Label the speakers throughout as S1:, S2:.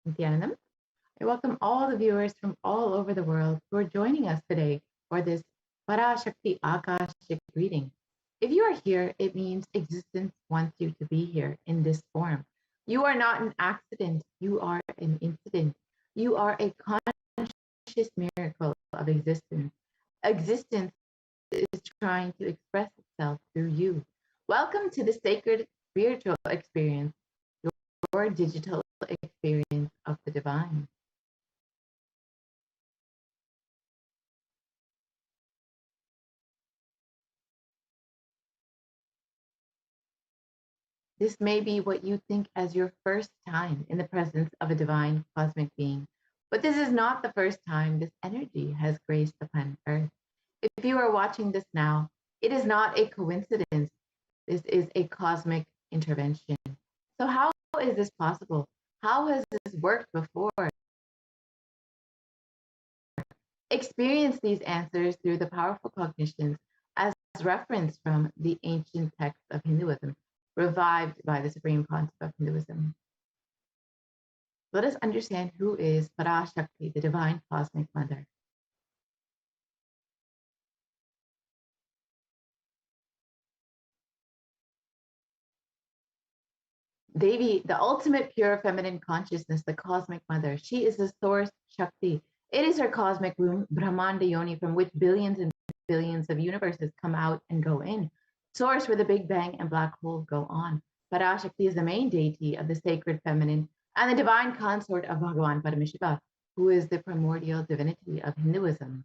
S1: Nithyananda. I welcome all the viewers from all over the world who are joining us today for this Parashakti Akashic reading. If you are here, it means existence wants you to be here in this form. You are not an accident, you are an incident. You are a conscious miracle of existence. Existence is trying to express itself through you. Welcome to the sacred spiritual experience, your digital experience of the divine. This may be what you think as your first time in the presence of a divine cosmic being, but this is not the first time this energy has graced the planet Earth. If you are watching this now, it is not a coincidence. This is a cosmic intervention. So, how is this possible? How has this worked before? Experience these answers through the powerful cognitions as referenced from the ancient texts of Hinduism, revived by the supreme concept of Hinduism. Let us understand who is Parashakti, the divine cosmic mother. Devi, the ultimate pure feminine consciousness, the cosmic mother. She is the source Shakti. It is her cosmic womb, Brahmanda Yoni, from which billions and billions of universes come out and go in. Source where the Big Bang and black hole go on. Parashakti is the main deity of the sacred feminine and the divine consort of Bhagavan Paramashiva, who is the primordial divinity of Hinduism.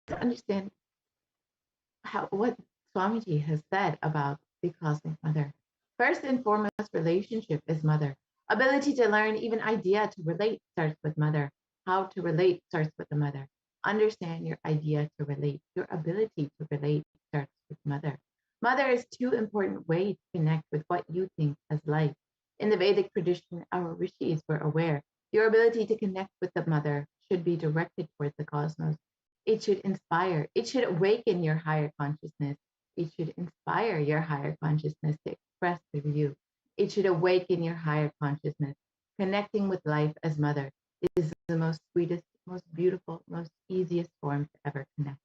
S1: To understand what Swamiji has said about the cosmic mother. First and foremost, relationship is mother. Ability to learn, even idea to relate starts with mother. How to relate starts with the mother. Understand your idea to relate. Your ability to relate starts with mother. Mother is two important ways to connect with what you think as life. In the Vedic tradition, our rishis were aware your ability to connect with the mother should be directed towards the cosmos. It should inspire, it should awaken your higher consciousness. It should inspire your higher consciousness to express through you. It should awaken your higher consciousness. Connecting with life as mother is the most sweetest, most beautiful, most easiest form to ever connect.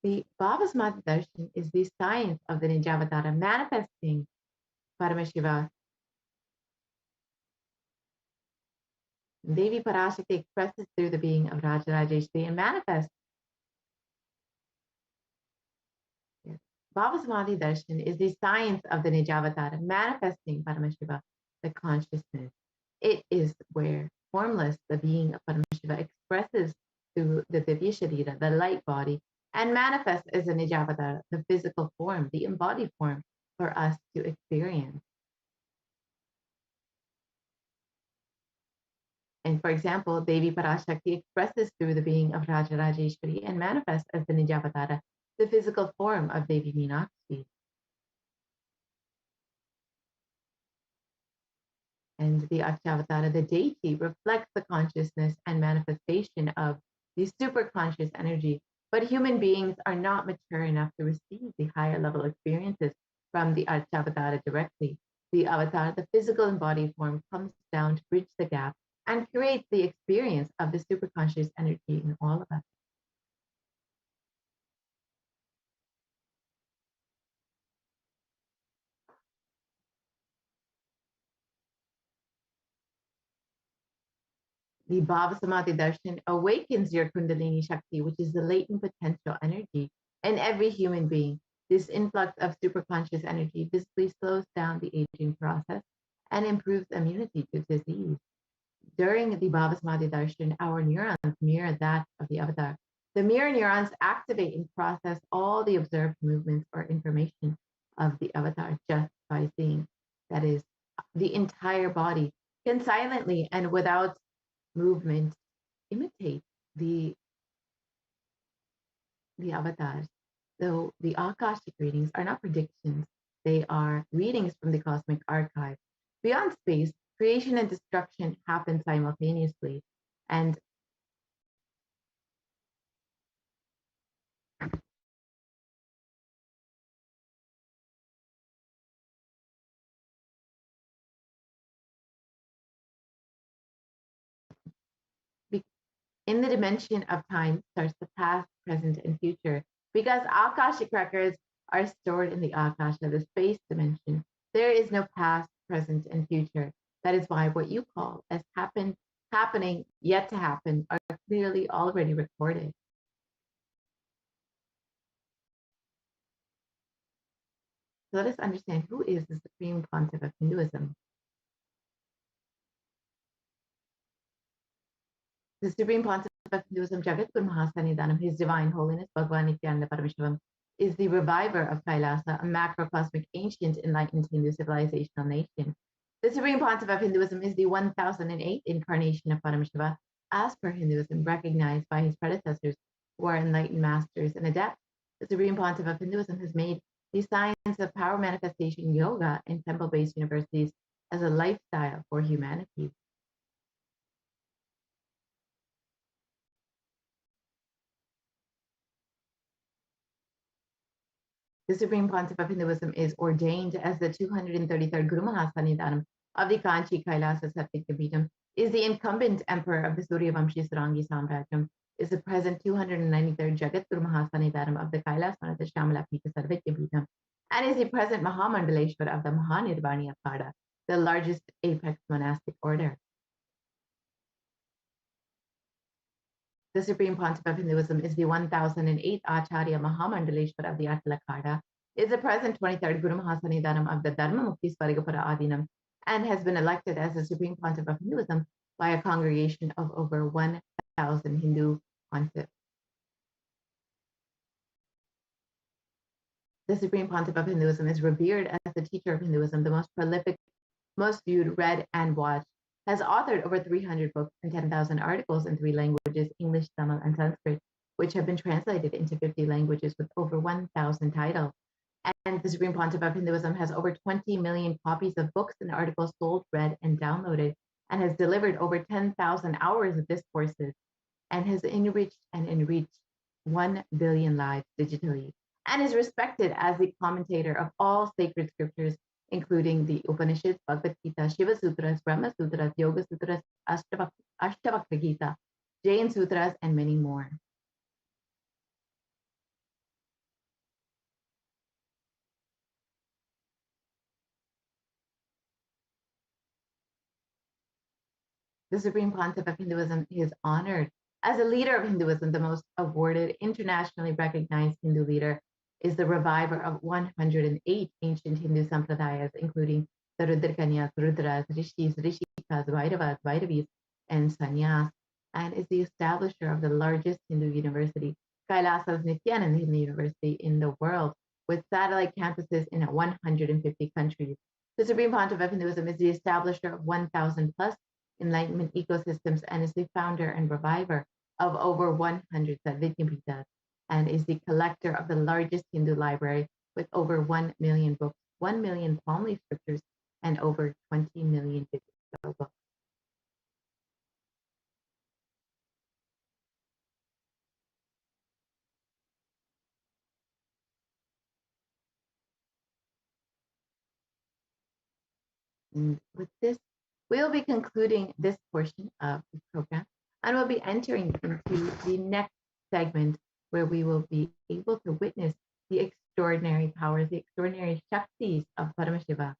S1: The Bhavasmati Darshan is the science of the Nijavatara manifesting Paramashiva. Devi Parashakti expresses through the being of Rajarajeshri and manifests. Yes. Bhavasmati Darshan is the science of the Nijavatara manifesting Paramashiva, the consciousness. It is where formless, the being of Paramashiva, expresses through the Divya Sharira, the light body, and manifests as a Nijavatara, the physical form, the embodied form for us to experience. And for example, Devi Parashakti expresses through the being of Raja Rajeshwari and manifests as the Nijavatara, the physical form of Devi Meenakshi. And the Akshavatara, the deity, reflects the consciousness and manifestation of the superconscious energy. But human beings are not mature enough to receive the higher level experiences from the Akshavatara directly. The avatar, the physical embodied form, comes down to bridge the gap and create the experience of the superconscious energy in all of us. The Bhava Samadhi Darshan awakens your Kundalini Shakti, which is the latent potential energy in every human being. This influx of superconscious energy visibly slows down the aging process and improves immunity to disease. During the Bhava Samadhi Darshan, our neurons mirror that of the avatar. The mirror neurons activate and process all the observed movements or information of the avatar just by seeing. That is, the entire body can silently and without movement imitate the avatars. So the Akashic readings are not predictions, they are readings from the cosmic archive. Beyond space, creation and destruction happen simultaneously. And in the dimension of time starts the past, present, and future. Because Akashic records are stored in the Akasha, the space dimension, there is no past, present, and future. That is why what you call as happening, yet to happen, are clearly already recorded. So let us understand who is the supreme pontiff of Hinduism. The supreme pontiff of Hinduism, Jagatguru Mahasannidhanam, His Divine Holiness Bhagwan Nithyananda Paramashivam, is the reviver of Kailasa, a macrocosmic ancient enlightened Hindu civilizational nation. The supreme pontiff of Hinduism is the 1008th incarnation of Paramashiva, as per Hinduism, recognized by his predecessors who are enlightened masters and adepts. The supreme pontiff of Hinduism has made the science of power manifestation yoga in temple-based universities as a lifestyle for humanity. The Supreme Pontiff of Hinduism is ordained as the 233rd Guru Mahasannidhanam of the Kanchi Kailasa Satyapidam, is the incumbent emperor of the Suryavamshi Sarangi Samrajyam, is the present 293rd Jagat Guru Mahasannidhanam of the Kailasa the Shamala Pita Sarvatyapidam, and is the present Mahamandaleshwar of the Mahanirvani Akhada, the largest apex monastic order. The Supreme Pontiff of Hinduism is the 1008th Acharya Mahamandaleshwar of the Atalakada, is the present 23rd Guru Mahasannidhanam of the Dharma Mukti Swargapura Adinam, and has been elected as the Supreme Pontiff of Hinduism by a congregation of over 1,000 Hindu pontiffs. The Supreme Pontiff of Hinduism is revered as the teacher of Hinduism, the most prolific, most viewed, read, and watched, has authored over 300 books and 10,000 articles in 3 languages, English, Tamil, and Sanskrit, which have been translated into 50 languages with over 1,000 titles. And the Supreme Pontiff of Hinduism has over 20 million copies of books and articles sold, read, and downloaded, and has delivered over 10,000 hours of discourses, and has enriched 1 billion lives digitally, and is respected as the commentator of all sacred scriptures, including the Upanishads, Bhagavad Gita, Shiva Sutras, Brahma Sutras, Yoga Sutras, Ashtavakra Gita, Jain Sutras, and many more. The Supreme Pontiff of Hinduism is honored as a leader of Hinduism. The most awarded, internationally recognized Hindu leader is the reviver of 108 ancient Hindu sampradayas, including the Rudrakanyas, Rudras, Rishis, Rishikas, Bhairavas, Bhairavis, and Sannyas, and is the establisher of the largest Hindu university, Kailasa's Nithyananda University in the world, with satellite campuses in 150 countries. The Supreme Pontiff of Hinduism is the establisher of 1,000 plus enlightenment ecosystems and is the founder and reviver of over 100 Sadvijnapitas and is the collector of the largest Hindu library with over 1 million books, 1 million palm leaf scriptures, and over 20 million digital books. And with this, we'll be concluding this portion of the program and we'll be entering into the next segment where we will be able to witness the extraordinary powers, the extraordinary Shaktis of Paramashiva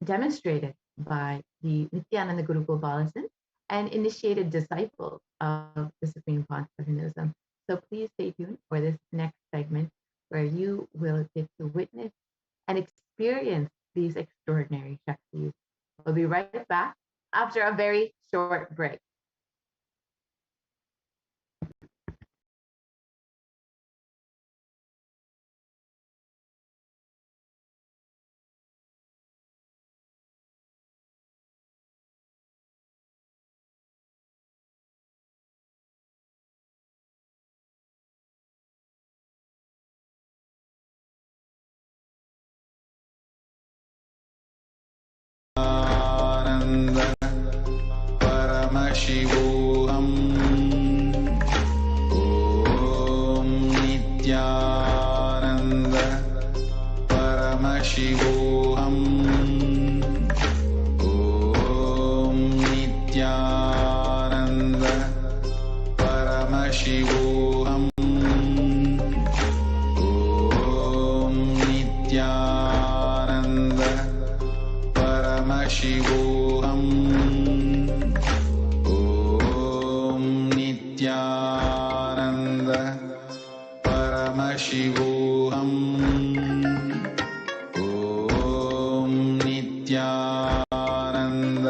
S1: demonstrated by the Nithyananda Guru Gopalasan and initiated disciples of the Supreme Pontiff of Hinduism. So please stay tuned for this next segment where you will get to witness and experience these extraordinary Shaktis. We'll be right back after a very short break.
S2: Paramashivoham. Om Nithyananda Paramashivoham. Om Nithyananda Paramashivoham. Om Nithyananda Paramashivoham. Nithyananda Paramashivoham. Om Nithyananda Paramashivoham. Om Nithyananda Paramashivoham. Om Nithyananda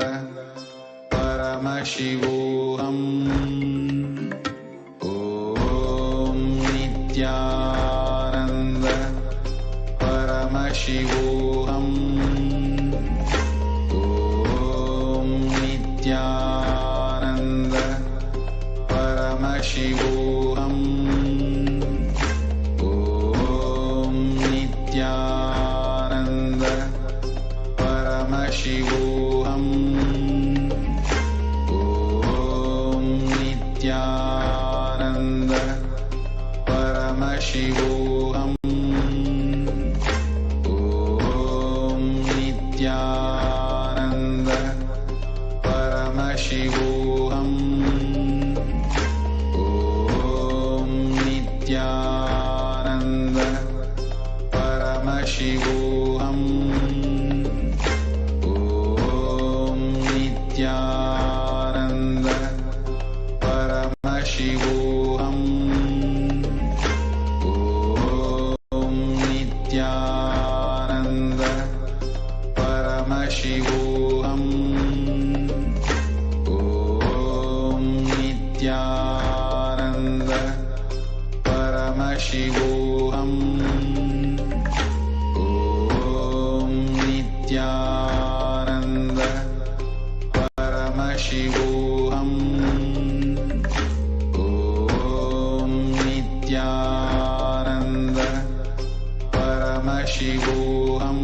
S2: Paramashivoham. Om Nithyananda Paramashivoham. Om Nithyananda Paramashivoham. Om Nithyananda Paramashivoham. Nithyananda Paramashivoham. Om Nithyananda Paramashivoham. Om Nithyananda Paramashivoham. Om Nithyananda Paramashivoham. Om Nithyananda Paramashivoham. Om Nithyananda Paramashivoham. Om Nithyananda Paramashivoham. Om Nithyananda Paramashivoham.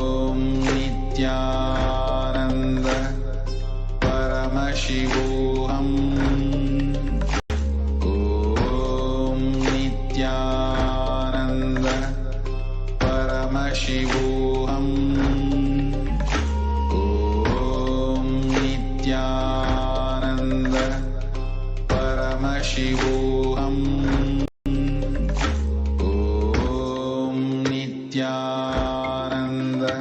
S2: Om Nithyananda Paramashivoham. Om Nithyananda Paramashivoham. Om Nithyananda Paramashivoham. Om Nithyananda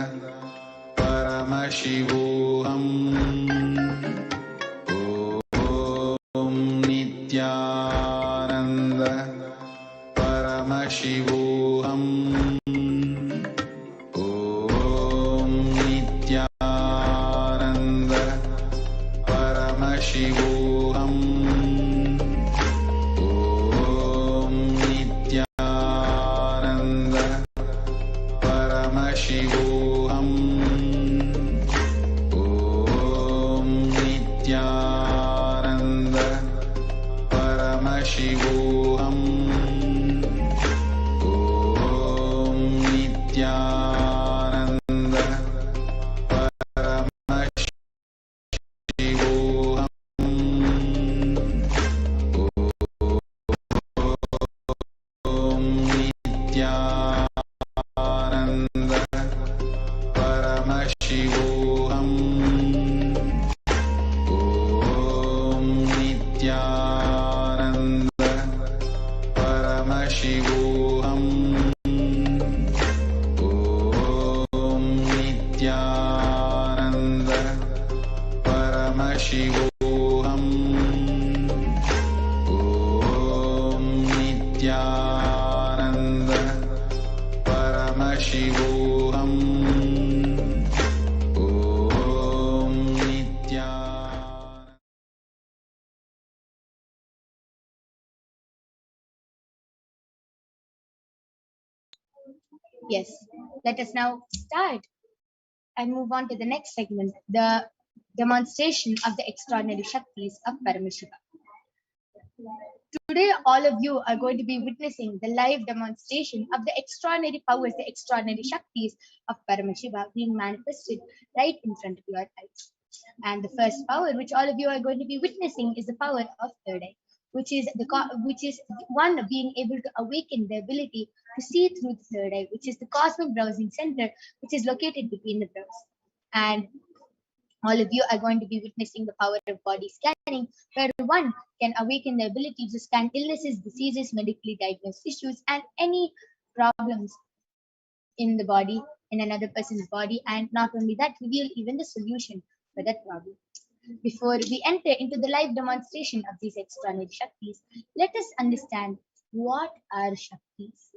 S2: Paramashivoham. Om Nithyananda Paramashivoham. Paramashivoham. Om Nithyananda Paramashivoham. Om Nithyananda Paramashivoham. Om Nithyananda Paramashivoham. Om Nithyananda Paramashivoham. Om Nithyananda Paramashivoham. Om Nithyananda Paramashivoham. Om Nithyananda.
S3: Yes, let us now start and move on to the next segment, the demonstration of the extraordinary Shaktis of Paramashiva. Today, all of you are going to be witnessing the live demonstration of the extraordinary powers, the extraordinary Shaktis of Paramashiva being manifested right in front of your eyes. And the first power, which all of you are going to be witnessing, is the power of third eye, which is one being able to awaken the ability to see through the third eye, which is the cosmic browsing center, which is located between the brows. And all of you are going to be witnessing the power of body scanning, where one can awaken the ability to scan illnesses, diseases, medically diagnosed issues, and any problems in the body, in another person's body, and not only that, reveal even the solution for that problem. Before we enter into the live demonstration of these extraordinary Shaktis, let us understand what are Shaktis.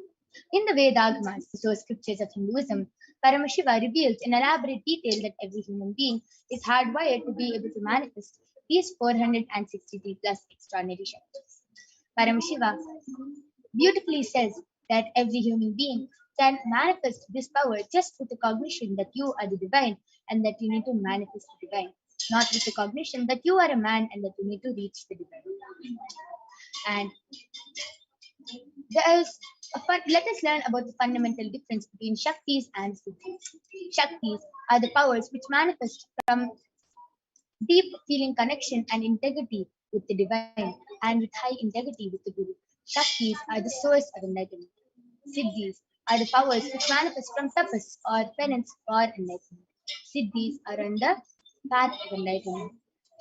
S3: In the Vedas, the source scriptures of Hinduism, Paramashiva reveals in elaborate detail that every human being is hardwired to be able to manifest these 463 plus extraordinary Shaktis. Paramashiva beautifully says that every human being can manifest this power just with the cognition that you are the divine and that you need to manifest the divine, not with the cognition that you are a man and that you need to reach the divine. And let us learn about the fundamental difference between Shaktis and Siddhis. Shaktis are the powers which manifest from deep feeling connection and integrity with the divine and with high integrity with the Guru. Shaktis are the source of enlightenment. Siddhis are the powers which manifest from tapas or penance for enlightenment. Siddhis are on the path of enlightenment.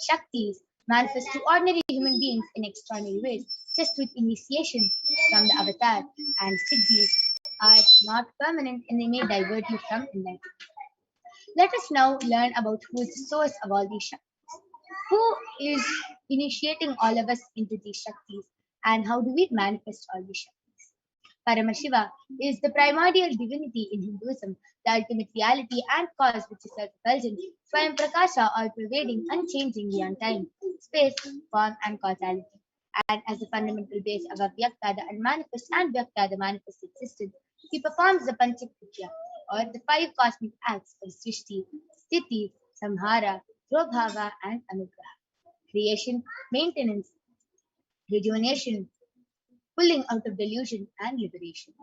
S3: Shaktis manifest to ordinary human beings in extraordinary ways, just with initiation from the avatar, and Siddhis are not permanent and they may divert you from enlightenment. Let us now learn about who is the source of all these Shaktis. Who is initiating all of us into these Shaktis, and how do we manifest all these Shaktis? Paramashiva is the primordial divinity in Hinduism, the ultimate reality and cause which is self-effulgent, Swayam Prakasha, all pervading, unchanging beyond time, space, form, and causality. And as the fundamental base of Avyakta, the unmanifest, and Vyakta, the manifest existence, he performs the Panchakritya, or the five cosmic acts of Srishti, Sthiti, Samhara, Prabhava, and Anugraha. Creation, maintenance, rejuvenation, pulling out of delusion, and liberation.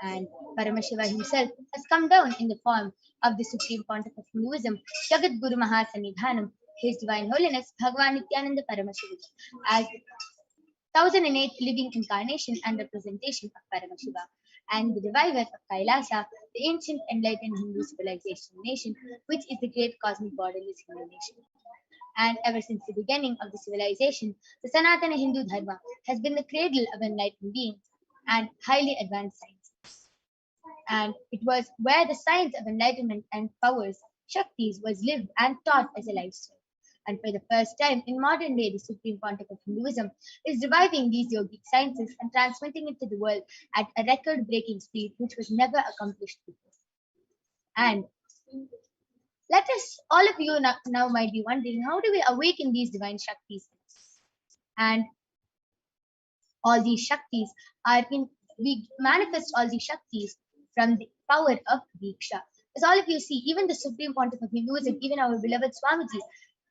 S3: And Paramashiva himself has come down in the form of the Supreme Pontiff of Hinduism, Jagat Guru Mahasanidhanam, His Divine Holiness Bhagavan Nithyananda Paramashivam, as 1008th living incarnation and representation of Paramashiva, and the reviver of Kailasa, the ancient enlightened Hindu civilization nation, which is the great cosmic borderless Hindu nation. And ever since the beginning of the civilization, the Sanatana Hindu Dharma has been the cradle of enlightened beings and highly advanced science. And it was where the science of enlightenment and powers, Shaktis, was lived and taught as a lifestyle. And for the first time in modern day, the Supreme Pontiff of Hinduism is reviving these yogic sciences and transmitting it to the world at a record-breaking speed, which was never accomplished before. And let us, all of you now might be wondering, how do we awaken these divine Shaktis? And all these Shaktis we manifest all these Shaktis from the power of Diksha. As all of you see, even the Supreme Pontiff of Hinduism, even our beloved Swamiji,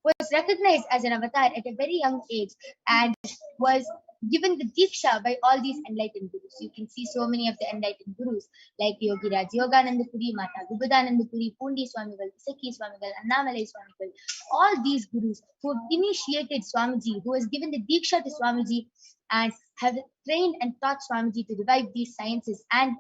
S3: was recognized as an avatar at a very young age and was given the Diksha by all these enlightened gurus. You can see so many of the enlightened gurus like Yogi Raj Yogananda Puri, Mata Vibhudananda Puri, Pundi Swamigal, Saki Swamigal, Annamalai Swamigal, all these gurus who have initiated Swamiji, who has given the Diksha to Swamiji and have trained and taught Swamiji to revive these sciences and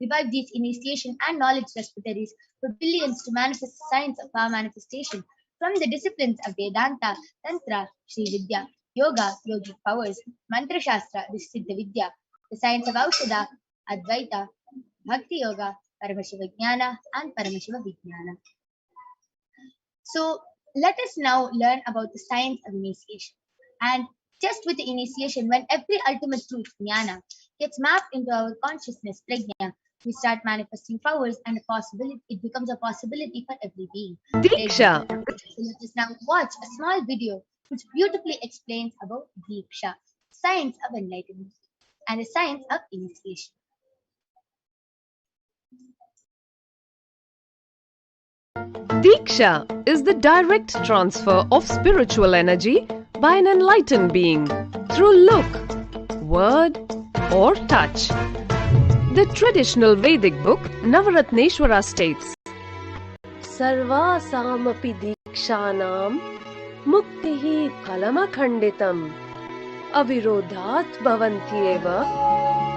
S3: revive these initiation and knowledge repositories for billions to manifest the science of power manifestation from the disciplines of Vedanta, Tantra, Sri Vidya, Yoga, Yogic powers, Mantra Shastra, the Siddha Vidya, the science of Aushadha, Advaita, Bhakti Yoga, Paramashiva Jnana, and Paramashiva Vijnana. So let us now learn about the science of initiation. And just with the initiation, when every ultimate truth, jnana, gets mapped into our consciousness, prajna, we start manifesting powers and a possibility. It becomes a possibility for every being.
S4: Diksha.
S3: So let us now watch a small video which beautifully explains about Diksha, science of enlightenment, and the science of initiation.
S4: Diksha is the direct transfer of spiritual energy by an enlightened being through look, word, or touch. The traditional Vedic book Navaratneshwara states, Sarvasamapi Dikshanam Muktihi Phalamakhanditam Avirodhat Bhavantyeva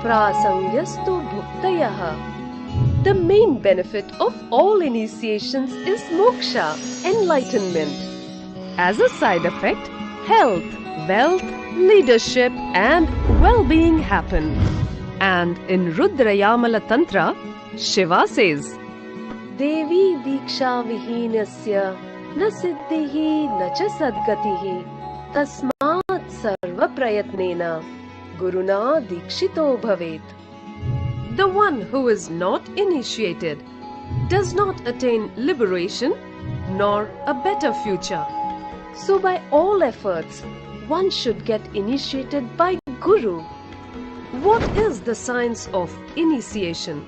S4: Prasangyastu Bhuktayaha. The main benefit of all initiations is moksha, enlightenment. As a side effect, health, wealth, leadership, and well-being happen. And in Rudrayamala Tantra, Shiva says, Devi Diksha Vihinasya na siddhihi na cha sadgatihi tasmat sarva prayatnena guruna dikshito bhavet. The one who is not initiated does not attain liberation nor a better future. So by all efforts, one should get initiated by Guru. What is the science of initiation?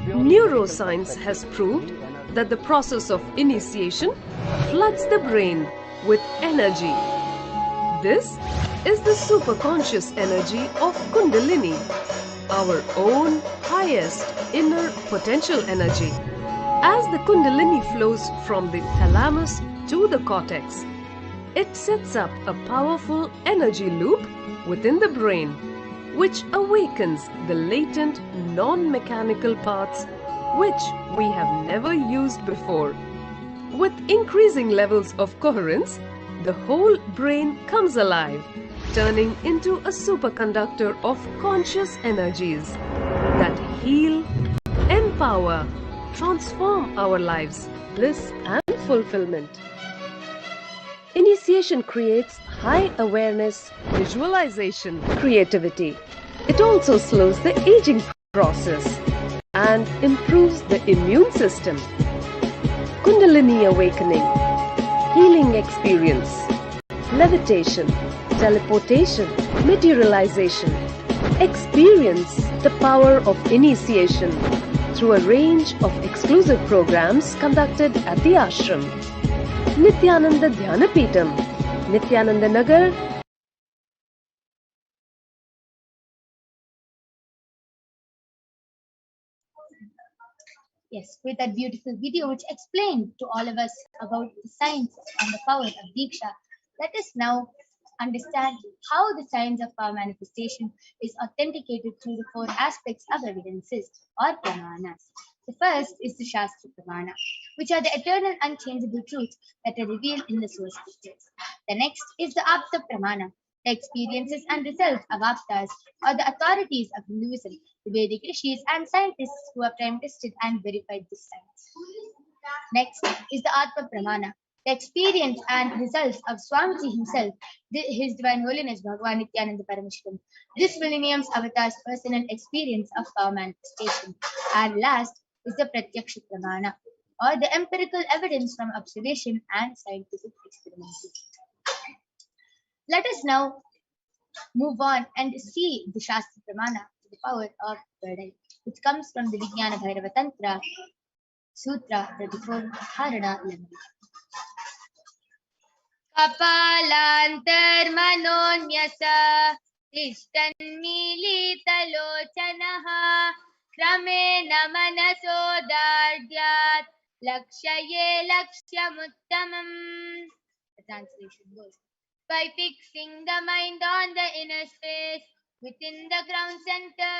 S4: Neuroscience has proved that the process of initiation floods the brain with energy. This is the superconscious energy of Kundalini, our own highest inner potential energy. As the Kundalini flows from the thalamus to the cortex, it sets up a powerful energy loop within the brain, which awakens the latent non-mechanical parts which we have never used before. With increasing levels of coherence, the whole brain comes alive, turning into a superconductor of conscious energies that heal, empower, transform our lives, bliss and fulfillment. Initiation creates high awareness, visualization, creativity. It also slows the aging process and improves the immune system. Kundalini awakening, healing experience, levitation, teleportation, materialization. Experience the power of initiation through a range of exclusive programs conducted at the ashram. Nithyananda Dhyanapeetham, Nithyananda Nagar.
S3: Yes, with that beautiful video which explained to all of us about the science and the power of Diksha, let us now understand how the science of power manifestation is authenticated through the four aspects of evidences or pramanas. The first is the Shastra Pramana, which are the eternal unchangeable truths that are revealed in the source scriptures. The next is the Apta Pramana, the experiences and results of Aptas or the authorities of Hinduism, the Vedic rishis and scientists who have time tested and verified this science. Next is the Atma Pramana, the experience and results of Swamiji himself, His Divine Holiness Bhagavan Nithyananda Paramashivam, this millennium's avatar's personal experience of power manifestation. And last is the Pratyaksha Pramana, or the empirical evidence from observation and scientific experimentation. Let us now move on and see the Shastra Pramana, the power of third eye. which comes from the Vijnana Bhairava Tantra, Sutra 34, Dharana 11. कपालान्तर्मनोन्यसा तिष्ठन्मीलितलोचनः क्रमेण मनसोदार्ढ्यात् लक्ष्ये लक्ष्यमुत्तमम्. The translation goes, by fixing the mind on the inner space within the ground center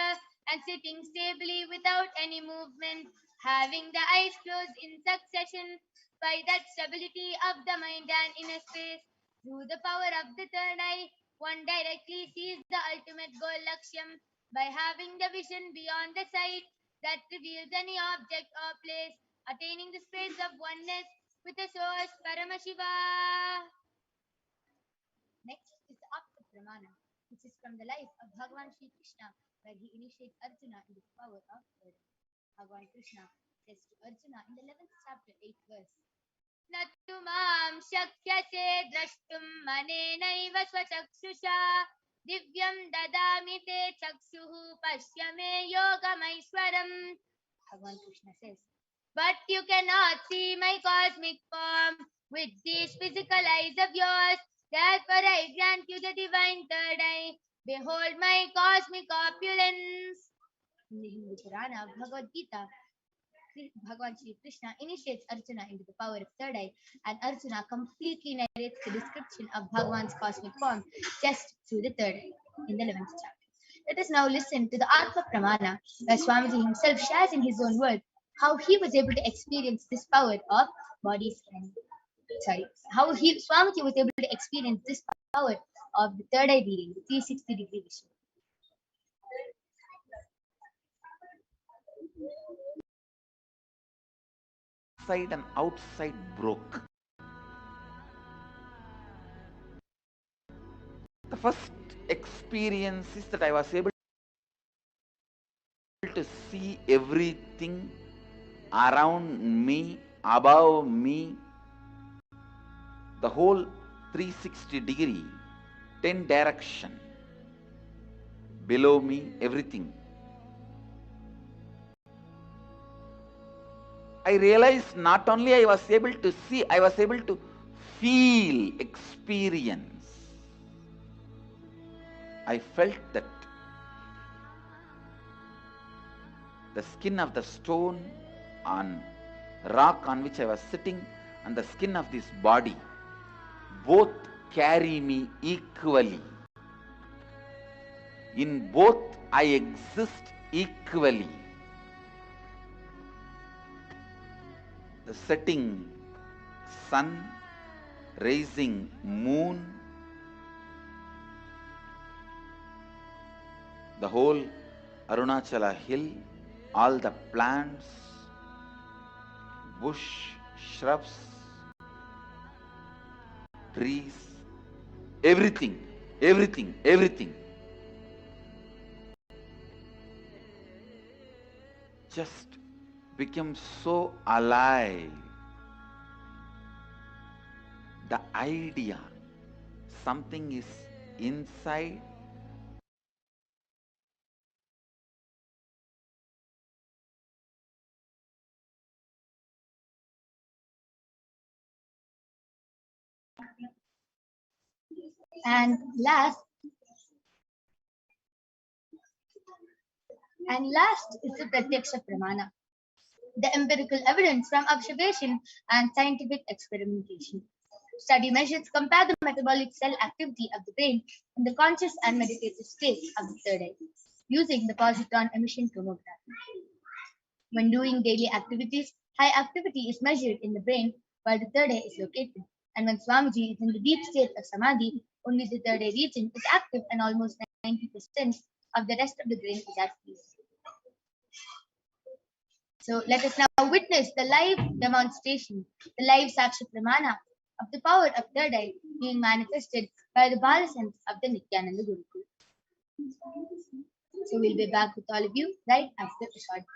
S3: and sitting stably without any movement, having the eyes closed in succession, by that stability of the mind and inner space, through the power of the third eye, one directly sees the ultimate goal Lakshyam by having the vision beyond the sight that reveals any object or place, attaining the space of oneness with the source Paramashiva. Next is the Apta Pramana, which is from the life of Bhagavan Sri Krishna, where he initiates Arjuna in the power of third. Bhagavan Krishna says to Arjuna in the 11th chapter, 8th verse, न तु मां शक्यसे द्रष्टुं मनेनैव स्वचक्षुषा दिव्यं ददामि ते चक्षुः पश्य मे योगमैश्वरम्. Bhagavan Krishna says, but you cannot see my cosmic form with these physical eyes of yours. Therefore I grant you the divine third eye. Behold my cosmic opulence. In the Hindu Purana of Bhagavad Gita, Bhagavan Sri Krishna initiates Arjuna into the power of third eye, and Arjuna completely narrates the description of Bhagavan's cosmic form just through the third eye in the 11th chapter. Let us now listen to the Atma Pramana, where Swamiji himself shares in his own words how he was able to experience this power of body scanning. Swamiji was able to experience this power of the third eye reading, the 360-degree vision.
S5: Inside and outside broke. The first experience is that I was able to see everything around me, above me, the whole 360-degree, 10 direction, below me, everything. I realized not only I was able to see, I was able to feel, experience. I felt that the skin of the stone on rock on which I was sitting and the skin of this body both carry me equally. In both I exist equally. The setting sun, rising moon, the whole Arunachala hill, all the plants, bush, shrubs, trees, everything, everything, everything. Just became so alive. The idea, something is inside,
S3: And last is the Pratyaksha Pramana, the empirical evidence from observation and scientific experimentation. Study measures compare the metabolic cell activity of the brain in the conscious and meditative state of the third eye using the positron emission tomography. When doing daily activities, high activity is measured in the brain where the third eye is located. And when Swamiji is in the deep state of Samadhi, only the third eye region is active and almost 90% of the rest of the brain is at peace. So let us now witness the live demonstration, the live Saksha Pramana of the power of third eye being manifested by the Balasants of the Nithyananda Gurukul. So we'll be back with all of you right after a short break.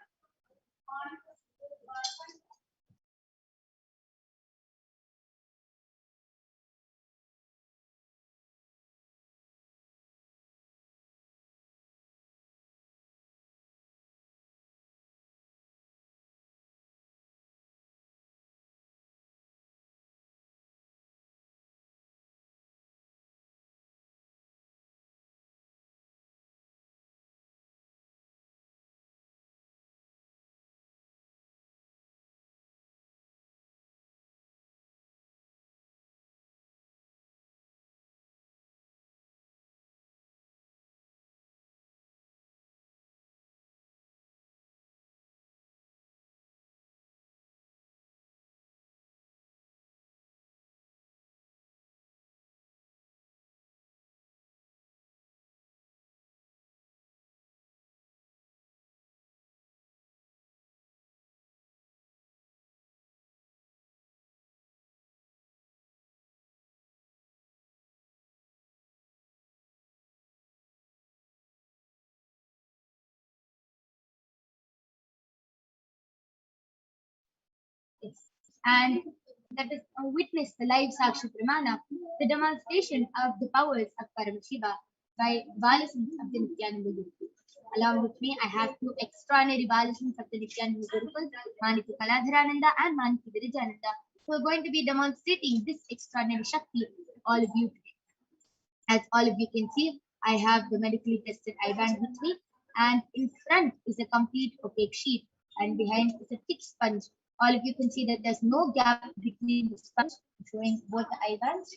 S3: And that is witness the live Sakshi Pramana, the demonstration of the powers of Paramashiva by Balasins of the Nithyananda Gurukul. Along with me, I have two extraordinary Balasins of the Nithyananda Gurukul, Maniki Kaladharananda and Maniki Virijananda, who are going to be demonstrating this extraordinary Shakti to all of you today. As all of you can see, I have the medically tested eye-band with me, and in front is a complete opaque sheet, and behind is a thick sponge. All of you can see that there's no gap between the sponge, showing both the eye-bands.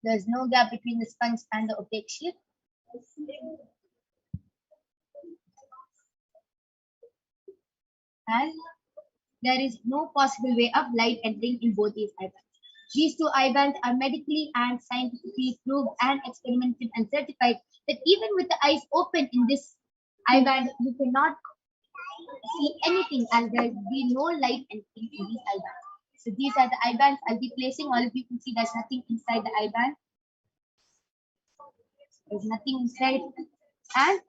S3: There's no gap between the sponge and the opaque sheet. And there is no possible way of light entering in both these eye-bands. These two eye-bands are medically and scientifically proved and experimented and certified that even with the eyes open in this eye-band, you cannot see anything as there will be no light entering in these eye-bands. So these are the eye-bands I'll be placing. All of you can see there's nothing inside the eye-band. There's nothing inside. And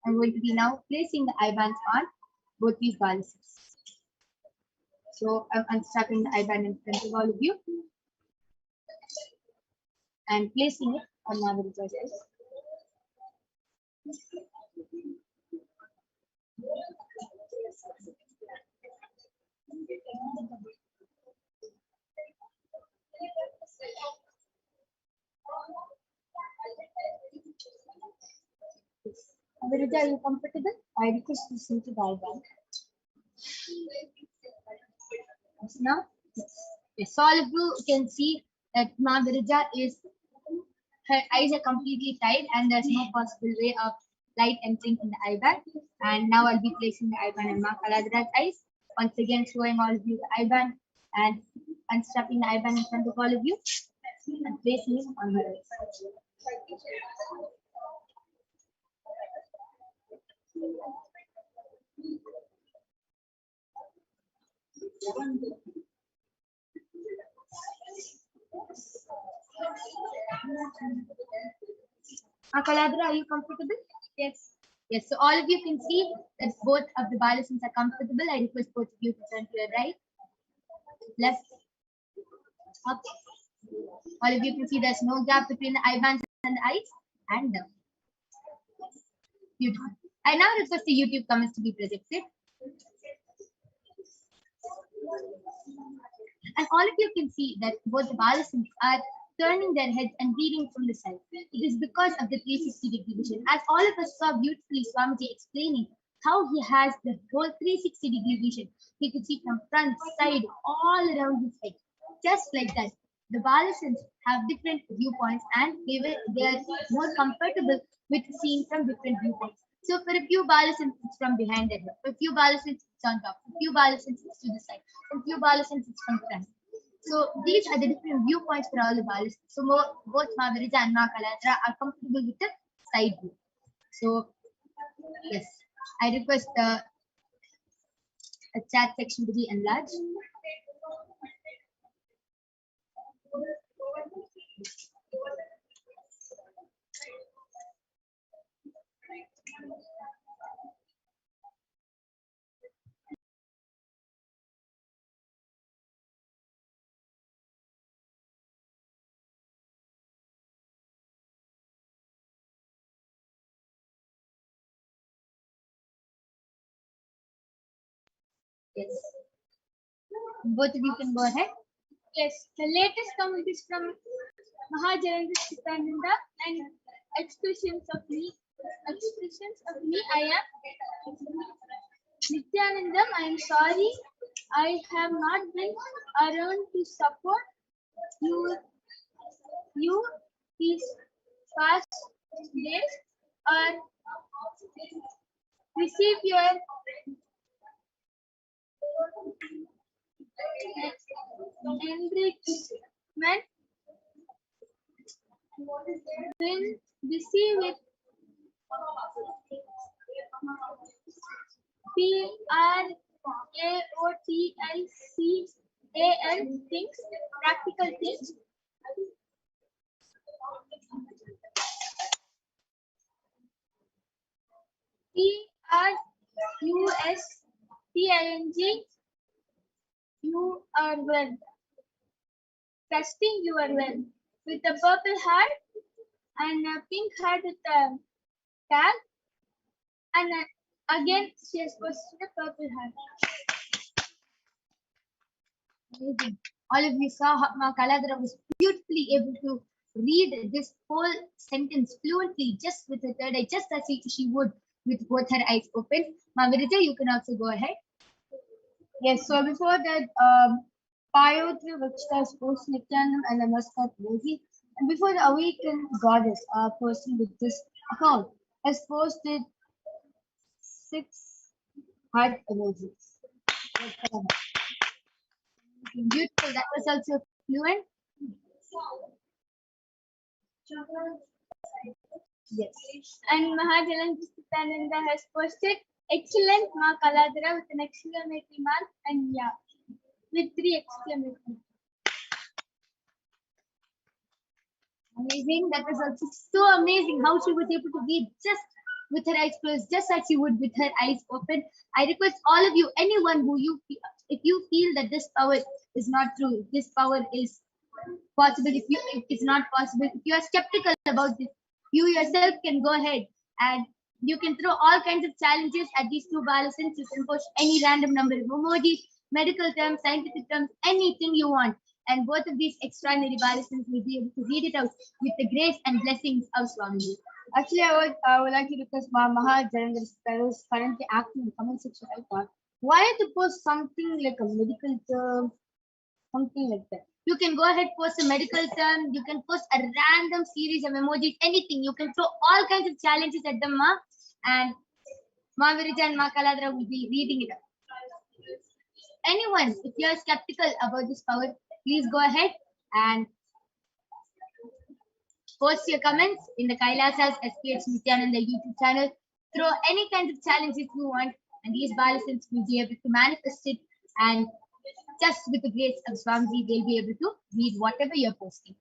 S3: I'm going to be now placing the eye-bands on both these balances. So I'm unstrapping the eye-band in front of all of you and placing it on my eyes. Avirija, are you comfortable? I request you to sit to the eye-band. Now, yes. So all of you can see that Ma Virija is, her eyes are completely tied and there's no possible way of light entering in the eye band. And now I'll be placing the eye band in Ma Kaladhara's eyes. Once again, showing all of you the eye band and unstrapping the eye band in front of all of you and placing it on her eyes. Kaladhara, are you comfortable? Yes. Yes. So all of you can see that both of the balasins are comfortable. I request both of you to turn to your right, left, up. All of you can see there's no gap between the eye bands and the eyes, and down. Beautiful. I now request the YouTube comments to be projected. And all of you can see that both the balasins are turning their heads and reading from the side. It is because of the 360-degree vision. As all of us saw beautifully Swamiji explaining how he has the whole 360-degree vision. He could see from front, side, all around his head. Just like that. The balasins have different viewpoints and they are more comfortable with seeing from different viewpoints. So for a few balasins, it's from behind their head. For a few balasins, it's on top. For a few balasins, it's to the side. For a few balasins, it's from front. So these are the different viewpoints for all the balasins. So both Ma Virija and Ma Kaladhara are comfortable with the side view. So yes, I request the chat section to be enlarged. Yes. Both of you can go ahead. Yes. The latest comment is from Mahajarendra Nityananda and expressions of me. I am Nithyanandam. I am sorry. I have not been around to support you these past days or receive your enrichment. Been busy with PRAOTICAL things, practical things. T-I-N-G, you are well. Trusting you are well. With a purple heart and a pink heart with a tag. And again, she has posted a purple heart. Amazing. All of you saw how Kaladra was beautifully able to read this whole sentence fluently just with her third eye, just as she would with both her eyes open. Margarita, you can also go ahead. Yes, so before that, Payotra Vakshta is post Nityanam and Namaskar Yogi. And before the awakened goddess, a person with this account, has posted 6 heart emojis. Beautiful. That was also fluent. Yes. And Mahajalan Nithyananda has posted excellent Ma Kaladra with an exclamatory mark and yeah, with 3 exclamation marks. Amazing. That was also so amazing how she was able to read just with her eyes closed, just as she would with her eyes open. I request all of you, anyone who if you feel that this power is not true, if this power is possible, if it's not possible, if you are skeptical about this, you yourself can go ahead and you can throw all kinds of challenges at these 2 balasins. You can post any random number of emojis, medical terms, scientific terms, anything you want. And both of these extraordinary balasins will be able to read it out with the grace and blessings of Swamiji. Actually, I would like to request Maha Jarendra that is currently active in the comment section. I thought, why to post something like a medical term, something like that? You can go ahead, post a medical term. You can post a random series of emojis, anything. You can throw all kinds of challenges at them, Ma, and Ma Virija and Ma Kaladra will be reading it up. Anyone, if you are skeptical about this power, please go ahead and post your comments in the Kailasa's SEPT Nithyananda YouTube channel. Throw any kind of challenges you want, and these balasins will be able to manifest it. And just with the grace of Swamiji, they'll be able to read whatever you're posting.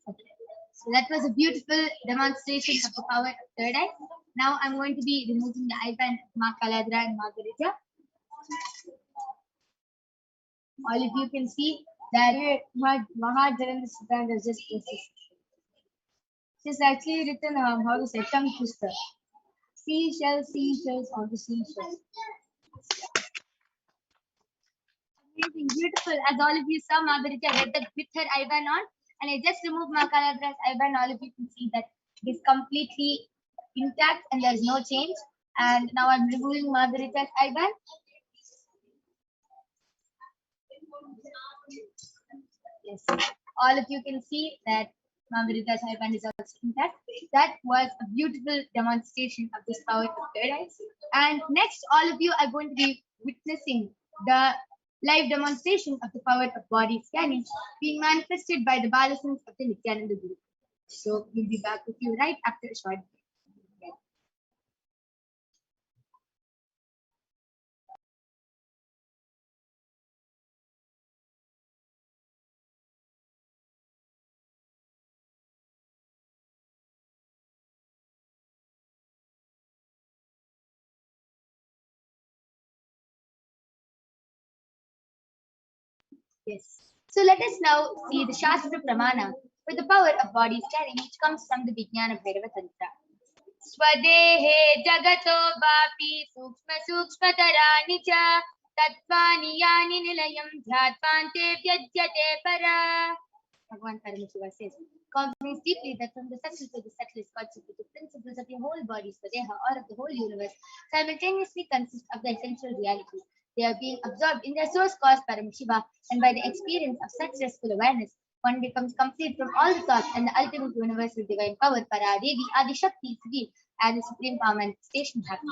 S3: Okay. So that was a beautiful demonstration of the power of third eye. Now I'm going to be removing the eye band of Ma Kaladra and Margarita. All of you can see that Maha Jarendra Siddhanta has just posted. She's actually written how to say tongue twister. Seashells on the seashells. Amazing, beautiful. As all of you saw, Margarita read that with her IBAN on, and I just removed Ma Kaladra's IBAN. All of you can see that it is completely intact and there's no change. And now I'm removing Margarita's IBAN. Yes, all of you can see that Margarita's IBAN is also intact. That was a beautiful demonstration of this power of third eye. And next, all of you are going to be witnessing the live demonstration of the power of body scanning being manifested by the balasins of the Nithyananda group. So we'll be back with you right after a short break. Yes. So let us now see the Shastra Pramana for the power of body scanning, which comes from the Vijnana Bhairava Tantra. Swadehe jagato vapi sukshma sukshmatarani cha tattvani yani nilayam dhyatvante vyajyate para. Bhagavan Paramashiva says, comprehends deeply that from the subtle to the subtlest constitutive principles of your whole body, Swadeha, or of the whole universe, simultaneously consist of the essential reality. They are being absorbed in their source cause Paramashiva, and by the experience of such restful awareness, one becomes complete from all the thoughts and the ultimate universal divine power, Para Devi, Adi Shakti, Siddhi, and the supreme power manifestation happen.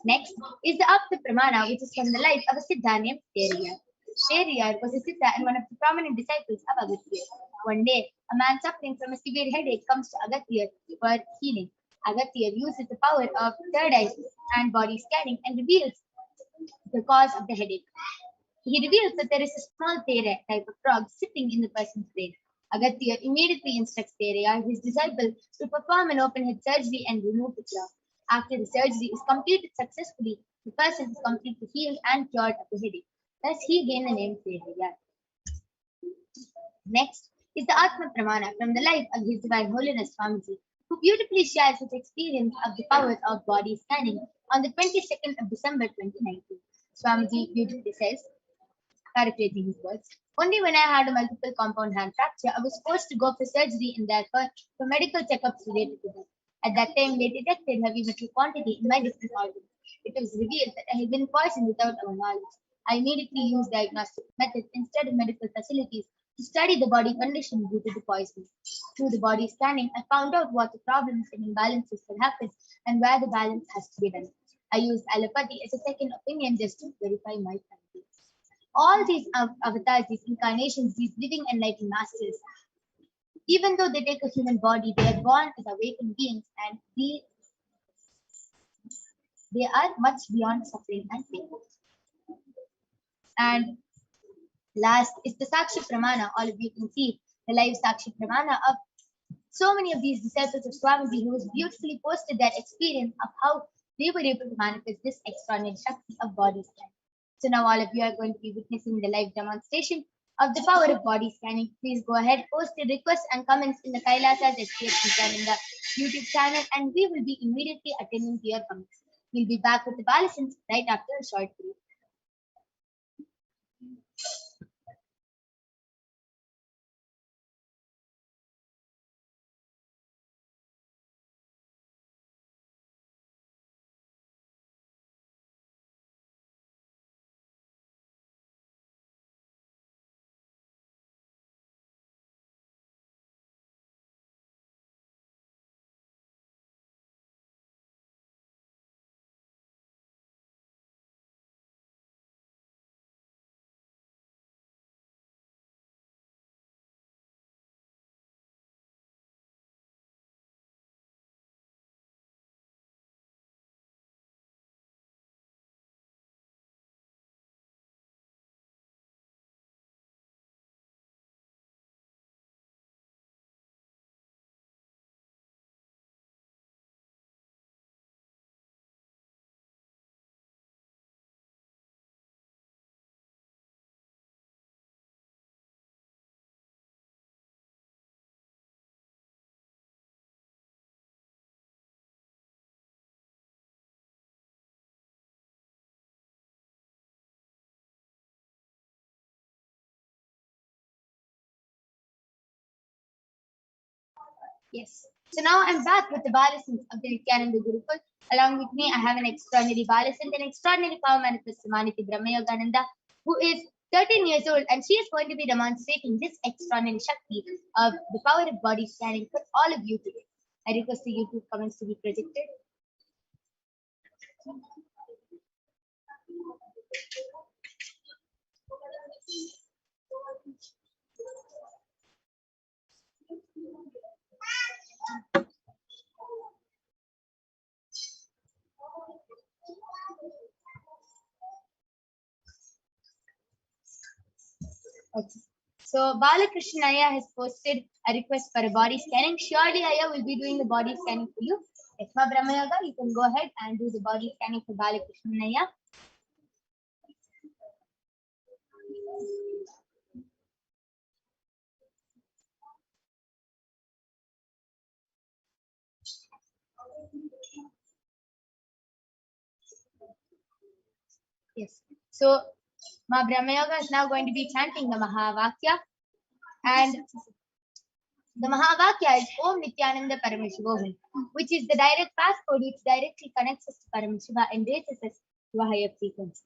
S3: Next is the Apta Pramana, which is from the life of a Siddha named Sheriyar. Sheriyar was a Siddha and one of the prominent disciples of Agastya. One day, a man suffering from a severe headache comes to Agastya for healing. Agastya uses the power of third eye and body scanning and reveals the cause of the headache. He reveals that there is a small tere type of frog sitting in the person's brain. Agastya immediately instructs Tereyar, his disciple, to perform an open head surgery and remove the frog. After the surgery is completed successfully, the person is completely healed and cured of the headache. Thus, he gained the name Tereyar. Next is the Atma Pramana from the life of His Divine Holiness Swamiji, who beautifully shares his experience of the powers of body scanning on the 22nd of December 2019. Swamiji beautifully says, paraphrasing his words, only when I had a multiple compound hand fracture, I was forced to go for surgery and therefore for medical checkups related to that. At that time, they detected heavy metal quantity in my different organs. It was revealed that I had been poisoned without our knowledge. I immediately used diagnostic methods instead of medical facilities to study the body condition due to the poisoning. Through the body scanning, I found out what the problems and imbalances can happen and where the balance has to be done. I used allopathy as a second opinion just to verify my findings. All these avatars, these incarnations, these living enlightened masters, even though they take a human body, they are born as awakened beings and they are much beyond suffering and pain. And last is the Sakshi Pramana. All of you can see the live Sakshi Pramana of so many of these disciples of Swamiji who has beautifully posted their experience of how they were able to manifest this extraordinary Shakti of body scanning. So now all of you are going to be witnessing the live demonstration of the power of body scanning. Please go ahead, post your requests and comments in the Kailasa's HDH Nithyananda YouTube channel, and we will be immediately attending to your comments. We'll be back with the balisons right after a short break. Yes. So now I'm back with the balisons of the Nithyananda Gurukul. Along with me, I have an extraordinary balisant, an extraordinary power manifest, Samaniti Brahmayogananda, who is 13 years old, and she is going to be demonstrating this extraordinary Shakti of the power of body scanning for all of you today. I request the YouTube comments to be projected. Okay. So Balakrishnan Aya has posted a request for a body scanning. Surely Aya will be doing the body scanning for you. Esma Brahmayoga, you can go ahead and do the body scanning for Balakrishnan Aya. Yes. So Ma Brahmayoga is now going to be chanting the Mahavakya, and the Mahavakya is Om Nithyananda Paramashivoham, which is the direct passcode which directly connects us to Paramashiva and raises us to a higher frequency.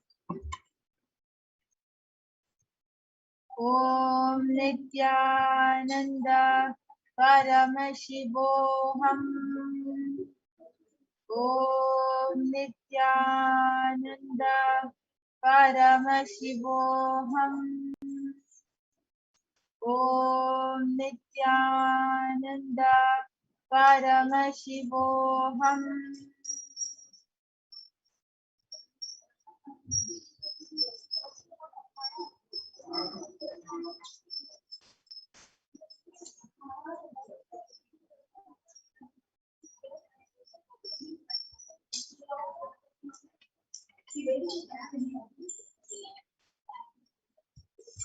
S6: Om Nithyananda Paramashivoham. Om Nithyananda Paramashivoham. Om Nithyananda Paramashivoham.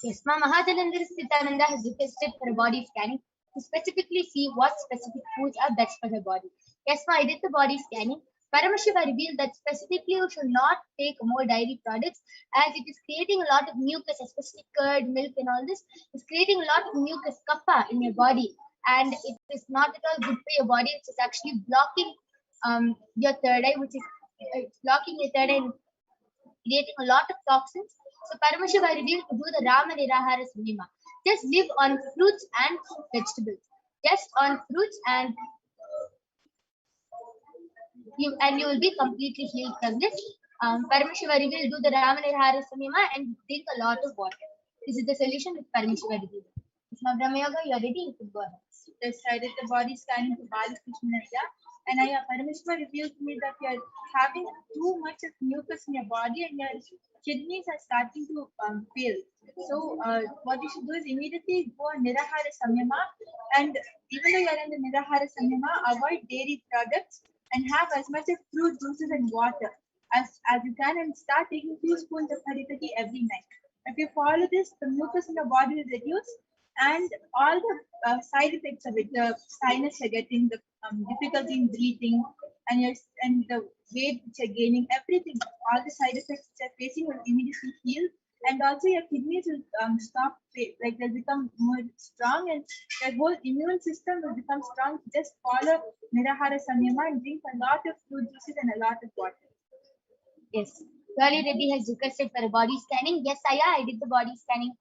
S3: Yes, Ma Mahajananda Sitananda has requested for a body scanning to specifically see what specific foods are best for her body. Yes, Ma, I did the body scanning. Paramashiva revealed that specifically you should not take more dairy products as it is creating a lot of mucus, especially curd, milk, and all this. It's creating a lot of mucus, kapha, in your body, and it is not at all good for your body. It's actually blocking your third eye, which is it's blocking your third eye and creating a lot of toxins. So Paramashiva revealed to do the Rama Nirahara Sunima. Just live on fruits and vegetables. Just on fruits and you will be completely healed from this. Paramashiva revealed do the Rama Nirahara Sunima and drink a lot of water. This is the solution with Paramashiva revealed. Now Brahma Yoga, you're ready, you can go ahead.
S6: Decided the body scanning to Bali Krishnaya, and Parameshwar revealed to me that you're having too much of mucus in your body and your kidneys are starting to fail. So what you should do is immediately go on Nirahara Samyama, and even though you're in the Nirahara Samyama, avoid dairy products and have as much of fruit juices and water as you can, and start taking 2 spoons of Harikati every night. If you follow this, the mucus in the body will reduce, and all the side effects of it, the sinus you're getting, the difficulty in breathing, and the weight which you're gaining, everything, all the side effects which you're facing will immediately heal, and also your kidneys will stop, like they'll become more strong, and your whole immune system will become strong. Just follow Nirahara Samyama and drink a lot of fruit juices and a lot of water.
S3: Yes. Dolly Reddy has requested for a body scanning. Yes, I did the body scanning.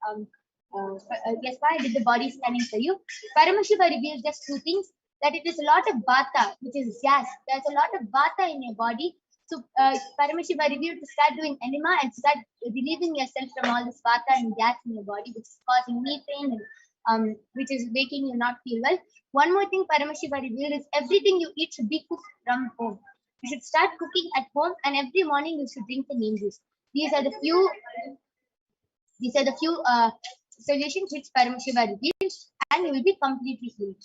S3: Yes, I did the body scanning for you. Paramashiva reveals just 2 things, that it is a lot of vata, which is gas. There's a lot of vata in your body. So Paramashiva revealed to start doing enema and start relieving yourself from all this vata and gas in your body, which is causing knee pain and which is making you not feel well. One more thing Paramashiva revealed is everything you eat should be cooked from home. You should start cooking at home, and every morning you should drink the neem juice. These are the few solutions which Paramashiva revealed, and you will be completely healed.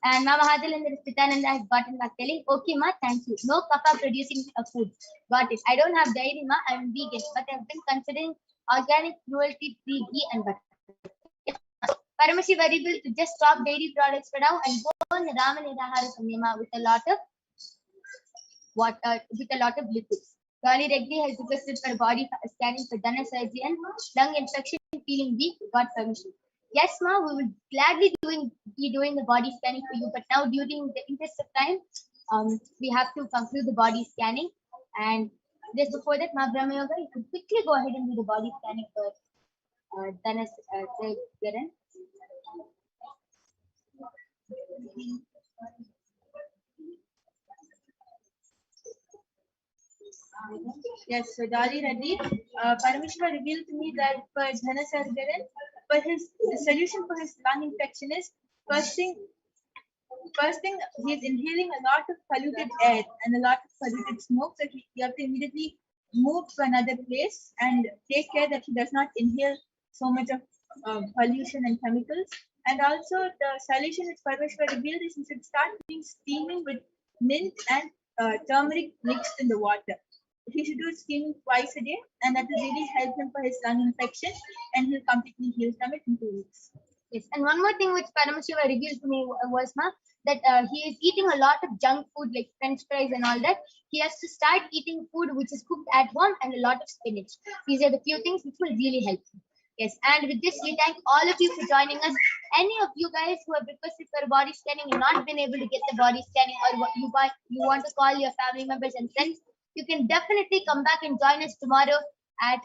S3: And now Mahajalendra Sitananda has gotten back telling, okay, Ma, thank you. No kapha producing food. Got it. I don't have dairy, Ma. I'm vegan, but I've been considering organic, cruelty-free ghee and butter. Paramashiva revealed to just stop dairy products for now and go on the Rama Nirahara Samyama with a lot of water, with a lot of liquids. Dolly Reddy has requested for body scanning for Dana surgery and lung infection, feeling weak, got permission. Yes, Ma, we will gladly be doing the body scanning for you, but now during the interest of time, we have to conclude the body scanning. And just before that, Ma Brahma Yoga, you could quickly go ahead and do the body scanning for Dana surgery.
S6: Yes, so Dolly Reddy, Parameshwar revealed to me that for Dhana Sargaran, the solution for his lung infection is first thing he's inhaling a lot of polluted air and a lot of polluted smoke, so you have to immediately move to another place and take care that he does not inhale so much of pollution and chemicals. And also the solution which Parameshwar revealed is he should start doing steaming with mint and turmeric mixed in the water. He should do steaming twice a day, and that will really help him for his lung infection, and he'll completely heal from it in 2 weeks.
S3: Yes, and one more thing which Paramashiva revealed to me was, Ma, that he is eating a lot of junk food like French fries and all that. He has to start eating food which is cooked at home and a lot of spinach. These are the few things which will really help him. Yes, and with this, we thank all of you for joining us. Any of you guys who have requested for a body scanning and not been able to get the body scanning, or you want to call your family members and friends, you can definitely come back and join us tomorrow at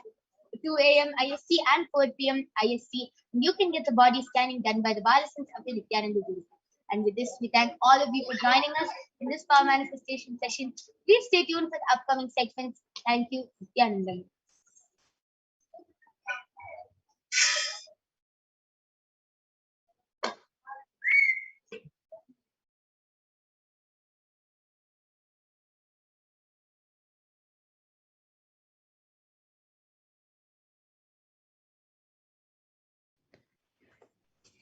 S3: 2 a.m. IST and 4 p.m. IST. You can get the body scanning done by the Balasans of the Nithyananda Guru. And with this, we thank all of you for joining us in this power manifestation session. Please stay tuned for the upcoming segments. Thank you, Nithyananda.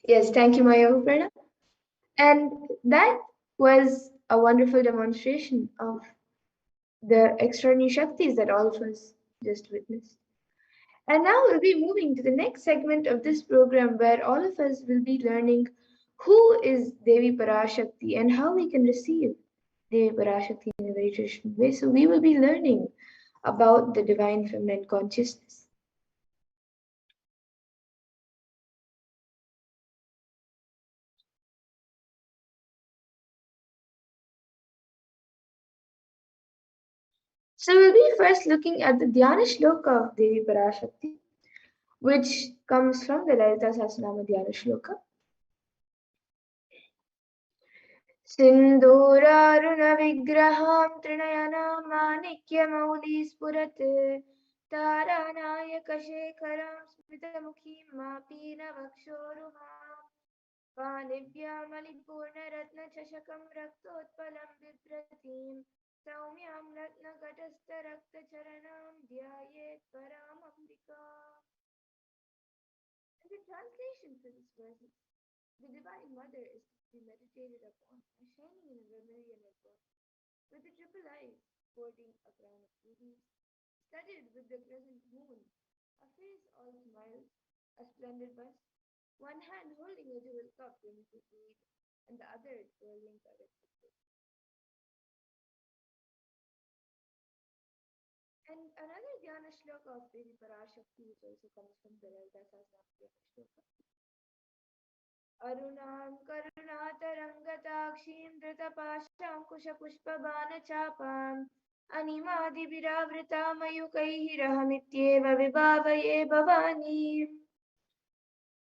S7: Yes, thank you, Maya Prana. And that was a wonderful demonstration of the extraordinary Shaktis that all of us just witnessed. And now we'll be moving to the next segment of this program where all of us will be learning who is Devi Parashakti and how we can receive Devi Parashakti in a very traditional way. So we will be learning about the divine feminine consciousness. So we'll be first looking at the Dhyana Shloka of Devi Parashakti, which comes from the Lalita Sahasranama Dhyana Shloka. सिन्दूरारुणविग्रहां त्रिनयनां माणिक्यमौलिस्फुरत् तारानायकशेखरां स्मितमुखीं मापीनवक्षोरुहां पाणिभ्यामलिपूर्णरत्नचषकं रक्तोत्पलं बिभ्रतीं सौम्यां रत्नघटस्थरक्तचरणां ध्यायेत् परामम्बिकाम्. And the translation for this verse is, the Divine Mother is to be meditated upon as shining in a vermilion apron, with the triple eyes sporting a crown of rubies, studded with the crescent moon, a face all smiles, a splendid bust, one hand holding a jewel cup rimmed with mead, and the other twirling a red cigarette. And another Dhyana Shloka of Devi Parashakti, which also comes from the Lalita Sahasranama Dhyana Shloka. अरुणां करुणातरङ्गताक्षीं धृतपाशाङ्कुशपुष्पबाणचापाम् अनिमादिभिरावृता मयूकैरहमित्येव विभावये भवानीम्.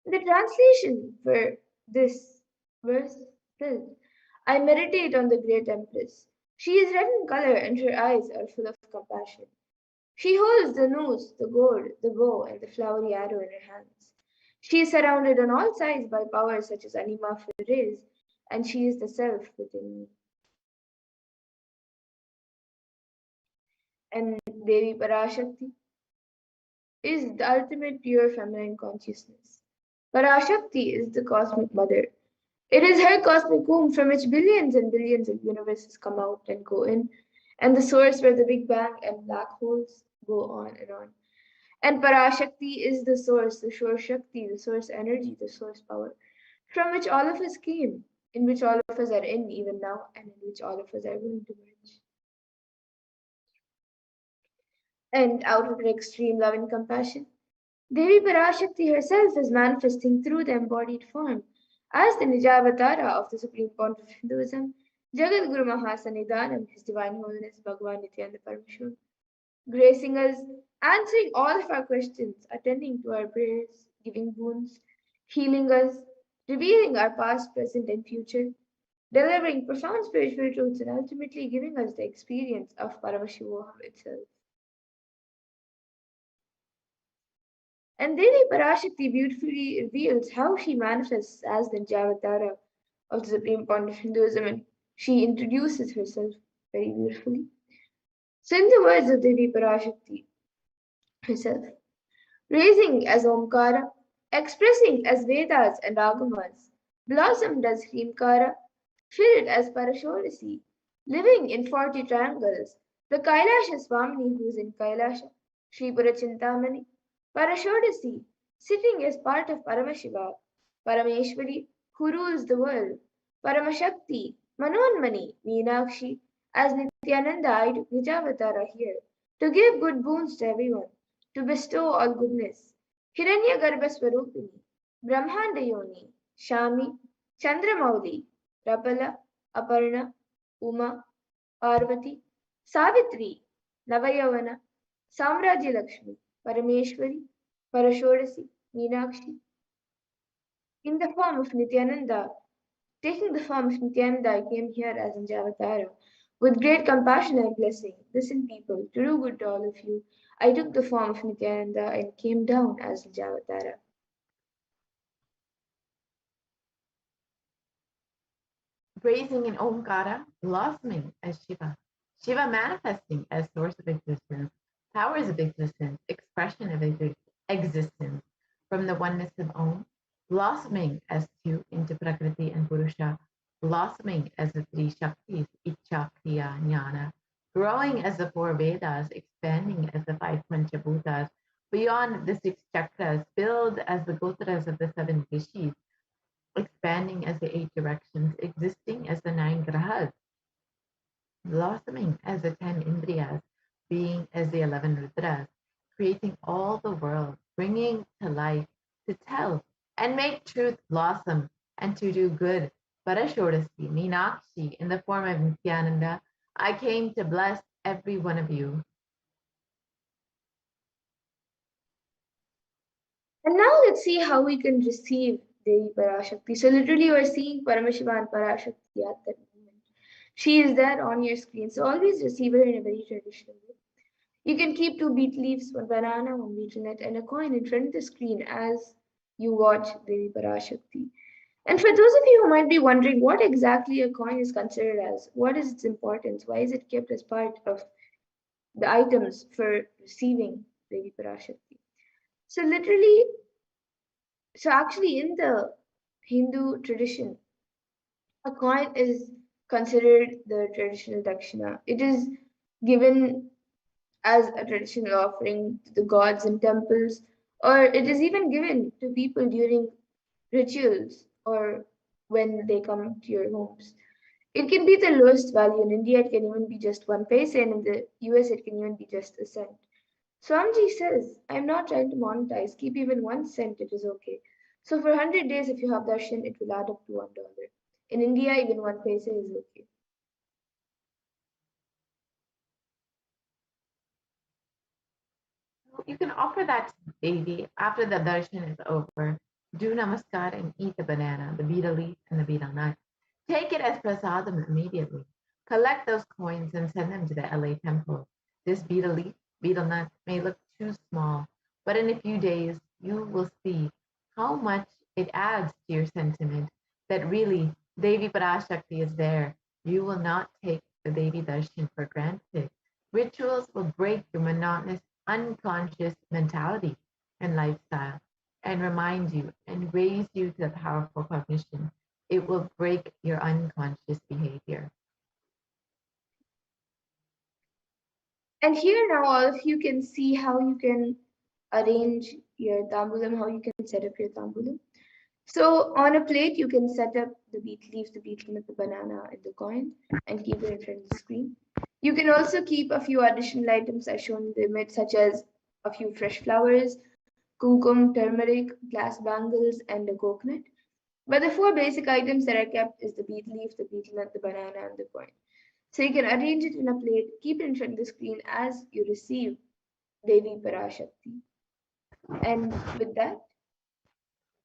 S7: The translation for this verse says, I meditate on the great Empress. She is red in color and her eyes are full of compassion. She holds the noose, the gourd, the bow, and the flowery arrow in her hands. She is surrounded on all sides by powers such as Anima Firais, and she is the self within me. And Devi Parashakti is the ultimate pure feminine consciousness. Parashakti is the cosmic mother. It is her cosmic womb from which billions and billions of universes come out and go in, and the source where the Big Bang and black holes go on and on. And Parashakti is the source, the source Shakti, the source energy, the source power, from which all of us came, in which all of us are in even now, and in which all of us are going to merge. And out of her extreme love and compassion, Devi Parashakti herself is manifesting through the embodied form as the Nijavatara of the Supreme Pontiff of Hinduism, Jagat Guru Mahasannidhanam, His Divine Holiness Bhagavan Nithyananda Paramashivam, gracing us, answering all of our questions, attending to our prayers, giving boons, healing us, revealing our past, present, and future, delivering profound spiritual truths, and ultimately giving us the experience of Paramashivoham itself. And Devi Parashakti beautifully reveals how she manifests as the Javatara of the Supreme Pontiff of Hinduism, and she introduces herself very beautifully. So, in the words of Devi Parashakti herself, raising as Omkara, expressing as Vedas and Agamas, blossomed as Hrimkara, filled as Parashodasi, living in 40 triangles, the Kailasa Swamini who is in Kailasa, Sripura Chintamani, Parashodasi, sitting as part of Paramashiva, Parameshwari, who rules the world, Paramashakti, Manonmani, Meenakshi, as Nithyananda I took Nijavatara here, to give good boons to everyone, to bestow all goodness. Hiranya Garbhaswarupini, Brahmanda Yoni, Shami, Chandramauli, Rapala, Aparna, Uma, Parvati, Savitri, Navayavana, Samrajya Lakshmi, Parameshwari, Parashodasi, Meenakshi, in the form of Nithyananda, Taking the form of Nityananda, I came here as an Javatara. With great compassion and blessing, listen, people, to do good to all of you, I took the form of Nityananda and came down as a Javatara.
S1: Praising in Omkara, blossoming as Shiva. Shiva manifesting as source of existence, powers of existence, expression of existence from the oneness of Om, blossoming as two into Prakriti and Purusha, blossoming as the three Shaktis, Icha, Kriya, Jnana, growing as the four Vedas, expanding as the five Panchabhutas, beyond the six chakras, filled as the Gotras of the seven Rishis, expanding as the eight directions, existing as the nine grahas, blossoming as the 10 indriyas, being as the 11 rudras, creating all the world, bringing to life, to tell and make truth blossom and to do good. Parashakti, Meenakshi, in the form of Nityananda, I came to bless every one of you.
S7: And now let's see how we can receive Devi Parashakti. So literally we're seeing Paramashiva and Parashakti at that moment. She is there on your screen. So always receive her in a very traditional way. You can keep 2 beet leaves, 1 banana, 1 betel nut, and a coin in front of the screen as you watch Devi Parashakti. And for those of you who might be wondering what exactly a coin is considered as, what is its importance, why is it kept as part of the items for receiving Devi Parashakti? So literally, so actually in the Hindu tradition, a coin is considered the traditional dakshina. It is given as a traditional offering to the gods in temples, or it is even given to people during rituals or when they come to your homes. It can be the lowest value. In India, it can even be just 1 paisa, and in the US, it can even be just a cent. Swamiji says, I'm not trying to monetize, keep even 1 cent, it is okay. So for 100 days, if you have darshan, it will add up to $1. In India, even 1 paisa is okay.
S1: You can offer that to Devi after the darshan is over. Do namaskar and eat the banana, the betel leaf, and the betel nut. Take it as prasadam immediately. Collect those coins and send them to the LA temple. This betel leaf, betel nut may look too small, but in a few days you will see how much it adds to your sentiment that really Devi Parashakti is there. You will not take the Devi darshan for granted. Rituals will break your monotonous, unconscious mentality and lifestyle and remind you and raise you to the powerful cognition. It will break your unconscious behavior.
S7: And here now, all of you can see how you can arrange your tambulam, how you can set up your tambulam. So on a plate, you can set up the beet leaves, the beetle nut, the banana, and the coin, and keep it in front of the screen. You can also keep a few additional items as shown in the image, such as a few fresh flowers, kumkum, turmeric, glass bangles, and a coconut. But the 4 basic items that are kept is the beet leaf, the beetle nut, the banana, and the coin. So you can arrange it in a plate, keep it in front of the screen as you receive Devi Parashakti. And with that,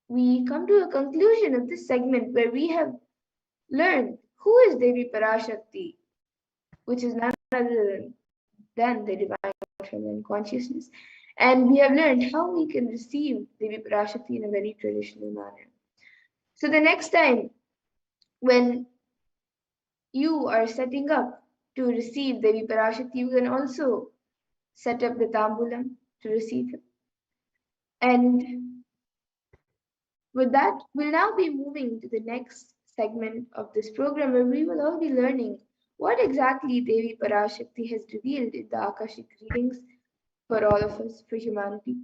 S7: we come to a conclusion of this segment where we have learned who is Devi Parashakti, which is none other than the divine feminine consciousness. And we have learned how we can receive Devi Parashakti in a very traditional manner. So the next time when you are setting up to receive Devi Parashakti, you can also set up the tambulam to receive it. And with that, we'll now be moving to the next segment of this program where we will all be learning what exactly Devi Parashakti has revealed in the Akashic readings for all of us, for humanity,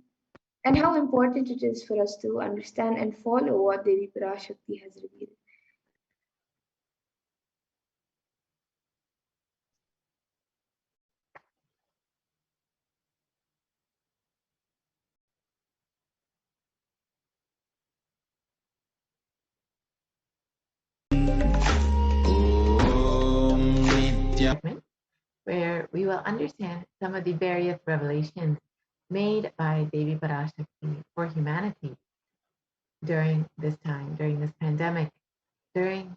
S7: and how important it is for us to understand and follow what Devi Parashakti has revealed.
S2: Om Nitya.
S1: Segment where we will understand some of the various revelations made by Devi Parashakti for humanity during this time, during this pandemic, during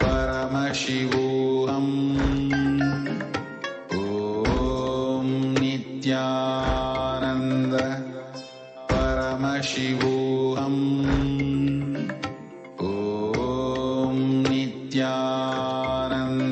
S2: Paramashivoham. Om Nithyananda Paramashivoham. Om Nithyananda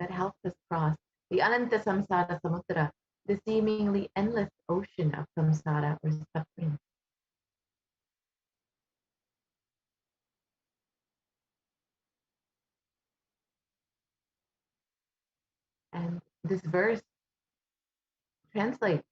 S1: that helps us cross the Ananta Samsara Samudra, the seemingly endless ocean of samsara or suffering. And this verse translates,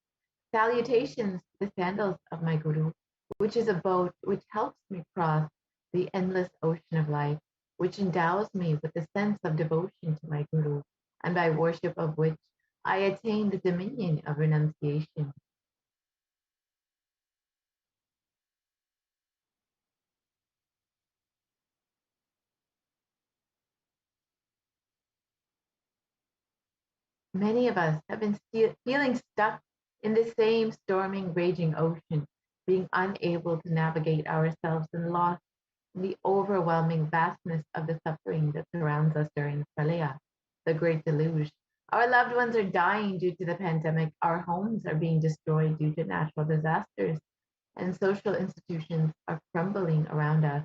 S1: salutations to the sandals of my Guru, which is a boat which helps me cross the endless ocean of life, which endows me with a sense of devotion to my Guru, and by worship of which I attain the dominion of renunciation. Many of us have been feeling stuck in the same storming, raging ocean, being unable to navigate ourselves and lost in the overwhelming vastness of the suffering that surrounds us during Pralaya, the Great Deluge. Our loved ones are dying due to the pandemic. Our homes are being destroyed due to natural disasters, and social institutions are crumbling around us.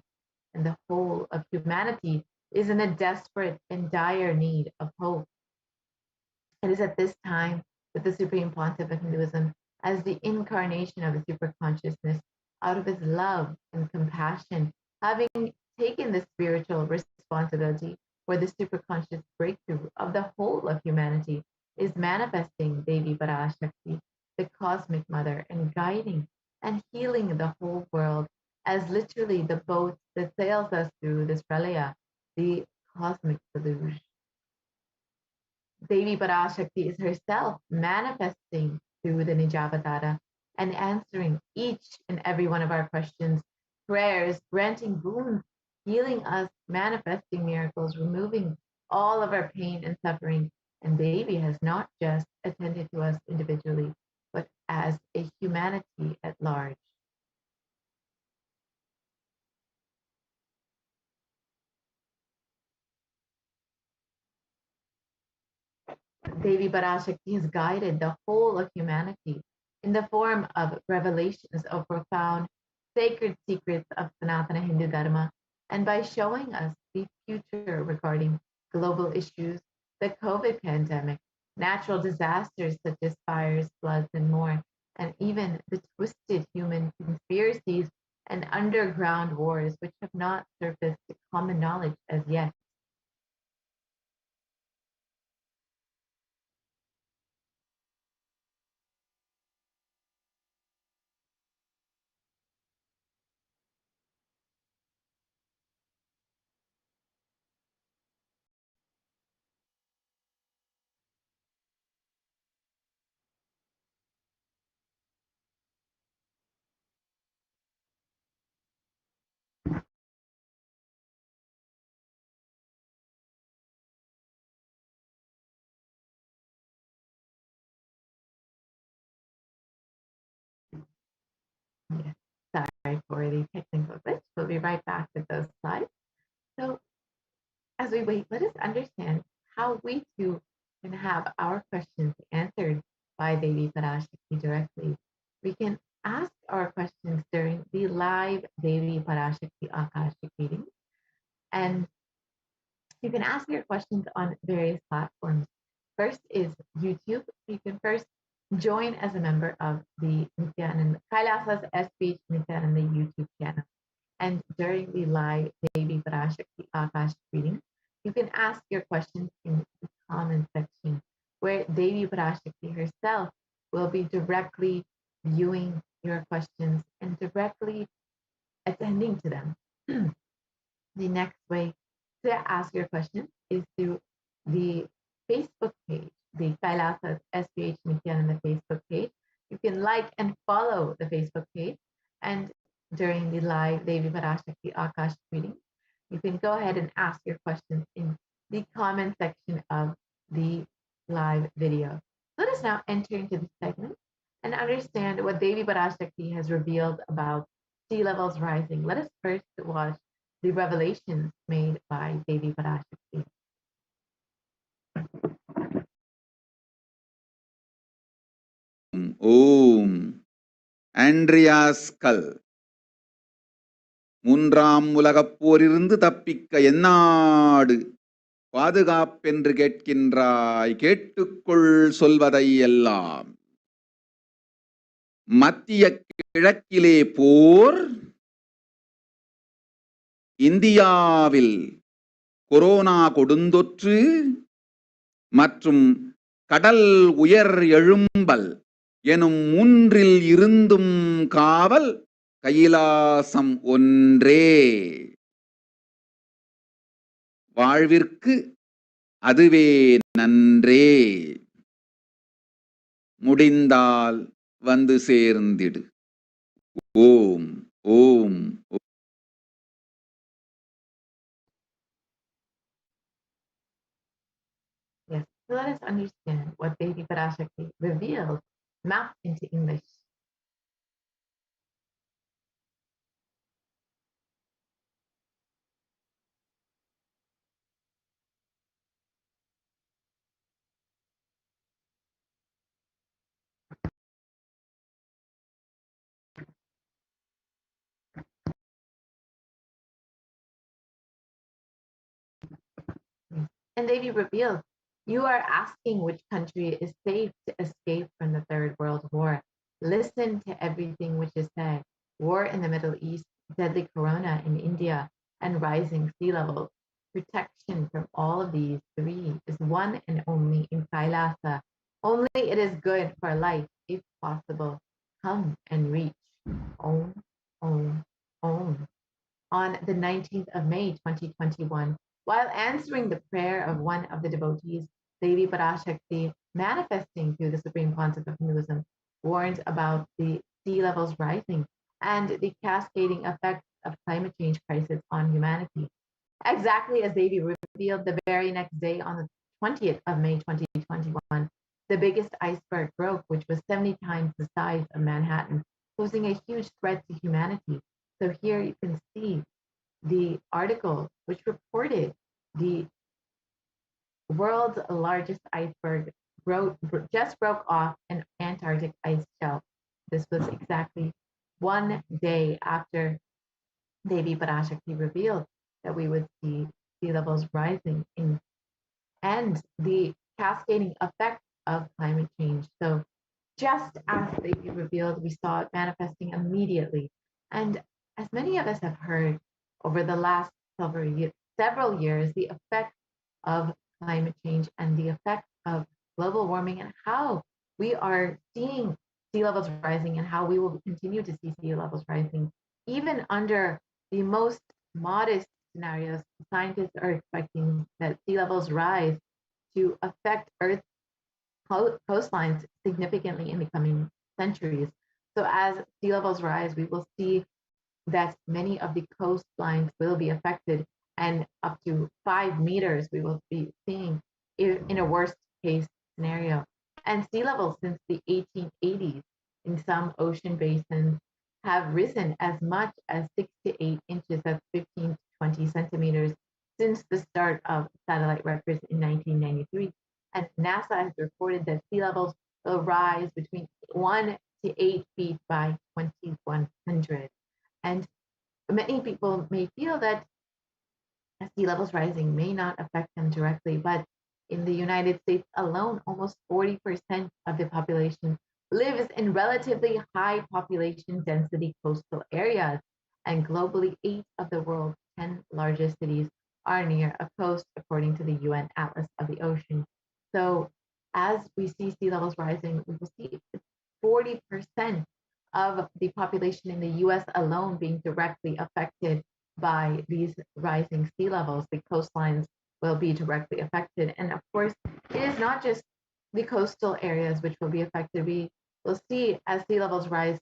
S1: And the whole of humanity is in a desperate and dire need of hope. It is at this time that the Supreme Pontiff of Hinduism, as the incarnation of the superconsciousness, out of his love and compassion, having taken the spiritual responsibility for the superconscious breakthrough of the whole of humanity, is manifesting Devi Parashakti, the cosmic mother, and guiding and healing the whole world as literally the boat that sails us through this pralaya, the cosmic deluge. Devi Parashakti is herself manifesting through the Nijavatara and answering each and every one of our questions, prayers, granting boons, healing us, manifesting miracles, removing all of our pain and suffering. And Devi has not just attended to us individually, but as a humanity at large. Devi Parashakti has guided the whole of humanity in the form of revelations of profound sacred secrets of Sanatana Hindu Dharma, and by showing us the future regarding global issues, the COVID pandemic, natural disasters such as fires, floods, and more, and even the twisted human conspiracies and underground wars which have not surfaced to common knowledge as yet. Yes. Sorry for the technical glitch. We'll be right back with those slides. So as we wait, let us understand how we too can have our questions answered by Devi Parashakti directly. We can ask our questions during the live Devi Parashakti Akashic readings. And you can ask your questions on various platforms. First is YouTube. You can first join as a member of the Nithyananda Kailasa's SEPT Nithyananda YouTube channel. And during the live Devi Parashakti Akashic reading, you can ask your questions in the comment section, where Devi Parashakti herself will be directly viewing your questions and directly attending to them. The next way to ask your question is through the Facebook page, the Kailasa SPH Nithyananda Facebook page. You can like and follow the Facebook page, and during the live Devi Parashakti Akash reading, you can go ahead and ask your questions in the comment section of the live video. Let us now enter into the segment and understand what Devi Parashakti has revealed about sea levels rising. Let us first watch the revelations made by Devi Parashakti.
S2: ஓம் Andreas கல் மூன்றாம் உலகப் போரிலிருந்து தப்பிக்க எந்நாடு பாதுகாப்பென்று கேட்கின்றாய், கேட்டுக்கொள் சொல்வதை எல்லாம். மத்திய கிழக்கிலே போர், இந்தியாவில் கொரோனா கொடுந்தொற்று மற்றும் கடல் உயர் எழும்பல் எனும் மூன்றில் இருந்தும் காவல் கைலாசம் ஒன்றே. வாழ்விற்கு அதுவே நன்றே. முடிந்தால் வந்து சேர்ந்திடு. ஓம் ஓம்.
S1: Yes, so let us understand what Devi Parashakti revealed, mapped into English. And Devi revealed, you are asking which country is safe to escape from the Third World War. Listen to everything which is said. War in the Middle East, deadly corona in India, and rising sea levels. Protection from all of these three is one and only in Kailasa. Only it is good for life, if possible. Come and reach. Om, Om, Om. On the 19th of May, 2021, while answering the prayer of one of the devotees, Devi Parashakti, manifesting through the supreme concept of Hinduism, warned about the sea levels rising and the cascading effects of climate change crisis on humanity. Exactly as Devi revealed the very next day on the 20th of May 2021, the biggest iceberg broke, which was 70 times the size of Manhattan, posing a huge threat to humanity. So here you can see the article which reported the world's largest iceberg just broke off an Antarctic ice shelf. This was exactly one day after Devi Parashakti revealed that we would see sea levels rising and the cascading effect of climate change. So just as Devi revealed, we saw it manifesting immediately. And as many of us have heard over the last several years, the effect of climate change and the effect of global warming and how we are seeing sea levels rising and how we will continue to see sea levels rising. Even under the most modest scenarios, scientists are expecting that sea levels rise to affect Earth's coastlines significantly in the coming centuries. So as sea levels rise, we will see that many of the coastlines will be affected, and up to 5 meters we will be seeing in a worst case scenario. And sea levels since the 1880s in some ocean basins have risen as much as 6 to 8 inches, that's 15 to 20 centimeters, since the start of satellite records in 1993. And NASA has reported that sea levels will rise between 1 to 8 feet by 2100. And many people may feel that sea levels rising may not affect them directly, but in the United States alone, almost 40% of the population lives in relatively high population density coastal areas. And globally, 8 of the world's 10 largest cities are near a coast, according to the UN Atlas of the Ocean. So as we see sea levels rising, we will see 40% of the population in the US alone being directly affected by these rising sea levels. The coastlines will be directly affected. And of course, it is not just the coastal areas which will be affected. We will see as sea levels rise,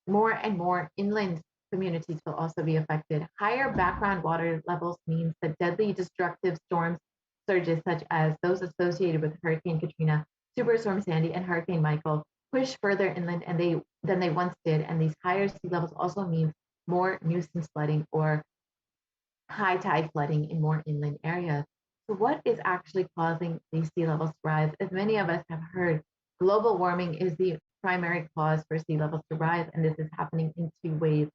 S1: more and more inland communities will also be affected. Higher background water levels means that deadly destructive storms surges such as those associated with Hurricane Katrina, Superstorm Sandy, and Hurricane Michael push further inland than they once did. And these higher sea levels also mean more nuisance flooding or high tide flooding in more inland areas. So what is actually causing these sea levels to rise? As many of us have heard, global warming is the primary cause for sea levels to rise, and this is happening in two ways.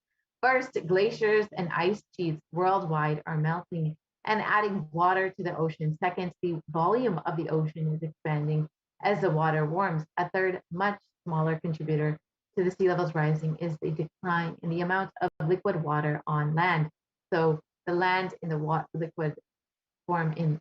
S1: First, glaciers and ice sheets worldwide are melting, and adding water to the ocean. Second, the volume of the ocean is expanding as the water warms. A third, much smaller contributor to the sea levels rising is the decline in the amount of liquid water on land. So the land in the liquid form in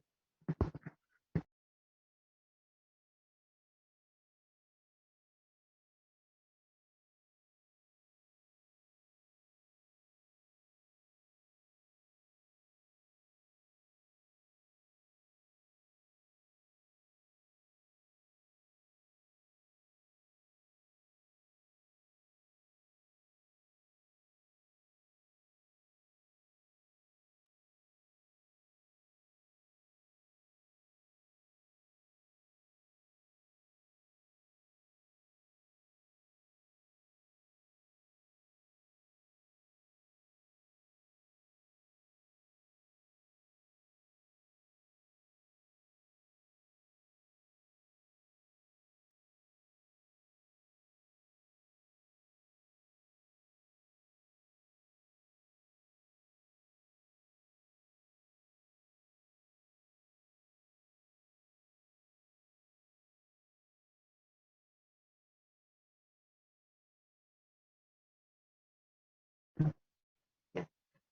S1: yes.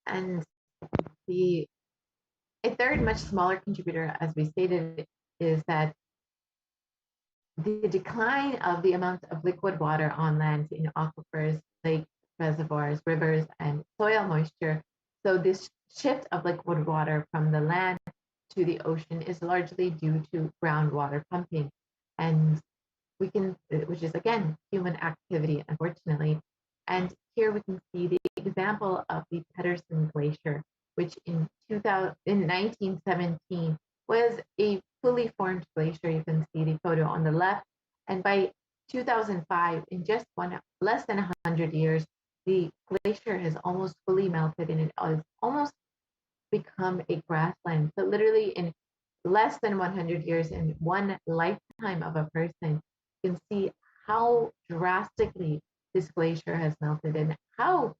S1: And the a third, much smaller contributor, as we stated, is that the decline of the amount of liquid water on land in aquifers, lakes, reservoirs, rivers, and soil moisture. So this shift of liquid water from the land to the ocean is largely due to groundwater pumping. And we can, which is again, human activity, unfortunately. And here we can see the example of the Pedersen Glacier, which in 1917 was a fully formed glacier. You can see the photo on the left. And by 2005, in just less than 100 years, the glacier has almost fully melted and it has almost become a grassland. So literally in less than 100 years, in one lifetime of a person, you can see how drastically this glacier has melted and how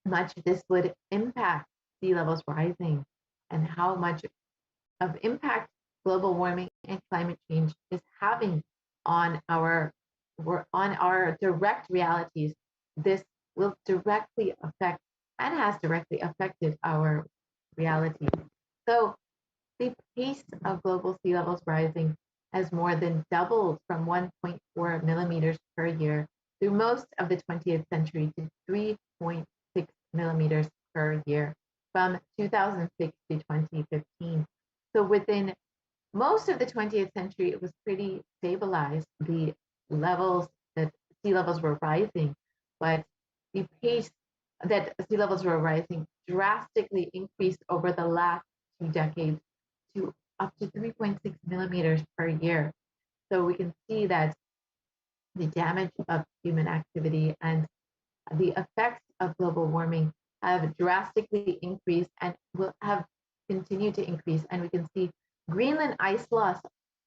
S1: much this would impact sea levels rising and how much of impact global warming and climate change is having on our direct realities. This will directly affect and has directly affected our reality. So the pace of global sea levels rising has more than doubled from 1.4 millimeters per year through most of the 20th century to 3.6 millimeters per year from 2006 to 2015. So within most of the 20th century, it was pretty stabilized. The levels that sea levels were rising, but the pace that sea levels were rising drastically increased over the last 2 decades to up to 3.6 millimeters per year. So we can see that the damage of human activity and the effects of global warming have drastically increased and will have continued to increase. And we can see Greenland ice loss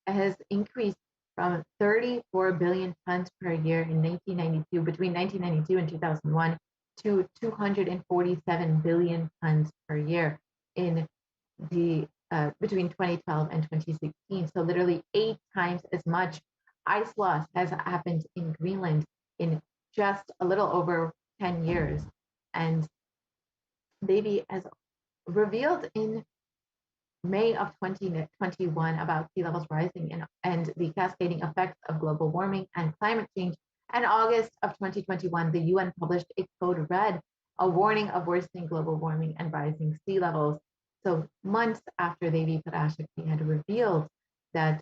S1: has increased from 34 billion tons per year in 1992, between 1992 and 2001, to 247 billion tons per year in the between 2012 and 2016. So literally 8 times as much ice loss has happened in Greenland in just a little over 10 years. And Davy has revealed in May of 2021 about sea levels rising and the cascading effects of global warming and climate change. And August of 2021, the UN published a code red, a warning of worsening global warming and rising sea levels. So months after Devi Parashakti had revealed that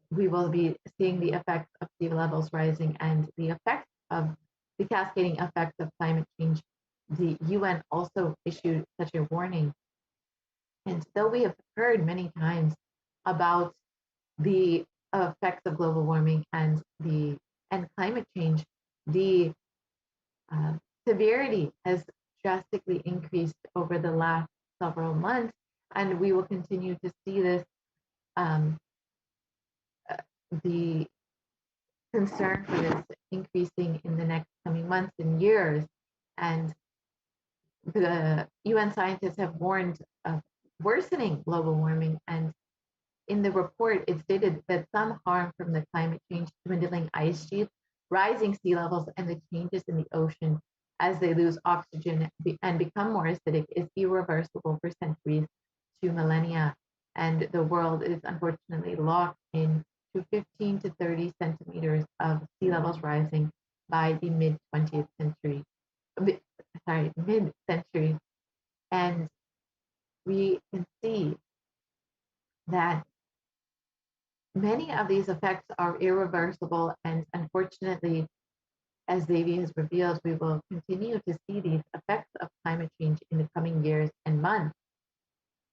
S1: we will be seeing the effects of sea levels rising and the effects of the cascading effects of climate change, the UN also issued such a warning. And though we have heard many times about the effects of global warming and climate change, the severity has drastically increased over the last several months, and we will continue to see this. The concern for this increasing in the next coming months and years, and the UN scientists have warned of worsening global warming. And in the report, it stated that some harm from the climate change, dwindling ice sheets, rising sea levels, and the changes in the ocean as they lose oxygen and become more acidic is irreversible for centuries to millennia. And the world is unfortunately locked in to 15 to 30 centimeters of sea levels rising by the mid 20th century. Mid century. And we can see that many of these effects are irreversible, and unfortunately, as Devi has revealed, we will continue to see these effects of climate change in the coming years and months.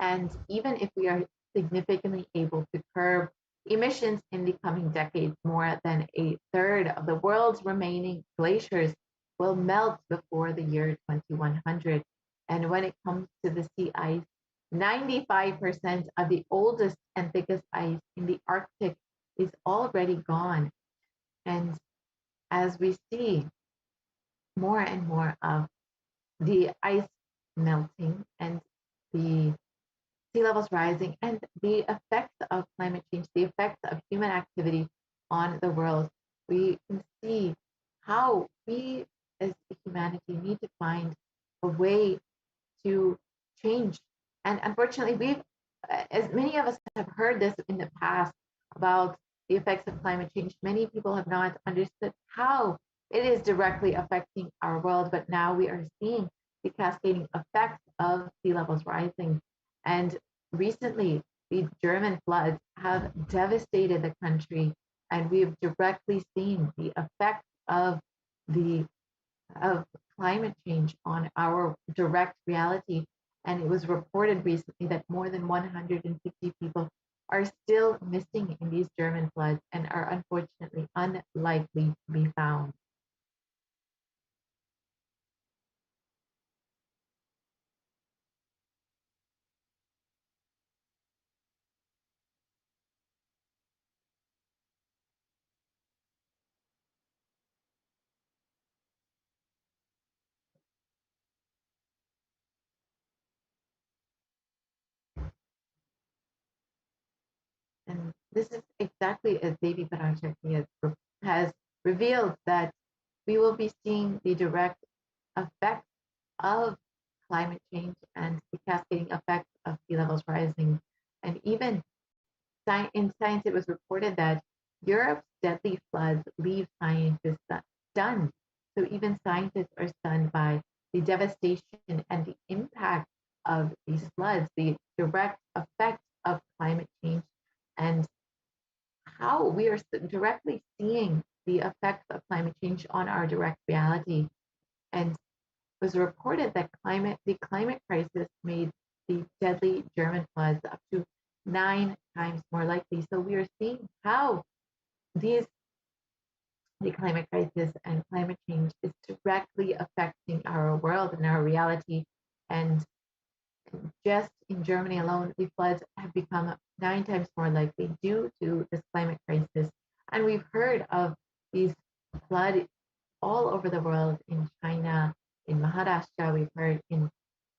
S1: And even if we are significantly able to curb emissions in the coming decades, more than a third of the world's remaining glaciers will melt before the year 2100. And when it comes to the sea ice, 95% of the oldest and thickest ice in the Arctic is already gone. And as we see more and more of the ice melting and the sea levels rising and the effects of climate change, the effects of human activity on the world, we can see how we as humanity need to find a way to change. And unfortunately, as many of us have heard this in the past about the effects of climate change, many people have not understood how it is directly affecting our world. But now we are seeing the cascading effects of sea levels rising. And recently, the German floods have devastated the country, and we have directly seen the effects the of climate change on our direct reality. And it was reported recently that more than 150 people are still missing in these German floods and are unfortunately unlikely to be found. And this is exactly as Devi Parashakti has revealed, that we will be seeing the direct effects of climate change and the cascading effects of sea levels rising. And even in science, it was reported that Europe's deadly floods leave scientists stunned. So even scientists are stunned by the devastation and the impact of these floods, the direct effect of climate change, and how we are directly seeing the effects of climate change on our direct reality. And it was reported that the climate crisis made the deadly German floods up to 9 times more likely. So we are seeing how the climate crisis and climate change is directly affecting our world and our reality. And just in Germany alone, the floods have become 9 times more likely due to this climate crisis. And we've heard of these floods all over the world, in China, in Maharashtra, we've heard in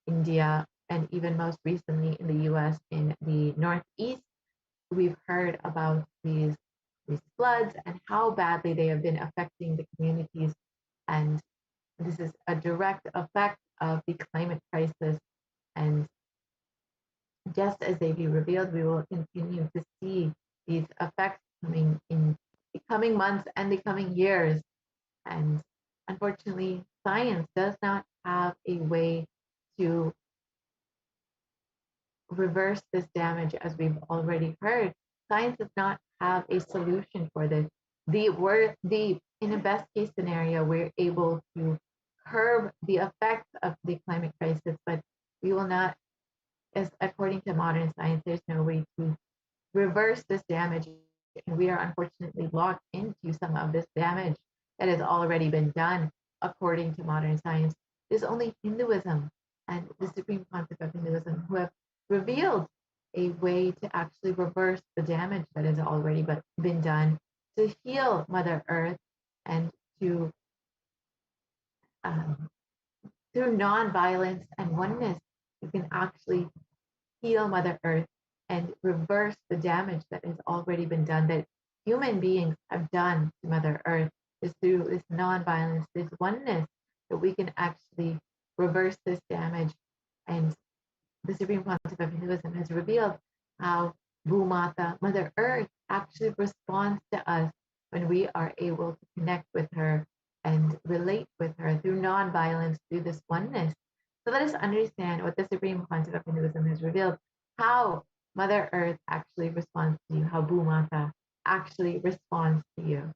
S1: India, and even most recently in the US, in the Northeast. We've heard about these floods and how badly they have been affecting the communities. And this is a direct effect of the climate crisis. And just as they be revealed, we will continue to see these effects coming in the coming months and the coming years. And unfortunately, science does not have a way to reverse this damage, as we've already heard. Science does not have a solution for this. In a best case scenario, we're able to curb the effects of the climate crisis, but we will not, as according to modern science, there's no way to reverse this damage. And we are unfortunately locked into some of this damage that has already been done according to modern science. There's only Hinduism and the supreme concept of Hinduism who have revealed a way to actually reverse the damage that has already been done, to heal Mother Earth, and to through non-violence and oneness, you can actually heal Mother Earth and reverse the damage that has already been done, that human beings have done to Mother Earth, is through this non-violence, this oneness, that we can actually reverse this damage. And the Supreme Pontiff of Hinduism has revealed how Bhumata, Mother Earth, actually responds to us when we are able to connect with her and relate with her through non-violence, through this oneness. So let us understand what the Supreme Pontiff of Hinduism has revealed, how Mother Earth actually responds to you, how Bhumata actually responds to you.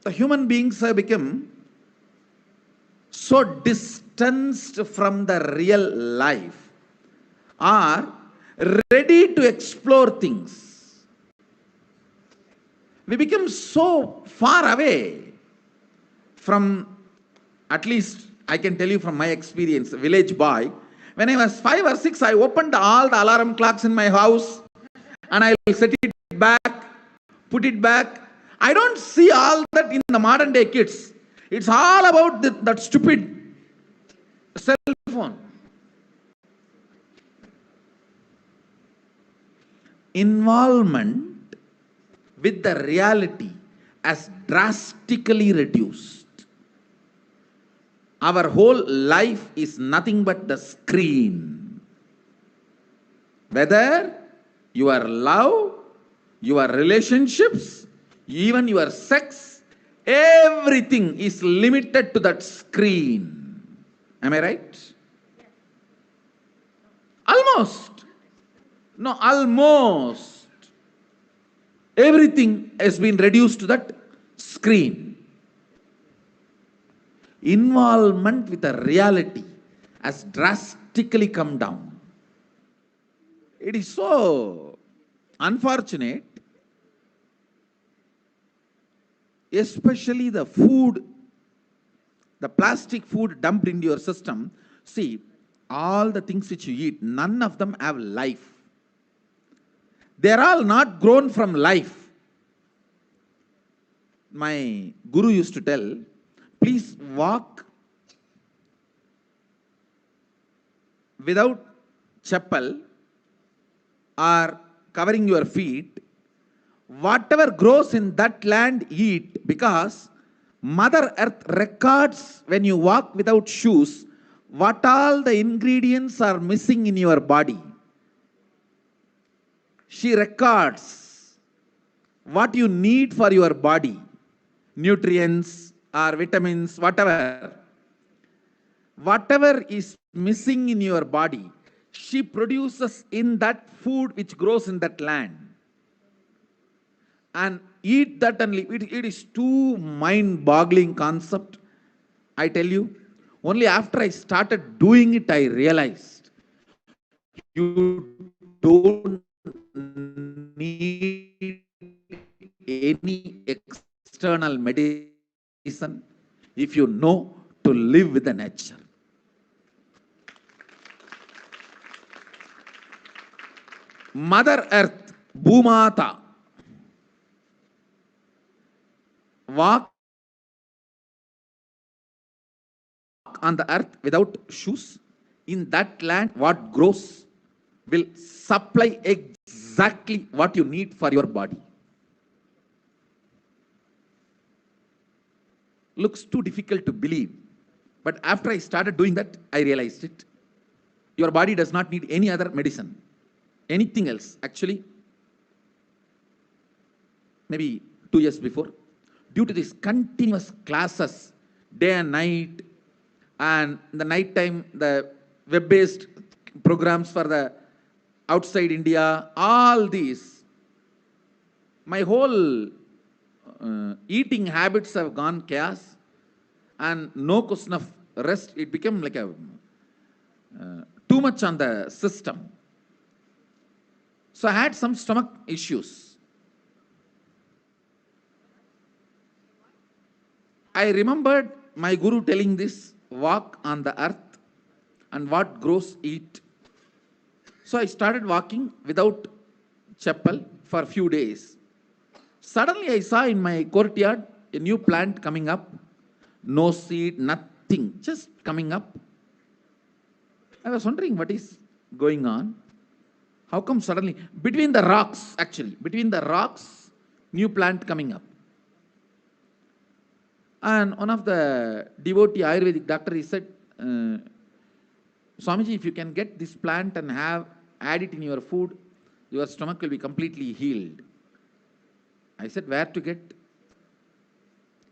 S2: The human beings have become so distanced from the real life, are ready to explore things. We become so far away from, at least I can tell you from my experience, village boy. When I was 5 or 6, I opened all the alarm clocks in my house and I will set it back, put it back. I don't see all that in the modern day kids. It's all about that stupid cell phone. Involvement with the reality has drastically reduced. Our whole life is nothing but the screen. Whether your love, your relationships, even your sex, everything is limited to that screen. Am I right? Almost. No, almost. Everything has been reduced to that screen. Involvement with the reality has drastically come down. It is so unfortunate, especially the food, the plastic food dumped into your system. See, all the things which you eat, none of them have life. They are all not grown from life. My guru used to tell, please walk without chappal or covering your feet. Whatever grows in that land, eat, because Mother Earth records when you walk without shoes what all the ingredients are missing in your body. She records what you need for your body, nutrients or vitamins, whatever. Whatever is missing in your body, she produces in that food which grows in that land. And eat that and live. It is too mind-boggling concept. I tell you, only after I started doing it, I realized you don't need any external medicine if you know to live with the nature. Mother Earth, Bhumata, walk on the earth without shoes. In that land, what grows will supply exactly what you need for your body. Looks too difficult to believe. But after I started doing that, I realized it. Your body does not need any other medicine, anything else. Actually, maybe 2 years before, due to these continuous classes, day and night, and in the night time, the web-based programs for the outside India, all these, my whole eating habits have gone chaos, and no question of rest. It became like a too much on the system. So I had some stomach issues. I remembered my guru telling this, walk on the earth and what grows eat. So I started walking without chappal for a few days. Suddenly I saw in my courtyard a new plant coming up. No seed, nothing, just coming up. I was wondering what is going on. How come suddenly, between the rocks, actually, between the rocks, new plant coming up. And one of the devotee Ayurvedic doctor, he said, Swamiji, if you can get this plant and add it in your food, your stomach will be completely healed. I said, where to get?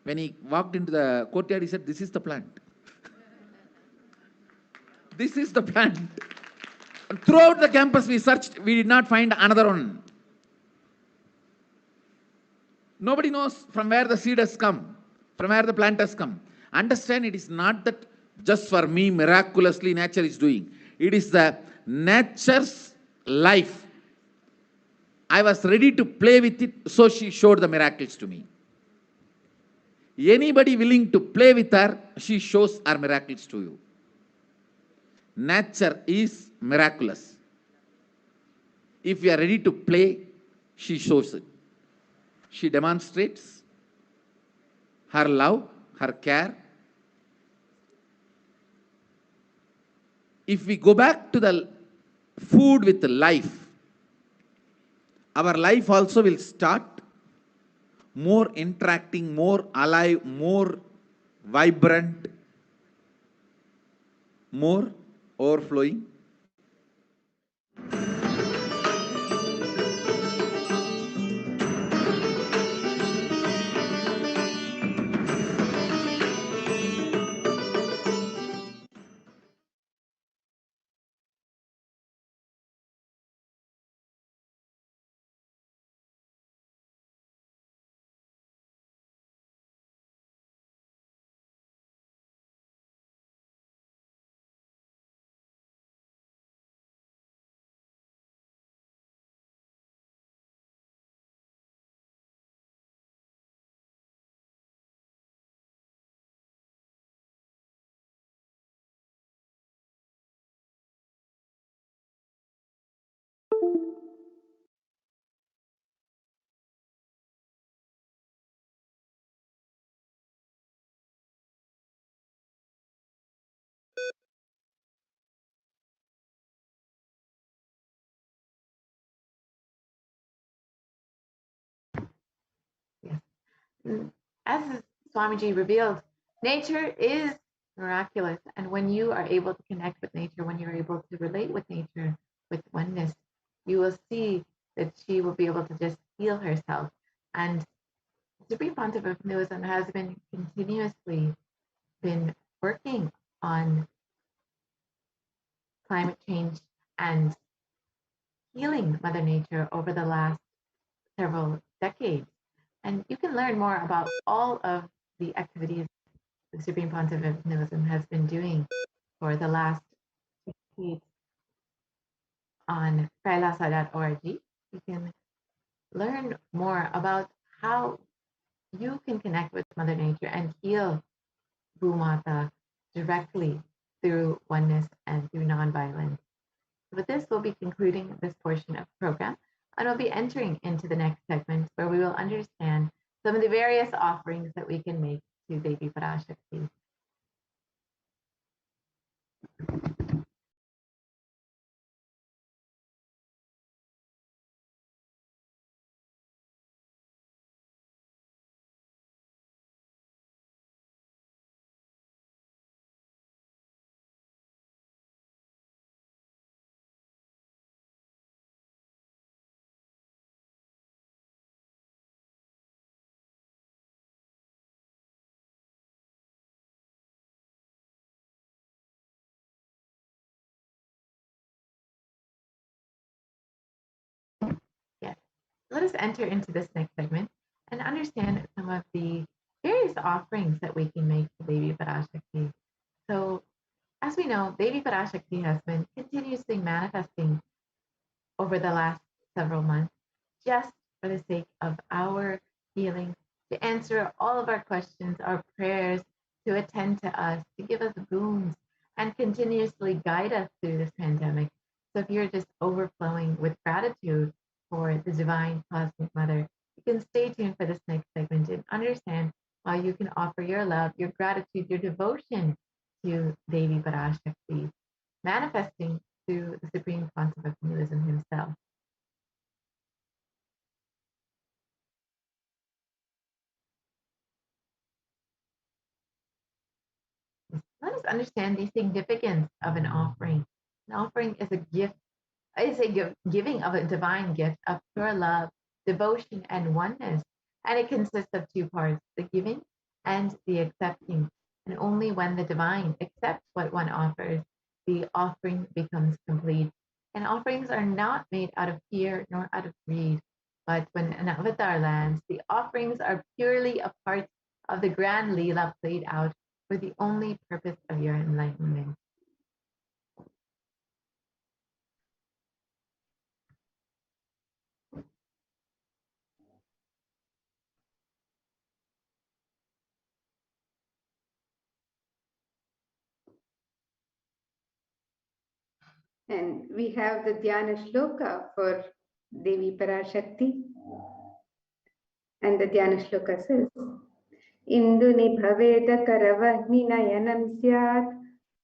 S2: When he walked into the courtyard, he said, this is the plant. This is the plant. And throughout the campus we searched, we did not find another one. Nobody knows from where the seed has come, from where the plant has come. Understand, it is not that just for me miraculously nature is doing. It is the nature's life. I was ready to play with it, so she showed the miracles to me. Anybody willing to play with her, she shows her miracles to you. Nature is miraculous. If we are ready to play, she shows it. She demonstrates her love, her care. If we go back to the food with life, our life also will start more interacting, more alive, more vibrant, more overflowing.
S1: Yes. As Swamiji revealed, nature is miraculous. And when you are able to connect with nature, when you're able to relate with nature with oneness, you will see that she will be able to just heal herself. And Supreme Pontiff of Hinduism has been continuously been working on climate change and healing Mother Nature over the last several decades. And you can learn more about all of the activities the Supreme Pontiff of Hinduism has been doing for the last decades on kailasa.org. You can learn more about how you can connect with Mother Nature and heal Bhumata directly through oneness and through nonviolence. With this, we'll be concluding this portion of the program, and we'll be entering into the next segment where we will understand some of the various offerings that we can make to Devi Parashakti. Yes, let us enter into this next segment and understand some of the various offerings that we can make to Devi Parashakti. So, as we know, Devi Parashakti has been continuously manifesting over the last several months just for the sake of our healing, to answer all of our questions, our prayers, to attend to us, to give us boons, and continuously guide us through this pandemic. So if you're just overflowing with gratitude for the Divine Cosmic Mother, you can stay tuned for this next segment and understand how you can offer your love, your gratitude, your devotion to Devi Parashakti, manifesting through the Supreme Pontiff of Hinduism himself. Let us understand the significance of an offering. An offering is a gift, is a giving of a divine gift of pure love, devotion, and oneness. And it consists of two parts, the giving and the accepting. And only when the divine accepts what one offers, the offering becomes complete. And offerings are not made out of fear nor out of greed. But when an avatar lands, the offerings are purely a part of the grand Leela played out for the only purpose of your enlightenment.
S8: And we have the Dhyana Shloka for Devi Parashakti. And the Dhyana Shloka says, Induni bhaveda karavahni nayanam syat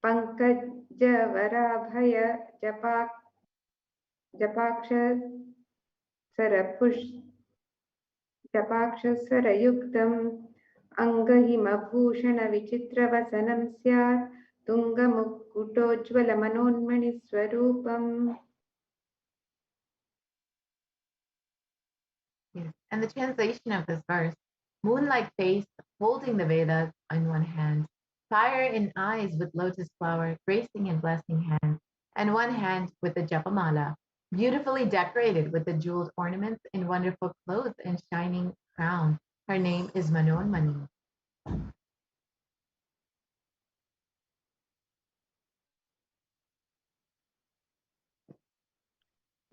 S8: pankaj varabhaya japaksha sarayuktam angahima vichitra vasanam syat tungamukkutojvala manonmani swarupam.
S1: Yes. And the translation of this verse, moon-like face, holding the Vedas in one hand, fire in eyes with lotus flower, gracing and blessing hand, and one hand with the japamala, beautifully decorated with the jeweled ornaments in wonderful clothes and shining crown. Her name is Manonmani.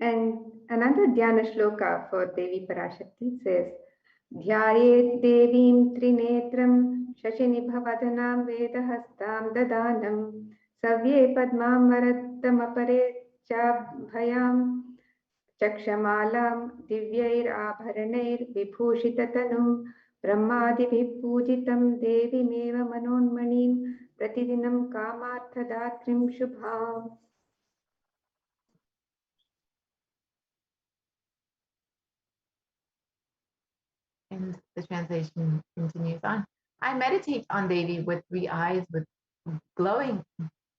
S8: And another Dhyana Shloka for Devi Parashakti says, Dhyayet Devim Trinetram Shashinibhavadanam Vedahastam Dadanam Savye Padmam Varattamapare Chabhayam Chakshamalam Divyair Abharanair Vibhushitatanu Brahmadibhi Pujitam Devi Meva Manonmanim Pratidinam Kamarthadatrim Shubham.
S1: And the translation continues on. I meditate on Devi with three eyes, with glowing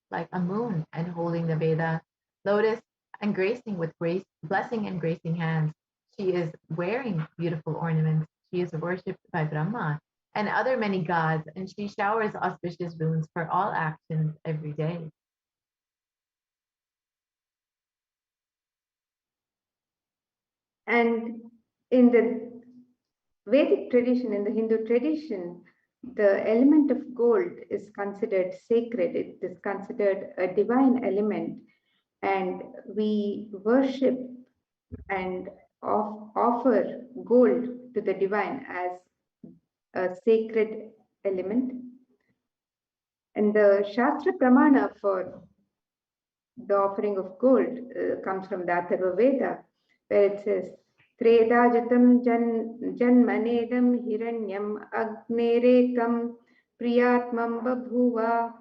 S1: like a moon, and holding the Veda, lotus, and gracing with grace, blessing and gracing hands. by Brahma and other many gods, and she showers auspicious boons for all actions every day.
S8: And in the Vedic tradition, in the Hindu tradition, the element of gold is considered sacred. It is considered a divine element, and we worship and offer gold to the divine as a sacred element. And the Shastra Pramana for the offering of gold comes from the Atharva Veda, where it says, Tredajatam janmanedam hiranyam agnerekam priyatmam babhuva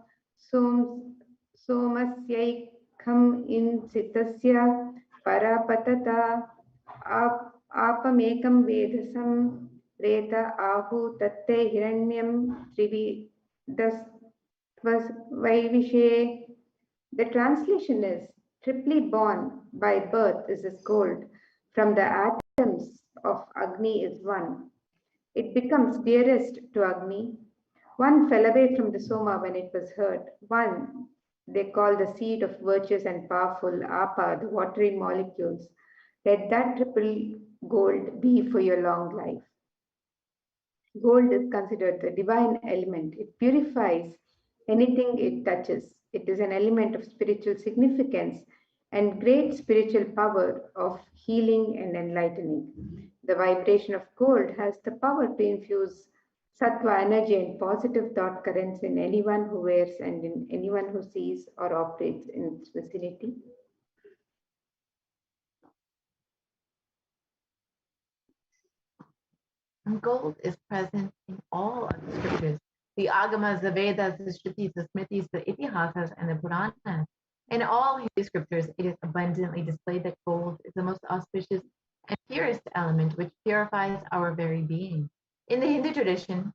S8: somasyaikham insitasya parapatata apamekam vedasam reta ahu tatte hiranyam trividas vaivishe. The translation is, triply born by birth is as gold, from the atoms of Agni is one. It becomes dearest to Agni. One fell away from the Soma when it was heard. One they call the seed of virtuous and powerful, Apa, the watery molecules. Let that triple gold be for your long life. Gold is considered the divine element. It purifies anything it touches. It is an element of spiritual significance and great spiritual power of healing and enlightening. The vibration of gold has the power to infuse sattva energy and positive thought currents in anyone who wears and in anyone who sees or operates in its vicinity.
S1: And gold is present in all of the scriptures, the Agamas, the Vedas, the Shrutis, the Smritis, the Itihasas, and the Puranas. In all Hindu scriptures, it is abundantly displayed that gold is the most auspicious and purest element which purifies our very being. In the Hindu tradition,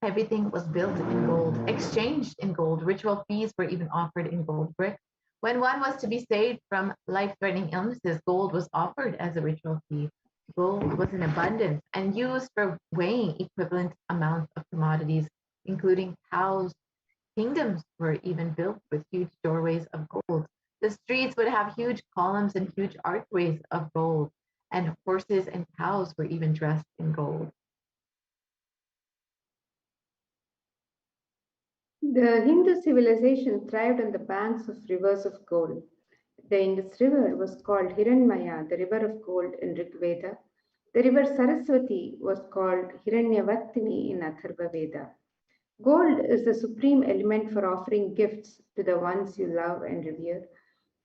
S1: everything was built in gold, exchanged in gold. Ritual feasts were even offered in gold bricks. When one was to be saved from life-threatening illnesses, gold was offered as a ritual fee. Gold was in abundance and used for weighing equivalent amounts of commodities, including cows. Kingdoms were even built with huge doorways of gold. The streets would have huge columns and huge archways of gold, and horses and cows were even dressed in gold.
S8: The Hindu civilization thrived on the banks of rivers of gold. The Indus River was called Hiranmaya, the river of gold in Rig Veda. The river Saraswati was called Hiranyavartini in Atharva Veda. Gold is the supreme element for offering gifts to the ones you love and revere.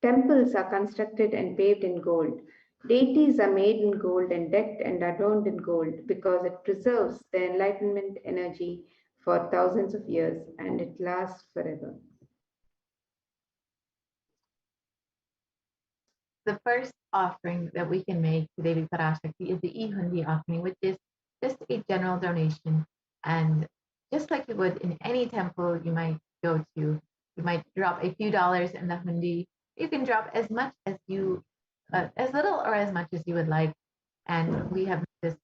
S8: Temples are constructed and paved in gold. Deities are made in gold and decked and adorned in gold because it preserves the enlightenment energy for thousands of years and it lasts forever.
S1: The first offering that we can make to Devi Parashakti is the E-Hundi offering, which is just a general donation. And just like you would in any temple you might go to, you might drop a few dollars in the hundi. You can drop as much as you, as little or as much as you would like. And we have this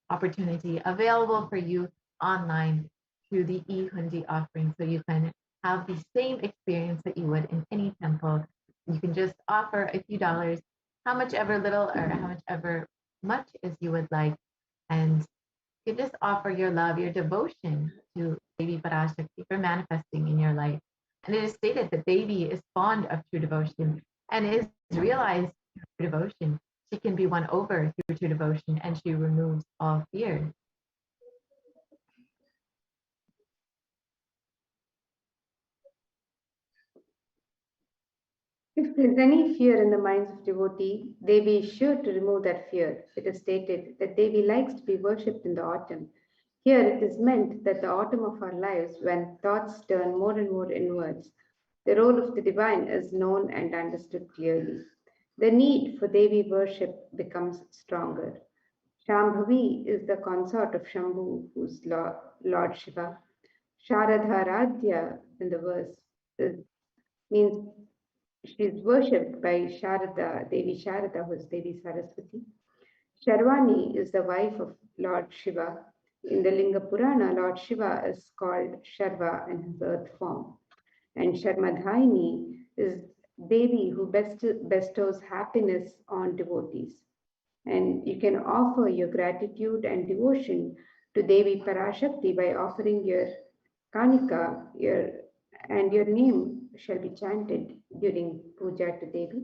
S1: opportunity available for you online through the E-Hundi offering. So you can have the same experience that you would in any temple. You can just offer a few dollars, how much ever little or how much ever much as you would like. And you just offer your love, your devotion to Devi Parashakti for manifesting in your life. And it is stated that Devi is fond of true devotion and is realized through devotion. She can be won over through true devotion and she removes all fear.
S8: If there is any fear in the minds of devotee, Devi is sure to remove that fear. It is stated that Devi likes to be worshipped in the autumn. Here it is meant that the autumn of our lives, when thoughts turn more and more inwards, the role of the divine is known and understood clearly. The need for Devi worship becomes stronger. Shambhavi is the consort of Shambhu, who's Lord Shiva. Sharadharadhya in the verse means she is worshipped by Sharada, Devi Sharada, who is Devi Saraswati. Sharwani is the wife of Lord Shiva. In the Linga Purana, Lord Shiva is called Sharva in his earth form, and Sharmadhaini is Devi who bestows happiness on devotees. And you can offer your gratitude and devotion to Devi Parashakti by offering your Kanika, and your name shall be chanted during puja to Devi.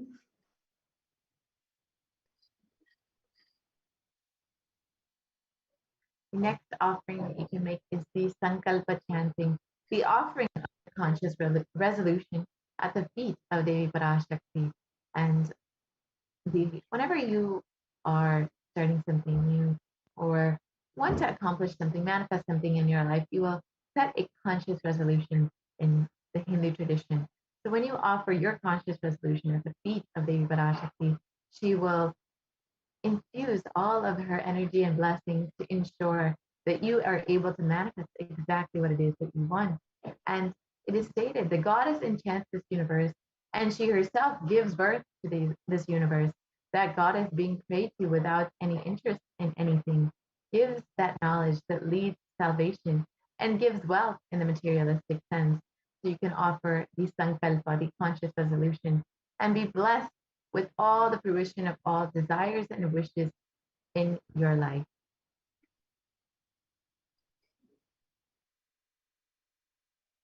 S1: The next offering that you can make is the Sankalpa chanting, the offering of the conscious resolution at the feet of Devi Parashakti. And whenever you are starting something new or want to accomplish something, manifest something in your life, you will set a conscious resolution in the Hindu tradition. So when you offer your conscious resolution at the feet of Devi Parashakti, she will infuse all of her energy and blessings to ensure that you are able to manifest exactly what it is that you want. And it is stated the goddess enchants this universe, and she herself gives birth to this universe. That goddess being prayed to without any interest in anything gives that knowledge that leads to salvation and gives wealth in the materialistic sense. So you can offer the sankalpa, the conscious resolution, and be blessed with all the fruition of all desires and wishes in your life.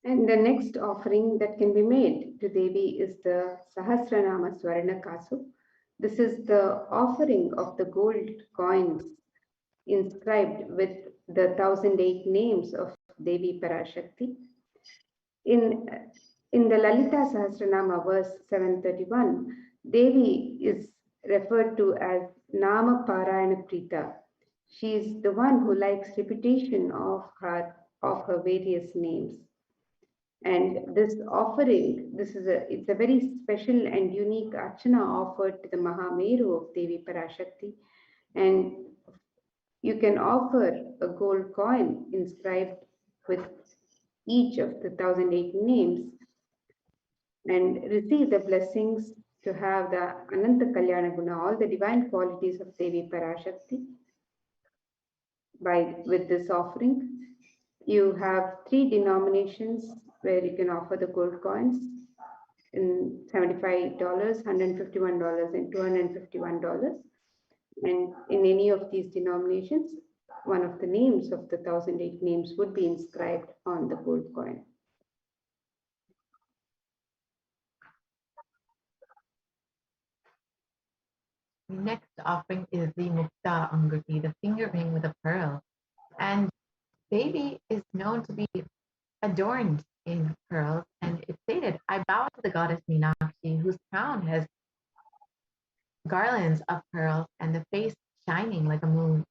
S8: And the next offering that can be made to Devi is the Sahasranama Swarna Kasu. This is the offering of the gold coins inscribed with the 1008 names of Devi Parashakti. In, in the Lalita Sahasranama, verse 731, Devi is referred to as Nama Parayana Prita. She is the one who likes repetition of her various names. And this offering, it's a very special and unique archana offered to the Mahameru of Devi Parashakti. And you can offer a gold coin inscribed with each of the 1008 names and receive the blessings to have the Ananta Kalyana Guna, all the divine qualities of Devi Parashakti with this offering. You have 3 denominations where you can offer the gold coins in $75, $151, and $251. And in any of these denominations, one of the names of the 1008 names would be inscribed on the gold coin.
S1: The next offering is the Mukta Anguti, the finger ring with a pearl. And Devi is known to be adorned in pearls. And it's stated, I bow to the goddess Meenakshi, whose crown has garlands of pearls and the face shining like a moon,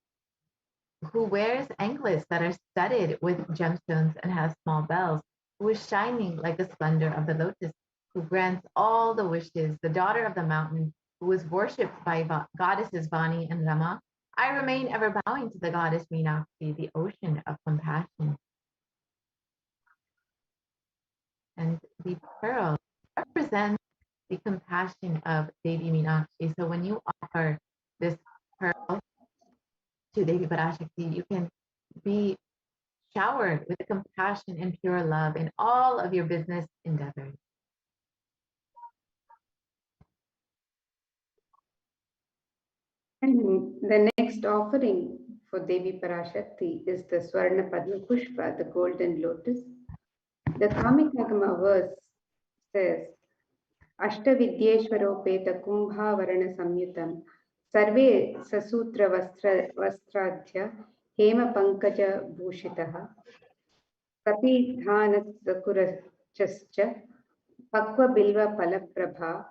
S1: who wears anklets that are studded with gemstones and has small bells, who is shining like the splendor of the lotus, who grants all the wishes, the daughter of the mountain, who is worshipped by goddesses Vani and Rama. I remain ever bowing to the goddess Meenakshi, the ocean of compassion. And the pearl represents the compassion of Devi Meenakshi. So when you offer this pearl to Devi Parashakti, you can be showered with compassion and pure love in all of your business endeavors.
S8: And the next offering for Devi Parashakti is the Swarna Padma Pushpa, the golden lotus. The Kamikagama verse says, Ashtavidyeshwaropeta Kumbhavarana Samyutam Sarve Sasutra Vastradhya Hema Pankaja Bhushitaha Kapidhana Sakurachascha Pakwa Bilva Palaprabha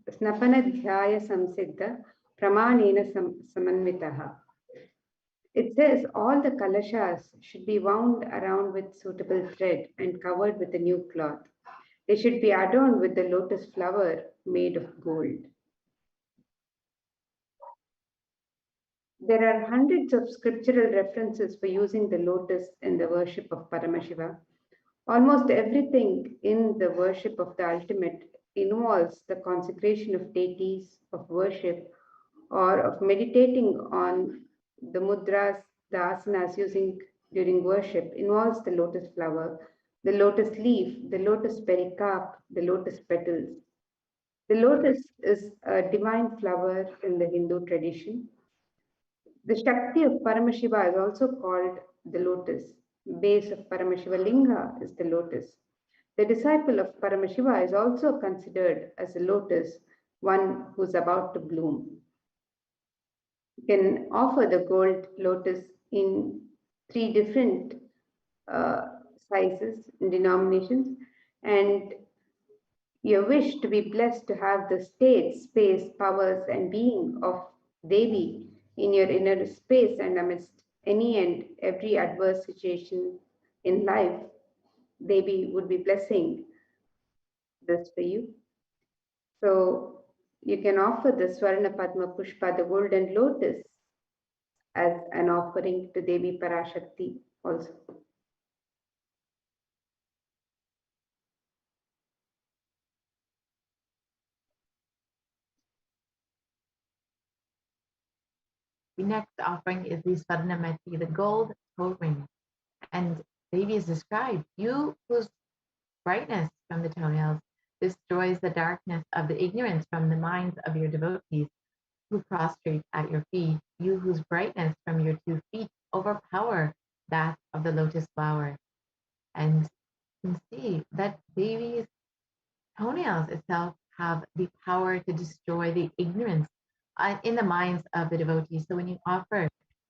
S8: Snapanadhyaya Samsiddha Pramanena Samanvitaha. It says all the kalashas should be wound around with suitable thread and covered with a new cloth. They should be adorned with the lotus flower made of gold. There are hundreds of scriptural references for using the lotus in the worship of Paramashiva. Almost everything in the worship of the ultimate involves the consecration of deities, of worship, or of meditating on The mudras, the asanas using during worship involves the lotus flower, the lotus leaf, the lotus pericarp, the lotus petals. The lotus is a divine flower in the Hindu tradition. The Shakti of Paramashiva is also called the lotus. Base of Paramashiva Linga is the lotus. The disciple of Paramashiva is also considered as a lotus, one who's about to bloom. You can offer the gold lotus in three different sizes and denominations, and your wish to be blessed to have the state, space, powers, and being of Devi in your inner space and amidst any and every adverse situation in life, Devi would be blessing this for you. So you can offer the Swarna Padma Pushpa, the golden lotus, as an offering to Devi Parashakti also.
S1: The next offering is the Swarnamati, the gold toe ring. And Devi is described, you whose brightness from the toenails destroys the darkness of the ignorance from the minds of your devotees who prostrate at your feet, you whose brightness from your 2 feet overpower that of the lotus flower. And you can see that Devi's toenails itself have the power to destroy the ignorance in the minds of the devotees. So when you offer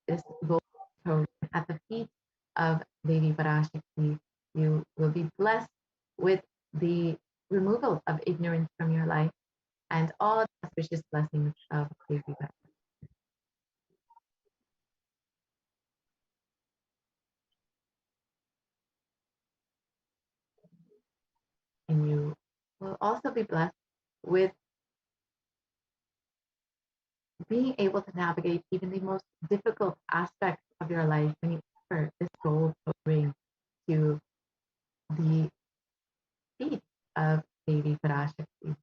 S1: this gold toe at the feet of Devi Parashakti, you will be blessed with the removal of ignorance from your life and all the auspicious blessings of Devi Parashakti. And you will also be blessed with being able to navigate even the most difficult aspects of your life when you offer this gold ring to the feet of Devi Parashakti.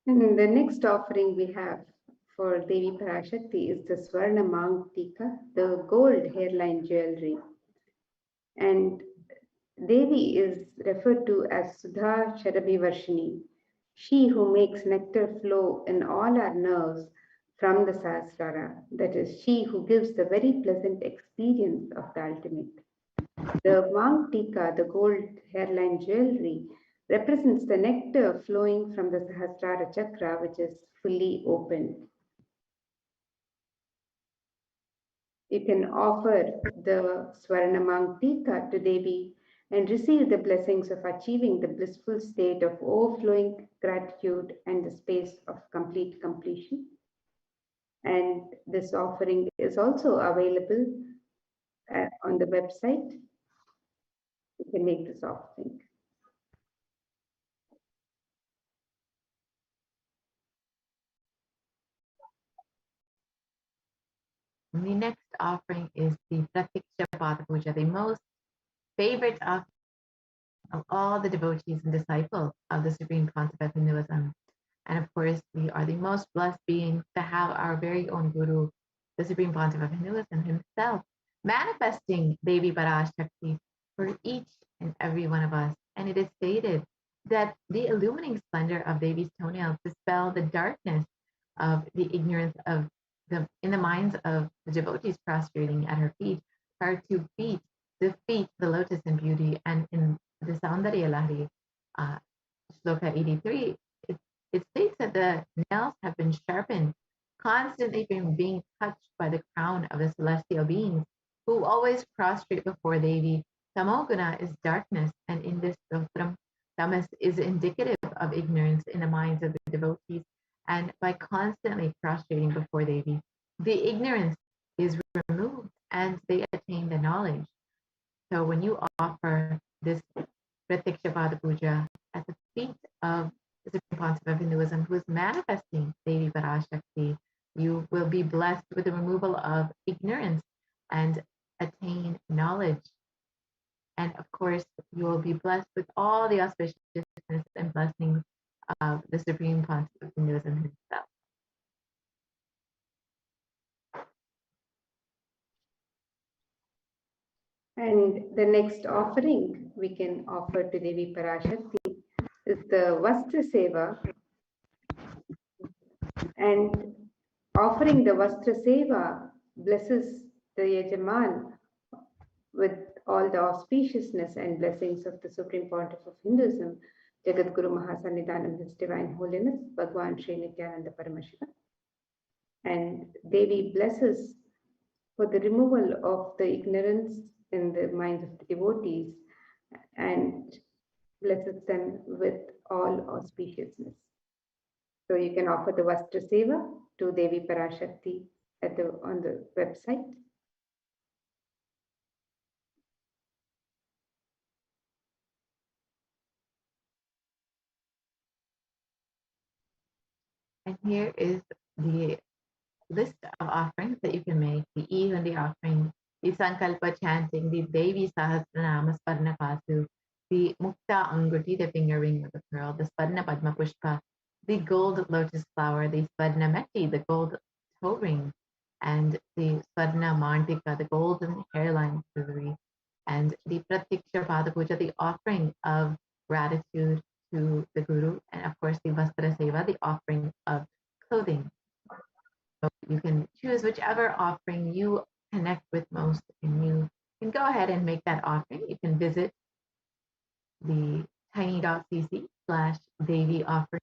S8: And the next offering we have for Devi Parashakti is the Swarna Mang Tika, the gold hairline jewelry. And Devi is referred to as Sudha Charabi Varshini, she who makes nectar flow in all our nerves from the Sahasrara, that is, she who gives the very pleasant experience of the ultimate. The Mang Tika, the gold hairline jewelry, represents the nectar flowing from the Sahasrara chakra, which is fully open. You can offer the Swarnamang Tika to Devi and receive the blessings of achieving the blissful state of overflowing gratitude and the space of complete completion. And this offering is also available on the website. You can make this offering.
S1: And the next offering is the Pratiksha Pada Puja, the most favorite of all the devotees and disciples of the Supreme Concept of Hinduism. And of course, we are the most blessed beings to have our very own Guru, the Supreme Pontiff of Hinduism himself, manifesting Devi Parashakti for each and every one of us. And it is stated that the illumining splendor of Devi's toenails dispel the darkness of the ignorance of in the minds of the devotees prostrating at her feet. Her 2 feet defeat the lotus in beauty. And in the Saundarya Lahari, Shloka 83, it states that the nails have been sharpened, constantly being touched by the crown of the celestial beings who always prostrate before Devi. Tamoguna is darkness, and in this stotram, tamas is indicative of ignorance in the minds of the devotees. And by constantly prostrating before Devi, the ignorance is removed and they attain the knowledge. So when you offer this Pratikshapada Puja at the feet of the Supreme Pontiff of Hinduism, who is manifesting Devi Parashakti, you will be blessed with the removal of ignorance and attain knowledge. And of course, you will be blessed with all the auspiciousness and blessings of the Supreme Pontiff of Hinduism himself.
S8: And the next offering we can offer to Devi Parashakti is the Vastra Seva. And offering the Vastra Seva blesses the Yajaman with all the auspiciousness and blessings of the Supreme Pontiff of Hinduism, Jagat Guru Mahasannidhanam, His Divine Holiness, Bhagwan Sri Nithyananda Paramashivam. And Devi blesses for the removal of the ignorance in the minds of the devotees and blesses them with all auspiciousness. So you can offer the Vastra Seva to Devi Parashakti on the website.
S1: And here is the list of offerings that you can make, the E-Hundi offering, the Sankalpa chanting, the Devi Sahasranama Sparna Pasu, the Mukta Anguti, the finger ring with the pearl, the Sparna Padma Pushpa, the gold lotus flower, the Sparna Meti, the gold toe ring, and the Sparna Mantika, the golden hairline jewelry, and the Pratiksha Pada Puja, the offering of gratitude to the Guru, and of course the Vastra Seva, the offering of clothing. So you can choose whichever offering you connect with most, and you can go ahead and make that offering. You can visit the tiny.cc/Devi offering.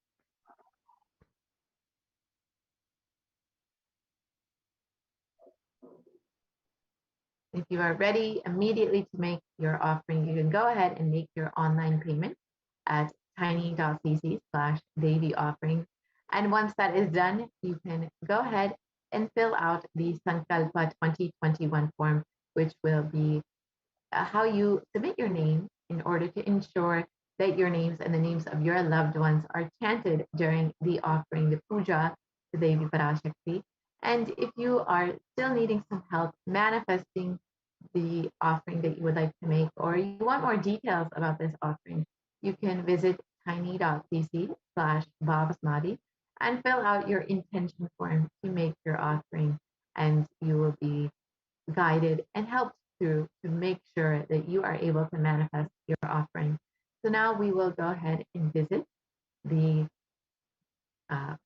S1: If you are ready immediately to make your offering, you can go ahead and make your online payment at tiny.cc/Devi offering. And once that is done, you can go ahead and fill out the Sankalpa 2021 form, which will be how you submit your name in order to ensure that your names and the names of your loved ones are chanted during the offering, the puja to Devi Parashakti. And if you are still needing some help manifesting the offering that you would like to make, or you want more details about this offering, you can visit tiny.cc/Bhavasmadi and fill out your intention form to make your offering, and you will be guided and helped through to make sure that you are able to manifest your offering. So now we will go ahead and visit the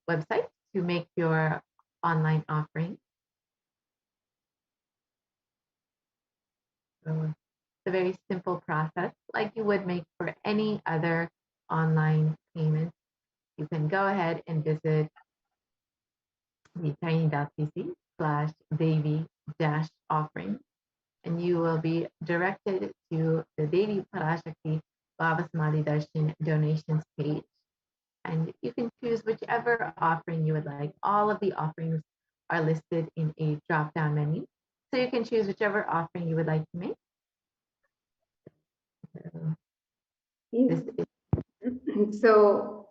S1: website to make your online offering. So it's a very simple process, like you would make for any other online payment. You can go ahead and visit the tiny.cc/Devi-offering, and you will be directed to the Devi Parashakti Bhavasmadi Darshan donations page. And you can choose whichever offering you would like. All of the offerings are listed in a drop-down menu. So you can choose whichever offering you would like to make.
S8: So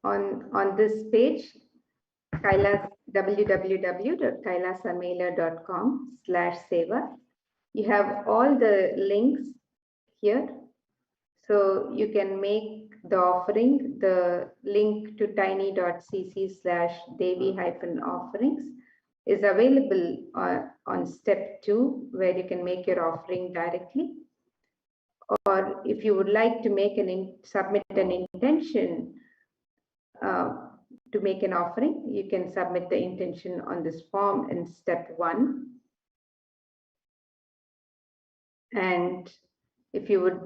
S8: on this page, www.kailasamailer.com/seva, you have all the links here. So you can make the offering. The link to tiny.cc/Devi-offerings is available on step 2, where you can make your offering directly. Or if you would like to make submit an intention to make an offering, you can submit the intention on this form in step 1. And if you would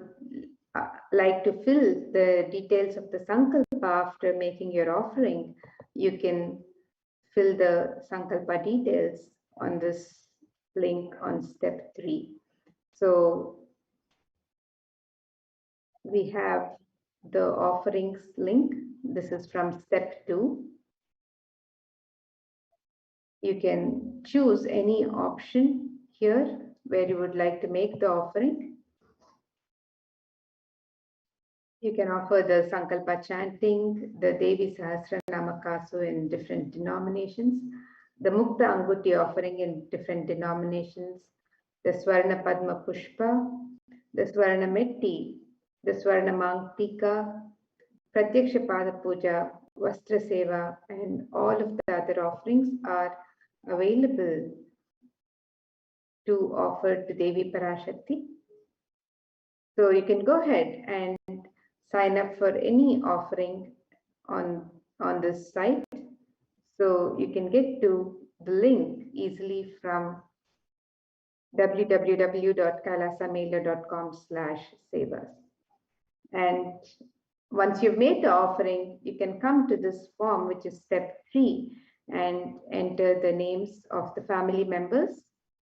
S8: like to fill the details of the Sankalpa after making your offering, you can fill the Sankalpa details on this link on step 3. So we have the offerings link. This is from step 2. You can choose any option here where you would like to make the offering. You can offer the Sankalpa chanting, the Devi Sahasranama Kasu in different denominations, the Mukta Anguti offering in different denominations, the Swarna Padma Pushpa, the Swarna Metti, the Swarna Mang Tika, Pratyaksha Pada Puja, Vastra Seva, and all of the other offerings are available to offer to Devi Parashakti. So you can go ahead and sign up for any offering on this site. So you can get to the link easily from www.kailasamailer.com/savas. And once you've made the offering, you can come to this form, which is step 3, and enter the names of the family members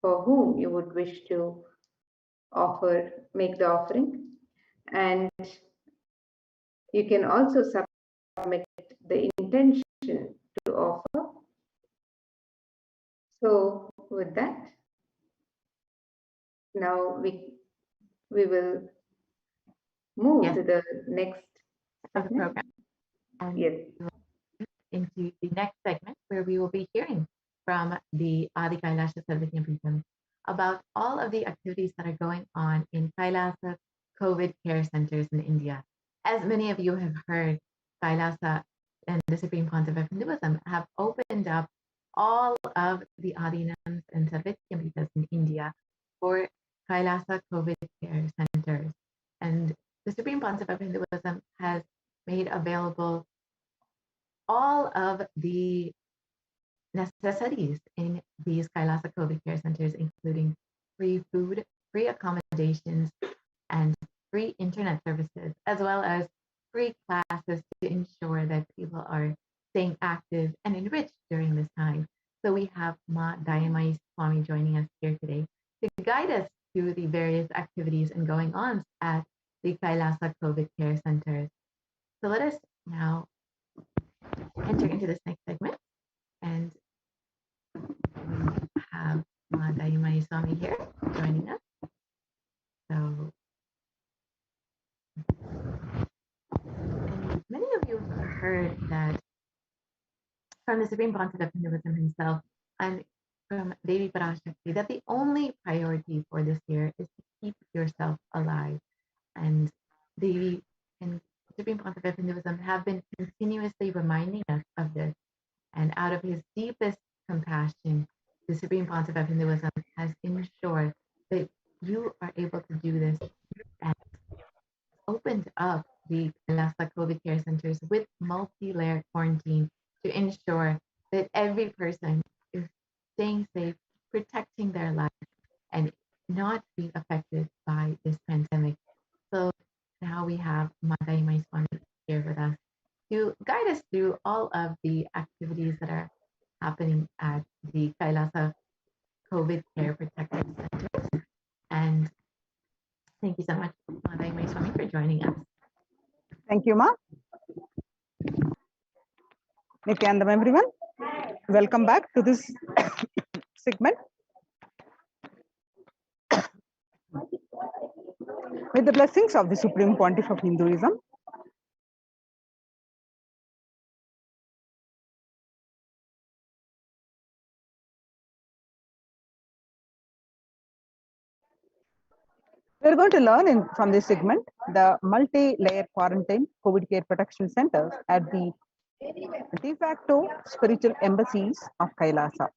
S8: for whom you would wish to make the offering. And you can also submit the intention to offer. So with that, now we will move to the next
S1: program. And
S8: yes.
S1: Into the next segment, where we will be hearing from the Adi Kailasa Sarvajnapeetham about all of the activities that are going on in Kailasa COVID care centers in India. As many of you have heard, Kailasa and the Supreme Pontiff of Hinduism have opened up all of the Adinams and Sarvajnapeethas in India for Kailasa COVID care centers. And the Supreme Pontiff of Hinduism has made available all of the necessities in these Kailasa COVID care centers, including free food, free accommodations, and free internet services, as well as free classes to ensure that people are staying active and enriched during this time. So we have Ma Dayamai Swami joining us here today to guide us through the various activities and going on at the Kailasa COVID care centers. So let us now enter into this next segment, and we have Ma Dayamai Swami here joining us. So, and many of you have heard that from the Supreme Pontiff of Hinduism himself and from Devi Parashakti that the only priority for this year is to keep yourself alive. And Devi and Supreme Pontiff of Hinduism have been continuously reminding us of this. And out of his deepest compassion, the Supreme Pontiff of Hinduism has ensured that you are able to do this and opened up the Kailasa COVID care centers with multi-layered quarantine to ensure that every person is staying safe, protecting their life, and not being affected by this pandemic. So now we have Madai Maiswami here with us to guide us through all of the activities that are happening at the Kailasa COVID Care Protective Centers. And thank you so much, Madai Maiswami, for joining us.
S9: Thank you, Ma. Nithyanandam, everyone. Welcome back to this segment. With the blessings of the Supreme Pontiff of Hinduism, we're going to learn from this segment the multi-layer quarantine COVID care protection centers at the de facto spiritual embassies of Kailasa.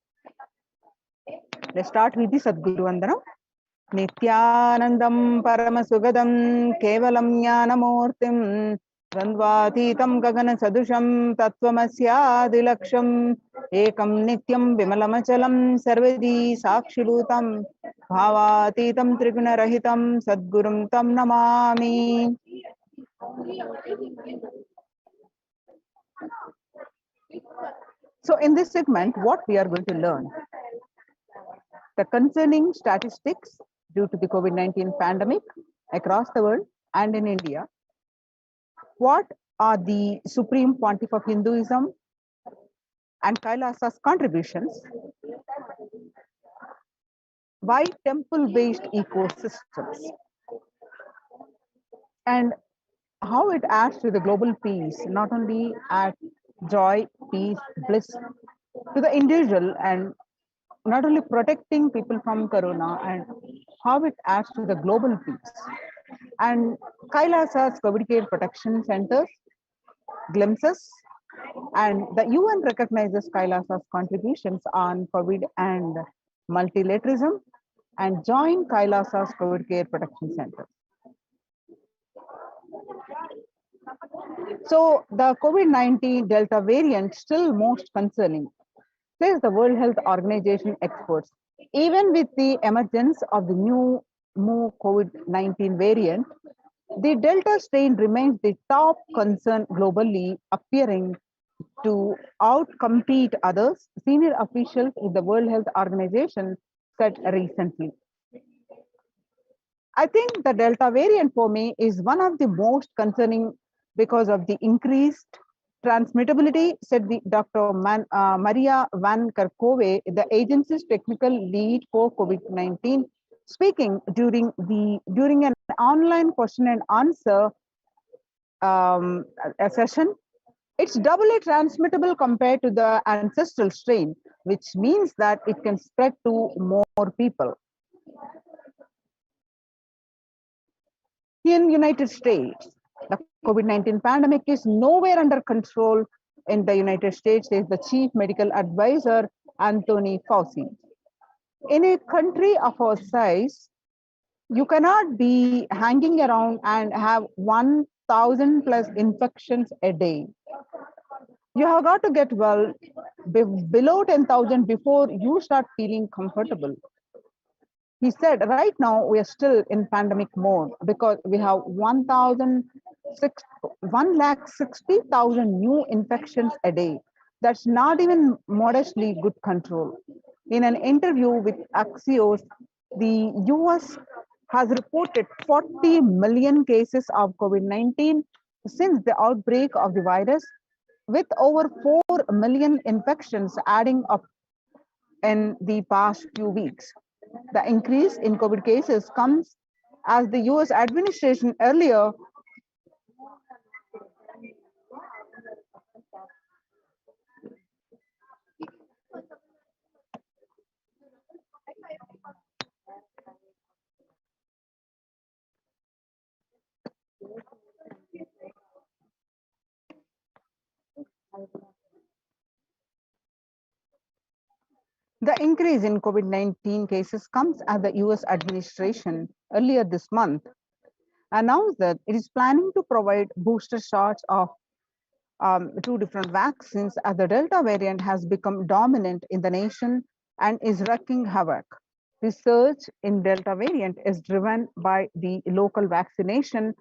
S9: Let's start with the Sadguru Vandanam. Nithyanandam Paramasugadam Kevalam Jnanamurtim Drandvatītam Gagana Sadusham Tattvamasya Ekam Nityam Vimalamachalam Sarvedi Sakshibhutam Bhavatītam Trigunarahitam Sadgurum Tam Namami. So in this segment, what we are going to learn? The concerning statistics due to the COVID-19 pandemic across the world and in India. What are the Supreme Pontiff of Hinduism and Kailasa's contributions? Why temple-based ecosystems? And how it adds to the global peace, not only at joy, peace, bliss to the individual, and not only protecting people from corona and how it adds to the global peace. And Kailasa's COVID care protection centers, glimpses, and the UN recognizes Kailasa's contributions on COVID and multilateralism and join Kailasa's COVID care protection centers. So the COVID-19 Delta variant still most concerning, says the World Health Organization experts. Even with the emergence of the new COVID-19 variant, the Delta strain remains the top concern globally, appearing to outcompete others, senior officials with the World Health Organization said recently. I think the Delta variant for me is one of the most concerning because of the increased transmittability, said the Dr. Maria Van Kerkhove, the agency's technical lead for COVID-19, speaking during an online question and answer a session. It's doubly transmittable compared to the ancestral strain, which means that it can spread to more people. In United States, the COVID-19 pandemic is nowhere under control in the United States, says the chief medical advisor, Anthony Fauci. In a country of our size, you cannot be hanging around and have 1,000 plus infections a day. You have got to get well below 10,000 before you start feeling comfortable. He said, right now we are still in pandemic mode because we have 1,60,000 new infections a day. That's not even modestly good control. In an interview with Axios, the US has reported 40 million cases of COVID-19 since the outbreak of the virus, with over 4 million infections adding up in the past few weeks. The increase in COVID cases comes as the US administration earlier The increase in COVID-19 cases comes as the US administration earlier this month announced that it is planning to provide booster shots of 2 different vaccines as the Delta variant has become dominant in the nation and is wreaking havoc. Research in Delta variant is driven by the local vaccination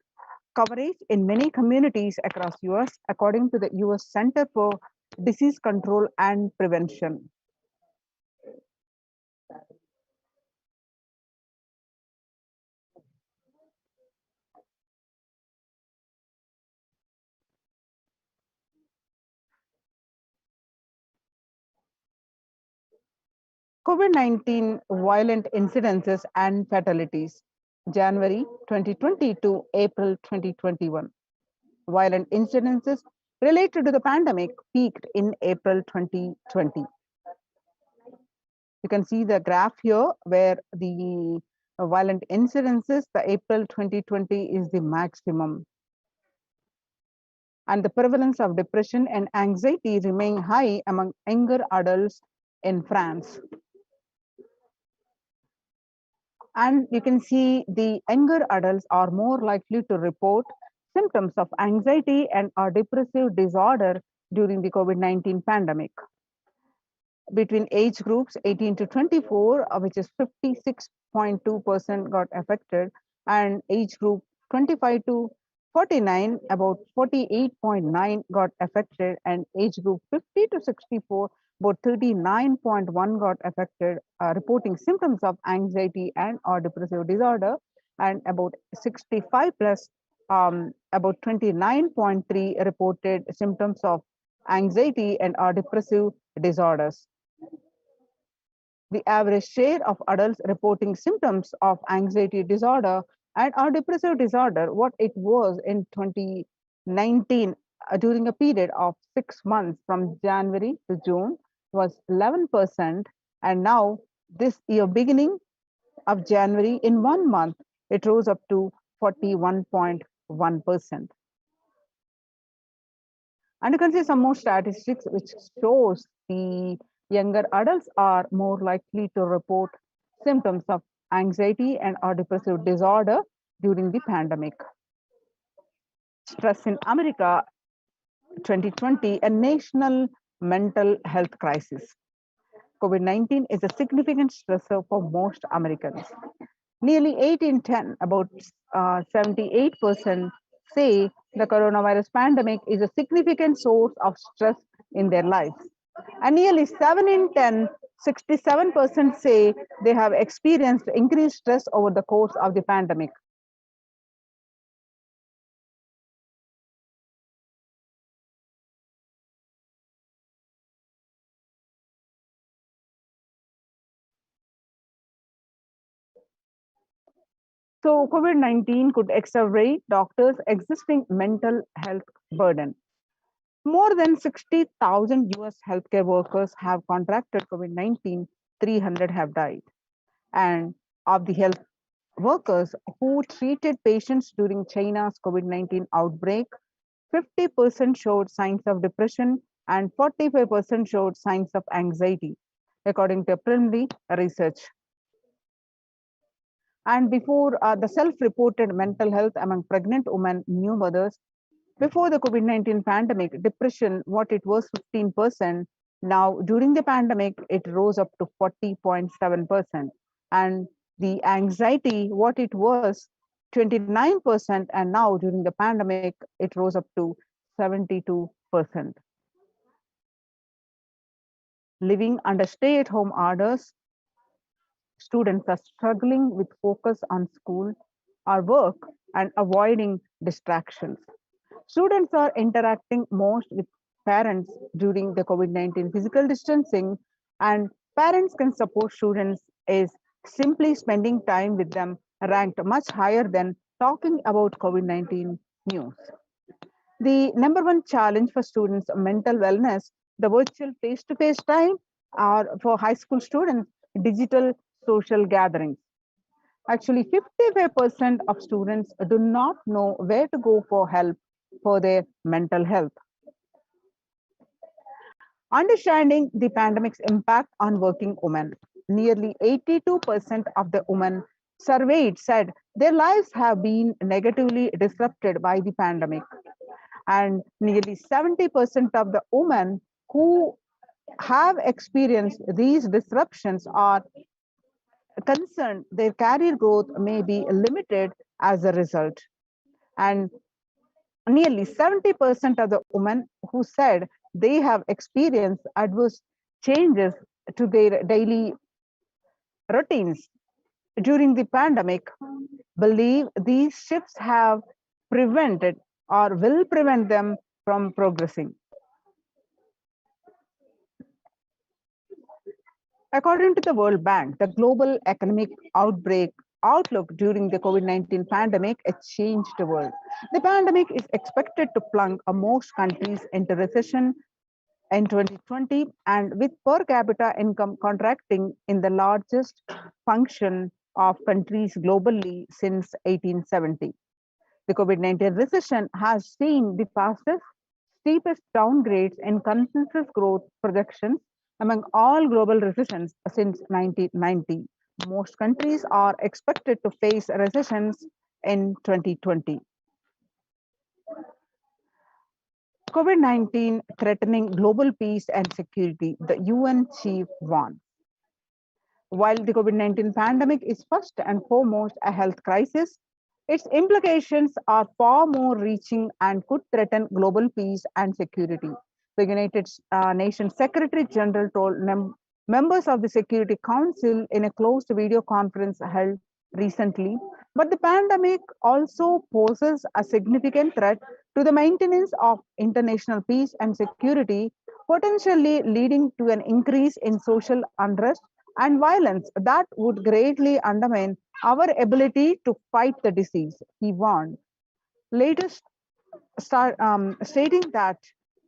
S9: coverage in many communities across US, according to the US Center for Disease Control and Prevention. COVID-19 violent incidences and fatalities, January 2020 to April 2021. Violent incidences related to the pandemic peaked in April 2020. You can see the graph here where the violent incidences, the April 2020 is the maximum. And the prevalence of depression and anxiety remain high among younger adults in France. And you can see the younger adults are more likely to report symptoms of anxiety and or depressive disorder during the COVID-19 pandemic. Between age groups 18 to 24, which is 56.2% got affected, and age group 25 to 49, about 48.9 got affected, and age group 50 to 64, about 39.1 got affected, reporting symptoms of anxiety and or depressive disorder, and about 65 plus, about 29.3 reported symptoms of anxiety and or depressive disorders. The average share of adults reporting symptoms of anxiety disorder and or depressive disorder, what it was in 2019 during a period of 6 months from January to June, was 11%, and now this year beginning of January, in 1 month, it rose up to 41.1%. And you can see some more statistics which shows the younger adults are more likely to report symptoms of anxiety and or depressive disorder during the pandemic. Stress in America 2020, a national mental health crisis. COVID-19 is a significant stressor for most Americans. Nearly 8 in 10, about 78%, say the coronavirus pandemic is a significant source of stress in their lives. And nearly 7 in 10, 67% say they have experienced increased stress over the course of the pandemic. So COVID-19 could exacerbate doctors' existing mental health burden. More than 60,000 US healthcare workers have contracted COVID-19, 300 have died. And of the health workers who treated patients during China's COVID-19 outbreak, 50% showed signs of depression and 45% showed signs of anxiety, according to preliminary research. And before the self-reported mental health among pregnant women, new mothers, before the COVID-19 pandemic, depression, what it was 15%, now during the pandemic, it rose up to 40.7%. And the anxiety, what it was 29%, and now during the pandemic, it rose up to 72%. Living under stay-at-home orders, students are struggling with focus on school or work and avoiding distractions. Students are interacting most with parents during the COVID-19 physical distancing, and parents can support students is simply spending time with them ranked much higher than talking about COVID-19 news. The number one challenge for students' mental wellness, the virtual face-to-face time, or for high school students, digital social gatherings. Actually, 55% of students do not know where to go for help for their mental health. Understanding the pandemic's impact on working women. Nearly 82% of the women surveyed said their lives have been negatively disrupted by the pandemic. And nearly 70% of the women who have experienced these disruptions are concerned their career growth may be limited as a result. And nearly 70% of the women who said they have experienced adverse changes to their daily routines during the pandemic believe these shifts have prevented or will prevent them from progressing. According to the World Bank, the global economic outlook during the COVID-19 pandemic has changed the world. The pandemic is expected to plunge most countries into recession in 2020, and with per capita income contracting in the largest function of countries globally since 1870. The COVID-19 recession has seen the fastest, steepest downgrades in consensus growth projections among all global recessions since 1990. Most countries are expected to face recessions in 2020. COVID-19 threatening global peace and security, the UN chief warned. While the COVID-19 pandemic is first and foremost a health crisis, its implications are far more reaching and could threaten global peace and security. The United Nations Secretary General told members of the Security Council in a closed video conference held recently. But the pandemic also poses a significant threat to the maintenance of international peace and security, potentially leading to an increase in social unrest and violence that would greatly undermine our ability to fight the disease, he warned. Later, stating that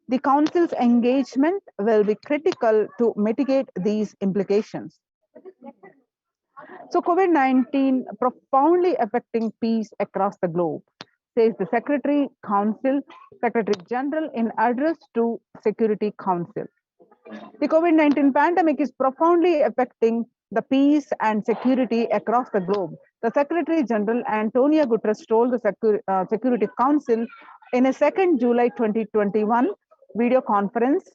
S9: the Council's engagement will be critical to mitigate these implications. So COVID-19 profoundly affecting peace across the globe, says the Secretary General in address to Security Council. The COVID-19 pandemic is profoundly affecting the peace and security across the globe. The Secretary General Antonio Guterres told the Security Council in a 2nd July 2021 video conference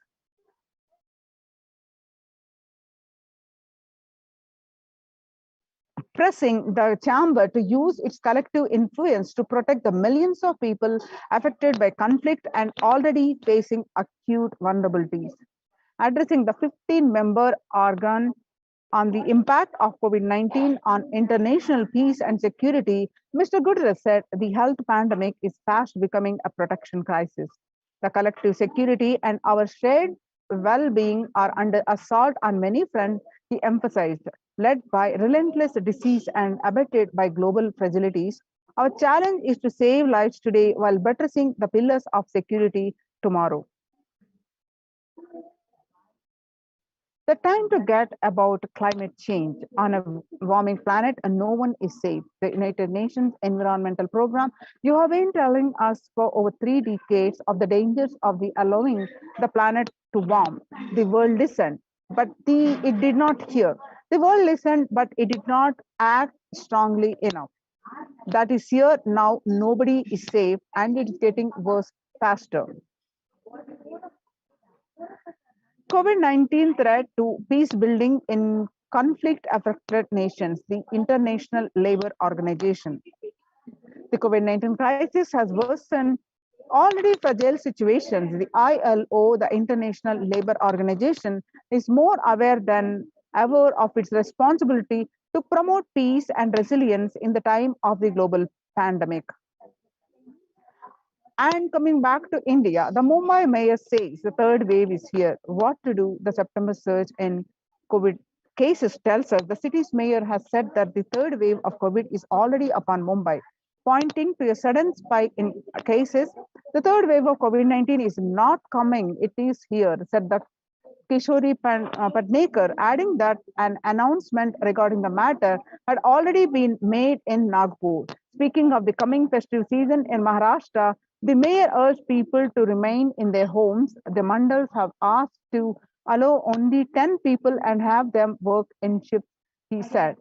S9: pressing the chamber to use its collective influence to protect the millions of people affected by conflict and already facing acute vulnerabilities. Addressing the 15-member organ on the impact of COVID-19 on international peace and security, Mr. Guterres said the health pandemic is fast becoming a protection crisis. The collective security and our shared well-being are under assault on many fronts, he emphasized, led by relentless disease and abetted by global fragilities. Our challenge is to save lives today while buttressing the pillars of security tomorrow. The time to get about climate change on a warming planet and no one is safe. The United Nations Environmental Program, you have been telling us for over 3 decades of the dangers of the allowing the planet to warm. The world listened, but it did not hear. The world listened, but it did not act strongly enough. That is here now, nobody is safe and it's getting worse faster. COVID-19 threat to peace building in conflict affected nations, the International Labour Organization. The COVID-19 crisis has worsened already fragile situations. The ILO, the International Labour Organization, is more aware than ever of its responsibility to promote peace and resilience in the time of the global pandemic. And coming back to India, the Mumbai mayor says the third wave is here. What to do? The September surge in COVID cases tells us the city's mayor has said that the third wave of COVID is already upon Mumbai, pointing to a sudden spike in cases. The third wave of COVID-19 is not coming, it is here, said the Kishori Patnekar, adding that an announcement regarding the matter had already been made in Nagpur. Speaking of the coming festive season in Maharashtra, the mayor urged people to remain in their homes. The mandals have asked to allow only 10 people and have them work in shifts, he said.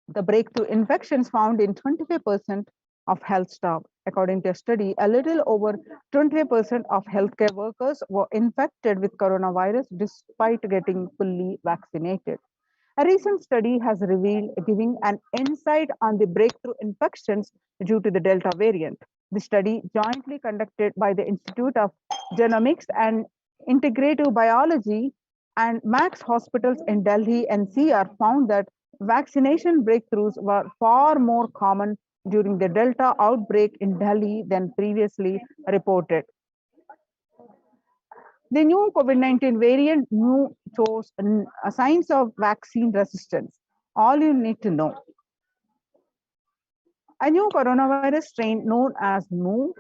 S9: The breakthrough infections found in 25% of health staff. According to a study, a little over 25% of healthcare workers were infected with coronavirus despite getting fully vaccinated. A recent study has revealed giving an insight on the breakthrough infections due to the Delta variant. The study, jointly conducted by the Institute of Genomics and Integrative Biology and Max Hospitals in Delhi NCR, found that vaccination breakthroughs were far more common during the Delta outbreak in Delhi than previously reported. The new COVID-19 variant shows signs of vaccine resistance. All you need to know. A new coronavirus strain known as Mu,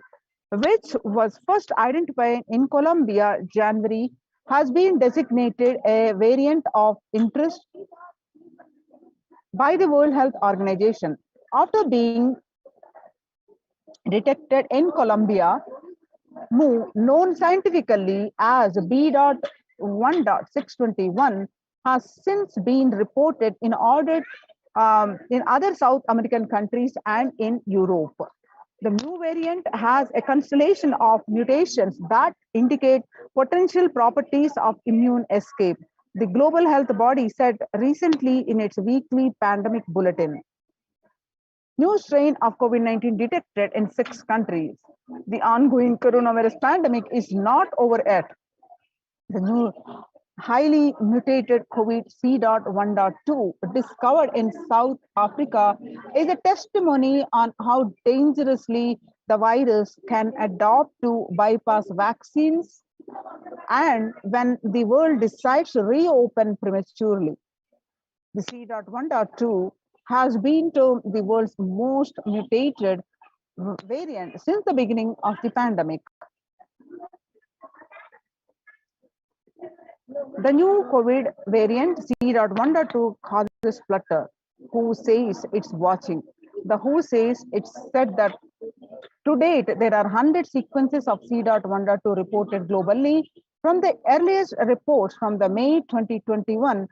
S9: which was first identified in Colombia January, has been designated a variant of interest by the World Health Organization. After being detected in Colombia, Mu, known scientifically as B.1.621, has since been reported in other South American countries and in Europe. The Mu variant has a constellation of mutations that indicate potential properties of immune escape, the global health body said recently in its weekly pandemic bulletin. New strain of COVID-19 detected in 6 countries. The ongoing coronavirus pandemic is not over yet. The new highly mutated COVID C.1.2 discovered in South Africa is a testimony on how dangerously the virus can adapt to bypass vaccines and when the world decides to reopen prematurely. The C.1.2 has been termed the world's most mutated variant since the beginning of the pandemic. The new COVID variant C.1.2 causes flutter. Who says it's watching? The WHO says it's said that to date, there are 100 sequences of C.1.2 reported globally. From the earliest reports from the May 2021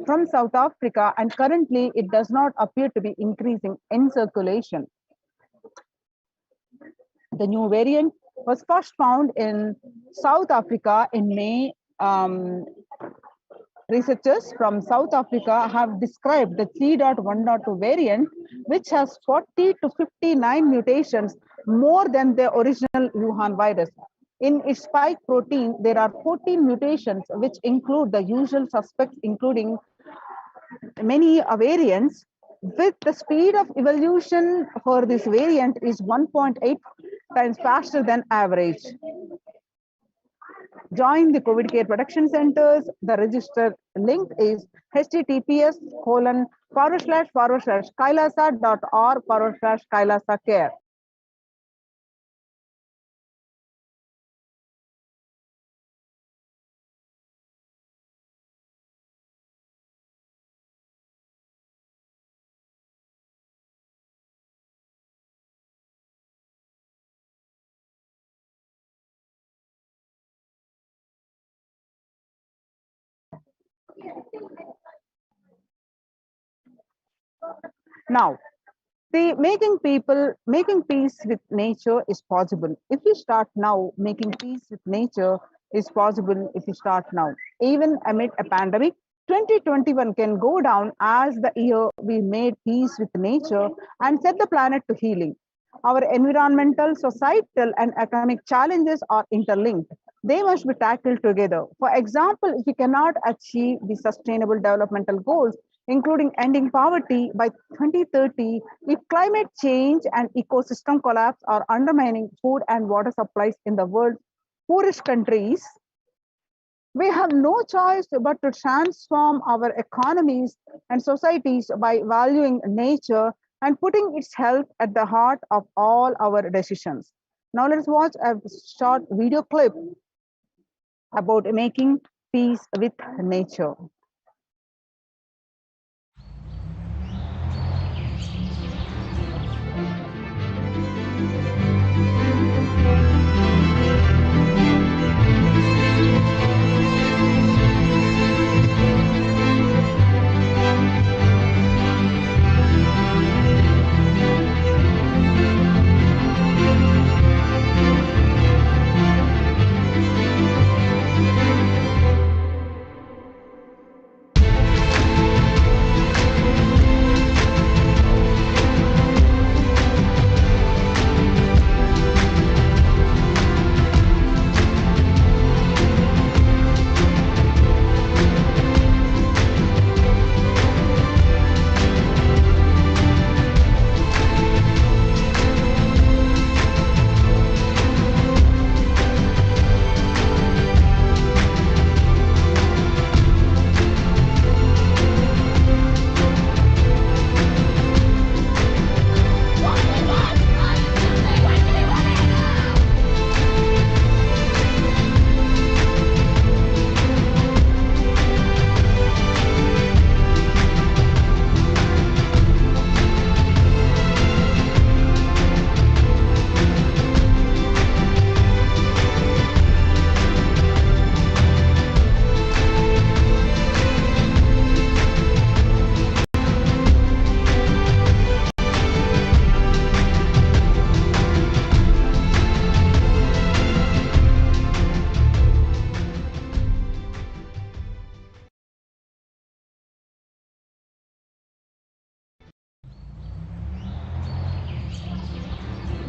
S9: from South Africa, and currently it does not appear to be increasing in circulation. The new variant was first found in South Africa in May. Researchers from South Africa have described the C.1.2 variant, which has 40 to 59 mutations more than the original Wuhan virus. In its spike protein, there are 14 mutations, which include the usual suspects, including many variants. With the speed of evolution for this variant is 1.8 times faster than average. Join the COVID care production centers. The registered link is https://kailasa.org/Kailasa care. Now, the making peace with nature is possible. If you start now, making peace with nature is possible if you start now. Even amid a pandemic, 2021 can go down as the year we made peace with nature and set the planet to healing. Our environmental, societal, and economic challenges are interlinked. They must be tackled together. For example, if we cannot achieve the sustainable developmental goals, including ending poverty by 2030, if climate change and ecosystem collapse are undermining food and water supplies in the world's poorest countries, we have no choice but to transform our economies and societies by valuing nature and putting its health at the heart of all our decisions. Now let's watch a short video clip about making peace with nature.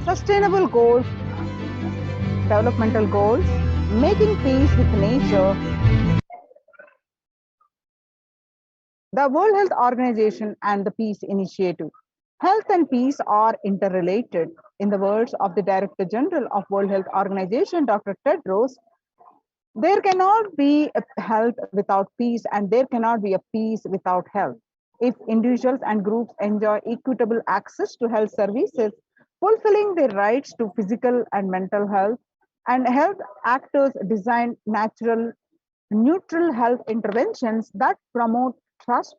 S9: Sustainable goals, developmental goals, making peace with nature. The World Health Organization and the Peace Initiative. Health and peace are interrelated. In the words of the Director General of World Health Organization, Dr. Tedros, there cannot be a health without peace, and there cannot be a peace without health. If individuals and groups enjoy equitable access to health services, fulfilling their rights to physical and mental health, and health actors design natural neutral health interventions that promote trust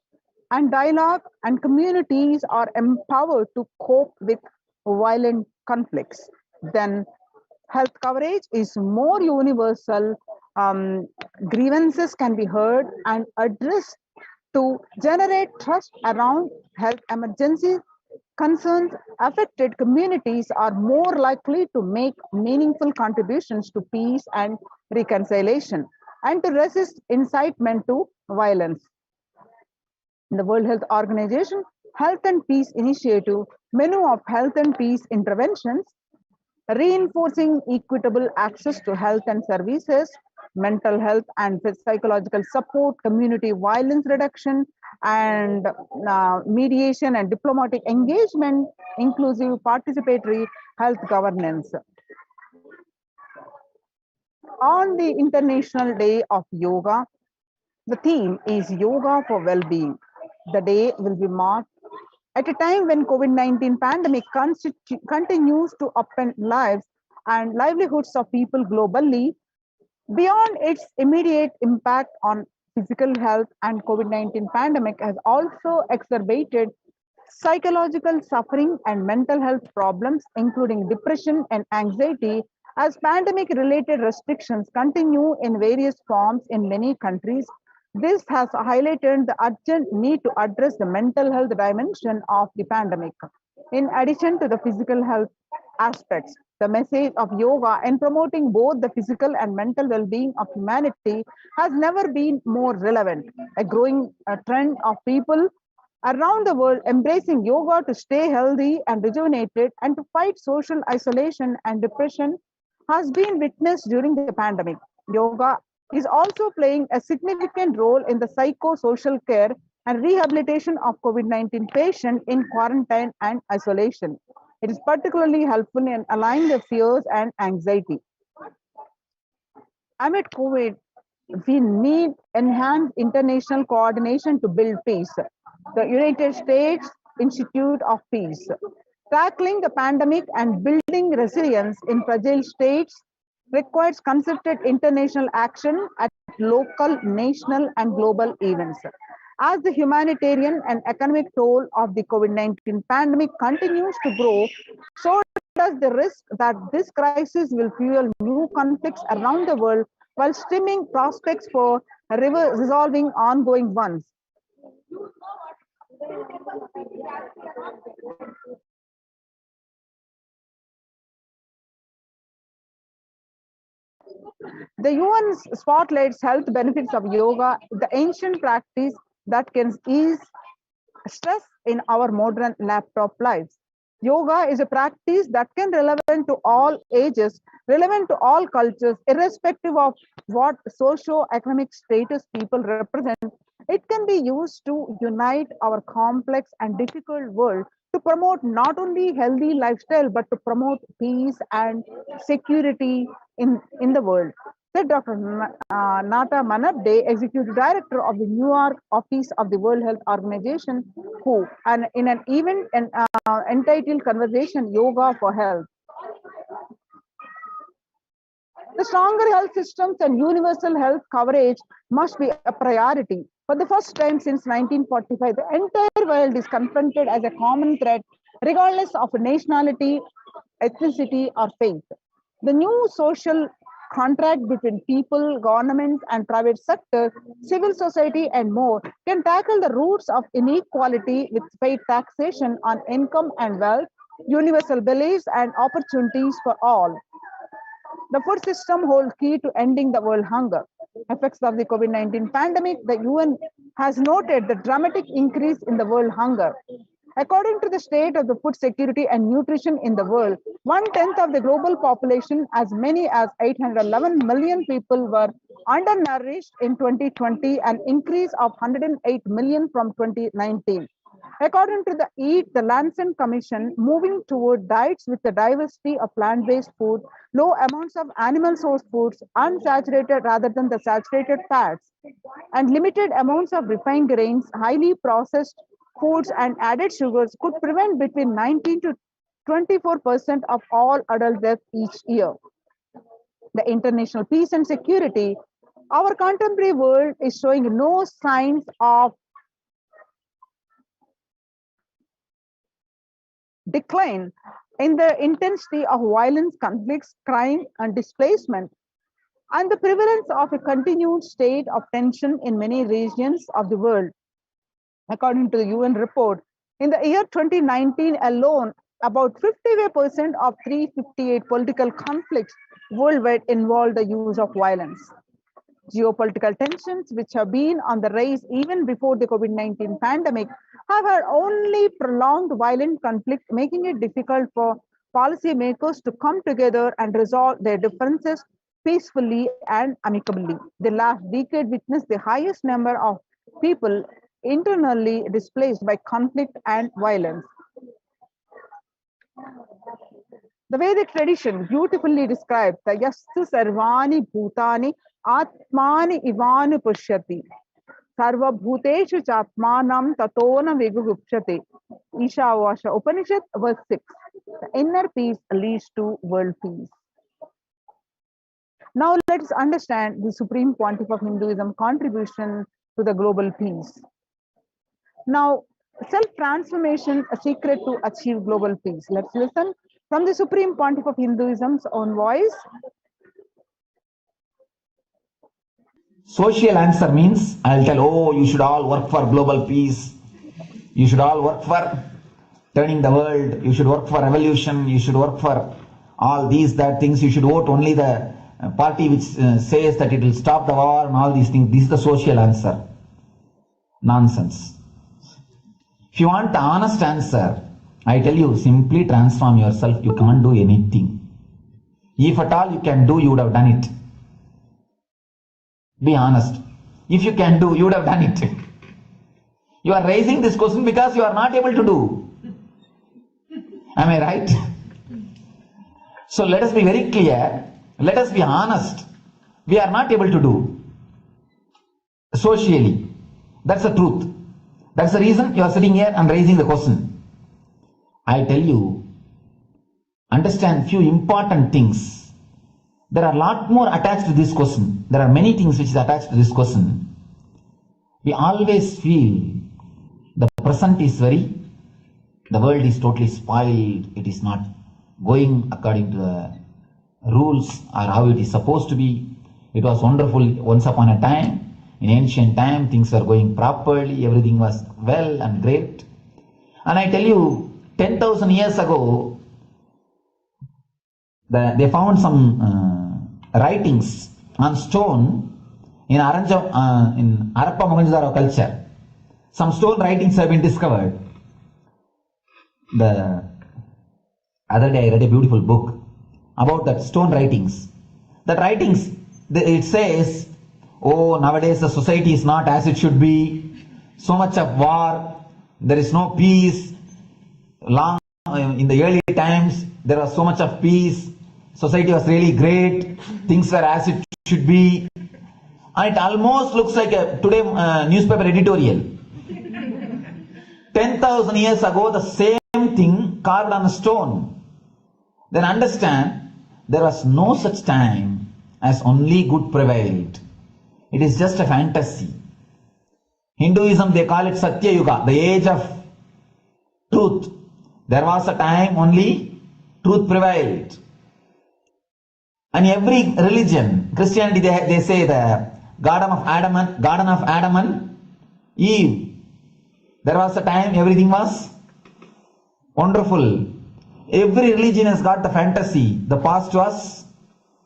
S9: and dialogue, and communities are empowered to cope with violent conflicts. Then health coverage is more universal, grievances can be heard and addressed to generate trust around health emergencies. Concerns affected communities are more likely to make meaningful contributions to peace and reconciliation and to resist incitement to violence. In the World Health Organization Health and Peace Initiative menu of health and peace interventions, reinforcing equitable access to health and services, mental health and psychological support, community violence reduction, and mediation and diplomatic engagement, inclusive participatory health governance. On the International Day of Yoga, the theme is Yoga for Well-being. The day will be marked at a time when COVID-19 pandemic continues to upend lives and livelihoods of people globally. Beyond its immediate impact on physical health, and COVID-19 pandemic has also exacerbated psychological suffering and mental health problems, including depression and anxiety, as pandemic-related restrictions continue in various forms in many countries. This has highlighted the urgent need to address the mental health dimension of the pandemic. In addition to the physical health aspects, the message of yoga in promoting both the physical and mental well-being of humanity has never been more relevant. A growing trend of people around the world embracing yoga to stay healthy and rejuvenated and to fight social isolation and depression has been witnessed during the pandemic. Yoga is also playing a significant role in the psychosocial care and rehabilitation of COVID-19 patients in quarantine and isolation. It is particularly helpful in allaying the fears and anxiety. Amid COVID, we need enhanced international coordination to build peace. The United States Institute of Peace, tackling the pandemic and building resilience in fragile states requires concerted international action at local, national, and global events. As the humanitarian and economic toll of the COVID-19 pandemic continues to grow, so does the risk that this crisis will fuel new conflicts around the world while stemming prospects for resolving ongoing ones. The UN spotlights health benefits of yoga, the ancient practice that can ease stress in our modern laptop lives. Yoga is a practice that can relevant to all ages, relevant to all cultures, irrespective of what socio-economic status people represent. It can be used to unite our complex and difficult world to promote not only healthy lifestyle, but to promote peace and security in the world, said Dr. Nata Manabde, Executive Director of the New York office of the World Health Organization, who, and in an event entitled Conversation Yoga for Health. The stronger health systems and universal health coverage must be a priority. For the first time since 1945, the entire world is confronted as a common threat, regardless of nationality, ethnicity, or faith. The new social contract between people, governments, and private sector, civil society, and more can tackle the roots of inequality with paid taxation on income and wealth, universal beliefs, and opportunities for all. The food system holds key to ending the world hunger. Effects of the COVID-19 pandemic, the UN has noted the dramatic increase in the world hunger. According to the state of the food security and nutrition in the world, 1/10 of the global population, as many as 811 million people, were undernourished in 2020, an increase of 108 million from 2019. According to the EAT, the Lancet Commission, moving toward diets with the diversity of plant-based food, low amounts of animal source foods, unsaturated rather than the saturated fats, and limited amounts of refined grains, highly processed foods, and added sugars could prevent between 19 to 24% of all adult deaths each year. The international peace and security Our contemporary world is showing no signs of decline in the intensity of violence, conflicts, crime, and displacement, and the prevalence of a continued state of tension in many regions of the world. According to the UN report, in the year 2019 alone, about 55% of 358 political conflicts worldwide involved the use of violence. Geopolitical tensions, which have been on the rise even before the COVID-19 pandemic, have had only prolonged violent conflict, making it difficult for policymakers to come together and resolve their differences peacefully and amicably. The last decade witnessed the highest number of people internally displaced by conflict and violence. The Vedic tradition beautifully describes the Yastu Sarvani Bhutani Atmani Ivanu Pushyati Sarva Bhuteshu Chatmanam Tatona Vigupshate. Ishavasha Upanishad, verse 6. The inner peace leads to world peace. Now let's understand the Supreme Pontiff of Hinduism contribution to the global peace. Now, self-transformation, a secret to achieve global peace. Let's listen from the Supreme Pontiff of Hinduism's own voice.
S2: Social answer means I'll tell, oh, you should all work for global peace. You should all work for turning the world. You should work for revolution. You should work for all these, that things. You should vote only the party which says that it will stop the war and all these things. This is the social answer. Nonsense. If you want the honest answer, I tell you, simply transform yourself. You can't do anything. If at all you can do, you would have done it. Be honest. If you can do, you would have done it. You are raising this question because you are not able to do. Am I right? So let us be very clear. Let us be honest. We are not able to do socially. That's the truth. That's the reason you are sitting here and raising the question. I tell you, understand few important things. There are a lot more attached to this question. There are many things which is attached to this question. We always feel the present is the world is totally spoiled. It is not going according to the rules or how it is supposed to be. It was wonderful once upon a time. In ancient time, things were going properly. Everything was well and great. And I tell you, 10,000 years ago, they found some writings on stone in Harappa Mohenjo-daro culture. Some stone writings have been discovered. The other day I read a beautiful book about that stone writings. That writings, it says, oh, nowadays the society is not as it should be. So much of war. There is no peace. In the early times, there was so much of peace. Society was really great. Things were as it should be. And it almost looks like a today newspaper editorial. 10,000 years ago, the same thing carved on a stone. Then understand, there was no such time as only good prevailed. It is just a fantasy. Hinduism, they call it Satya Yuga, the age of truth. There was a time only truth prevailed. And every religion, Christianity, they say the Garden of Adam and Eve. There was a time everything was wonderful. Every religion has got the fantasy. The past was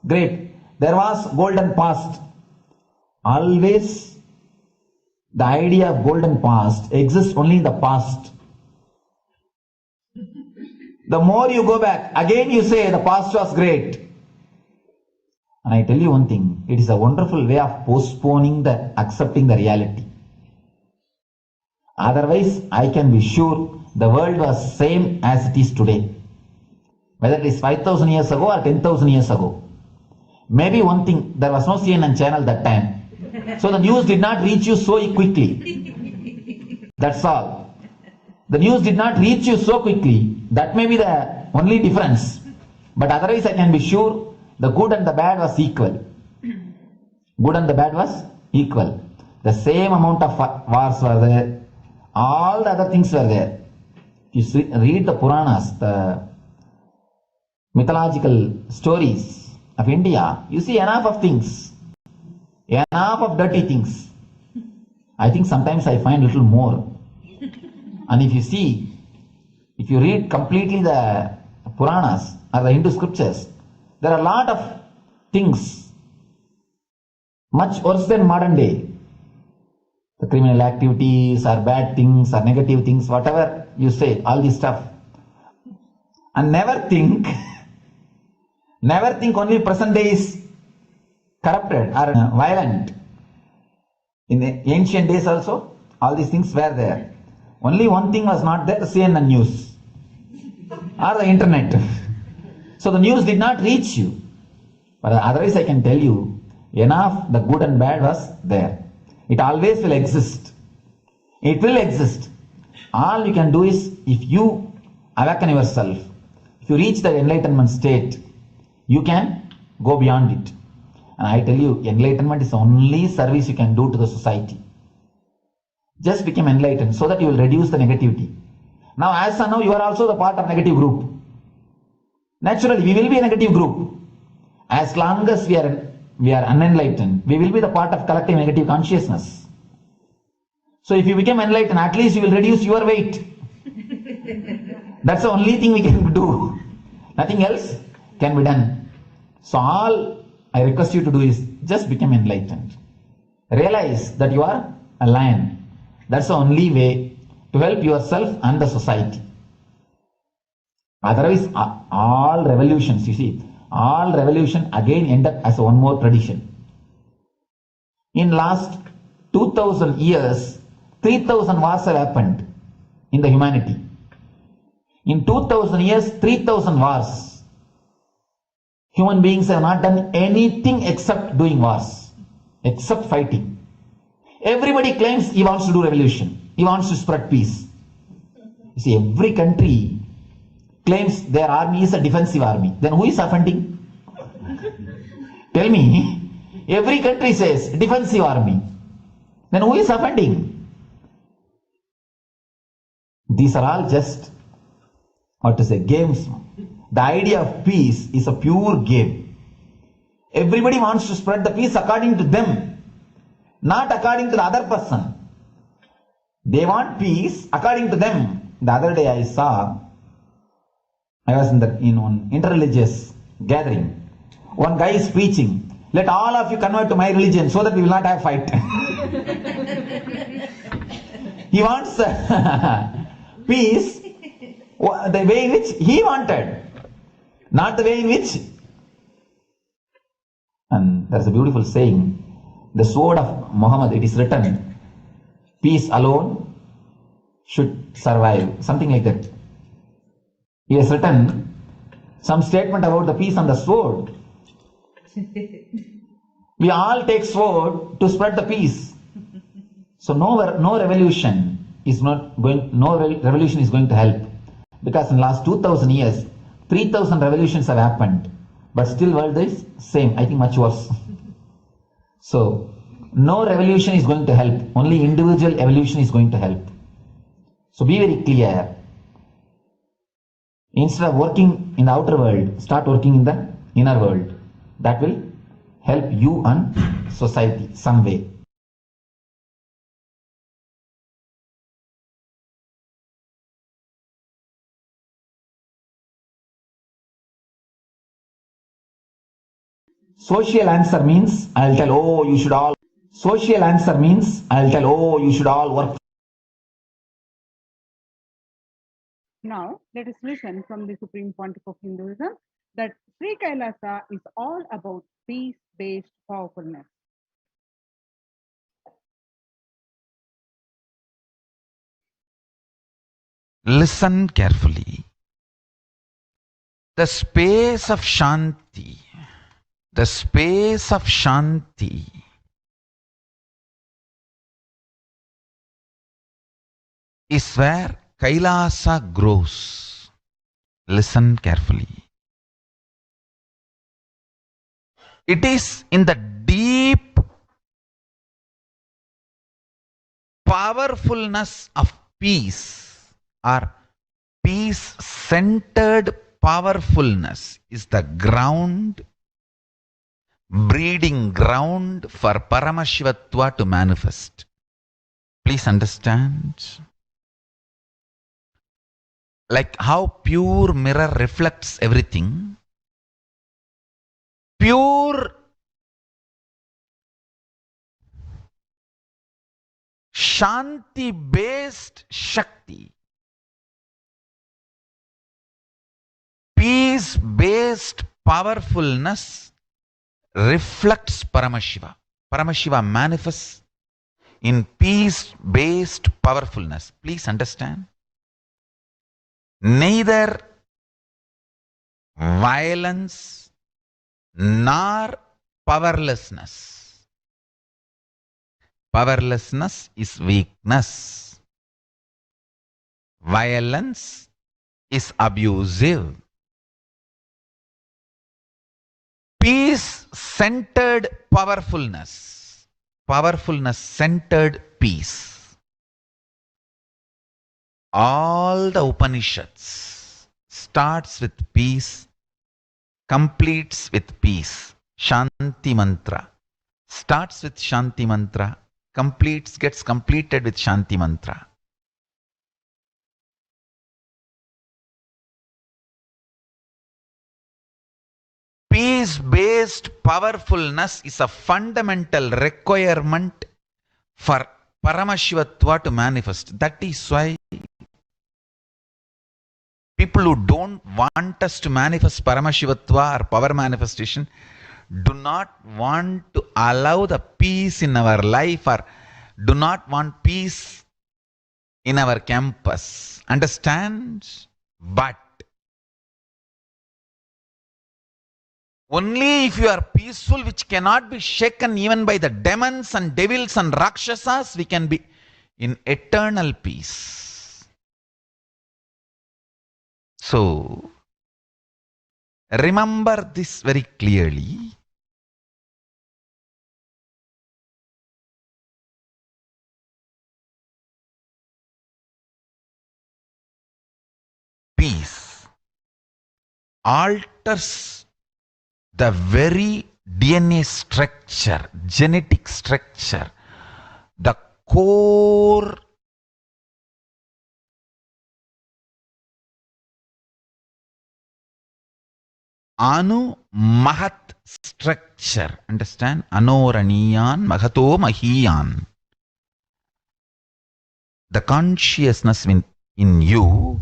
S2: great. There was golden past. Always the idea of golden past exists only in the past. The more you go back, again you say the past was great. And I tell you one thing, it is a wonderful way of postponing accepting the reality. Otherwise, I can be sure the world was same as it is today. Whether it is 5,000 years ago or 10,000 years ago. Maybe one thing, there was no CNN channel that time. So the news did not reach you so quickly. That's all. The news did not reach you so quickly. That may be the only difference. But otherwise I can be sure the good and the bad was equal.
S5: Good and the bad was equal. The same amount of wars were there. All the other things were there. You read the Puranas, the mythological stories of India, you see enough of things. Enough of dirty things. I think sometimes I find little more. And if you read completely the Puranas or the Hindu scriptures, there are a lot of things much worse than modern day. The criminal activities or bad things or negative things, whatever you say, all this stuff. And never think only present day is corrupted or violent. In the ancient days also, all these things were there. Only one thing was not there, the CNN news or the internet. So the news did not reach you. But otherwise I can tell you, enough the good and bad was there. It always will exist. It will exist. All you can do is, if you awaken yourself, if you reach the enlightenment state, you can go beyond it. And I tell you, enlightenment is the only service you can do to the society. Just become enlightened so that you will reduce the negativity. Now, as of now, you are also the part of negative group. Naturally, we will be a negative group. As long as we are unenlightened, we will be the part of collective negative consciousness. So if you become enlightened, at least you will reduce your weight. That's the only thing we can do. Nothing else can be done. So all I request you to do is just become enlightened. Realize that you are a lion. That's the only way to help yourself and the society. Otherwise, all revolutions, you see, all revolution again end up as one more tradition. In last 2000 years, 3000 wars have happened in the humanity. In 2000 years, 3000 wars. Human beings have not done anything except doing wars, except fighting. Everybody claims he wants to do revolution. He wants to spread peace. You see, every country claims their army is a defensive army. Then who is offending? Tell me. Every country says defensive army. Then who is offending? These are all just, games. The idea of peace is a pure game. Everybody wants to spread the peace according to them, not according to the other person. They want peace according to them. The other day I was in one interreligious gathering. One guy is preaching, let all of you convert to my religion so that we will not have fight. He wants peace the way in which he wanted, not the way in which. And there's a beautiful saying, the sword of Muhammad, it is written, peace alone should survive, something like that. He has written some statement about the peace on the sword. We all take sword to spread the peace. So no revolution is going to help. Because in the last 2000 years, 3000 revolutions have happened. But still world is same, I think much worse. So no revolution is going to help. Only individual evolution is going to help. So be very clear. Instead of working in the outer world, start working in the inner world. That will help you and society some way. Social answer means I'll tell, oh, you should all. Social answer means I'll tell, oh, you should all work.
S9: Now, let us listen from the Supreme Pontiff of Hinduism that Sri Kailasa is all about peace-based powerfulness.
S2: Listen carefully. The space of Shanti, is where Kailasa grows. Listen carefully. It is in the deep powerfulness of peace or peace-centered powerfulness is the ground, breeding ground for Paramashivatva to manifest. Please understand. Like how pure mirror reflects everything, pure Shanti-based Shakti, peace-based powerfulness reflects Paramashiva. Paramashiva manifests in peace-based powerfulness. Please understand. Neither violence nor powerlessness. Powerlessness is weakness. Violence is abusive. Peace-centered powerfulness. Powerfulness-centered peace. All the Upanishads starts with peace, completes with peace. Shanti mantra starts with Shanti mantra, gets completed with Shanti mantra. Peace-based powerfulness is a fundamental requirement for Paramashivatva to manifest. That is why people who don't want us to manifest Paramashivatva or power manifestation do not want to allow the peace in our life or do not want peace in our campus. Understand? But only if you are peaceful, which cannot be shaken even by the demons and devils and rakshasas, we can be in eternal peace. So, remember this very clearly. Peace alters the very DNA structure, genetic structure, the core Anu Mahat structure. Understand? Anoraniyan Mahato Mahiyan. The consciousness in you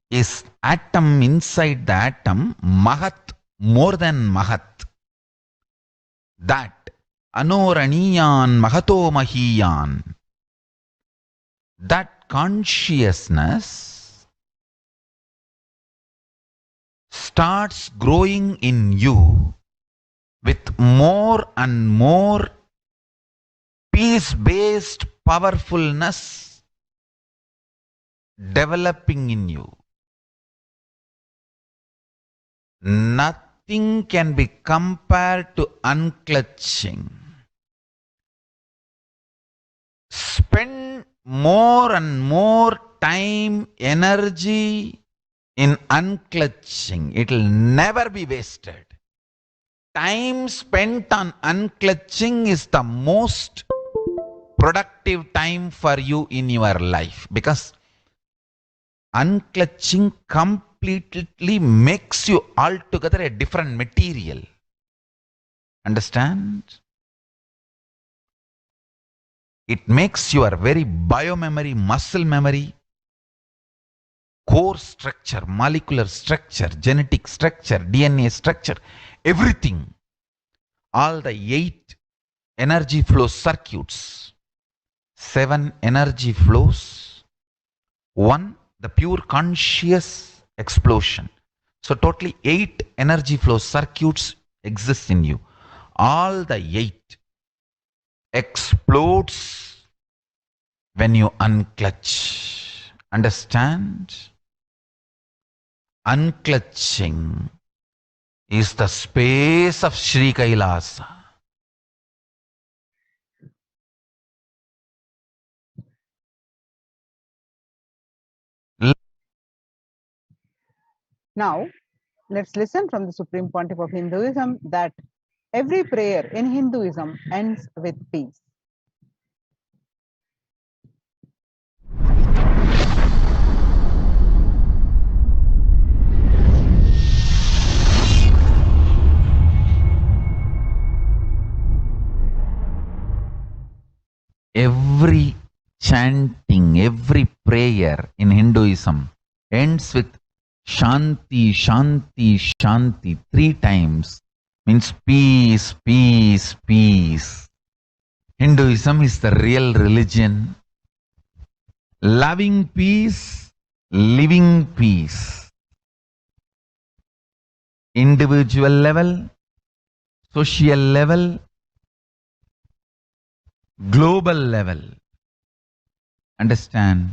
S2: is atom inside the atom, Mahat, more than Mahat. That Anoraniyan Mahato Mahiyan. That consciousness starts growing in you with more and more peace-based powerfulness developing in you. Nothing can be compared to unclutching. Spend more and more time, energy in unclutching. It will never be wasted. Time spent on unclutching is the most productive time for you in your life, because unclutching completely makes you altogether a different material. Understand? It makes your very biomemory, muscle memory, core structure, molecular structure, genetic structure, DNA structure, everything, all the 8 energy flow circuits, 7 energy flows, 1 the pure conscious explosion. So totally 8 energy flow circuits exist in you. All the 8 explodes when you unclutch. Understand? Unclutching is the space of Sri Kailasa.
S9: Now, let's listen from the Supreme Pontiff of Hinduism that every prayer in Hinduism ends with peace.
S5: Every chanting, every prayer in Hinduism ends with Shanti, Shanti, Shanti 3 times. Means peace, peace, peace. Hinduism is the real religion. Loving peace, living peace. Individual level, social level, global level. Understand?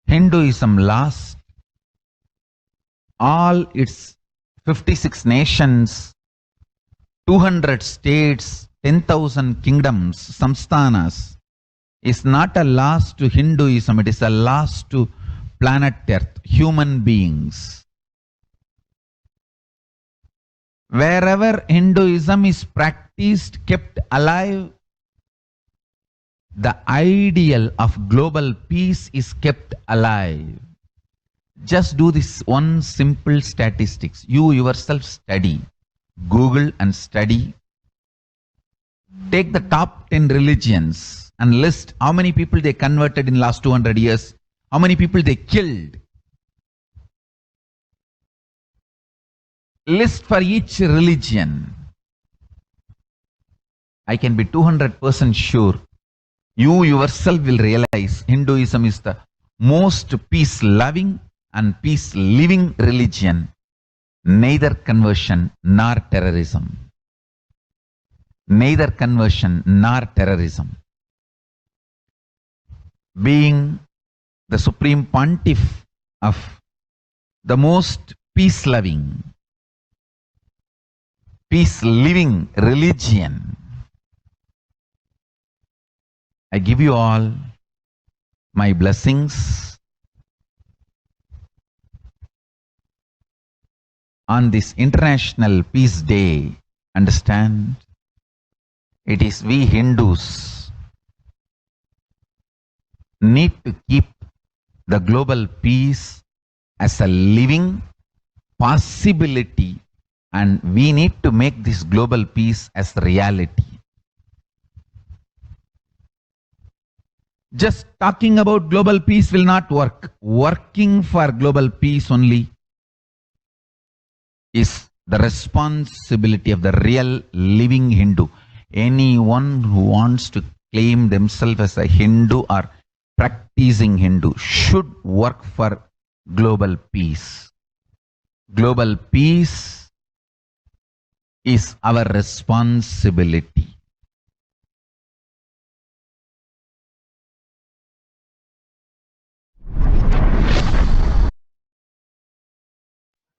S5: Hinduism lasts all its 56 nations, 200 states, 10,000 kingdoms, samsthanas, is not a loss to Hinduism, it is a loss to planet Earth, human beings. Wherever Hinduism is practiced, kept alive, the ideal of global peace is kept alive. Just do this one simple statistics. You yourself study. Google and study. Take the top 10 religions and list how many people they converted in last 200 years, how many people they killed. List for each religion. I can be 200% sure. You yourself will realize Hinduism is the most peace-loving and peace-living religion, neither conversion nor terrorism. Neither conversion nor terrorism. Being the Supreme Pontiff of the most peace-loving, peace-living religion, I give you all my blessings on this International Peace Day. Understand? It is we Hindus need to keep the global peace as a living possibility, and we need to make this global peace as reality. Just talking about global peace will not work. Working for global peace only is the responsibility of the real living Hindu. Anyone who wants to claim themselves as a Hindu or practicing Hindu should work for global peace. Global peace is our responsibility.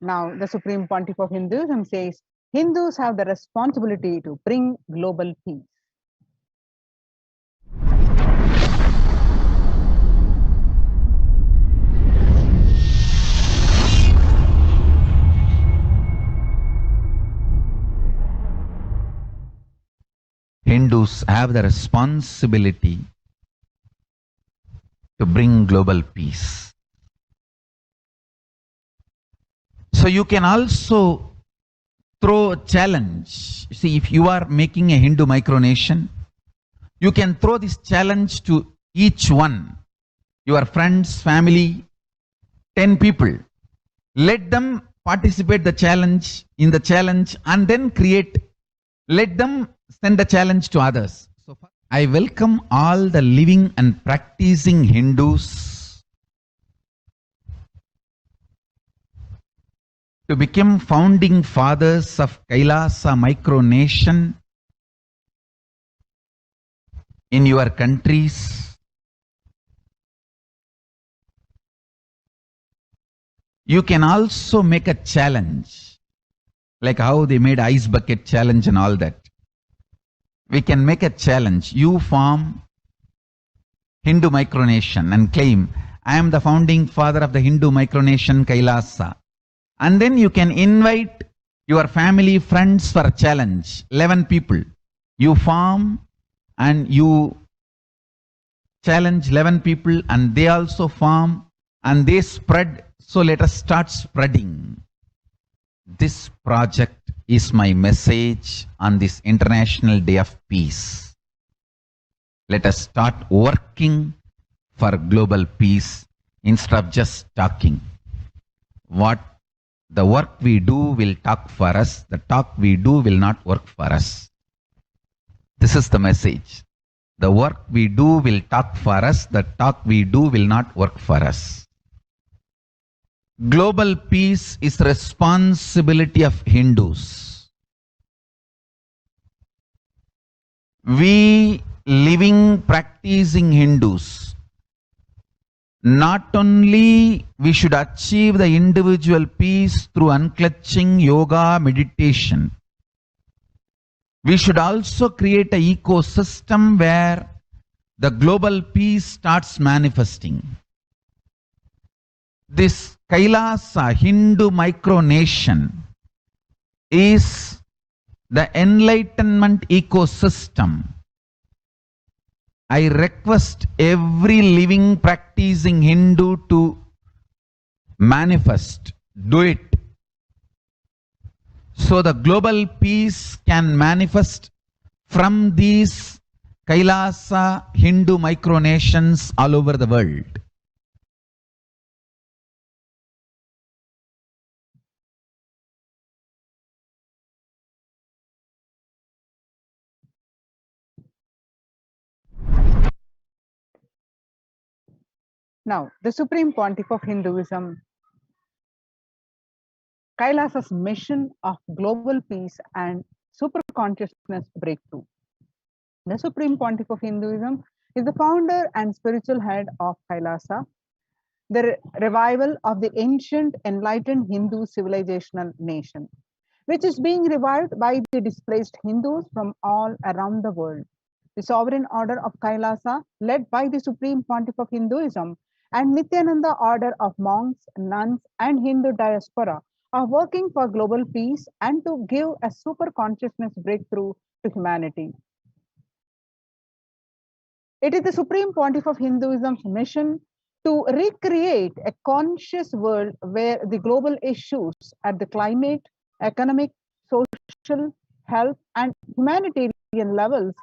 S9: Now, the Supreme Pontiff of Hinduism says Hindus have the responsibility to bring global peace.
S5: Hindus have the responsibility to bring global peace. So you can also throw a challenge. See, if you are making a Hindu micronation, you can throw this challenge to each one, your friends, family, 10 people. Let them participate in the challenge and then let them send the challenge to others. So I welcome all the living and practicing Hindus to become founding fathers of Kailasa micronation in your countries. You can also make a challenge, like how they made ice bucket challenge and all that. We can make a challenge. You form Hindu micronation and claim, I am the founding father of the Hindu micronation Kailasa. And then you can invite your family, friends for a challenge. 11 people. You form and you challenge 11 people and they also form and they spread. So let us start spreading. This project is my message on this International Day of Peace. Let us start working for global peace instead of just talking. What the work we do will talk for us, the talk we do will not work for us. This is the message. The work we do will talk for us, the talk we do will not work for us. Global peace is the responsibility of Hindus. We living, practicing Hindus, not only we should achieve the individual peace through unclutching yoga, meditation, we should also create an ecosystem where the global peace starts manifesting. This Kailasa Hindu micronation is the enlightenment ecosystem. I request every living practicing Hindu to manifest, do it. So the global peace can manifest from these Kailasa Hindu micronations all over the world.
S9: Now, the Supreme Pontiff of Hinduism, Kailasa's mission of global peace and super consciousness breakthrough. The Supreme Pontiff of Hinduism is the founder and spiritual head of Kailasa, the revival of the ancient enlightened Hindu civilizational nation, which is being revived by the displaced Hindus from all around the world. The sovereign order of Kailasa, led by the Supreme Pontiff of Hinduism and Nithyananda order of monks, nuns, and Hindu diaspora, are working for global peace and to give a super consciousness breakthrough to humanity. It is the Supreme Pontiff of Hinduism's mission to recreate a conscious world where the global issues at the climate, economic, social, health, and humanitarian levels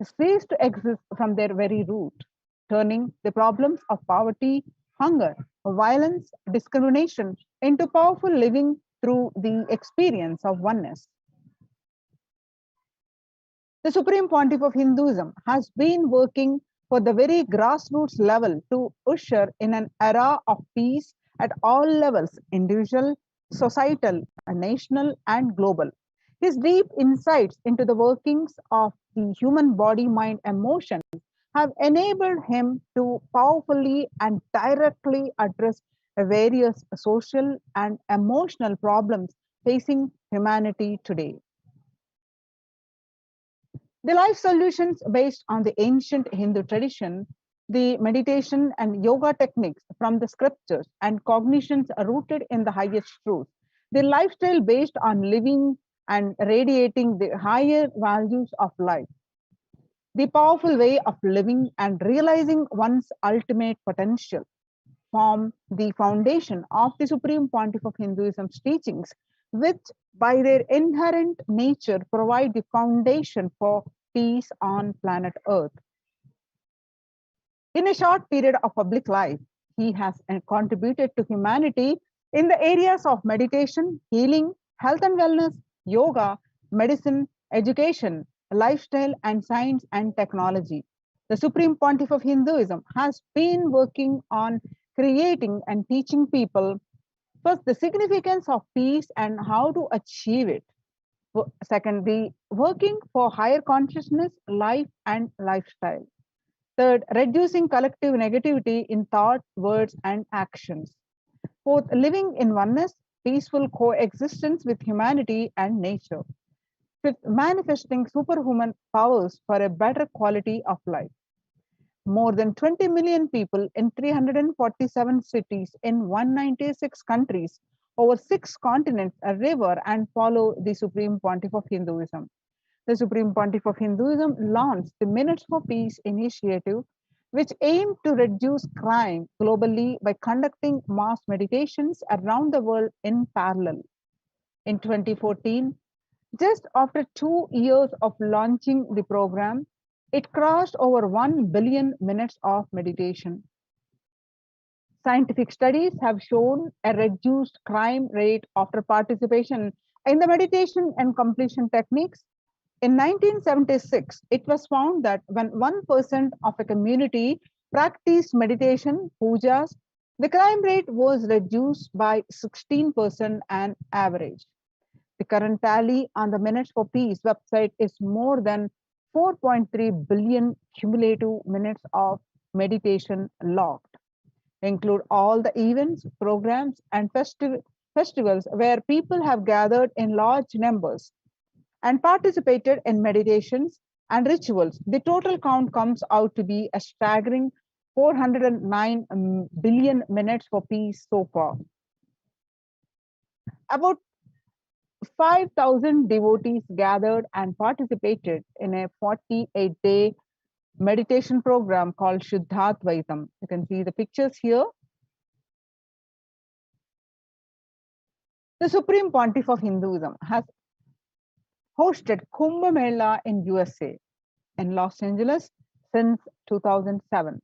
S9: cease to exist from their very root, turning the problems of poverty, hunger, violence, discrimination into powerful living through the experience of oneness. The Supreme Pontiff of Hinduism has been working for the very grassroots level to usher in an era of peace at all levels, individual, societal, national, and global. His deep insights into the workings of the human body, mind, emotion have enabled him to powerfully and directly address various social and emotional problems facing humanity today. The life solutions based on the ancient Hindu tradition, the meditation and yoga techniques from the scriptures, and cognitions rooted in the highest truth. The lifestyle based on living and radiating the higher values of life. The powerful way of living and realizing one's ultimate potential form the foundation of the Supreme Pontiff of Hinduism's teachings, which by their inherent nature provide the foundation for peace on planet Earth. In a short period of public life, he has contributed to humanity in the areas of meditation, healing, health and wellness, yoga, medicine, education, lifestyle, and science and technology. The Supreme Pontiff of Hinduism has been working on creating and teaching people first the significance of peace and how to achieve it. Secondly, working for higher consciousness, life, and lifestyle. Third, reducing collective negativity in thought, words, and actions. Fourth, living in oneness, peaceful coexistence with humanity and nature. Fifth, manifesting superhuman powers for a better quality of life. More than 20 million people in 347 cities in 196 countries over 6 continents revere and follow the Supreme Pontiff of Hinduism. The Supreme Pontiff of Hinduism launched the Minutes for Peace initiative, which aimed to reduce crime globally by conducting mass meditations around the world in parallel. In 2014, just after 2 years of launching the program, it crossed over 1 billion minutes of meditation. Scientific studies have shown a reduced crime rate after participation in the meditation and completion techniques. In 1976, it was found that when 1% of a community practiced meditation, pujas, the crime rate was reduced by 16% on average. The current tally on the Minutes for Peace website is more than 4.3 billion cumulative minutes of meditation logged. Include all the events, programs, and festivals where people have gathered in large numbers and participated in meditations and rituals. The total count comes out to be a staggering 409 billion minutes for peace so far. About 5,000 devotees gathered and participated in a 48-day meditation program called Shuddhatvaitam. You can see the pictures here. The Supreme Pontiff of Hinduism has hosted Kumbh Mela in USA in Los Angeles since 2007.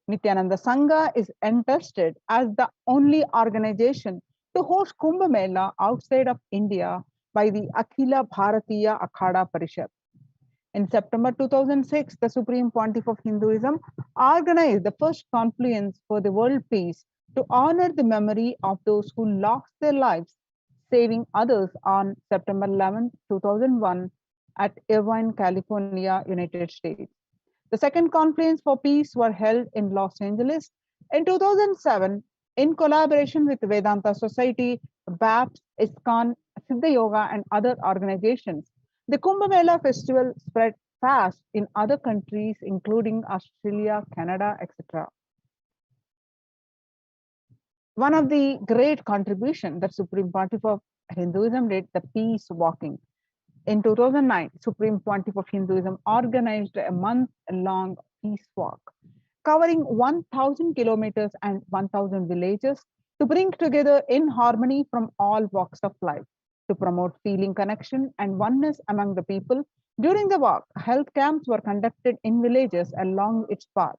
S9: Nithyananda Sangha is entrusted as the only organization to host Kumbh Mela outside of India by the Akhila Bharatiya Akhada Parishad. In September 2006, the Supreme Pontiff of Hinduism organized the first confluence for the world peace to honor the memory of those who lost their lives saving others on September 11, 2001 at Irvine, California, United States. The second confluence for peace were held in Los Angeles in 2007 in collaboration with Vedanta Society, BAPS, ISKCON, Siddha Yoga, and other organizations. The Kumbh Mela festival spread fast in other countries, including Australia, Canada, etc. One of the great contributions that Supreme Pontiff of Hinduism did, the peace walking. In 2009, Supreme Pontiff of Hinduism organized a month-long peace walk, covering 1,000 kilometers and 1,000 villages to bring together in harmony from all walks of life, to promote feeling connection and oneness among the people. During the walk, health camps were conducted in villages along its path.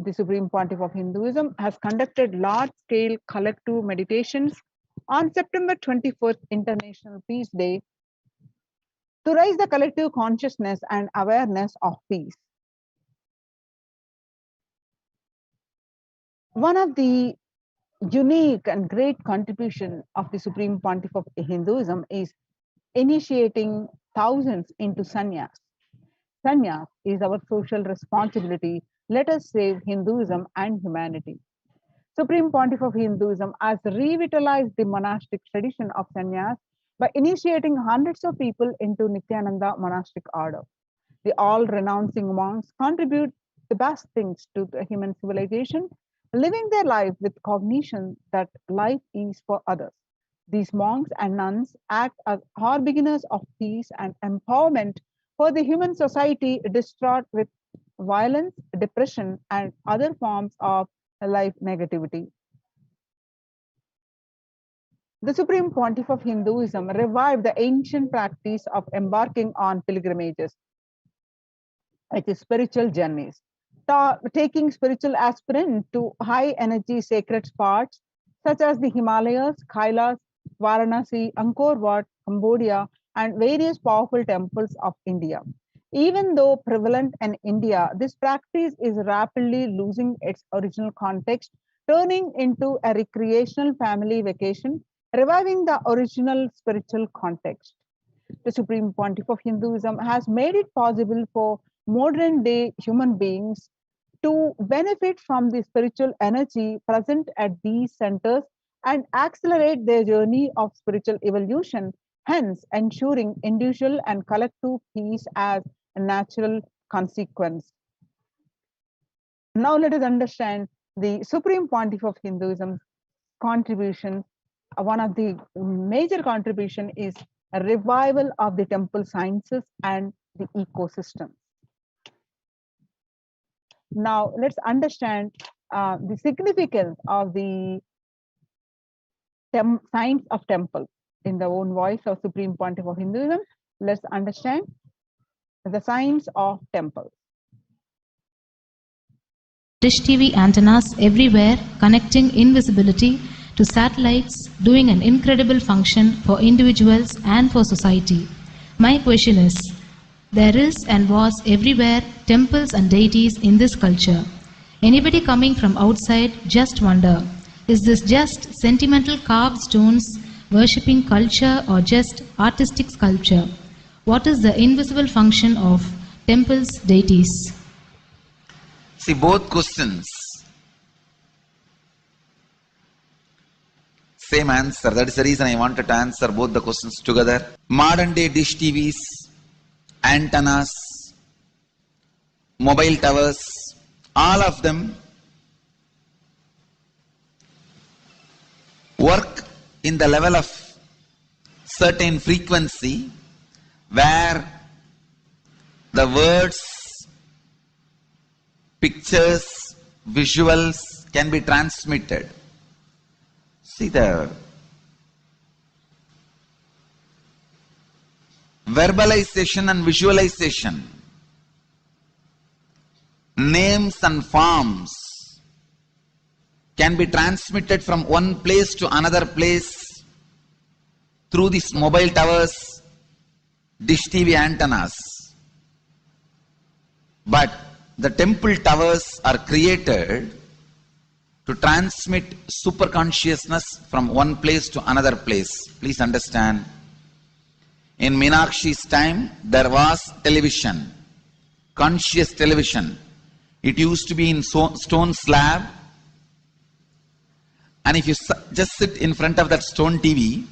S9: The Supreme Pontiff of Hinduism has conducted large-scale collective meditations on September 21st, International Peace Day, to raise the collective consciousness and awareness of peace. One of the unique and great contribution of the Supreme Pontiff of Hinduism is initiating thousands into sannyas. Sannyas is our social responsibility. Let us save Hinduism and humanity. Supreme Pontiff of Hinduism has revitalized the monastic tradition of sannyas by initiating hundreds of people into Nithyananda monastic order. The all-renouncing monks contribute the best things to the human civilization, living their life with cognition that life is for others. These monks and nuns act as harbingers of peace and empowerment for the human society distraught with violence, depression, and other forms of life negativity. The Supreme Pontiff of Hinduism revived the ancient practice of embarking on pilgrimages, which is spiritual journeys, taking spiritual aspirants to high energy sacred spots such as the Himalayas, Kailasa, Varanasi, Angkor Wat, Cambodia, and various powerful temples of India. Even though prevalent in India, this practice is rapidly losing its original context, turning into a recreational family vacation, reviving the original spiritual context. The Supreme Pontiff of Hinduism has made it possible for modern day human beings to benefit from the spiritual energy present at these centers and accelerate their journey of spiritual evolution, hence ensuring individual and collective peace as a natural consequence. Now let us understand the Supreme Pontiff of Hinduism contribution. One of the major contribution is a revival of the temple sciences and the ecosystem. Now let's understand the significance of the science of temple in the own voice of Supreme Pontiff of Hinduism. Let's understand the science of temple.
S10: Dish TV antennas everywhere, connecting invisibility to satellites, doing an incredible function for individuals and for society. My question is, there is and was everywhere temples and deities in this culture. Anybody coming from outside just wonder, is this just sentimental carved stones, worshipping culture, or just artistic sculpture? What is the invisible function of temples, deities?
S2: See, both questions, same answer. That is the reason I wanted to answer both the questions together. Modern day dish TVs, antennas, mobile towers, all of them work in the level of certain frequency where the words, pictures, visuals can be transmitted. See, the verbalization and visualization, names and forms can be transmitted from one place to another place through these mobile towers, dish TV antennas. But the temple towers are created to transmit super consciousness from one place to another place. Please understand, in Meenakshi's time, there was television, conscious television. It used to be in stone slab, and if you just sit in front of that stone TV,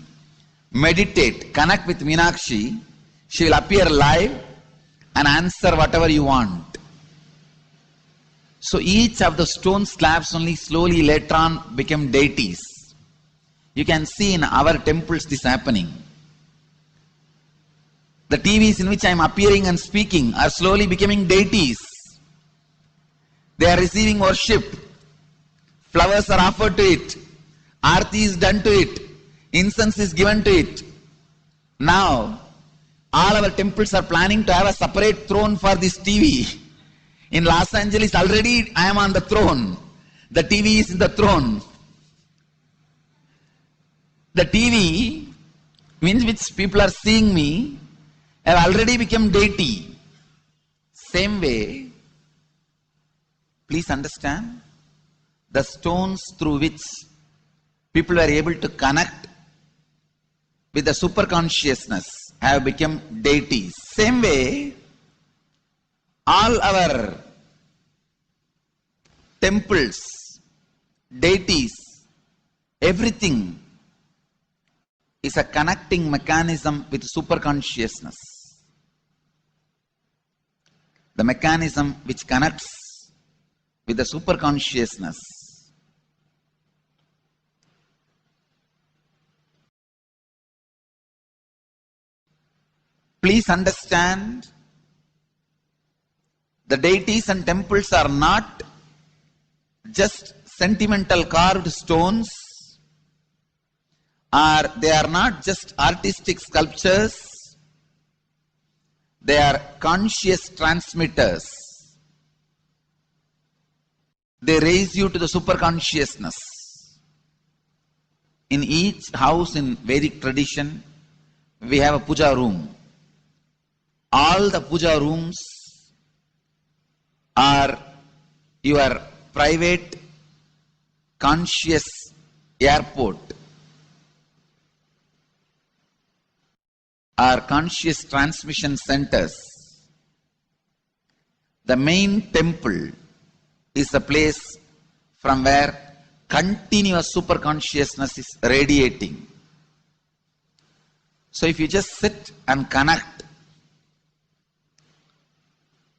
S2: meditate, connect with Meenakshi, she will appear live and answer whatever you want. So each of the stone slabs only slowly later on became deities. You can see in our temples this happening. The TVs in which I am appearing and speaking are slowly becoming deities. They are receiving worship. Flowers are offered to it. Aarti is done to it. Incense is given to it. Now, all our temples are planning to have a separate throne for this TV. In Los Angeles, already I am on the throne. The TV is in the throne. The TV, means which people are seeing me, have already become deity. Same way, please understand, the stones through which people are able to connect with the super consciousness have become deities. Same way, all our temples, deities, everything is a connecting mechanism with super consciousness. The mechanism which connects with the super consciousness. Please understand, the deities and temples are not just sentimental carved stones, or they are not just artistic sculptures, they are conscious transmitters. They raise you to the super consciousness. In each house in Vedic tradition, we have a puja room. All the puja rooms are your private conscious airport, are conscious transmission centers. The main temple is a place from where continuous super consciousness is radiating. So if you just sit and connect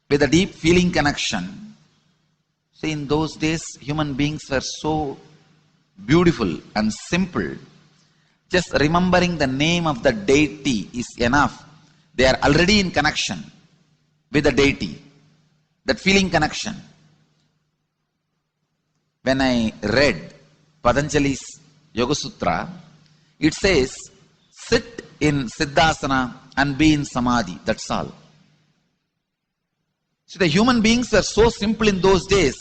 S2: with a deep feeling connection, See, in those days, human beings were so beautiful and simple. Just remembering the name of the deity is enough. They are already in connection with the deity. That feeling connection. When I read Patanjali's Yoga Sutra, it says, sit in Siddhasana and be in Samadhi. That's all. So the human beings were so simple in those days.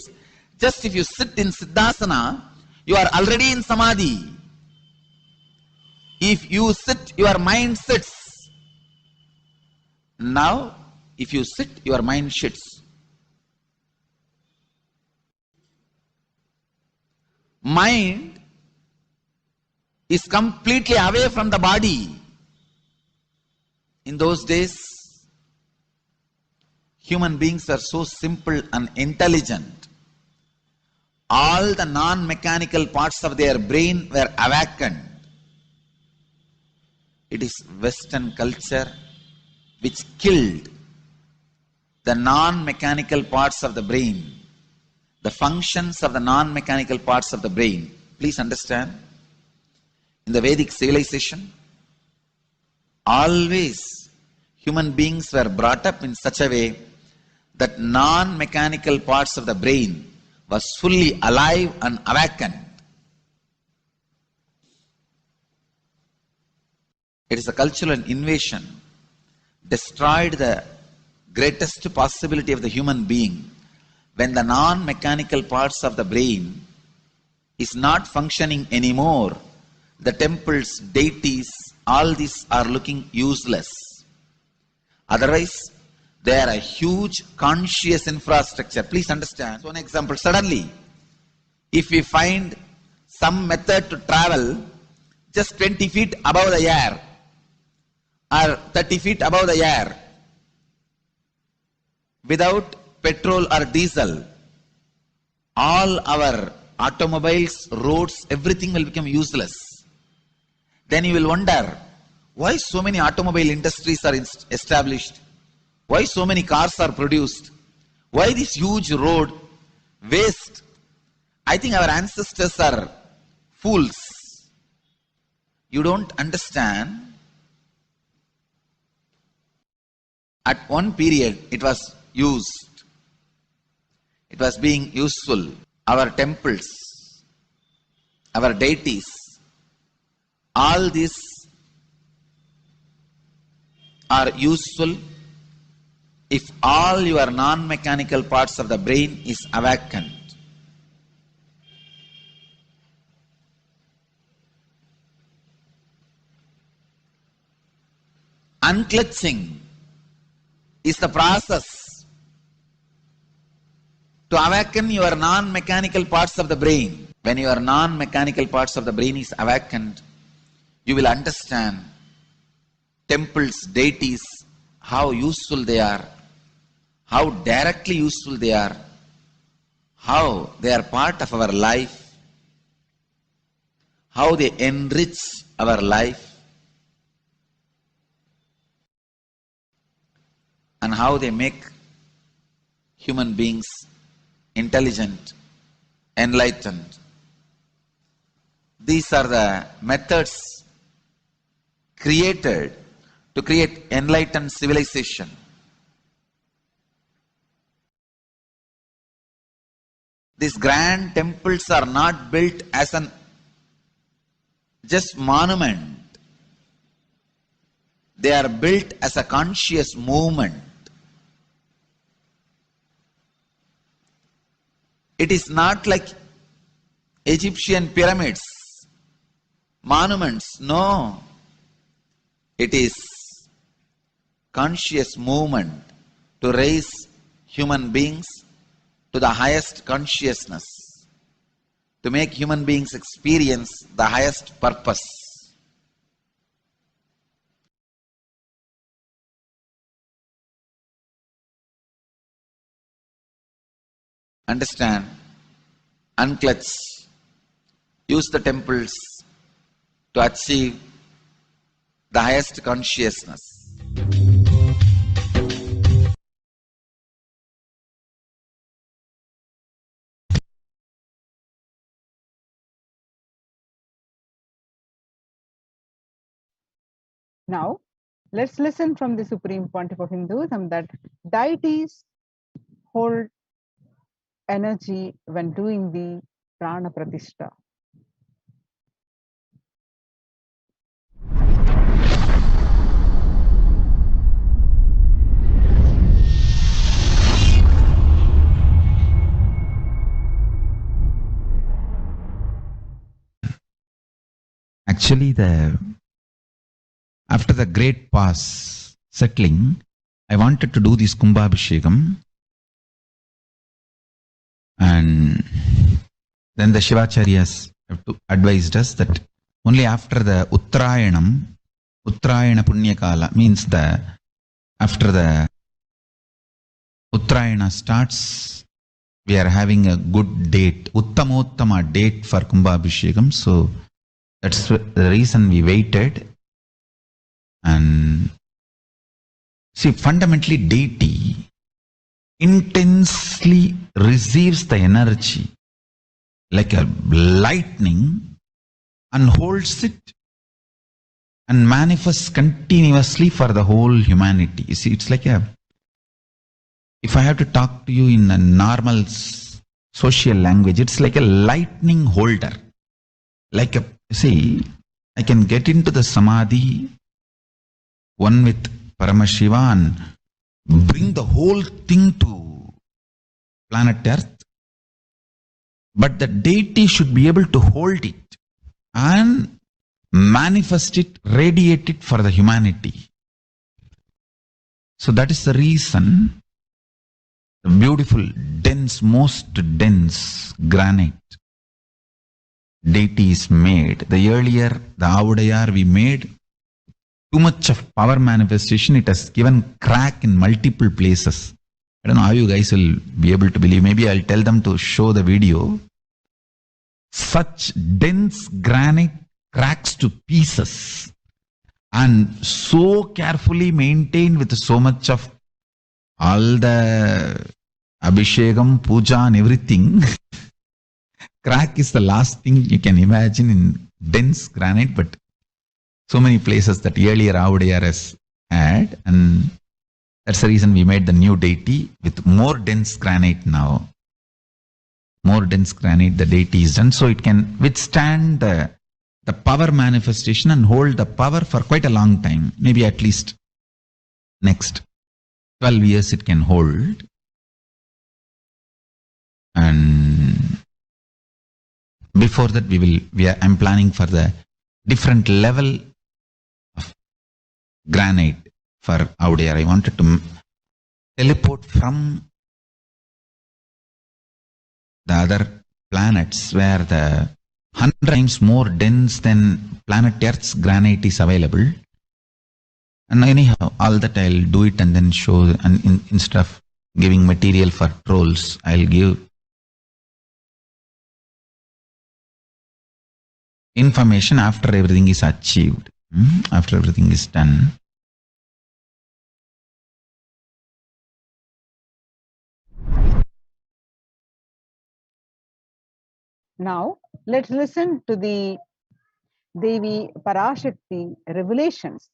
S2: Just if you sit in Siddhasana, you are already in Samadhi. If you sit, your mind sits. Now, if you sit, your mind sits. Mind is completely away from the body. In those days, human beings were so simple and intelligent. All the non-mechanical parts of their brain were awakened. It is Western culture which killed the non-mechanical parts of the brain, the functions of the non-mechanical parts of the brain. Please understand, in the Vedic civilization, always human beings were brought up in such a way that non-mechanical parts of the brain was fully alive and awakened. It is a cultural invasion, destroyed the greatest possibility of the human being when the non-mechanical parts of the brain is not functioning anymore. The temples, deities, all these are looking useless. Otherwise, they are a huge conscious infrastructure. Please understand. One example, suddenly, if we find some method to travel just 20 feet above the air or 30 feet above the air without petrol or diesel, all our automobiles, roads, everything will become useless. Then you will wonder, why so many automobile industries are established? Why so many cars are produced? Why this huge road waste? I think our ancestors are fools. You don't understand. At one period, it was used. It was being useful. Our temples, our deities, all these are useful if all your non-mechanical parts of the brain is awakened. Unclutching is the process to awaken your non-mechanical parts of the brain. When your non-mechanical parts of the brain is awakened, you will understand temples, deities, how useful they are, how directly useful they are, how they are part of our life, how they enrich our life, and how they make human beings intelligent, enlightened. These are the methods created to create enlightened civilization. These grand temples are not built as an just monument. They are built as a conscious movement. It is not like Egyptian pyramids, monuments. No. It is conscious movement to raise human beings to the highest consciousness, to make human beings experience the highest purpose. Understand, unclutch, use the temples to achieve the highest consciousness.
S9: Now, let's listen from the Supreme Pontiff of Hinduism that deities hold energy when doing the Prana Pratishta.
S2: Actually, after the great pause settling, I wanted to do this Kumbhabhishekam, and then the Shivacharyas have advised us that only after the Uttrayanam, Uttrayana Punyakala means after the Uttrayana starts, we are having a good date, Uttamottama date for Kumbhabhishekam. So that's the reason we waited. And see, fundamentally, deity intensely receives the energy like a lightning and holds it and manifests continuously for the whole humanity. You see, it's like if I have to talk to you in a normal social language, it's like a lightning holder. Like I can get into the samadhi, one with Paramashiva, and bring the whole thing to planet Earth. But the deity should be able to hold it and manifest it, radiate it for the humanity. So that is the reason the beautiful, dense, most dense granite deity is made. The earlier, the Avudayar we made, too much of power manifestation, it has given crack in multiple places. I don't know how you guys will be able to believe. Maybe I'll tell them to show the video. Such dense granite cracks to pieces and so carefully maintained with so much of all the Abhishekam, Puja and everything. Crack is the last thing you can imagine in dense granite, but so many places that earlier Avudayar has had, and that's the reason we made the new deity with more dense granite now. More dense granite, the deity is done, so it can withstand the power manifestation and hold the power for quite a long time. Maybe at least next 12 years it can hold. And before that I'm planning for the different level of granite for Avudayar. I wanted to teleport from the other planets where the 100 times more dense than planet Earth's granite is available. And anyhow, all that I'll do it and then show, and instead of giving material for trolls, I'll give information after everything is achieved, after everything is done.
S9: Now, let's listen to the Devi Parashakti revelations.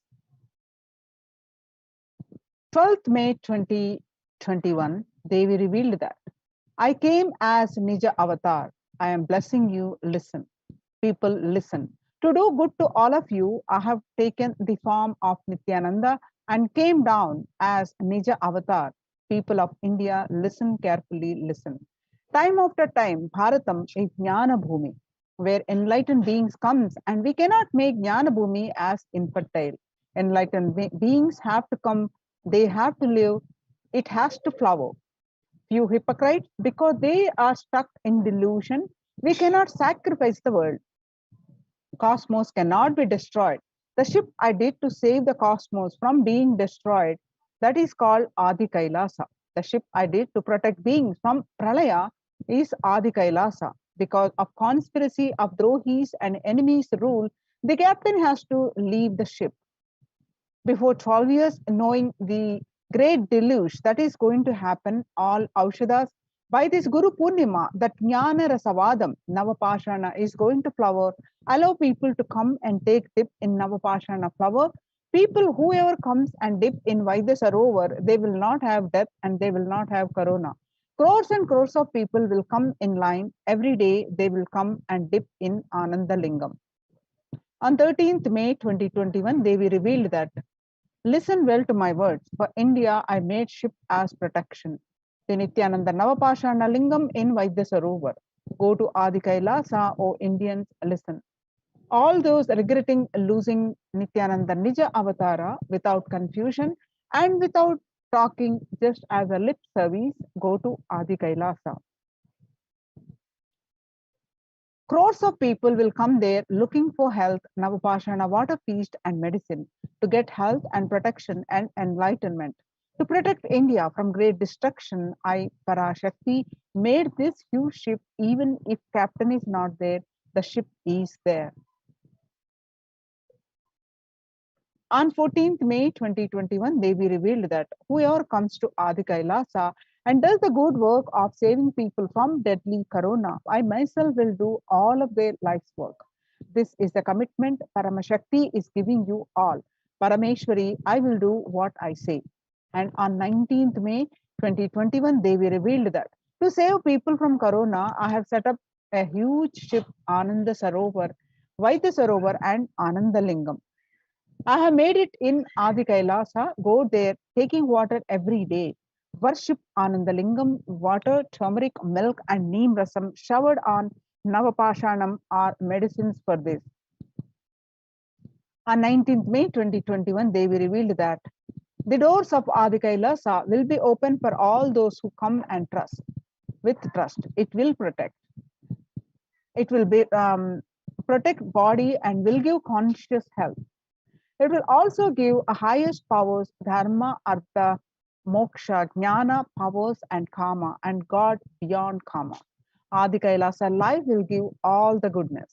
S9: 12th May 2021, Devi revealed that I came as Nija Avatar. I am blessing you. Listen. People, listen. To do good to all of you, I have taken the form of Nithyananda and came down as Nija Avatar. People of India, listen carefully, listen. Time after time, Bharatam is Jnana Bhumi, where enlightened beings comes, and we cannot make Jnana Bhumi as infertile. Enlightened beings have to come, they have to live, it has to flower. Few hypocrites, because they are stuck in delusion, we cannot sacrifice the world. Cosmos cannot be destroyed. The ship I did to save the cosmos from being destroyed, that is called Adi Kailasa. The ship I did to protect beings from Pralaya is Adi Kailasa. Because of conspiracy of Drohis and enemies' rule, the captain has to leave the ship. Before 12 years, knowing the great deluge that is going to happen, all Aushadas, by this Guru Purnima, that Jnana Rasavadam, Navapashana, is going to flower, allow people to come and take dip in Navapashana flower. People, whoever comes and dip in Vaidya Sarovar, they will not have death and they will not have corona. Crores and crores of people will come in line every day. They will come and dip in Ananda Lingam. On 13th May 2021, Devi revealed that, listen well to my words. For India, I made ship as protection. The Nithyananda Navapashana Lingam in Vaidya Sarovar. Go to Adi Kailasa, O Indians, listen. All those regretting losing Nithyananda Nija Avatara without confusion and without talking just as a lip service, go to Adi Kailasa. Crores of people will come there looking for health, Navapashana water feast and medicine to get health and protection and enlightenment. To protect India from great destruction, I, Parashakti, made this huge ship. Even if captain is not there, the ship is there. On 14th May 2021, Devi revealed that whoever comes to Adi Kailasa and does the good work of saving people from deadly corona, I myself will do all of their life's work. This is the commitment Paramashakti is giving you all. Parameshwari, I will do what I say. And on 19th May 2021, Devi revealed that to save people from corona, I have set up a huge ship, Ananda Sarovar, Vaidya Sarovar, and Ananda Lingam. I have made it in Adi Kailasa. Go there, taking water every day. Worship Anandalingam, water, turmeric, milk, and neem rasam showered on Navapashanam are medicines for this. On 19th May 2021, Devi revealed that the doors of Adi Kailasa will be open for all those who come and trust. With trust, it will protect. It will be protect body and will give conscious health. It will also give a highest powers, dharma, artha, moksha, jnana, powers, and karma, and God beyond karma. Adi Kailasa life will give all the goodness.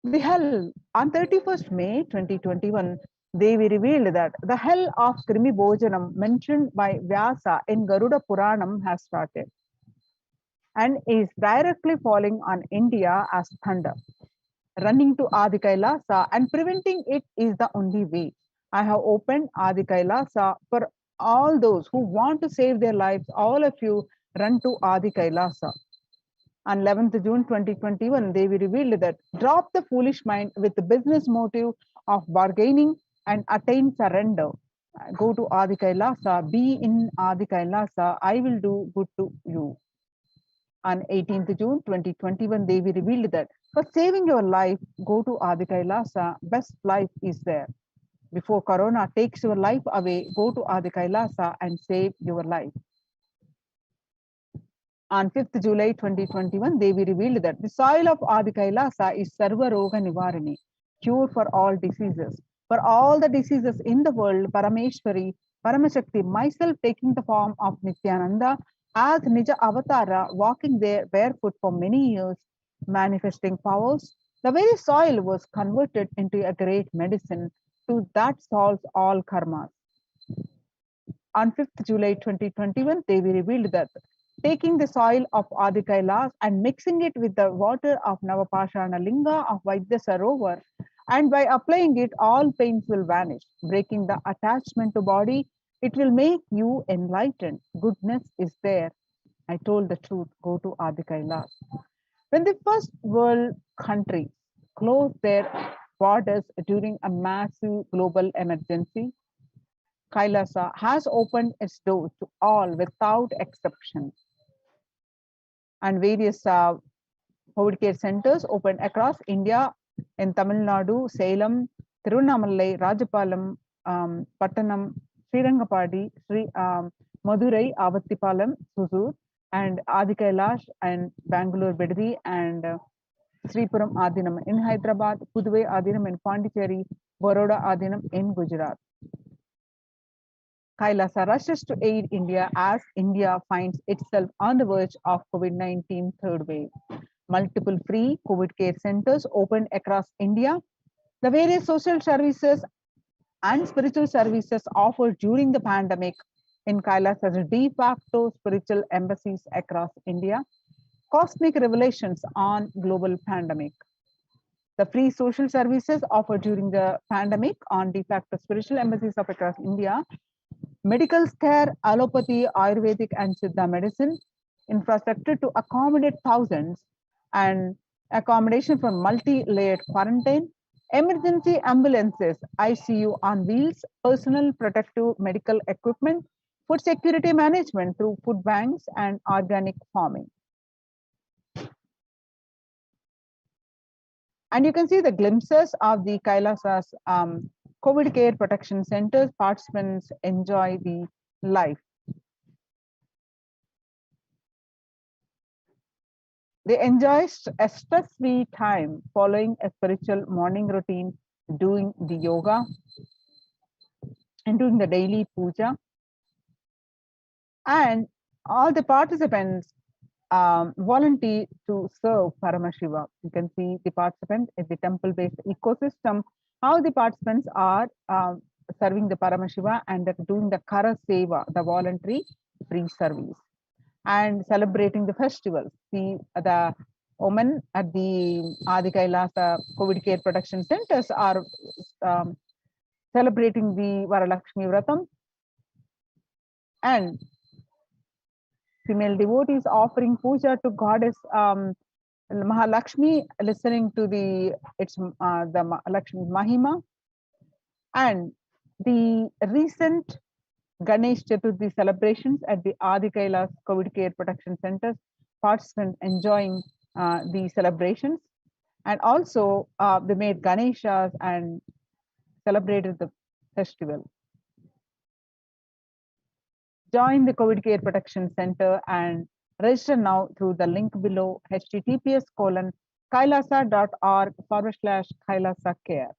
S9: The hell, on 31st May 2021, Devi revealed that the hell of Krimi Bhojanam mentioned by Vyasa in Garuda Puranam has started and is directly falling on India as thunder. Running to Adi Kailasa and preventing it is the only way. I have opened Adi Kailasa for all those who want to save their lives. All of you run to Adi Kailasa. On 11th June 2021, Devi revealed that drop the foolish mind with the business motive of bargaining and attain surrender. Go to Adi Kailasa, be in Adi Kailasa, I will do good to you. On 18th June 2021, Devi revealed that for saving your life, go to Adi Kailasa, best life is there. Before Corona takes your life away, go to Adi Kailasa and save your life. On 5th July 2021, Devi revealed that the soil of Adi Kailasa is Sarva Roga Nivarani, cure for all diseases. For all the diseases in the world, Parameshwari, Paramashakti, myself taking the form of Nithyananda, as Nija Avatara, walking there barefoot for many years, manifesting powers, the very soil was converted into a great medicine to that solves all karmas. On 5th July 2021, Devi revealed that taking the soil of Adi Kailas and mixing it with the water of Navapashana Linga of Vaidya Sarovar, and by applying it, all pains will vanish, breaking the attachment to body. It will make you enlightened. Goodness is there. I told the truth. Go to Adi Kailas. When the first world countries closed their borders during a massive global emergency, Kailasa has opened its doors to all without exception. And various COVID care centers opened across India in Tamil Nadu, Salem, Tirunamalai, Rajapalam, Pattanam, Srirangapadi, Madurai, Avattipalam, Susur, and Adi Kailash and Bangalore Bedri and Sripuram Adinam in Hyderabad, Puduvai Adinam in Pondicherry, Baroda Adinam in Gujarat. Kailasa rushes to aid India as India finds itself on the verge of COVID-19 third wave. Multiple free COVID care centers opened across India. The various social services and spiritual services offered during the pandemic in Kailasa as de facto spiritual embassies across India. Cosmic revelations on global pandemic. the free social services offered during the pandemic on de facto spiritual embassies of across India, medical care, allopathy, Ayurvedic, and Siddha medicine, infrastructure to accommodate thousands, and accommodation for multi-layered quarantine, emergency ambulances, ICU on wheels, personal protective medical equipment, food security management through food banks and organic farming. And you can see the glimpses of the Kailasa's COVID care protection centers. Participants enjoy the life. They enjoy a stress-free time following a spiritual morning routine, doing the yoga and doing the daily puja. And all the participants volunteer to serve Paramashiva. You can see the participant in the temple-based ecosystem, how the participants are serving the Paramashiva and doing the Kara Seva, the voluntary free service, and celebrating the festivals. The women at the Adi Kailasa COVID care protection centers are celebrating the Varalakshmi Vratam, and female devotees offering puja to goddess Mahalakshmi, listening to the Lakshmi Mahima, and the recent Ganesh Chaturthi celebrations at the Adi Kailas COVID Care Protection Centers, participants enjoying the celebrations, and also they made Ganeshas and celebrated the festival. Join the COVID Care Protection Center and register now through the link below, https://kailasa.org/Kailasa care.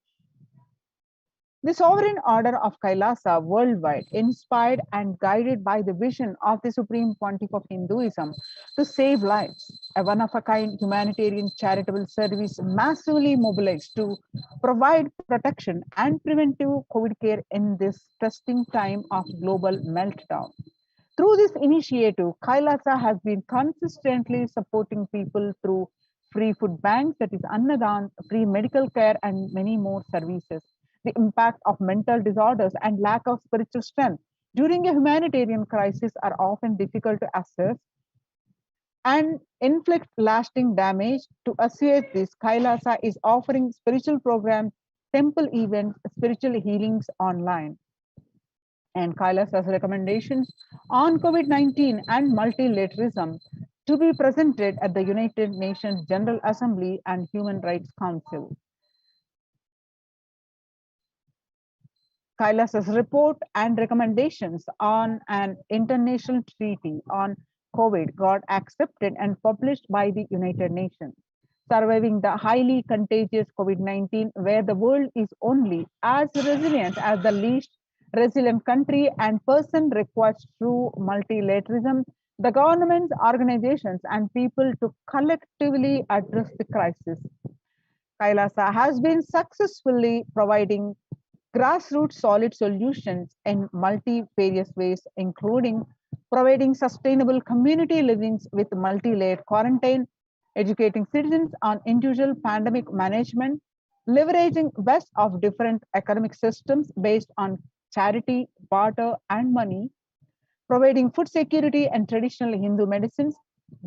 S9: The sovereign order of Kailasa worldwide, inspired and guided by the vision of the Supreme Pontiff of Hinduism to save lives, a one-of-a-kind humanitarian charitable service massively mobilized to provide protection and preventive COVID care in this testing time of global meltdown. Through this initiative, Kailasa has been consistently supporting people through free food banks, that is Annadan, free medical care, and many more services. The impact of mental disorders and lack of spiritual strength during a humanitarian crisis are often difficult to assess and inflict lasting damage. To assuage this, Kailasa is offering spiritual programs, temple events, spiritual healings online. And Kailasa's recommendations on COVID-19 and multilateralism to be presented at the United Nations General Assembly and Human Rights Council. Kailasa's report and recommendations on an international treaty on COVID got accepted and published by the United Nations. Surviving the highly contagious COVID-19, where the world is only as resilient as the least resilient country and person, requires true multilateralism, the governments, organizations, and people to collectively address the crisis. Kailasa has been successfully providing grassroots solid solutions in multifarious ways, including providing sustainable community livings with multi-layered quarantine, educating citizens on individual pandemic management, leveraging best of different economic systems based on charity, barter, and money, providing food security and traditional Hindu medicines.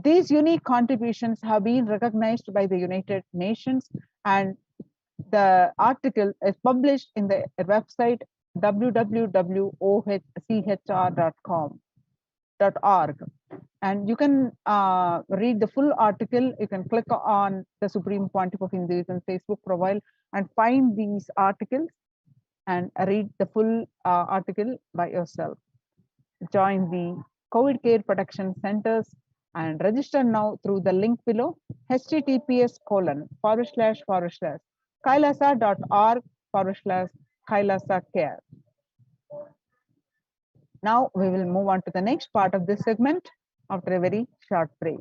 S9: These unique contributions have been recognized by the United Nations, and the article is published in the website www.ochr.org, and you can read the full article. You can click on the Supreme Pontiff of Hinduism Facebook profile and find these articles and read the full article by yourself. Join the COVID care protection centers and register now through the link below, https://kailasa.org/Kailasa care. Now we will move on to the next part of this segment after a very short break.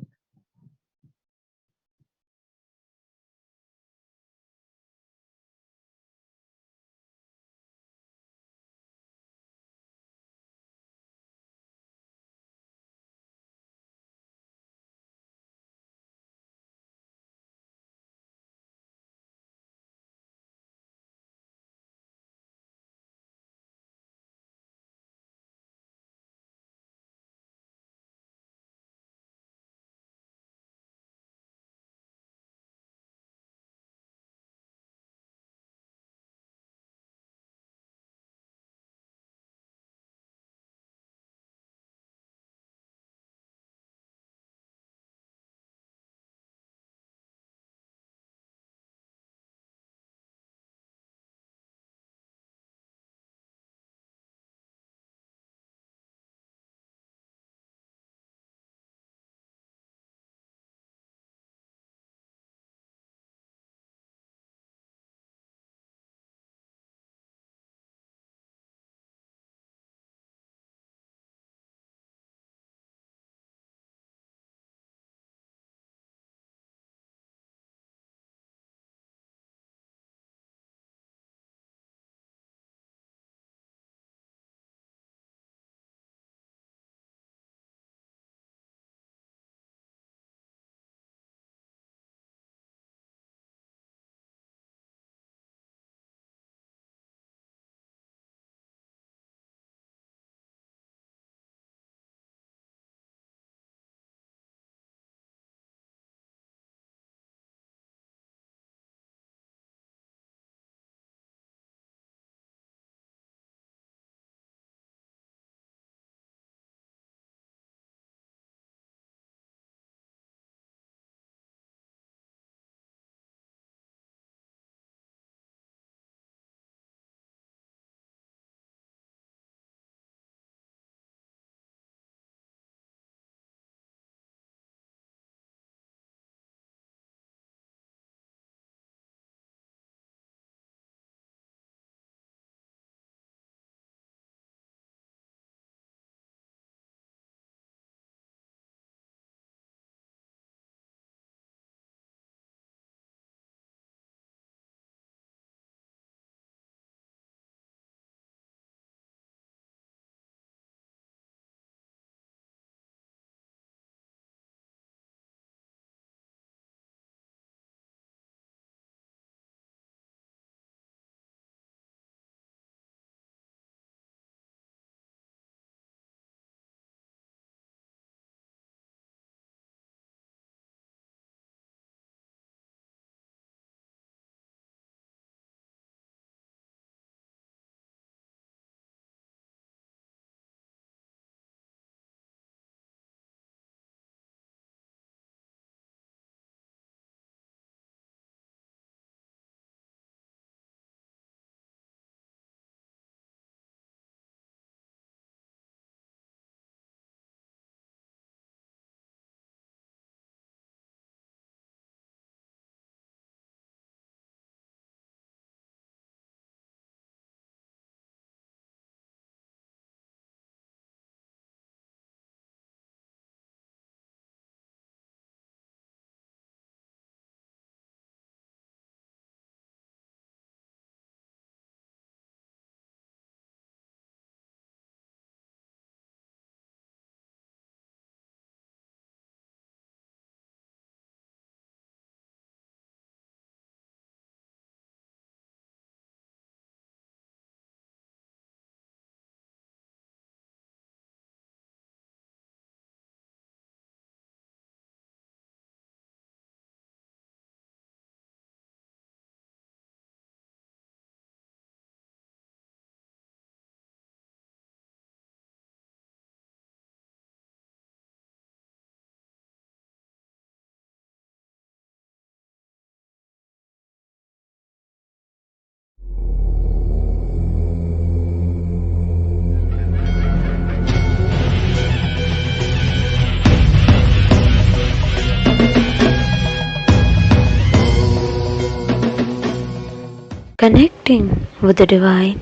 S11: Connecting with the divine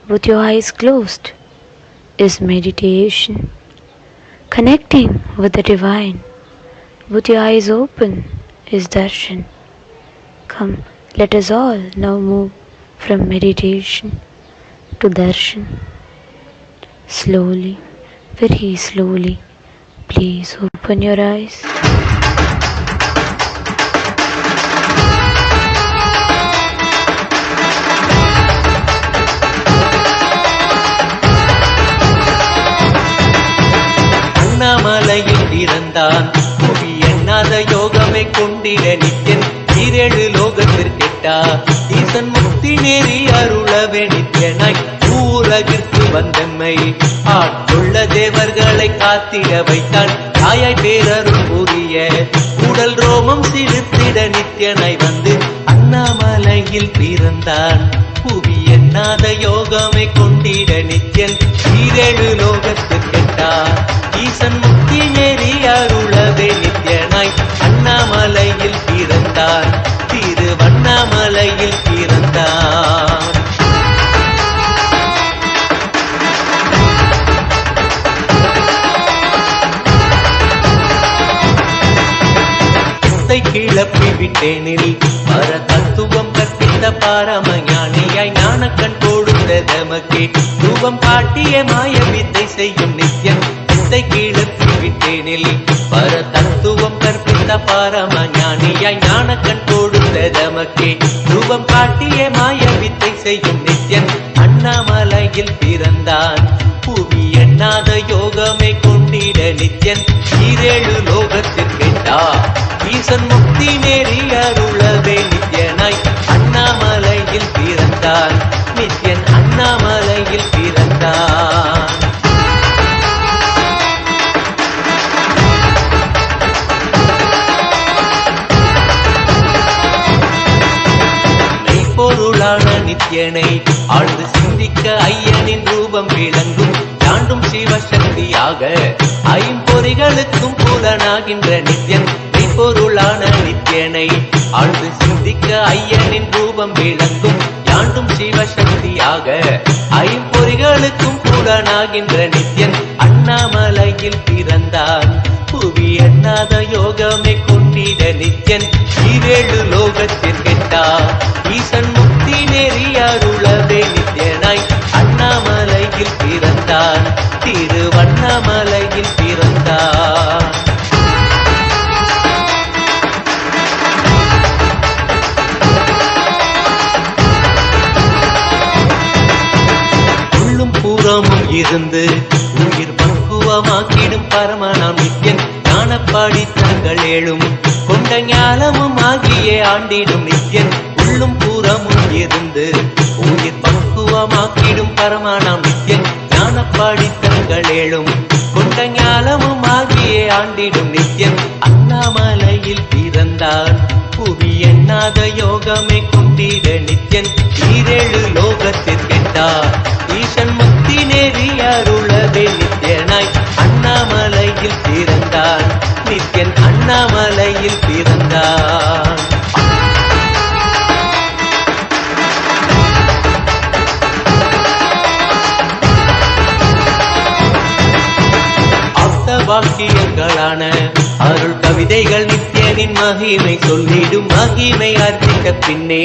S11: with your eyes closed is meditation. Connecting with the divine with your eyes open is darshan. Come, let us all now move from meditation to darshan. Slowly, very slowly, please open your eyes.
S12: அண்ணாமலையில் பிறந்தான் புவி எண்ணாத யோகமை கொண்டிட நித்யன் ஈரேழு லோகத்திற்கெட்டா ஈசன் முக்தி நேரி அருளவே நித்யனாய் ஊரகிற்கு வந்தம்மை ஆட்கொள்ள தேவர்களை காத்திட வைத்தான் தாயாய் பேரருள் புரிய உடல் ரோமம் சிறுத்திட நித்யனாய் வந்து அண்ணாமலையில் பிறந்தான் புவி எண்ணாத யோகமை கொண்டிட நித்யன் ஈரேழு லோகத்திற்கெட்டா ஈசன் முக்தி நெறி அருளவே நித்யனாய் அண்ணாமலையில் பிறந்தார் திருவண்ணாமலையில் பிறந்தார். கிளப்பி விட்டேனில் பர தத்துவம் கற்பித்த பாரமஞானியாய் ஞானக்கண் கொடுத்த தமக்கே ரூபம் காட்டிய மாய வித்தை செய்யும் நித்யன் வித்தை கிளப்பி விட்டேனில் பர தத்துவம் கற்பித்த பாரமஞானியாய் ஞானக்கண் கொடுத்த தமக்கே ரூபம் காட்டிய மாய வித்தை செய்யும் நித்யன் அண்ணாமலையில் பிறந்தான் புவி எண்ணாத யோகமே கொண்டிட நித்யன் ஈரேழு லோகத்திற்கெட்டா ஈசன் முக்தி நேரி அருளவே நித்யனாய் அண்ணாமலையில் பிறந்தான் நித்யன் அண்ணாமலையில் பிறந்தான். மெய்ப்பொருளான நித்யனை ஆழ்ந்து சிந்திக்க ஐயனின் ரூபம் விளங்கும் தாண்டும் சிவசக்தியாக ஐம்பொறிகளுக்கும் புலனாகின்ற நித்யன் பொருளான நித்யனை ஆழ்ந்து சிந்திக்க ஐயனின் ரூபம் விளங்கும் யாண்டும் சிவசக்தியாக ஐம்பொறிகளுக்கும் புலனாகின்ற நித்யன் அண்ணாமலையில் பிறந்தான் புவி எண்ணாத யோகமே கொண்டிட நித்யன் ஈரேழு லோகத்திற்கெட்டா ஈசன் முக்தி நெறி அருளவே நித்யனாய் அண்ணாமலையில் பிறந்தான் திருவண்ணாமலையில் பிறந்தான். இருந்து உயிர் பக்குவமாக்கிடும் பரமனாம் நித்யன் ஞானப்பாடி தங்கள் ஏழும் கொண்ட ஞானமும் ஆகியே ஆண்டிடும் நித்யன் உள்ளும் பூரமும் இருந்து உயிர் பக்குவமாக்கிடும் பரமனாம் நித்யன் ஞானப்பாடி தங்கள் ஏழும் கொண்ட ஞானமும் ஆகியே ஆண்டிடும் நித்யன் அண்ணாமலையில் பிறந்தான் புவி எண்ணாத யோகமே கொண்டிட நித்யன் ஈரேழு லோகத்திற்கெட்டா ஈசன் முக்தி நெறி அருளவே நித்யனாய் அண்ணாமலையில் பிறந்தான் நித்யன் அண்ணாமலையில் பிறந்தான். வாக்கியங்களான அருள் கவிதைகள் நித்யனின் மகிமை சொல்லிடும் மகிமை அர்த்திக்க பின்னே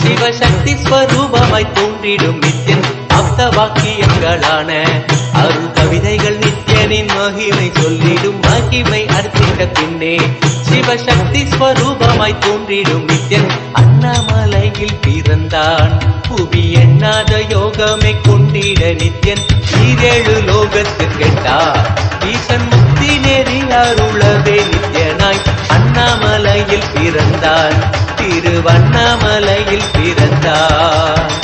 S12: சிவசக்தி ஸ்வரூபமாய் தோன்றிடும் நித்யன் அப்த வாக்கியங்களான அருள் கவிதைகள் நித்யனின் மகிமை சொல்லிடும் மகிமை அர்த்திக்க பின்னே சிவசக்தி ஸ்வரூபமாய் தோன்றிடும் நித்யன் அண்ணாமலையில் பிறந்தான் புவி எண்ணாத யோகமே கொண்டிட நித்யன் ஈரேழு லோகத்திற்கெட்டா ஈசன் முக்தி நெறி அருளவே நித்யனாய் அண்ணாமலையில் பிறந்தான் திருவண்ணாமலையில் பிறந்தான்.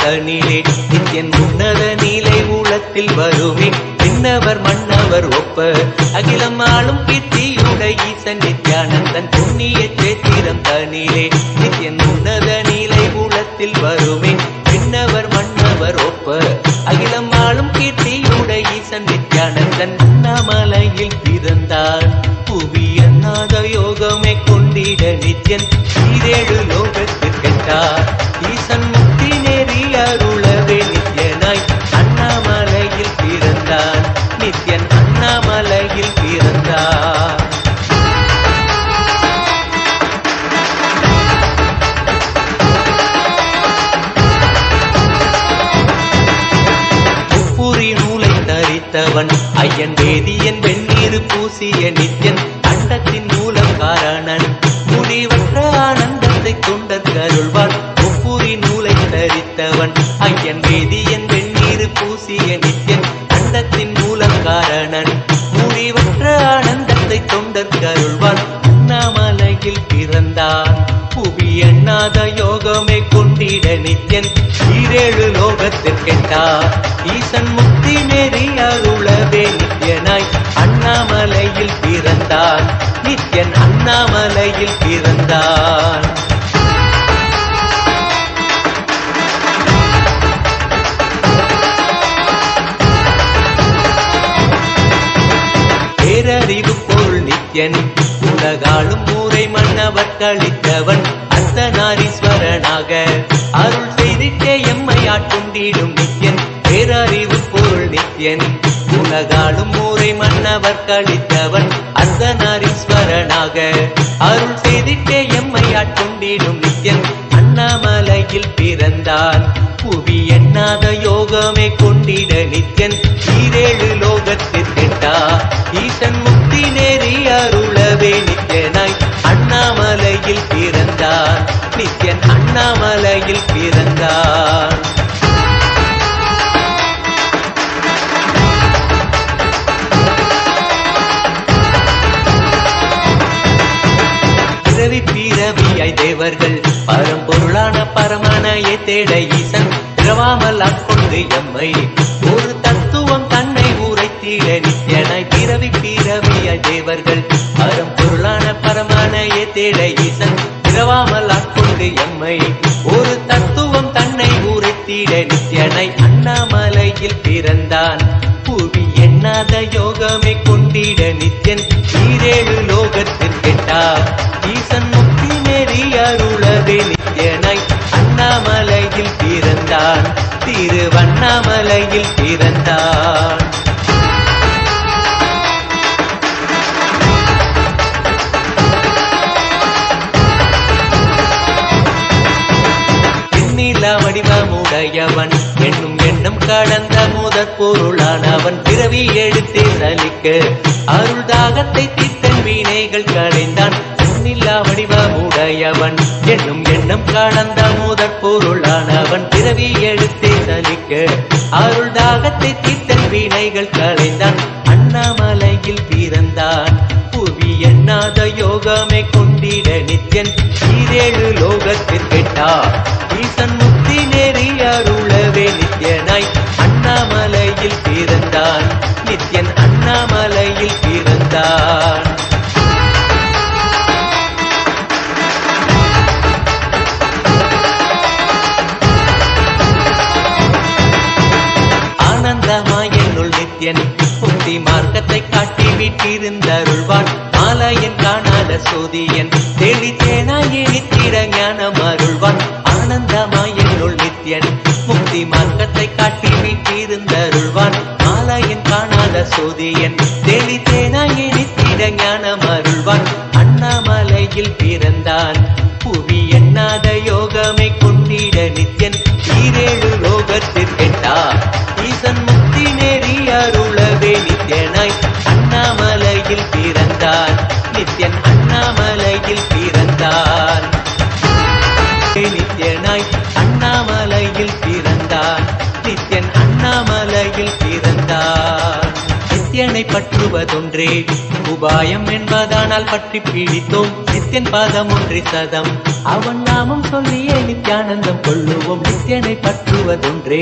S12: தனிலே நித்யன் உன்னத நீலை ஊழத்தில் வருமே விண்ணவர் மன்னவர் ஒப்ப அகிலம் ஆளும் கீர்த்தியுடை ஈசன் நித்யானந்தன் புண்ணிய சேத்திரம் தனிலே நித்யன் உன்னத நீலை ஊழத்தில் வருமே விண்ணவர் மன்னவர் ஒப்ப அகிலம் ஆளும் கீர்த்தியுடை தரித்தவன் ஐயன் வேதியன் வெந்நீர் பூசிய நித்யன் அண்டத்தின் மூலம் காரணன் முடிவற்ற ஆனந்தத்தை கொண்டற்கருள்வான் ஒப்புரி நூலை தரித்தவன் ஐயன் வேதியன் வெந்நீர் பூசிய நித்யன் அண்டத்தின் மூலம் காரணன் முடிவற்ற ஆனந்தத்தை தொண்டற்கருள்வான் அண்ணாமலையில் பிறந்தான் புவி எண்ணாத யோகமே கொண்டிட நித்யன் ஈரேழு லோகத்திற்கெட்டார் ஈசன் முக்தி நெறி அருளவே நித்யனாய் அண்ணாமலையில் பிறந்தான் நித்யன் அண்ணாமலையில் பிறந்தான். பேரறிவு பொருள் நித்யன் உலகாளும் ஊரை மன்னவர்களித்தவன் அர்த்தநாரீஸ்வரனாக அருள் செய்திட்டே எம்மை ஆட்கொண்டிடும் நித்யன் பேரறிவு பொருள் நித்யன் உலகாளும் ஊரை மன்னவர்களித்தவன் அர்த்தநாரீஸ்வரனாக அருள் செய்திட்டே எம்மை ஆட்கொண்டிடும் நித்யன் அண்ணாமலையில் பிறந்தான் புவி எண்ணாத யோகமே கொண்டிட நித்யன் ஈரேழு லோகத்திற்கெட்டா ஈசன் முக்தி நேரி அருளவே நித்யனாய் அண்ணாமலையில் பிறந்தான் நித்யன் அண்ணாமலையில் பிறந்தான். பிறவி பிறவியாய் தேவர்கள் பரம்பொருளான பரமனையை தேட ஈசன் பிறவாமல் ஆட்கொண்டு எம்மை ஒரு தத்துவம் தன்னை உரைத்திட நித்யனாய் பிறவி பிறவியாய் தேவர்கள் பரம்பொருளான பரமனையை தேட ஈசன் பிறவாமல் ஆட்கொண்டு எம்மை ஒரு தத்துவம் தன்னை உரைத்திட நித்யனாய் அண்ணாமலையில் பிறந்தான் புவி எண்ணாத யோகமே கொண்டிட நித்யன் ஈரேழு லோகத்திற்கெட்டார் ஈசன் முக்தி நெறி அருளவே நித்யனாய் அண்ணாமலையில் பிறந்தான் திருவண்ணாமலையில் பிறந்தான். வடிவமுடையவன் என்னும் எண்ணம் கடந்த முதற் பொருளானவன் பிறவி எடுத்தே சலிக்க அருள் தாகத்தை தீர்த்தன் வினைகள் களைந்தான் எண்ணில்லா வடிவமுடையவன் என்னும் எண்ணம் கடந்த முதற் பொருளானவன் பிறவி எடுத்தே சலிக்க அருள் தாகத்தை தீர்த்தன் வினைகள் களைந்தான் அண்ணாமலையில் பிறந்தான் புவி எண்ணாத யோகமே கொண்டிட நித்யன் ஈரேழு லோகத்திற்கெட்டா ஈசன் முக்தி நெறி அருளவே நித்யனாய் அண்ணாமலையில் பிறந்தான் நித்யன் அண்ணாமலையில் பிறந்தான். ஆனந்தமாய் என்னுள் நித்யன் முக்தி மார்க்கத்தை காட்டி வீட்டிருந்தருள்வான் மாலையன் காணாத சோதியன் தெளித்தேனாயே நித்திர ஞானம் அருள்வான் ஆனந்தமாய் என்னுள் நித்யன் முக்தி மார்க்கத்தை காட்டி வீட்டிருந்தருள்வான் மாலையன் காணாத சோதியன் தெளித்தேனாயே நித்திர ஞானம் அருள்வான் அண்ணாமலையில் பிறந்தான் புவி எண்ணாத யோகமே கொண்டிட நித்யன் ஈரேழு லோகத்திற்கெட்டா ஈசன் முக்தி நெறி அருளவே நித்யனாய் அண்ணாமலையில் பிறந்தான் நித்யன் அண்ணாமலையில் பிறந்தான் நித்யனாய் அண்ணாமலையில் பிறந்தான் நித்யன் அண்ணாமலையில் பிறந்தான். நித்யனை பற்றுவதொன்றே உபாயம் என்பதானால் பற்றி பிடித்தோம் நித்யன் பாதம் ஒன்றி சதம் அவன் நாமம் சொல்லியே நித்யானந்தம் கொள்ளுவோம் நித்யனை பற்றுவதொன்றே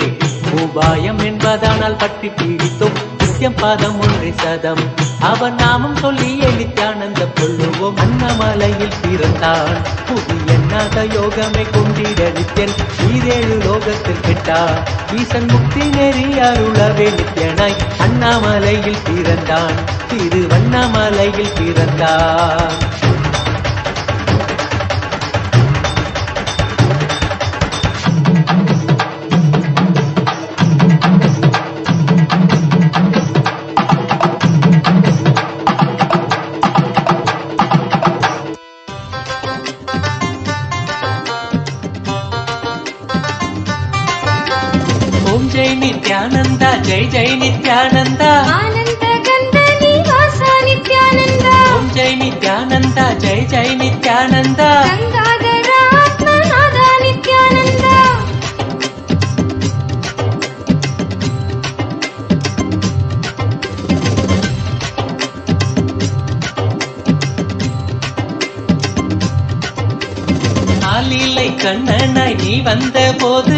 S12: உபாயம் என்பதானால் பற்றி பிடித்தோம் நித்யம் பாதம் ஒன்றி சதம் அவன் நாமம் சொல்லியே நித்யானந்தம் கொள்ளுவோம் அண்ணாமலையில் பிறந்தான் புவி எண்ணாத யோகமே கொண்டிட நித்யன் ஈரேழு லோகத்தில் கெட்டார் ஈசன் முக்தி நெறி அருளவே நித்யனாய் அண்ணாமலையில் பிறந்தான் திருவண்ணாமலையில் பிறந்தான். ஓம் ஜெய் நித்யானந்தா ஜெய் ஜெய் நித்யானந்தா
S7: ஆனந்த கந்த நிவாசா நித்யானந்தா
S12: ஓம் ஜெய் நித்யானந்தா ஜெய் ஜெய் நித்யானந்தா
S7: கங்காதர ஆத்மநாதா நித்யானந்தா
S12: ஆலிலை கண்ணனாய் நீ வந்த போது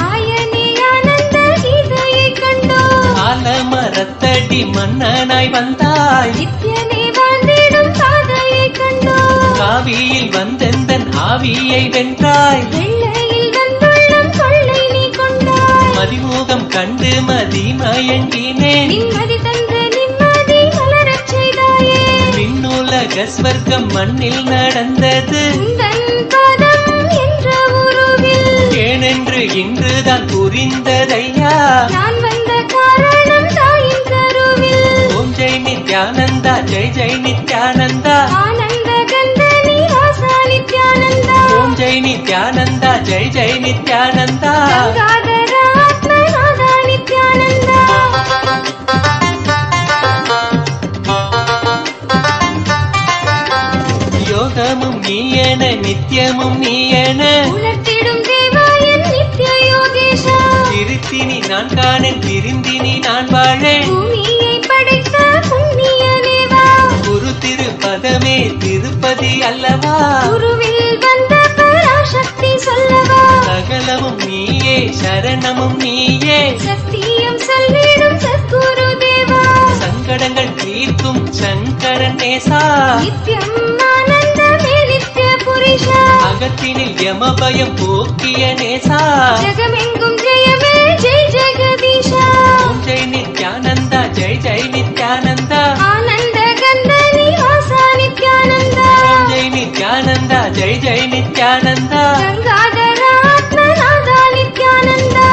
S7: ஆயனே ஆனந்த கீதையை கண்டோம்
S12: ஆலமரத்தடி மன்னனாய் வந்தாய்
S7: நித்யனே வாழ்ந்திடும் பாதையை கண்டோம்
S12: காவியில் வந்தெந்தன் ஆவியை வென்றாய்
S7: வெள்ளையில் வந்துள்ளம் கொள்ளை நீ கொண்டாய்
S12: மதிமூகம் கண்டு மதிமயங்கினேன்
S7: நிம்மதி தந்து நிம்மதி மலரச் செய்தாயே
S12: விண்ணுலக ஸ்வர்க்கம் மண்ணில் நடந்தது
S7: உந்தன் பாதம் என்ற உருவில்
S12: ஏனென்று இன்றுதான் புரிந்ததையா
S7: நான் வந்த காரணம் தாயின் கருவில்
S12: ஓம் ஜெய் நித்யானந்தா ஜெய் ஜெய் நித்யானந்தா
S7: ஆனந்த கந்த நிவாசா நித்யானந்தா
S12: ஓம் ஜெய் நித்யானந்தா ஜெய் ஜெய் நித்யானந்தா
S7: கங்காதர ஆத்மநாதா நித்யானந்தா
S12: யோகமும் நீயன நித்தியமும் நீயன
S7: உணர்த்திடும் தேவாயன் நித்ய யோகேஷா
S12: திருத்தினி நான் காணேன் திருந்தினி நான் வாழேன்
S7: பூமியை படைத்த புண்ணிய தேவா
S12: குரு திருப்பதமே திருப்பதி அல்லவா
S7: குருவில் வந்த பராசக்தி சொல்லவா
S12: சகலமும் நீயே சரணமும் நீயே
S7: சத்தியம் சொல்லிடும் சத்குரு தேவா
S12: சங்கடங்கள் தீர்க்கும் சங்கரன் நேசா
S7: நித்யம் ஆனந்தமே நித்ய புருஷா
S12: அகத்தினில் யமபயம் போக்கிய நேசா
S7: ஜகமெங்கும் ஜெயமே ஜெய் ஜெகதீஷா
S12: ஓம் ஜெய் நித்யானந்தா ஜெய் ஜெய் நித்யானந்தா
S7: ஆனந்த கந்த நிவாசா நித்யானந்தா
S12: ஓம் ஜெய் நித்யானந்தா ஜெய் ஜெய் நித்யானந்தா
S7: கங்காதர ஆத்மநாதா நித்யானந்தா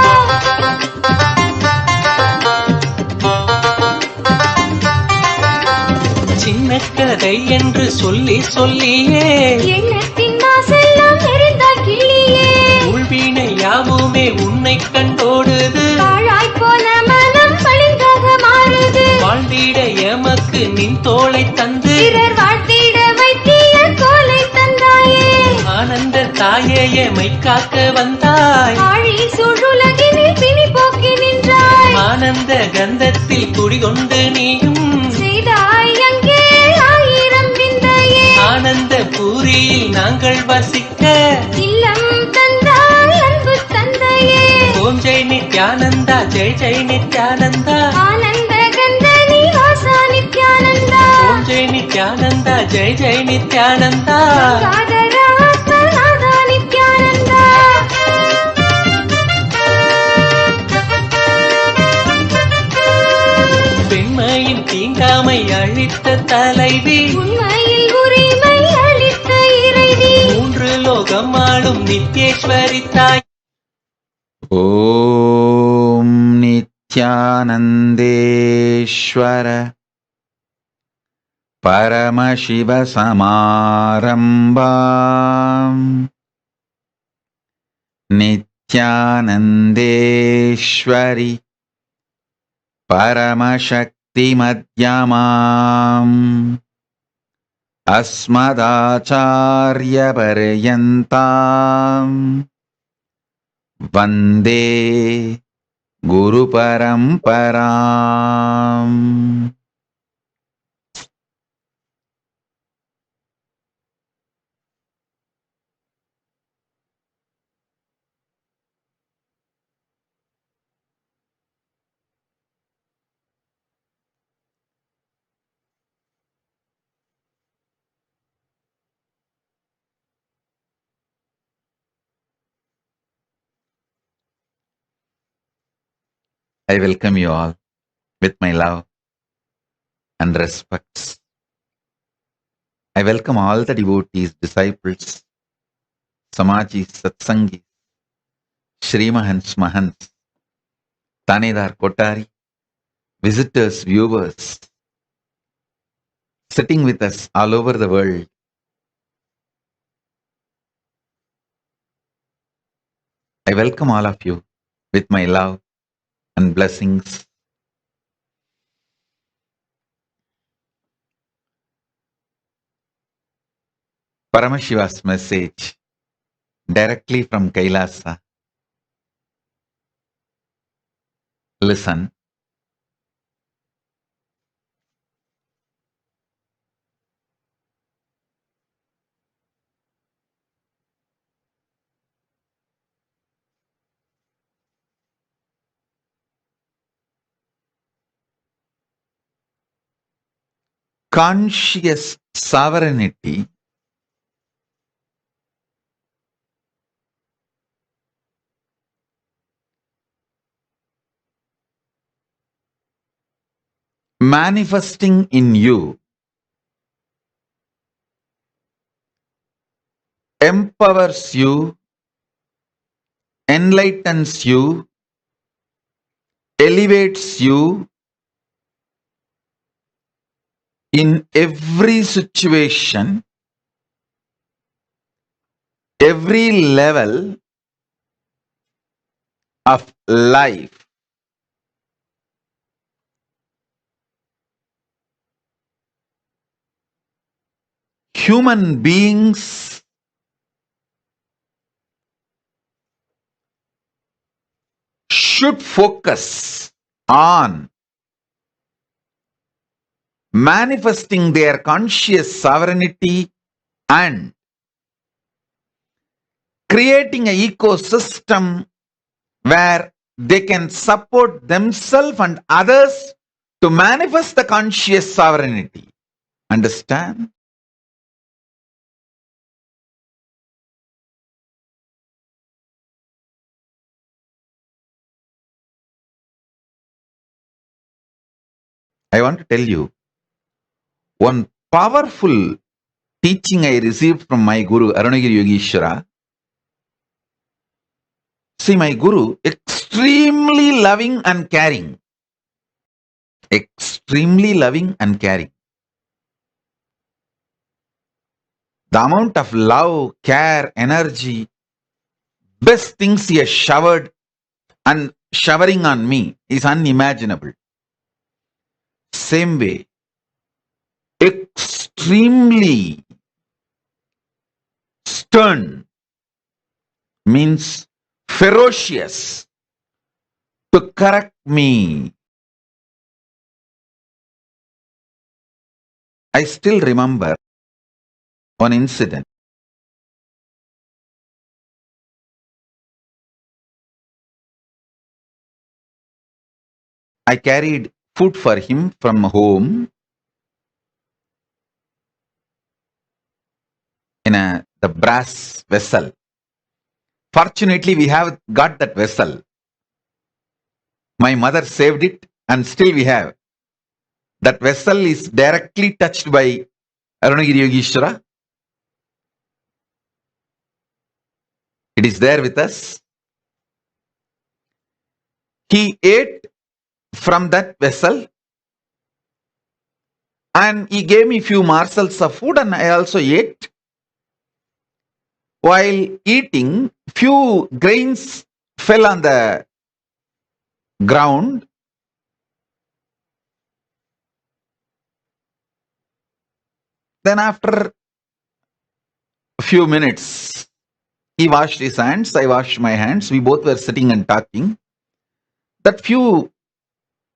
S12: சின்ன கதை என்று சொல்லி சொல்லியே
S7: எண்ணத்தின் வாசெல்லாம் எரிந்தாய் கிளியே
S12: உள்வீணை யாவுமே உன்னை கண்டோடுது
S7: பாழாய் போன மனம் பளிங்காக மாறுது
S12: வாழ்ந்திட எமக்கு நின் தோளை தந்து
S7: பிறர் வாழ்த்திட வைத்திய கோலை தந்தாயே
S12: ஆனந்த தாயே எமை காக்க வந்தாய்
S7: ஆழி சூழுலகினில் பிணி போக்கி நின்றாய்
S12: ஆனந்த கந்தத்தில் குடிகொண்டு நீயும்
S7: செய்தாய் அங்கே ஆயிரம் விந்தையே
S12: ஆனந்த பூரியில் நாங்கள் வசிக்க
S7: இல்லம் தந்தாய் அன்பு தந்தையே
S12: ஓம் ஜெய் நித்யானந்தா ஜெய் ஜெய் நித்யானந்தா
S7: ஆனந்த கந்த நிவாசா நித்யானந்தா
S12: ஓம் ஜெய் நித்யானந்தா ஜெய் ஜெய் நித்யானந்தா
S7: கங்காதர ஆத்மநாதா நித்யானந்தா
S12: பெண்மையின் தீண்டாமை அழித்த தலைவி
S7: உண்மையில் உரிமை அளித்த இறைவி
S12: மூன்று லோகம் ஆளும் நித்யேஸ்வரி தாய்
S2: ஓம் நித்யானந்தேஸ்வர பரமசிவ சமாரம்பாம் நித்யானந்தேஸ்வரி பரமசக்தி மத்யமாம் அஸ்மதாச்சார்ய பர்யந்தாம் வந்தே குரு பரம்பராம். I welcome you all with my love and respects. I welcome all the devotees, disciples, Samajis, Satsangis, Shrimahans, Mahants, Tanedar, Kotari, visitors, viewers, sitting with us all over the world. I welcome all of you with my love and blessings. Paramashiva's message directly from Kailasa. Listen. Conscious sovereignty manifesting in you empowers you, enlightens you, elevates you in every situation, every level of life. Human beings should focus on manifesting their conscious sovereignty and creating an ecosystem where they can support themselves and others to manifest the conscious sovereignty. Understand? I want to tell you one powerful teaching I received from my Guru Arunagiri Yogeshwara. See, my Guru, extremely loving and caring. Extremely loving and caring. The amount of love, care, energy, best things he has showered and showering on me is unimaginable. Same way, extremely stern means ferocious to correct me. I still remember one incident. I carried food for him from home in the brass vessel. Fortunately, we have got that vessel. My mother saved it and still we have. That vessel is directly touched by Arunagiri Yogeshwara. It is there with us. He ate from that vessel and he gave me few morsels of food and I also ate. While eating, few grains fell on the ground. Then after a few minutes, he washed his hands, I washed my hands. We both were sitting and talking. That few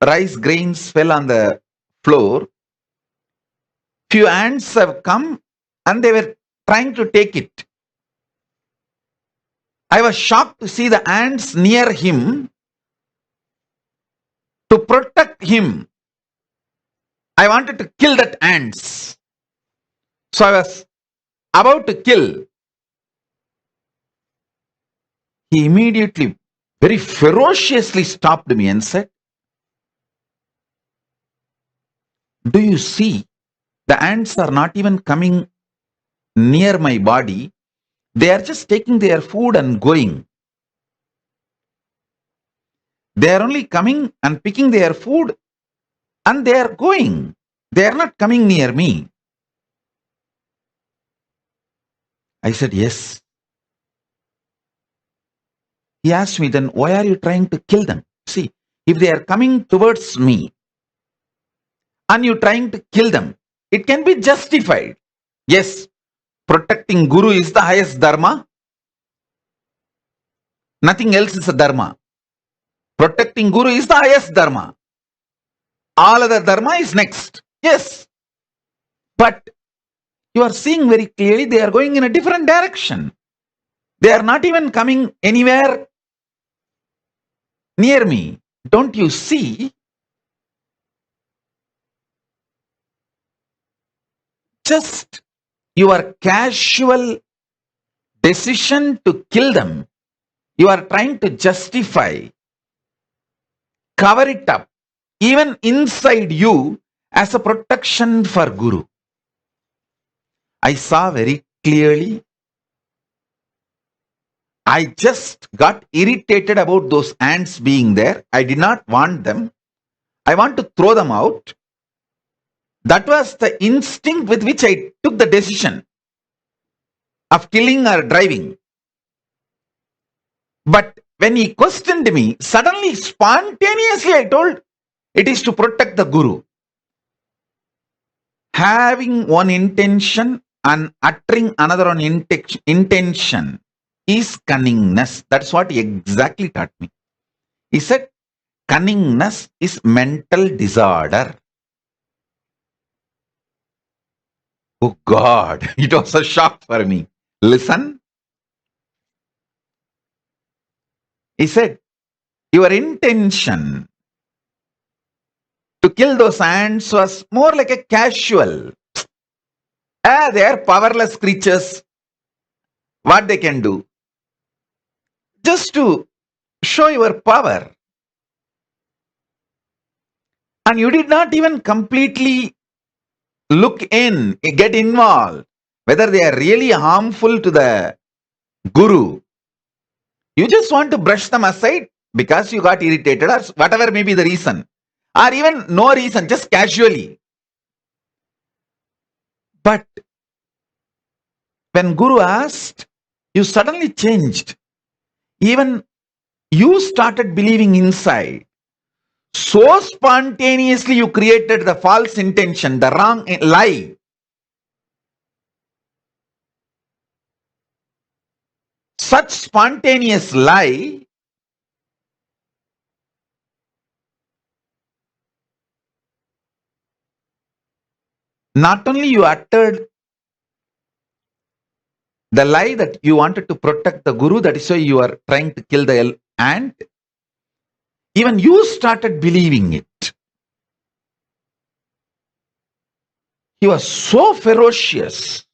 S2: rice grains fell on the floor. Few ants have come and they were trying to take it. I was shocked to see the ants near him to protect him. I wanted to kill that ants. So I was about to kill. He immediately, very ferociously stopped me and said, "Do you see? The ants are not even coming near my body. They are just taking their food and going. They are only coming and picking their food and they are going. They are not coming near me." I said, "Yes." He asked me, "Then why are you trying to kill them?" See, if they are coming towards me and you trying to kill them, it can be justified. Yes, protecting Guru is the highest dharma. Nothing else is a dharma. Protecting Guru is the highest dharma. All other dharma is next. Yes. But you are seeing very clearly they are going in a different direction. They are not even coming anywhere near me. Don't you see? Just your casual decision to kill them, you are trying to justify, cover it up, even inside you as a protection for Guru. I saw very clearly. I just got irritated about those ants being there. I did not want them. I want to throw them out. That was the instinct with which I took the decision of killing or driving. But when he questioned me, suddenly, spontaneously, I told it is to protect the Guru. Having one intention and uttering another on intention is cunningness. That's what he exactly taught me. He said, cunningness is mental disorder. Oh God, it was a shock for me. Listen. He said, your intention to kill those ants was more like a casual. They are powerless creatures. What they can do? Just to show your power. And you did not even completely look in, get involved, whether they are really harmful to the Guru. You just want to brush them aside because you got irritated or whatever may be the reason. Or even no reason, just casually. But when Guru asked, you suddenly changed. Even you started believing inside. So spontaneously you created the false intention, the wrong lie. Such spontaneous lie not only you uttered the lie that you wanted to protect the Guru, that is why you are trying to kill the ant, even you started believing it. He was so ferocious.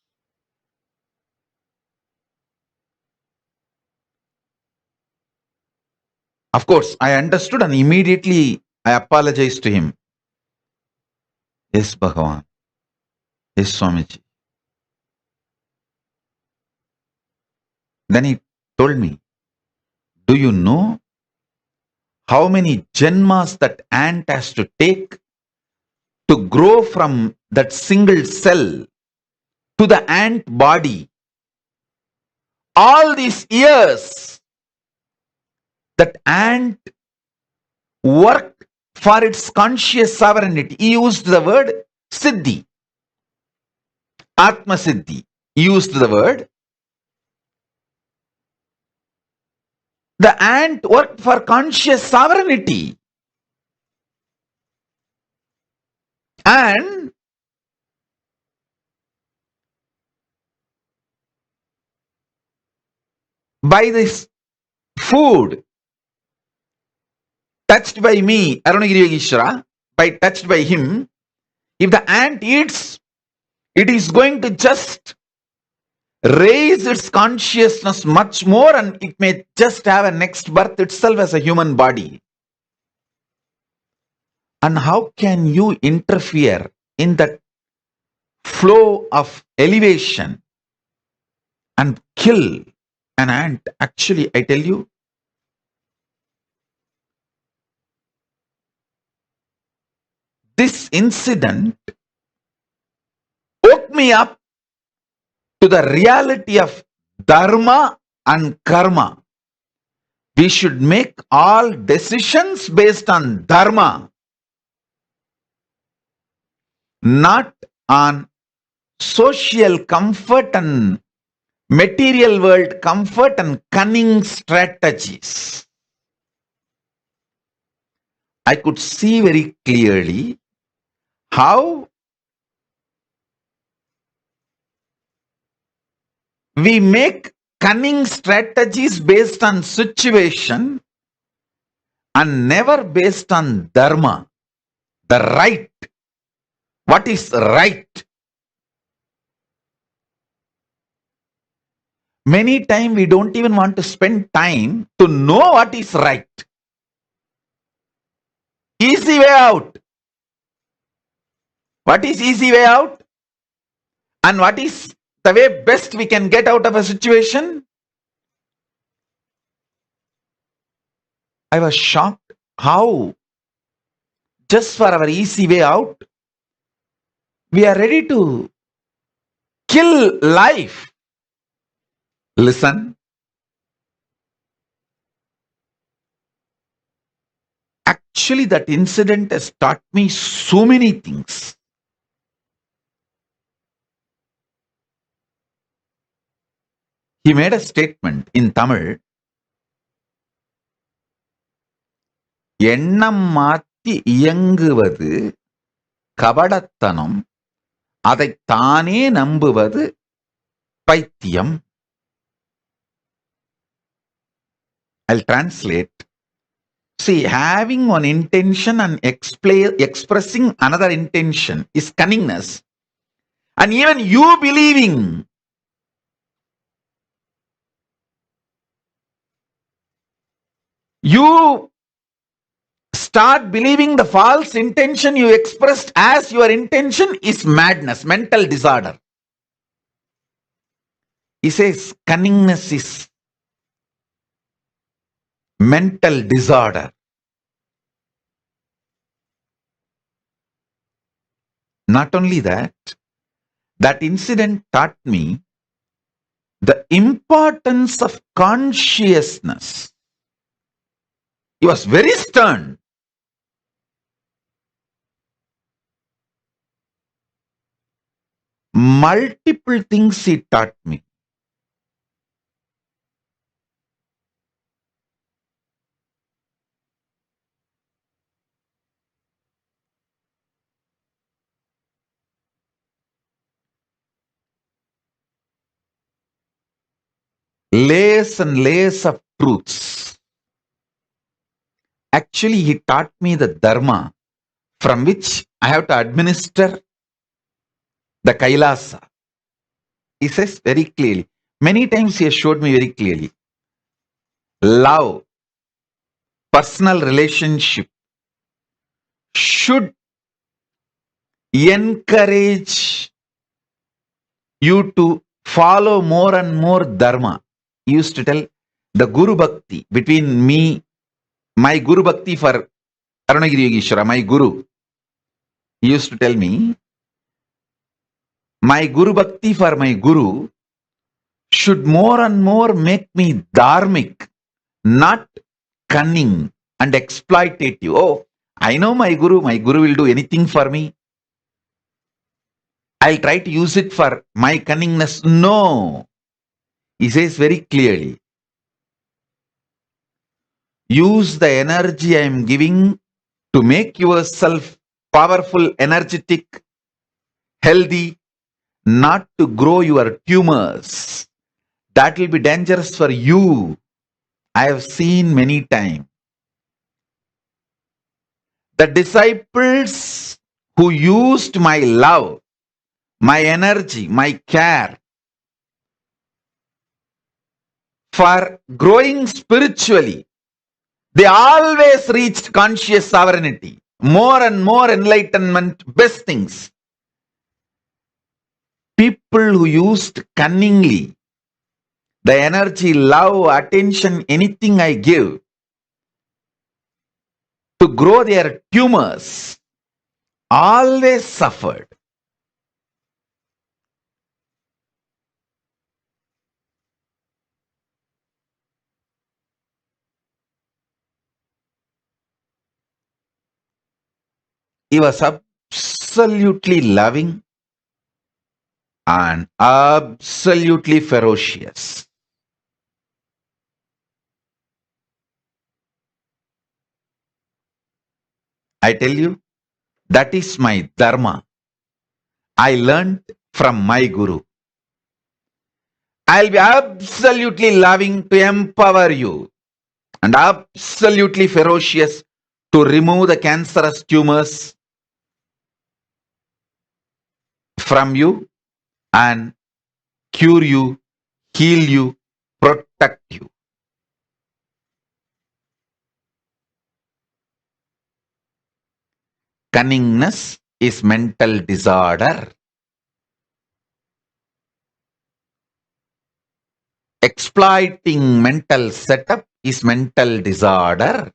S2: Of course, I understood and immediately I apologized to him. Yes, Bhagavan. Yes, Swamiji. Then he told me, do you know how many janmas that ant has to take to grow from that single cell to the ant body? All these years, that ant worked for its conscious sovereignty. He used the word Siddhi, Atma Siddhi. He used the word. The ant worked for conscious sovereignty. And by this food touched by me, Arunagiri Yogeshwara, by touched by him, if the ant eats, it is going to just raise its consciousness much more and it may just have a next birth itself as a human body. And how can you interfere in that flow of elevation and kill an ant? Actually, I tell you, this incident woke me up to the reality of dharma and karma. We should make all decisions based on dharma, not on social comfort and material world comfort and cunning strategies. I could see very clearly how we make cunning strategies based on situation and never based on dharma, the right. What is right? Many times we don't even want to spend time to know what is right. Easy way out. What is easy way out? And what is the way best we can get out of a situation? I was shocked how just for our easy way out, we are ready to kill life. Listen. Actually, that incident has taught me so many things. He made a statement in Tamil. எண்ணம் மாற்றி இயங்குவது கபடத்தனம், அதைத் தானே நம்புவது பைத்தியம். I'll translate. See, having one intention and expressing another intention is cunningness. And even you believing you start believing the false intention you expressed as your intention is madness, mental disorder. He says cunningness is mental disorder. Not only that, that incident taught me the importance of consciousness. He was very stern. Multiple things he taught me. Layers and layers of truths. Actually, he taught me the dharma from which I have to administer the Kailasa. He says very clearly. Many times he has showed me very clearly. Love, personal relationship should encourage you to follow more and more dharma. He used to tell the Guru Bhakti between me, my Guru Bhakti for Arunagiri Yogeshwara, my Guru. He used to tell me, my Guru Bhakti for my Guru should more and more make me dharmic, not cunning and exploitative. Oh, I know my Guru will do anything for me. I'll try to use it for my cunningness. No. He says very clearly, use the energy I am giving to make yourself powerful, energetic, healthy, not to grow your tumors. That will be dangerous for you. I have seen many times. The disciples who used my love, my energy, my care for growing spiritually, they always reached conscious sovereignty, more and more enlightenment, best things. People who used cunningly the energy, love, attention, anything I give to grow their tumors, always suffered. He was absolutely loving and absolutely ferocious. I tell you, that is my dharma. I learned from my guru. I'll be absolutely loving to empower you and absolutely ferocious to remove the cancerous tumors from you and cure you, heal you, protect you. Cunningness is mental disorder. Exploiting mental setup is mental disorder.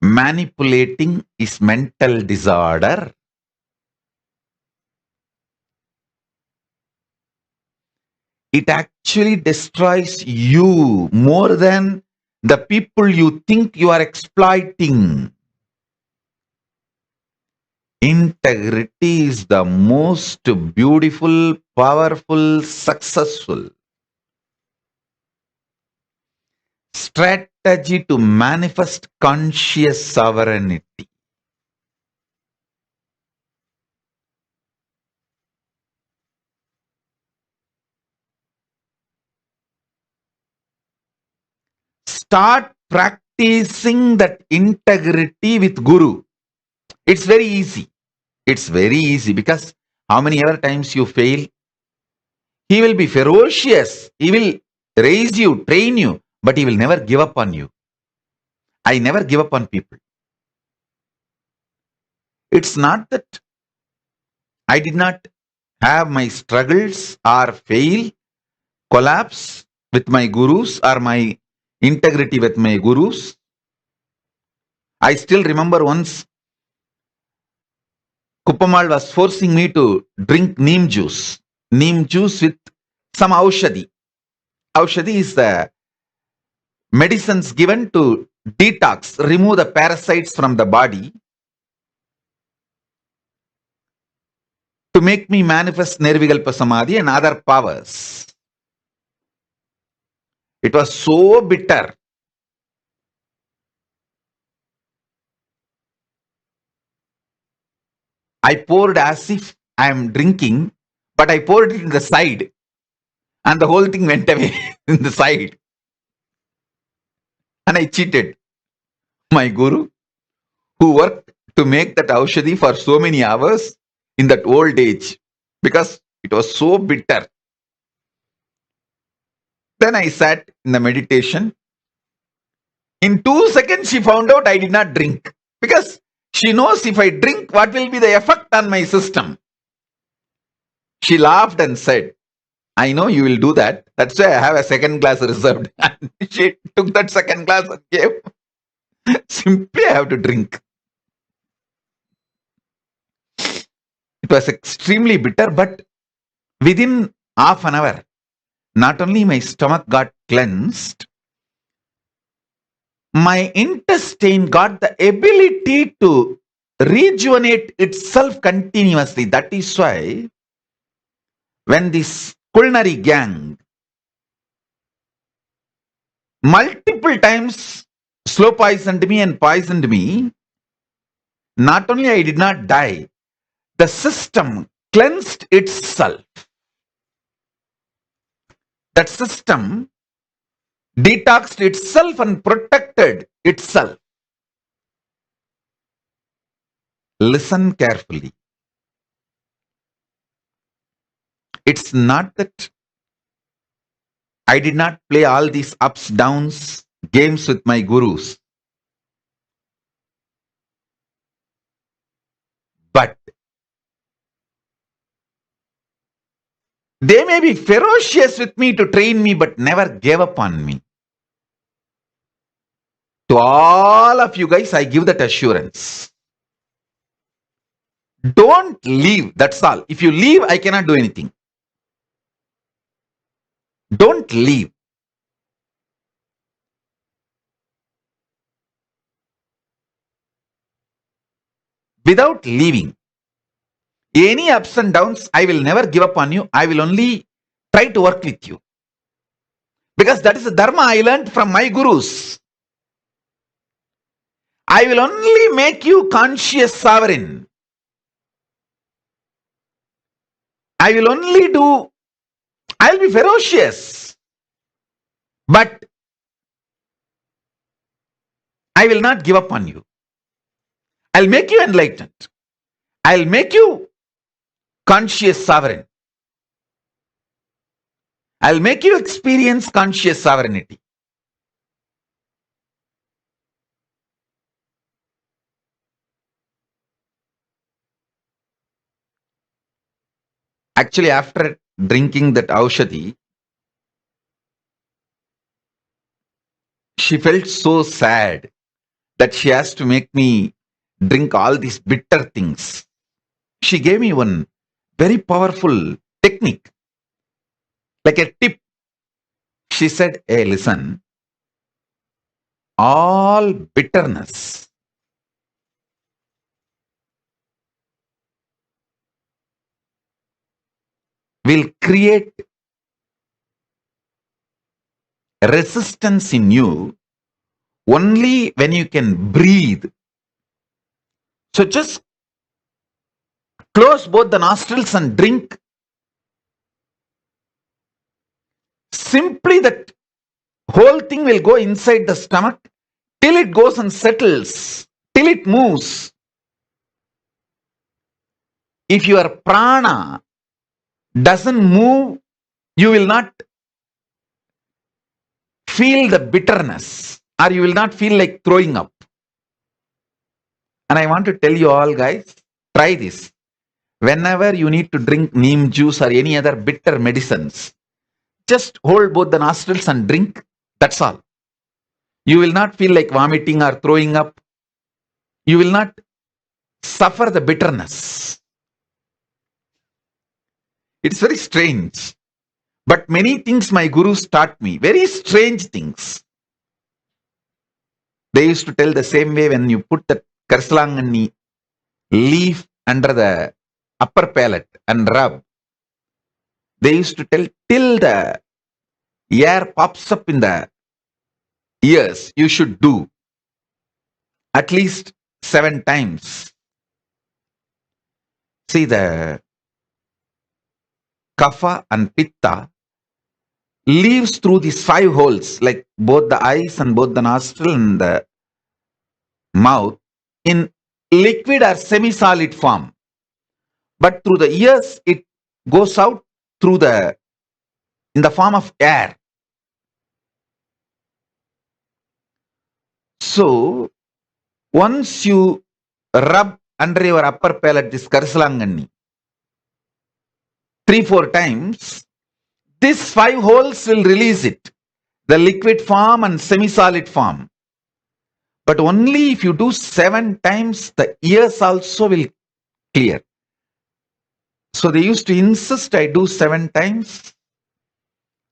S2: Manipulating is mental disorder. It actually destroys you more than the people you think you are exploiting. Integrity is the most beautiful, powerful, successful strategy to manifest conscious sovereignty. Start practicing that integrity with Guru. It's very easy. It's very easy because how many ever times you fail, he will be ferocious. He will raise you, train you, but he will never give up on you. I never give up on people. It's not that I did not have my struggles or fail, collapse with my gurus or my integrity with my gurus. I still remember once Kuppamal was forcing me to drink neem juice with some aushadhi. Aushadhi is the medicines given to detox, remove the parasites from the body to make me manifest Nirvikalpa Samadhi and other powers. It was so bitter. I poured as if I am drinking, but I poured it in the side and the whole thing went away in the side. And I cheated my guru who worked to make that aushadhi for so many hours in that old age because it was so bitter. Then I sat in the meditation. In 2 seconds, she found out I did not drink because she knows if I drink, what will be the effect on my system. She laughed and said, I know you will do that. That's why I have a second glass reserved. And she took that second glass and gave. Simply, I have to drink. It was extremely bitter, but within half an hour, not only my stomach got cleansed, my intestine got the ability to rejuvenate itself continuously. That is why when this culinary gang multiple times slow poisoned me and poisoned me, not only I did not die, the system cleansed itself. That system detoxed itself and protected itself. Listen carefully. It's not that I did not play all these ups, downs, games with my gurus. But they may be ferocious with me to train me, but never gave up on me. To all of you guys, I give that assurance. Don't leave, that's all. If you leave, I cannot do anything. Don't leave. without leaving. Any ups and downs, I will never give up on you. I will only try to work with you. Because that is the dharma I learned from my gurus. I will only make you conscious sovereign. I will only do, I'll be ferocious. But I will not give up on you. I'll make you enlightened. I'll make you conscious sovereign. I'll make you experience conscious sovereignty. Actually, after drinking that aushadhi, she felt so sad that she has to make me drink all these bitter things. She gave me one very powerful technique, like a tip. She said, hey, listen, all bitterness will create resistance in you only when you can breathe. So just close both the nostrils and drink. Simply that whole thing will go inside the stomach till it goes and settles, till it moves. If your prana doesn't move, you will not feel the bitterness, or you will not feel like throwing up. And I want to tell you all, guys, try this. Whenever you need to drink neem juice or any other bitter medicines, just hold both the nostrils and drink. That's all. You will not feel like vomiting or throwing up. You will not suffer the bitterness. It's very strange. But many things my gurus taught me, very strange things. They used to tell the same way when you put the karsalangani leaf under the upper palate and rub. They used to tell till the air pops up in the ears, you should do at least 7 times. See, the kapha and pitta leaves through these 5 holes, like both the eyes and both the nostril and the mouth, in liquid or semi-solid form. But through the ears, it goes out through in the form of air. So, once you rub under your upper palate this karsalangani 3-4 times, these 5 holes will release it, the liquid form and semi-solid form. But only if you do 7 times, the ears also will clear. So they used to insist I do 7 times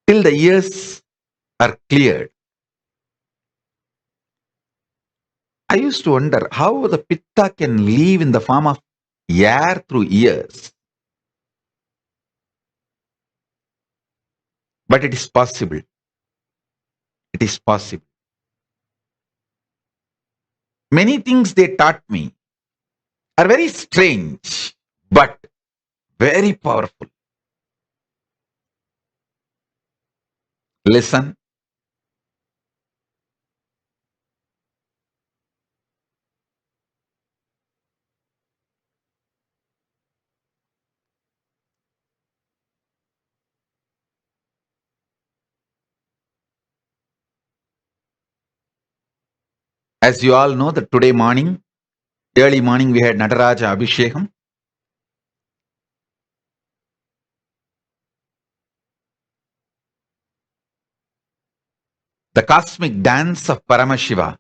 S2: till the ears are cleared. I used to wonder how the pitta can leave in the form of air through ears. But it is possible. It is possible. Many things they taught me are very strange, but very powerful. Listen. As you all know that today morning, early morning, we had Nataraja Abhishekam. The cosmic dance of Paramashiva.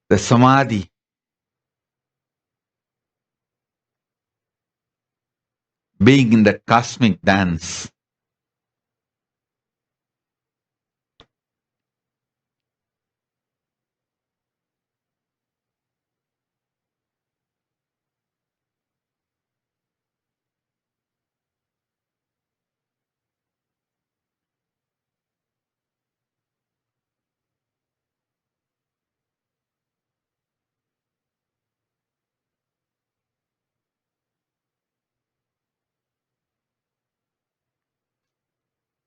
S2: the samadhi, being in that cosmic dance.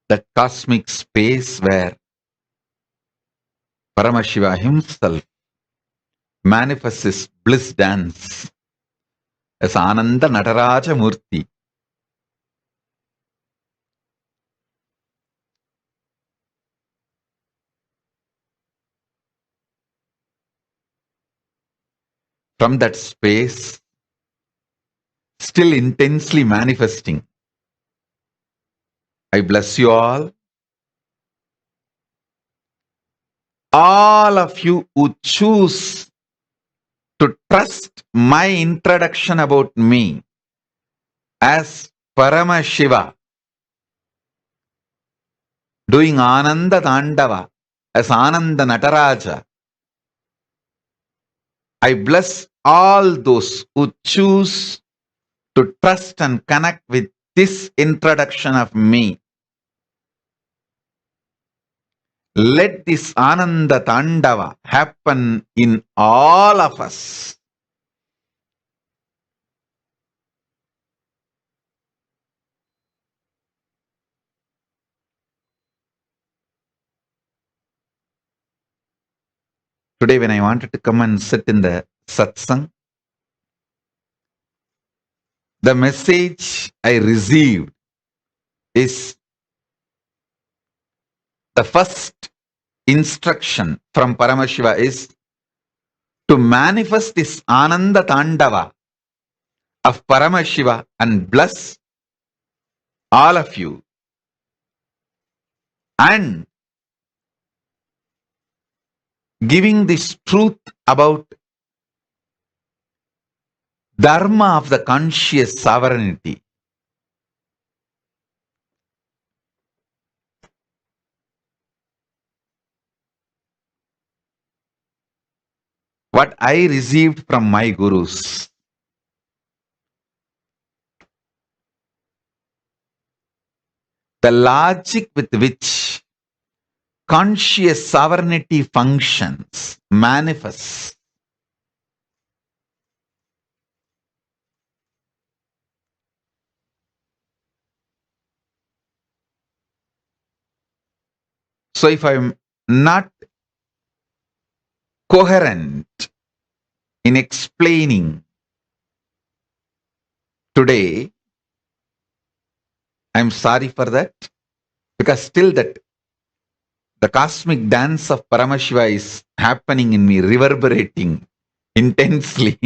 S2: That cosmic space where Paramashiva himself manifests his bliss dance as Ananda Nataraja Murti. From that space, still intensely manifesting, I bless you all of you who choose to trust my introduction about me as Paramashiva, doing Ananda Tandava as Ananda Nataraja. I bless all those who choose to trust and connect with this introduction of me. Let this Ananda Tandava happen in all of us. Today, when I wanted to come and sit in the Satsang, the message I received is the first instruction from Paramashiva is to manifest this Ananda Tandava of Paramashiva and bless all of you. And giving this truth about Dharma of the conscious sovereignty. What I received from my gurus. The logic with which conscious sovereignty functions, manifests. So if I'm not coherent in explaining today, I'm sorry for that, because still that the cosmic dance of Paramashiva is happening in me, reverberating intensely.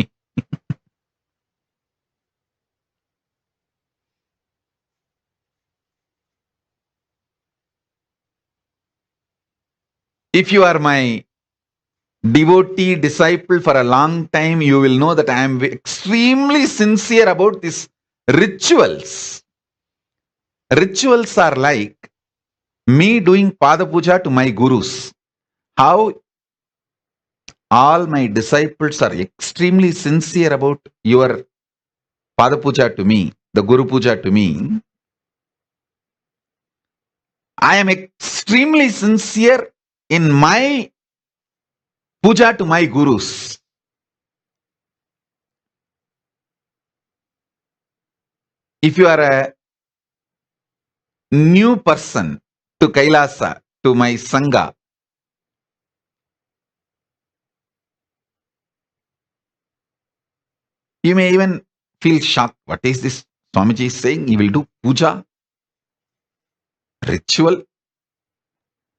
S2: If you are my devotee, disciple for a long time, you will know that I am extremely sincere about these rituals. Rituals are like me doing Pada Puja to my gurus. How all my disciples are extremely sincere about your Pada Puja to me, the Guru Puja to me. I am extremely sincere in my puja to my gurus. If you are a new person to Kailasa, to my Sangha, you may even feel shocked. What is this Swamiji is saying? He will do puja, ritual.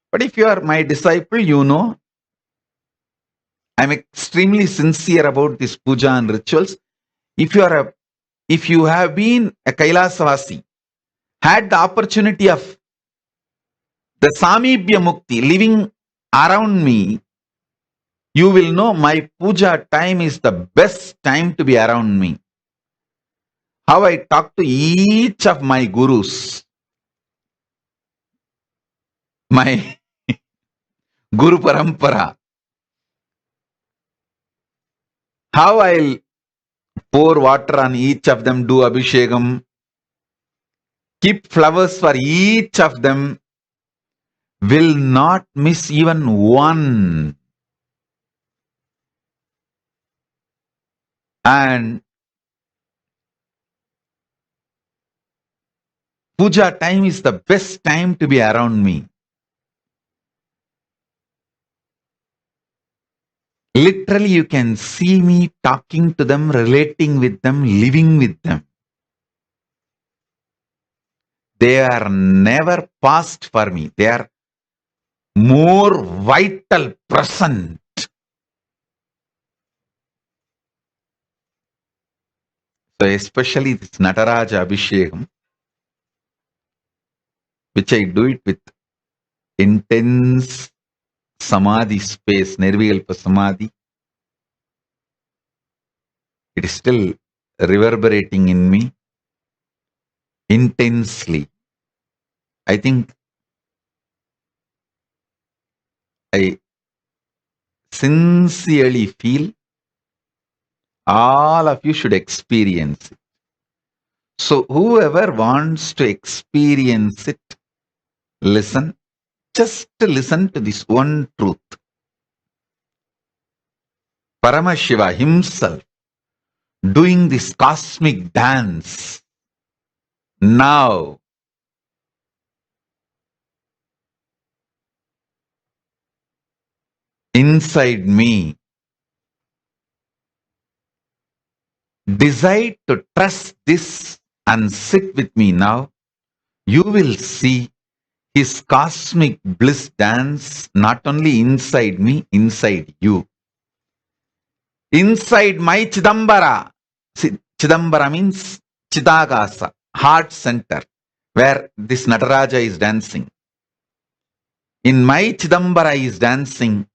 S2: But if you are my disciple, you know I am extremely sincere about this puja and rituals. If you have been a Kailasavasi, had the opportunity of the Samibhya Mukti living around me, you will know my puja time is the best time to be around me. How I talk to each of my gurus, my Guru Parampara, how I'll pour water on each of them, do Abhishekam, keep flowers for each of them, will not miss even one. And puja time is the best time to be around me. Literally, you can see me talking to them, relating with them, living with them. They are never past for me. They are more vital present. So especially this Nataraja Abhishekam, which I do it with intense Samadhi space, Nirvikalpa Samadhi. It is still reverberating in me intensely. I think I sincerely feel all of you should experience it. So whoever wants to experience it, listen. Just listen to this one truth. Paramashiva himself doing this cosmic dance now. Inside me, decide to trust this and sit with me now. You will see his cosmic bliss dance not only inside me, inside you. Inside my Chidambara. See, Chidambara means Chidagasa, heart center, where this Nataraja is dancing. In my Chidambara he is dancing.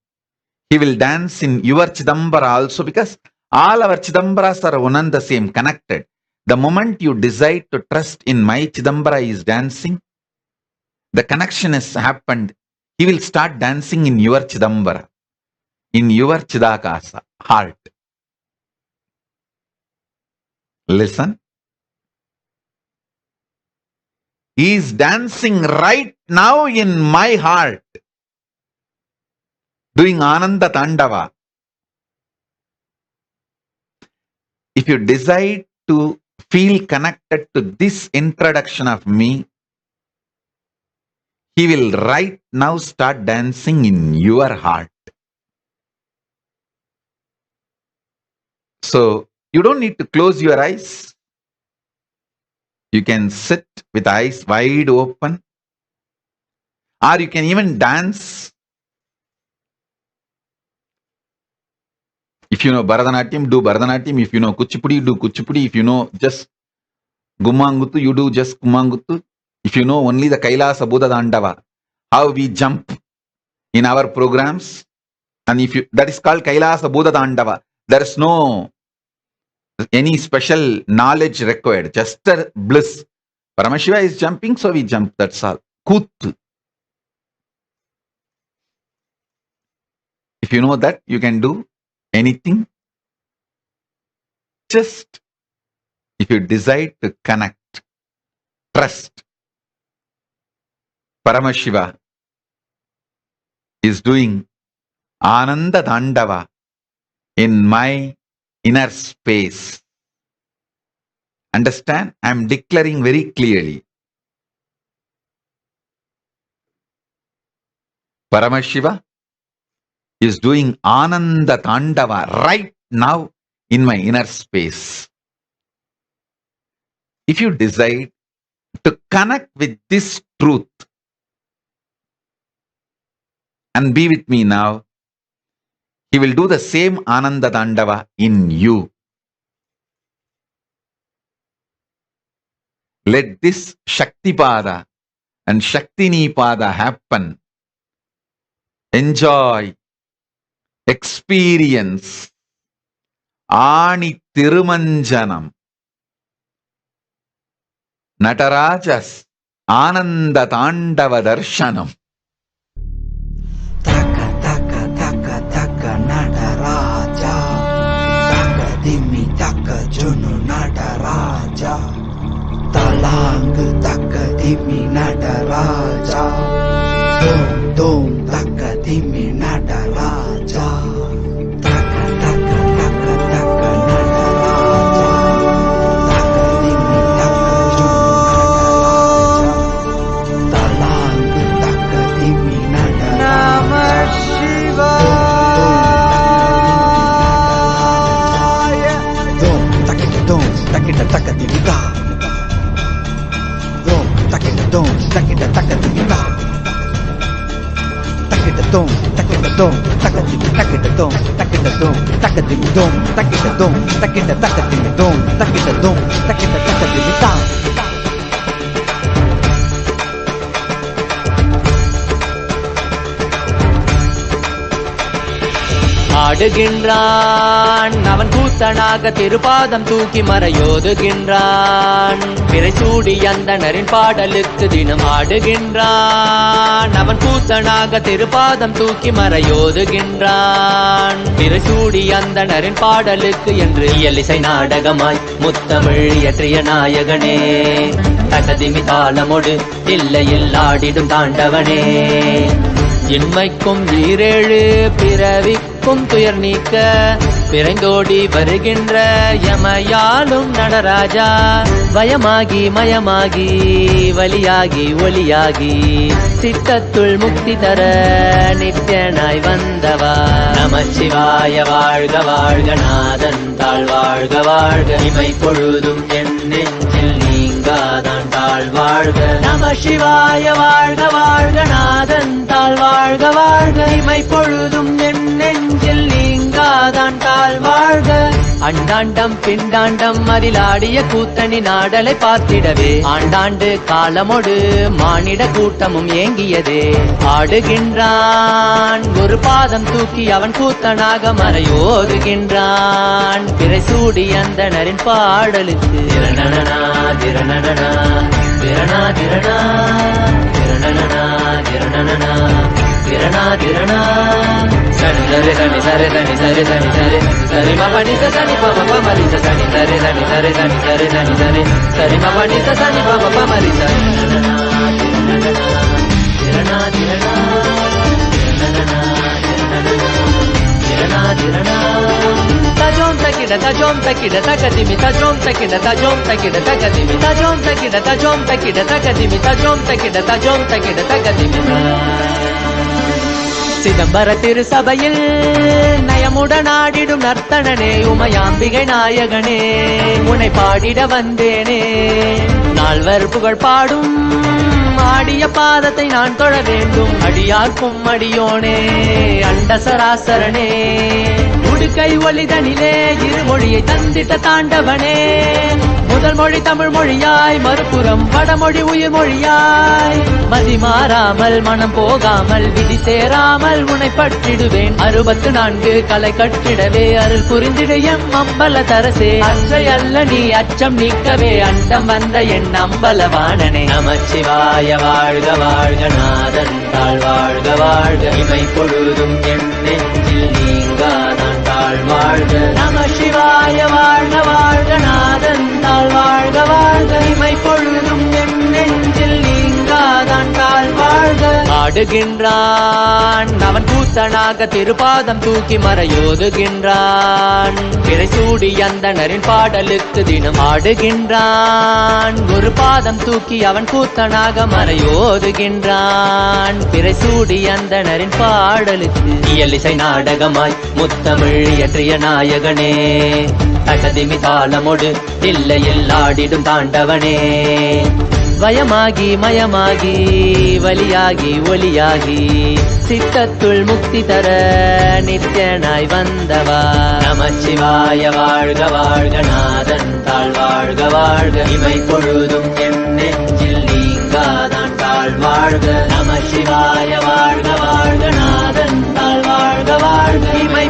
S2: He will dance in your Chidambara also, because all our Chidambaras are one and the same, connected. The moment you decide to trust in my Chidambara he is dancing, the connection has happened. He will start dancing in your Chidambara, in your Chidakasa, heart. Listen. He is dancing right now in my heart, doing Ananda Tandava. If you decide to feel connected to this introduction of me, he will right now start dancing in your heart. So you don't need to close your eyes. You can sit with eyes wide open, or you can even dance. If you know Bharatanatyam, do Bharatanatyam. If you know Kuchipudi, do Kuchipudi. If you know just Gumangutu, you do just Gumangutu. If you know only the Kailasa Buddha Dandava, how we jump in our programs, and if you, that is called Kailasa Buddha Dandava. There is no any special knowledge required, just a bliss. Paramashiva is jumping, so we jump, that's all. Kut. If you know that, you can do anything. Just if you decide to connect, trust. Paramashiva is doing Ananda Dandava in my inner space. Understand? I am declaring very clearly. Paramashiva is doing Ananda Tandava right now in my inner space. If you decide to connect with this truth and be with me now, he will do the same Ananda Tandava in you. Let this Shaktipada and Shaktini Pada happen. Enjoy experience Ani Tirumanjanam Natarajas Ananda Tandava Darshanam.
S13: Taka taka taka taka Nataraja, taka dimi taka junu Nataraja, talang taka dimi Nataraja, dom dom taka dimi Nataraja, taka taka taka taka Nataraja, taka dimi taka junu Nataraja, talang taka dimi Takita takadimita. Dom takita dom takita takadimita. Takita dom takita dom takadimita takita dom takita dom takadimidom takita dom takita takadimidom takita dom takita takadimita.
S12: ஆடுகின்றான் அவன் கூத்தனாக திருப்பாதம் தூக்கி மறையோதுகின்றான் பிறைசூடி அந்தணரின் பாடலுக்கு தினம் ஆடுகின்றான் அவன் கூத்தனாக திருப்பாதம் தூக்கி மறையோதுகின்றான் பிறைசூடி அந்தணரின் பாடலுக்கு என்று இயலிசை நாடகமாய் முத்தமிழ் இயற்றிய நாயகனே தகதிமி தாளமொடு இல்லையில் ஆடிடும் தாண்டவனே இன்மைக்கும் ஈரேழு பிறவிக்கும் துயர் நீக்க பிறந்தோடி வருகின்ற யமையாலும் நடராஜா வயமாகி மயமாகி வலியாகி ஒளியாகி சித்தத்துள் முக்தி தர நித்யனாய் வந்தவா நமச்சிவாய வாழ்க வாழ்க நாதன் தாழ் வாழ்க வாழ்க இமை பொழுதும் என் நெஞ்சில் நீங்காதான் தாழ் வாழ்க நமசிவாய வாழ்க வாழ்க நாதன் தாழ் வாழ்க வாழ்க இமை பொழுதும் என் நெஞ்சில் நீங்காதான் தாழ் வாழ்க அண்டாண்டம் பிண்டாண்டம் அதிலாடிய கூத்தணி நாடலை பார்த்திடவே ஆண்டாண்டு காலமொடு மானிட கூட்டமும் ஏங்கியதே ஆடுகின்றான் ஒரு பாதம் தூக்கி அவன் கூத்தனாக மறையோதுகின்றான் பிறைசூடி அந்தணரின் பாடலுக்கு திரணனா திரணனா திரணா திரணா திரணனா திரணனா திரணா திரணா சனி சரி சனி சரி சனி சரி சனி சரி சரி மபனி சனி பம பமரி சனி சரி சனி சரி சனி சரி சனி சரி சரி மபனி சனி பம பமரி சனி திரணா திரணா திரணா திரணா tajom takida takadimi tajom takida takadimi tajom takida takadimi tajom takida takadimi சிதம்பர திருசபையில் நயமுடன் ஆடிடும் நர்த்தனனே உமையாம்பிகை நாயகனே உன்னை பாடிட வந்தேனே நால்வர் புகழ் பாடும் ஆடிய பாதத்தை நான் தொழ வேண்டும் அடியார்க்கும் அடியோனே அண்ட சராசரனே உடுக்கை ஒளிதனிலே இருமொழியை தந்திட்ட தாண்டவனே முதல் மொழி தமிழ் மொழியாய் மறுபுறம் வடமொழி உயிர் மொழியாய் மதி மாறாமல் மனம் போகாமல் விதி சேராமல் உன்னை பற்றிடுவேன் 64 கலை கட்டிடவே அருள் புரிந்திடு எம் அம்பல தரசே அச்சை அல்ல நீ அச்சம் நீக்கவே அண்டம் வந்த என் அம்பலவாணனே நமச்சிவாய வாழ்க வாழ்க நாதன் தாழ் வாழ்க வாழ்க இமை பொழுதும் என் நெஞ்சில் நீங்காதான் தாழ் வாழ்க நமசிவாய வாழ்க வாழ்க நாதன் தாழ் வாழ்க வாழ்க இமை பொழுதும் என் நெஞ்சில் நீங்காதான் தாழ் வாழ்க ஆடுகின்றான் அவன் கூத்தனாக திருப்பாதம் தூக்கி மறையோதுகின்றான் பிறைசூடி அந்தணரின் பாடலுக்கு தினம் ஆடுகின்றான் ஒரு பாதம் தூக்கி அவன் கூத்தனாக மறையோதுகின்றான் பிறைசூடி அந்தணரின் பாடலுக்கு இயலிசை நாடகமாய் முத்தமிழ் இயற்றிய நாயகனே தகதிமி தாளமொடு இல்லையில் ஆடிடும் தாண்டவனே வயமாகி மயமாகி வலியாகி ஒளியாகி சித்தத்துள் முக்தி தர நித்யனாய் வந்தவா நமச்சிவாய வாழ்க வாழ்க நாதன் தாழ் வாழ்க வாழ்க இமை பொழுதும் என் நெஞ்சில் நீங்காதான் தாழ் வாழ்க நமசிவாய வாழ்க வாழ்க நாதன் தாழ் வாழ்க வாழ்க இமை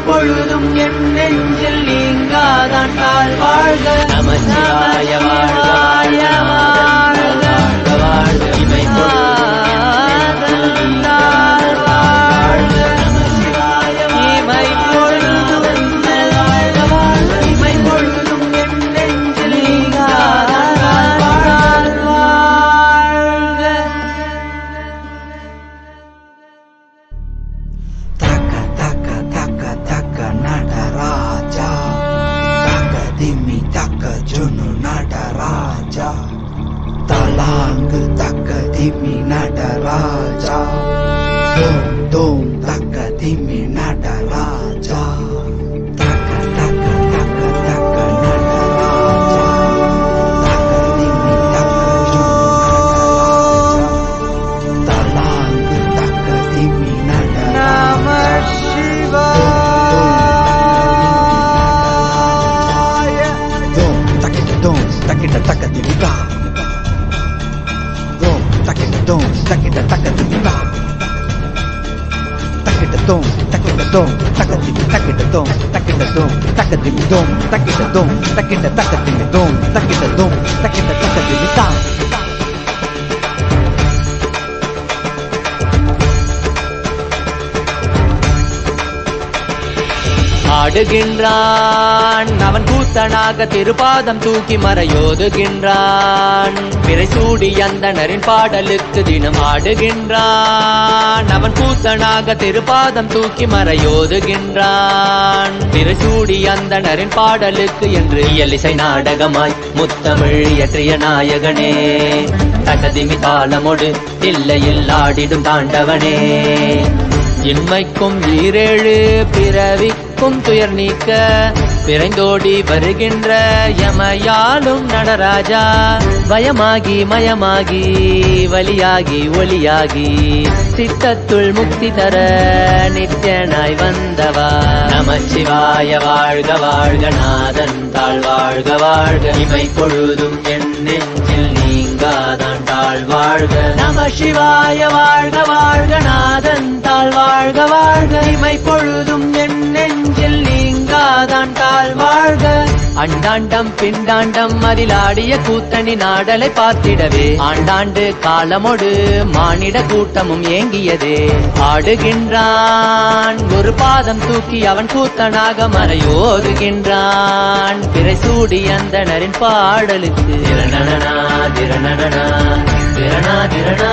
S13: திம்மி தக்க ஜுனு நடராஜா தலாங்கு தக்க திம்மி நடராஜா தோம் தோம் தக்க திம்மி நடராஜா தக்க தக்க தக்க தக்க நடராஜா தக்க திம்மி தக்க ஜுனு நடராஜா தலாங்கு தக்க திம்மி Nataraja Takita takatimita. Dom takita dom takita takatimita. Takita dom takita dom takatimi takita dom takita dom takatimi dom takita dom takita takatimi dom takita dom takita takatimita.
S12: ஆடுகின்றான் அவன் கூத்தனாக திருப்பாதம் தூக்கி மறையோதுகின்றான் பிறை சூடி அந்தணரின் பாடலுக்கு தினம் ஆடுகின்றான் அவன் கூத்தனாக திருப்பாதம் தூக்கி மறையோதுகின்றான் பிறை சூடி அந்தணரின் பாடலுக்கு என்று இயலிசை நாடகமாய் முத்தமிழ் இயற்றிய நாயகனே தகதிமி தாளமொடு இல்லையில் ஆடிடும் தாண்டவனே இன்மைக்கும் ஈரேழு பிறவிக்கும் துயர் நீக்க பிறைந்தோடி வருகின்ற யமையாலும் நடராஜா பயமாகி மயமாகி வலியாகி ஒளியாகி சித்தத்துள் முக்தி தர நித்யனாய் வந்தவா நமச்சிவாய வாழ்க வாழ்க நாதன் தாழ் வாழ்க வாழ்க இமை பொழுதும் என் நெஞ்சில் நீங்காதான் தாழ் வாழ்க நமசிவாய வாழ்க வாழ்க நாதன் தாழ் வாழ்க வாழ்க இமை பொழுதும் என் நெஞ்சில் நீங்காதான் தாழ் வாழ்க அண்டாண்டம் பிண்டாண்டம் அதிலாடிய கூத்தணி நாடலை பார்த்திடவே ஆண்டாண்டு காலமொடு மானிட கூட்டமும் ஏங்கியதே ஆடுகின்றான் ஒரு பாதம் தூக்கி அவன் கூத்தனாக மறையோதுகின்றான் பிறை சூடி அந்தணரின் பாடலுக்கு திரணனா திரணனா திரணா திரணா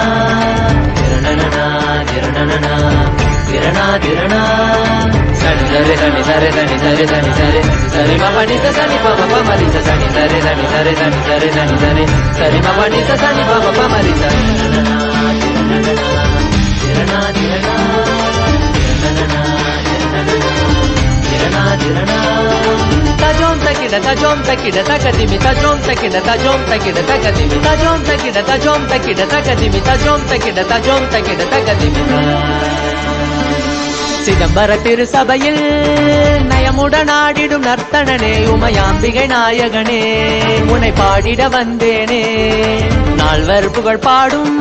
S12: திரணனா திரணனா திரணா திரணா சனி சரி சனி சரி சனி சரி சனி சரி சரி மணி சனி பாப மரி சனி சரி சனி சரி சனி சரி சனி சரி சரி மணி சனி பாப மரி திரணா திரணா திரணா திரணா tajom takida takadimi tajom takida takadimi tajom takida takadimi tajom takida takadimi சிதம்பர திரு சபையில் நயமுடன் ஆடிடும் நர்த்தனனே உமையாம்பிகை நாயகனே உன்னை பாடிட வந்தேனே நால்வர் புகழ் பாடும்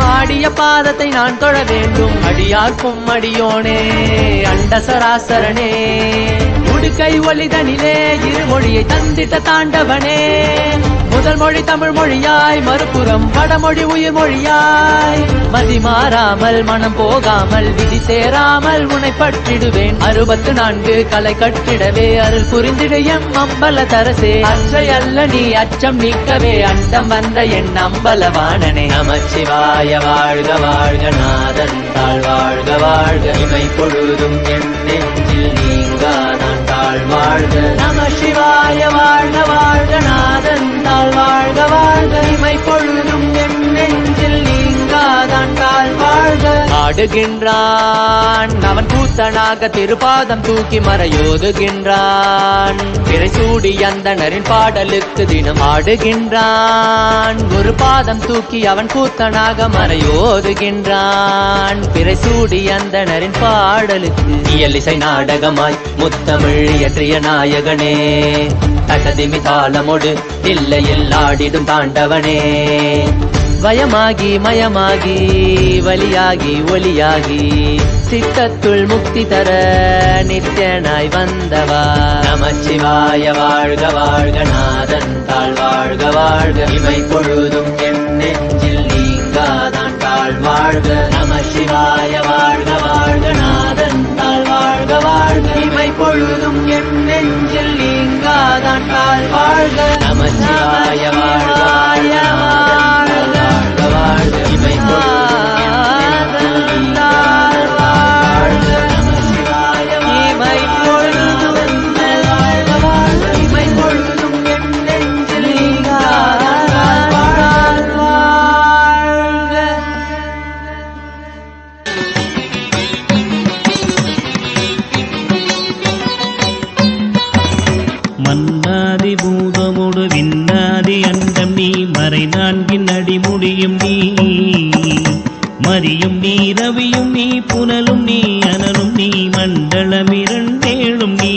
S12: ஆடிய பாதத்தை நான் தொழ வேண்டும் அடியார்க்கும் அடியோனே அண்ட சராசரனே உடுக்கை ஒளிதனிலே இருமொழியை தந்திட்ட தாண்டவனே முதல் மொழி தமிழ் மொழியாய் மறுபுறம் வடமொழி உயிர் மொழியாய் மதி மாறாமல் மனம் போகாமல் விதி சேராமல் உன்னை பற்றிடுவேன் 64 கலை கட்டிடவே அருள் புரிந்திட எம் அம்பல தரசே அச்சை அல்ல நீ அச்சம் நீக்கவே அண்டம் வந்த என் அம்பலவாணனே நமச்சிவாய வாழ்க வாழ்க நாதன் தாழ் வாழ்க வாழ்க இமை பொழுதும் என் நெஞ்சில் நீங்காதான் தாழ் வாழ்க நமசிவாய வாழ்க வாழ்க நாதன் தாழ் வாழ்க வாழ்க இமை பொழுதும் என் நெஞ்சில் நீங்காதான் தாழ் வாழ்க ஆடுகின்றான் அவன் கூத்தனாக திருப்பாதம் தூக்கி மறையோதுகின்றான் பிறை சூடி அந்தணரின் பாடலுக்கு தினம் ஆடுகின்றான் ஒரு பாதம் தூக்கி அவன் கூத்தனாக மறையோதுகின்றான் பிறை சூடி அந்தணரின் பாடலுக்கு இயலிசை நாடகமாய் முத்தமிழ் இயற்றிய நாயகனே தகதிமி தாளமொடு இல்லையில் ஆடிடும் தாண்டவனே பயமாகி மயமாகி வலியாகி ஒளியாகி சித்தத்துள் முக்தி தர நித்யனாய் வந்தவா நமச்சிவாய வாழ்க வாழ்க நாதன் தாழ் வாழ்க வாழ்க இமை பொழுதும் என் நெஞ்சில் நீங்காதான் தாழ் வாழ்க நமசிவாய வாழ்க வாழ்க நாதன் தாழ் வாழ்க வாழ்க இமை பொழுதும் என் நெஞ்சில் நீங்காதான் தாழ் வாழ்க நமசிவாய வாழ்க வாழ்க வாழ்க இமை பொழுதும்
S14: அனலும் நீ அனலும் நீ மண்டலம் இரண்டேழும் நீ.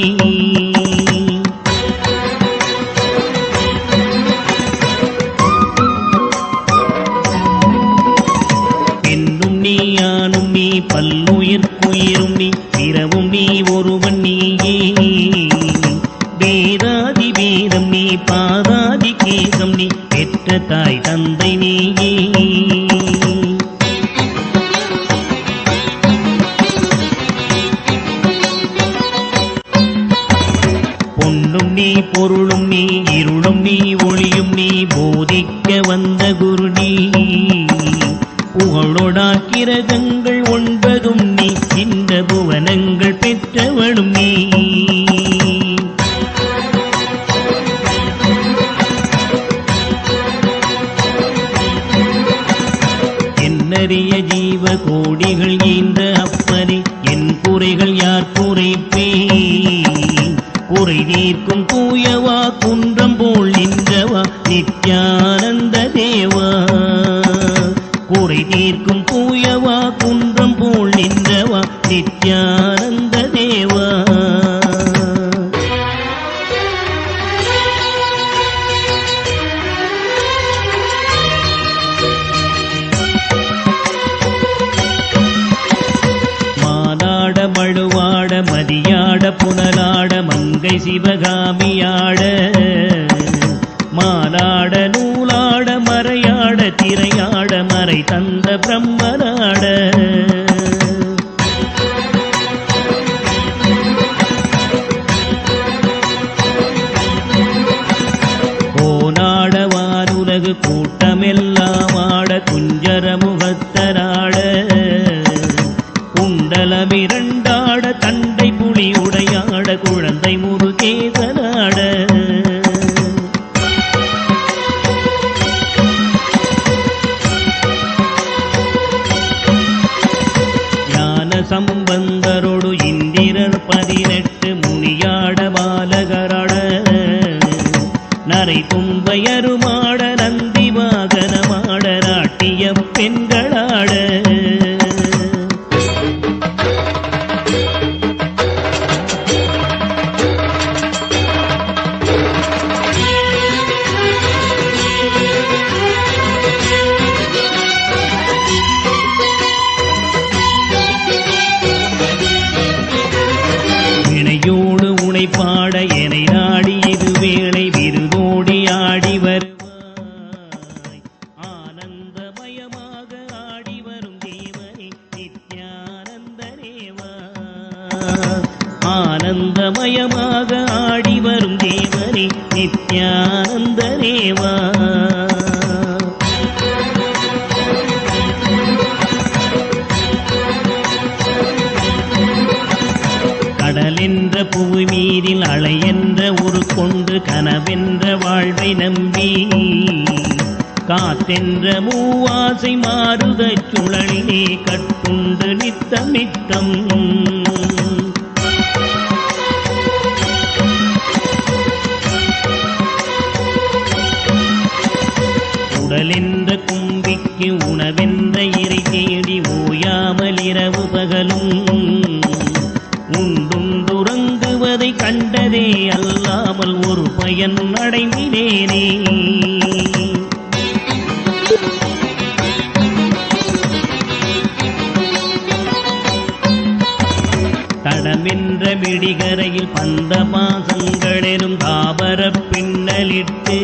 S14: பெண்ணும் நீ ஆணும் நீ பல்லுயிர்க்குயிரும் நீ பிறவும் நீ ஒருவன் நீயே. வேதாதி வேதம் நீ பாதாதி கேசம் நீ பெற்ற தாய் தந்தை நீயே. பொன்னும் நீ பொருளும் நீ இருளும் நீ ஒளியும் நீ போதிக்க வந்த குரு நீ. புகழோடா கிரகங்கள் ஒன்பதும் நீ இந்த புவனங்கள் பெற்றவளும் நீ. என்னறிய ஜீவ கோடிகள் ஈந்த அப்பனே என் குறைகள் யார் குறைப்பே. குறை தீர்க்கும் தூயவா குன்றம் போல் நின்றவா நித்யானந்த தேவா. குறை தீர்க்கும் தூயவா குன்றம் போல் நின்றவா நித்யானந்த தேவா. மானாட மழுவாட மதியாட புனலாட மங்கை சிவகாமியாட. மாலாட நூலாட மறையாட திரையாட மறை தந்த பிரம்மனாட. கோனாட வானுலகு கூட்டமெல்லாம் ஆட குஞ்சர முகத்தராட. குண்டலமிரண்டாட தண்டை புலி உடையாட குழந்தை முருகேசனாட. சம்பந்தரோடு இந்திரர் 18 முனியாட பாலகராட. நரை தும்பையருமாட நந்தி வாகனமாட நாட்டிய பெண்களாட. பாட எனை நாடி இது வேளை விருதோடி ஆடி வருவாய். ஆனந்தமயமாக ஆடி வரும் தேவனே நித்யானந்த தேவா. ஆனந்தமயமாக ஆடி வரும் தேவனே நித்யானந்த தேவா. கடலென்ற புவி மீதில் அலை என்ற ஒரு கொண்டு கனவென்ற வாழ்வை நம்பி. காத்தென்ற மூவாசை மாறுத சுழலிலே கட்டுண்டு நித்தமித்தம். உடலென்ற கும்பிக்கு உணவென்ற இறை தேடி ஓயாமல் இரவு பகலும். உண்டுறங்குவதை கண்டதே அல்லாமல் ஒரு பயன் அடைந்தினேனே. தடமென்ற மிடிகரையில் பந்த மாசங்களெனும் தாபர பின்னலிட்டு.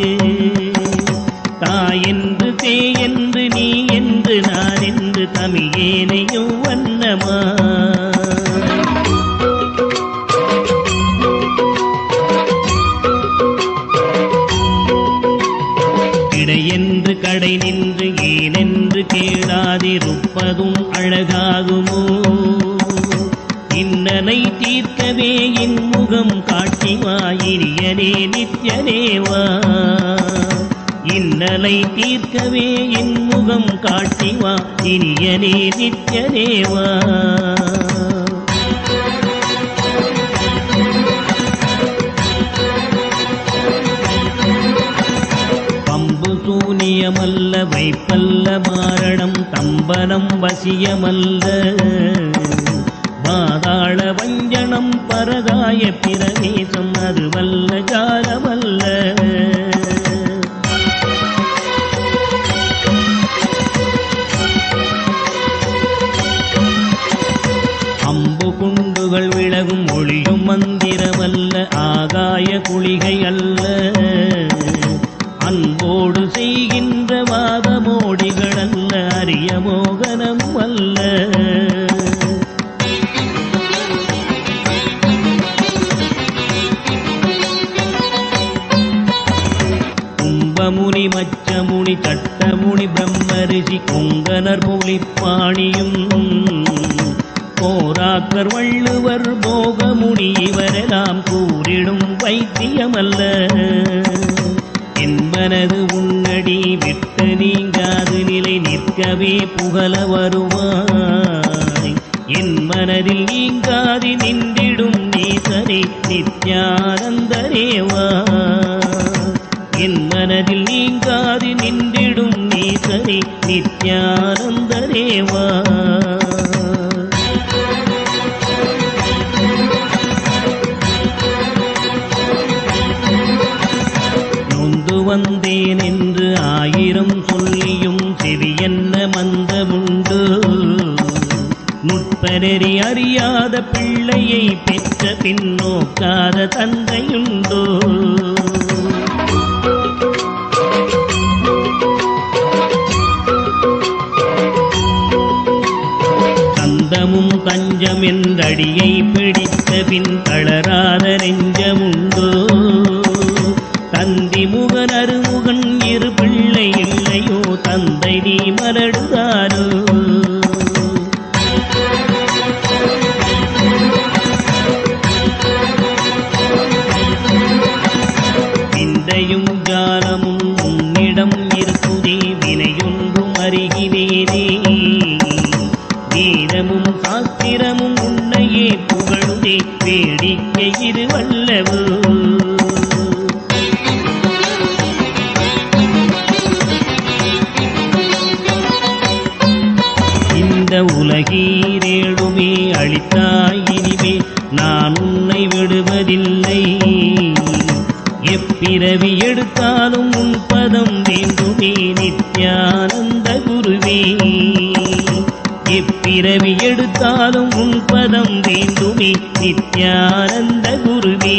S14: தாயென்று தேயென்று நீ என்று நான் என்று தமிழேனையும் வண்ணமா. இடையென்று கடை நின்று ஏனென்று கேளாதிருப்பதும் அழகாகுமோ. இன்னலை தீர்க்கவே என் முகம் காட்டிவாயிரியனே நித்யனேவா. இன்னலை தீர்க்கவே என் முகம் காட்டிவா இனியனே நித்யனேவா. பம்பு சூனியமல்ல வைப்பல்ல மாரணம் தம்பனம் வசியமல்ல. பரமபதம் பரகாய பிரவேசம் அது வல்ல ஜாலமல்ல. அம்பு குண்டுகள் விலகும் ஒளியும் மந்திரமல்ல, ஆகாய குளிகை அல்ல. அன்போடு செய்கின்ற வாதமோடிகள் அல்ல, அரிய மோகனம் அல்ல. கும்பமுனி மச்சமுனி சட்டமுனி பிரம்மரிஷி கொங்கனர் புலிப்பாணியும் போராக்கர் வள்ளுவர் போகமுனி இவரெல்லாம் கூறிடும் வைத்தியமல்ல. என் மனது உன்னடி விட்டு நீங்காது நிலை நிற்கவே புகழ வருவாய். என் மனதில் நீங்காது நின்றிடும் நீசனே நித்யானந்தரேவா. என் மனதில் நீங்காது நின்றிடும் நீசனே நித்யானந்தரேவா. வந்தேன் என்று ஆயிரம் சொல்லியும் செவியென்ன மந்தமுண்டு. நுட்பநெறி அறியாத பிள்ளையை பெற்ற பின்னோக்காத தந்தையுண்டோ. கந்தமும் தஞ்சம் என்றடியை பிடித்த பின் தளராத நெஞ்சமுண்டோ. தந்தி முகன் அருமுகன் இரு பிள்ளை இல்லையோ, தந்தை நீ மலடுதாரோ. விந்தையும் ஜாலமும் உன்னிடம் இருக்குதே, வினையொன்றும் அருகினேனே. வேதமும் சாஸ்திரமும் உன்னையே புகழுதே, வேடிக்கை இது வல்லவோ. உலகீரேழுமே அளித்தாய் இனிமே நான் உன்னை விடுவதில்லை. எப்பிறவி எடுத்தாலும் உன் பதம் வேண்டுமே நித்யானந்த குருவே. எப்பிறவி எடுத்தாலும் உன் பதம் வேண்டுமே நித்யானந்த குருவே.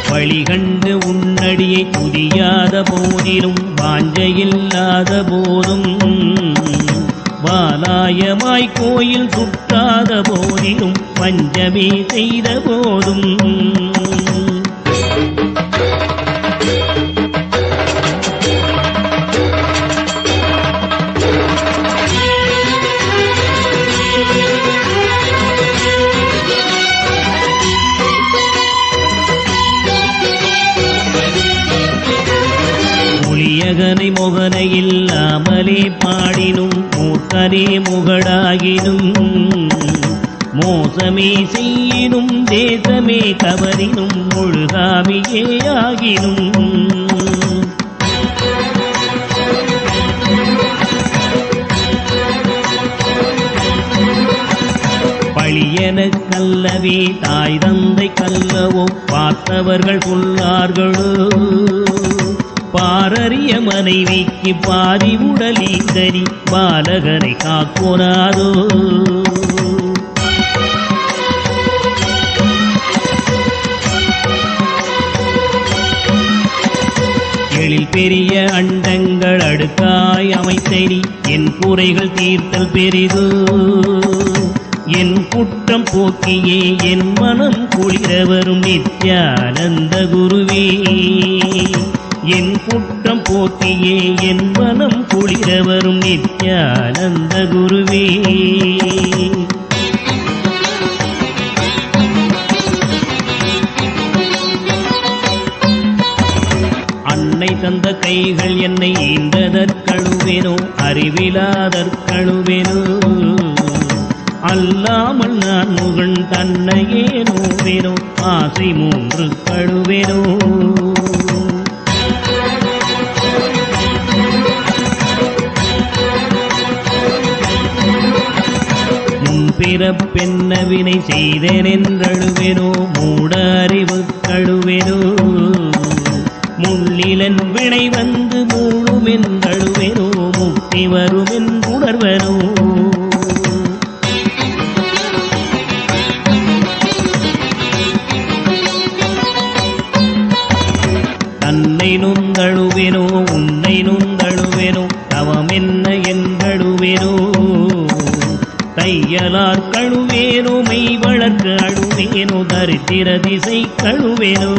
S14: வழிகண்டு உன்னடியை துதியாத போதிலும் வாஞ்சையில்லாத போதும், வாலாயமாய் கோயில் சுற்றாத போதிலும் பஞ்சமே செய்த போதும், மகனை முகனை இல்லாமலே பாடினும் மூர்க்கனே முகடாகினும், மோசமே செய்யினும் தேசமே கவரினும் முழுகாமியே ஆகினும், பழியன கல்லவே தாய் தந்தை கல்லவோ பார்த்தவர்கள் சொல்லார்களோ, பாரறிய மனைவிக்கு பாதி உடலீந்தரி பாலகனை காக்கோனாதோ, எழில் பெரிய அண்டங்கள் அடுக்காய் அமைத்தனி என் குறைகள் தீர்த்தல் பெரிதோ, என் குற்றம் போக்கியே என் மனம் குளிர வரும் நித்யானந்த குருவே, என் குற்றம் போக்கியே என் மனம் குளிர வரும் நித்யானந்த குருவே. அன்னை தந்த கைகள் என்னை ஈன்றதற்கழுவேனோ அறிவிலாதற்கழுவேனோ, அல்லாமல் நான் முகன் தன்னையே நோவேனோ ஆசை மூன்று கழுவேனோ. பிறப்பென்ன வினை செய்தேன் என்றழுவேனோ மூட அறிவு கழுவேனோ முள்ளிலன் வினை வந்து மூழும் என்றழுவேனோ முக்தி வரும் என்றுணர்வனோ தன்னை நொந்தழுவேனோ உன்னை நொந்தழுவேனோ தவம் என்ன என்றழுவேனோ தையலார் கழுவேனோ மெய் வளர்க்க அழுவேனோ தரித்திர திசை கழுவேனோ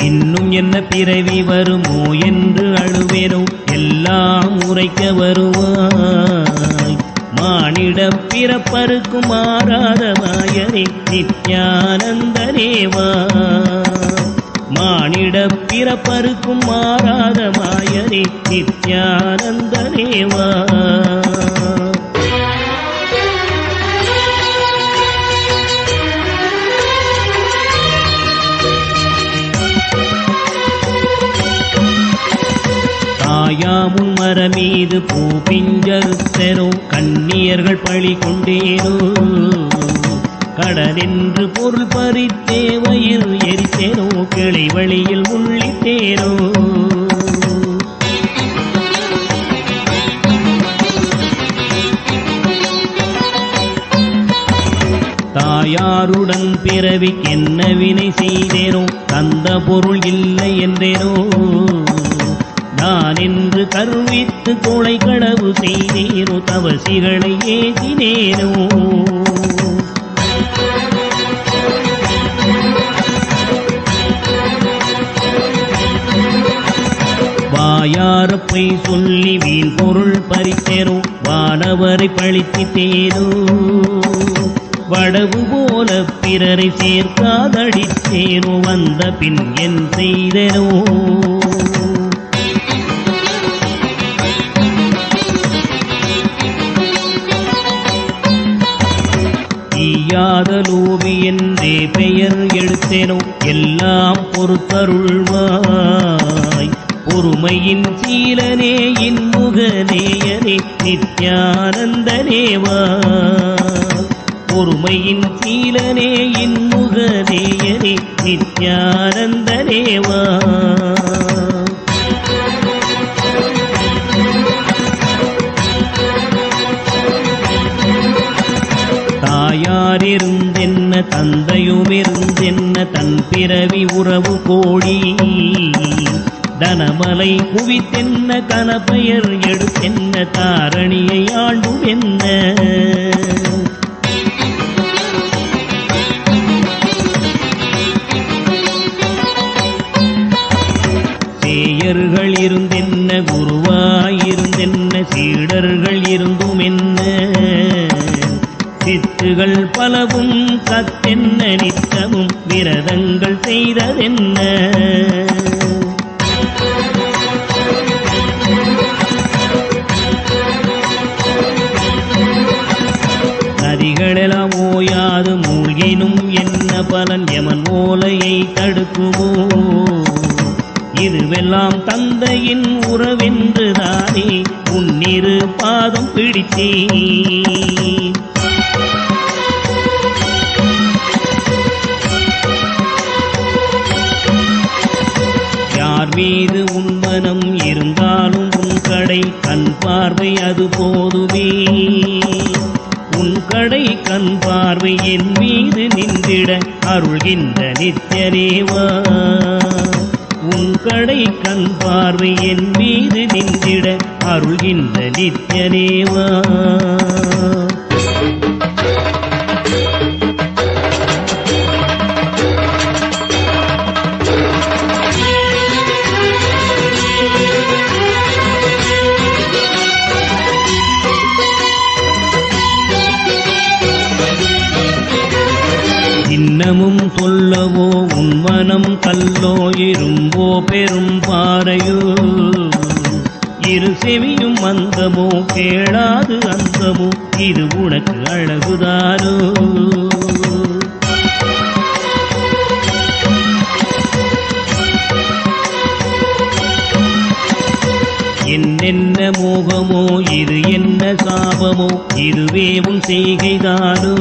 S14: இன்னும் என்ன பிறவி வருமோ என்று அழுவேனோ எல்லாம் உரைக்க வருவாய் மானிட பிறப்பருக்கும் மாறாத மாயனே நித்யானந்தனேவா மானிட பிறப்பருக்கும் மாறாத மாயனே நித்யானந்தனேவா தாயாமுன் மரமீது பூ பிஞ்சறுத்தனோ கண்ணியர்கள் பழி கொண்டேனோ கடனென்று பொருள் பறித்தே வயிறு எரித்தேனோ கிளை வழியில் உள்ளிட்டேனோ தாயாருடன் பிறவிக்கென்ன வினை செய்தேனோ தந்த பொருள் இல்லை என்றேனோ நான் என்று கருவித்து கொலை களவு செய்தேனோ தவசிகளை ஏற்றினேனோ வாயாரப்பை சொல்லி வீண் பொருள் பறித்தேனோ வானவரை பழித்திட்டேனோ வடவு போல பிறரை சேர்க்காதடித்தேனோ வந்த பின் என் செய்தேனோ ஈயாத லோபி என்றே பெயர் எடுத்தேனோ எல்லாம் பொறுத்தருள்வாய் பொறுமையின் சீலனே இன்முகநேயனே நித்யானந்தனேவா பொறுமையின் சீலனே இன்முகநேயனே நித்யானந்தனேவா தாயாரிருந்தென்ன தந்தையுமிருந்தென்ன தன் பிறவி உறவு கோடி தனமலை குவித்தென்ன கனப்பெயர் எடுத்தென்ன தாரணியை ஆண்டும் என்ன சேயர்கள் இருந்தென்ன குருவாயிருந்தென்ன சீடர்கள் இருந்தும் என்ன சித்துகள் பலவும் கத்தென்ன நித்தமும் விரதங்கள் செய்ததென்ன நதிகளெல்லாம் ஓயாது மூழ்கினும் என்ன பலன் யமன் ஓலையை தடுக்குமோ இதுவெல்லாம் தந்தையின் உறவென்றுதானே உன்னிரு பாதம் பிடித்தேன் யார் மீது உன் மனம் இருந்தாலும் உன் கடை கண் பார்வை அது போதுமே உன் கடை கண் பார்வை என் மீது நின்றிட அருள்கின்ற நித்யனேவா உன் கடை கண் பார்வை என் மீது நின்றிட அருள்கின்ற நித்யனேவா இன்னமும் சொல்லவோ உன் மனம் கல்லோ இரும்போ பெரும் பாறையோ இரு செவியும் அந்தமோ கேளாது அந்தமோ இது உனக்கு அழகுதானோ லாபமோ இது என்ன சாபமோ இதுவே உன் செய்கைதானோ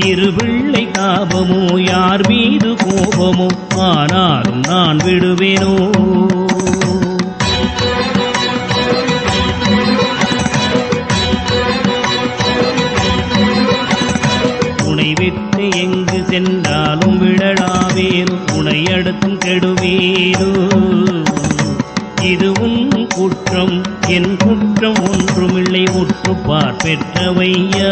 S14: இரு பிள்ளை தாபமோ யார் மீது கோபமோ ஆனாலும் நான் விடுவேனோ உனை விட்டு எங்கு சென்றாலும் விடலாவேனோ உனை அடுத்தும் கெடுவேனோ இது உன் குற்றம் என் குற்றம் ஒன்றுமில்லை உற்றுப்பார் பெற்றவையா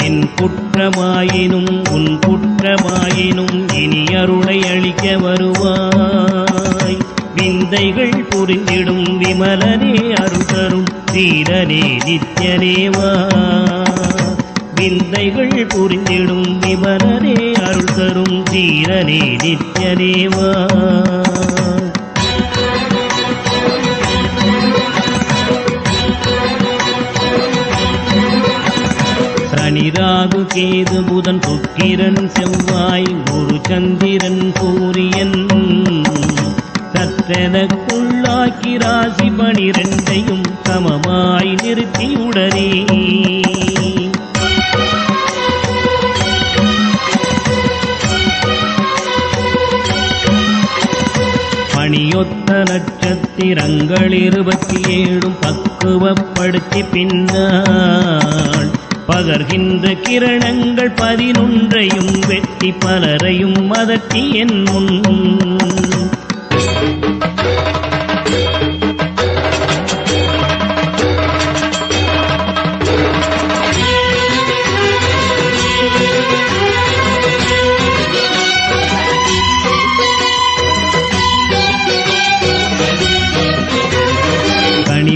S14: என் குற்றமாயினும் உன் குற்றமாயினும் இனி அருளை அளிக்க வருவாய் விந்தைகள் புரிந்திடும் விமலனே அருள் தரும் தீரனே நித்யனேவா விந்தைகள் புரிந்திடும் விமலனே அருள் தரும் தீரனே நித்யனேவா சனி ராகு கேது புதன் சுக்கிரன் செவ்வாய் குரு சந்திரன் சூரியன் சற்றெனக்குள்ளாக்கி ராசி 12 சமமாய் நிறுத்தியுடனே மணியொத்த நட்சத்திரங்கள் 27 பக்குவப்படுத்தி பின்னால் பகர்கின்ற கிரணங்கள் 11 வெட்டி பலரையும் மதட்டி என் முன்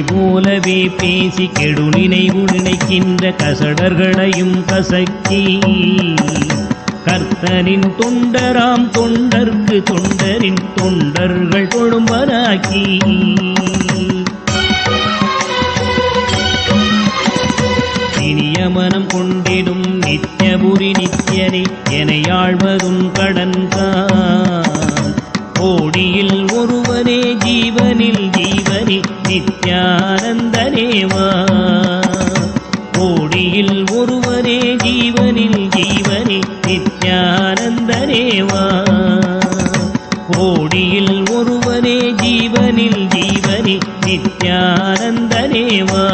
S14: போலவே பேசி கெடு நினைவு நினைக்கின்ற கசடர்களையும் கசக்கி கர்த்தனின் தொண்டராம் தொண்டர்க்கு தொண்டரின் தொண்டர்கள் தொழும்பராக்கி இனிய மனம் கொண்டிடும் நித்யபுரி நித்யனே என ஆழ்வதும் கடன்தான் கோடியில் ஒருவனே ஜீவனில் ஜீவனி நித்யானந்தனேவா கோடியில் ஒருவனே ஜீவனில் ஜீவனி நித்யானந்தனேவா கோடியில் ஒருவனே ஜீவனில் ஜீவனி நித்யானந்தனேவா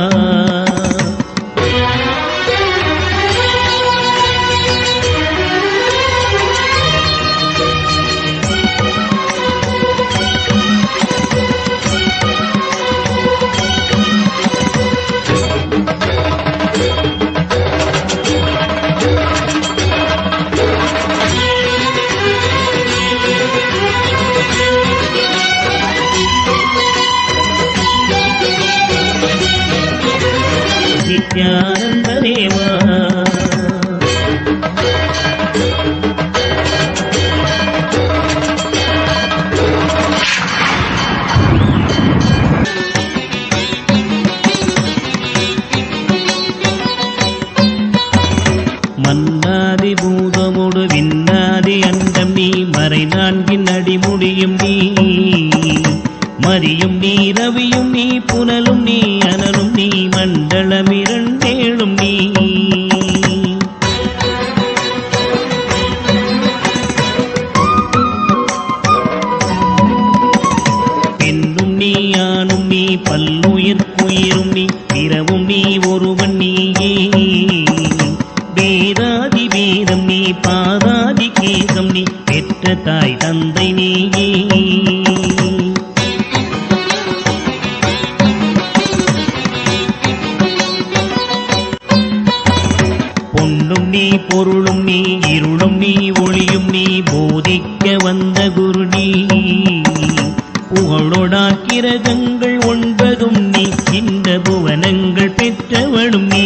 S14: நித்யானந்தனேவா மன்னாதி பூதமோடு விண்ணாதி அண்டம் நீ மறை 4 அடிமுடியும் நீ மதியும் நீ ரவியும் நீ புனலும் நீ அனலும் நீ மண்டலம் 2 நீ பெண்ணும் நீ ஆணும் நீ பல்லுயிர்க்குயிரும் நீ பிறவும் நீ ஒருவன் நீயே வேதாதி வேதம் நீ பாதாதி கேசம் நீ பெற்ற தாய் தந்தை நீயே பொருளும் நீ இருளும் நீ ஒளியும் நீ போதிக்க வந்த குரு நீ புகழோடா கிரகங்கள் 9 நீ இந்த புவனங்கள் பெற்றவனும் நீ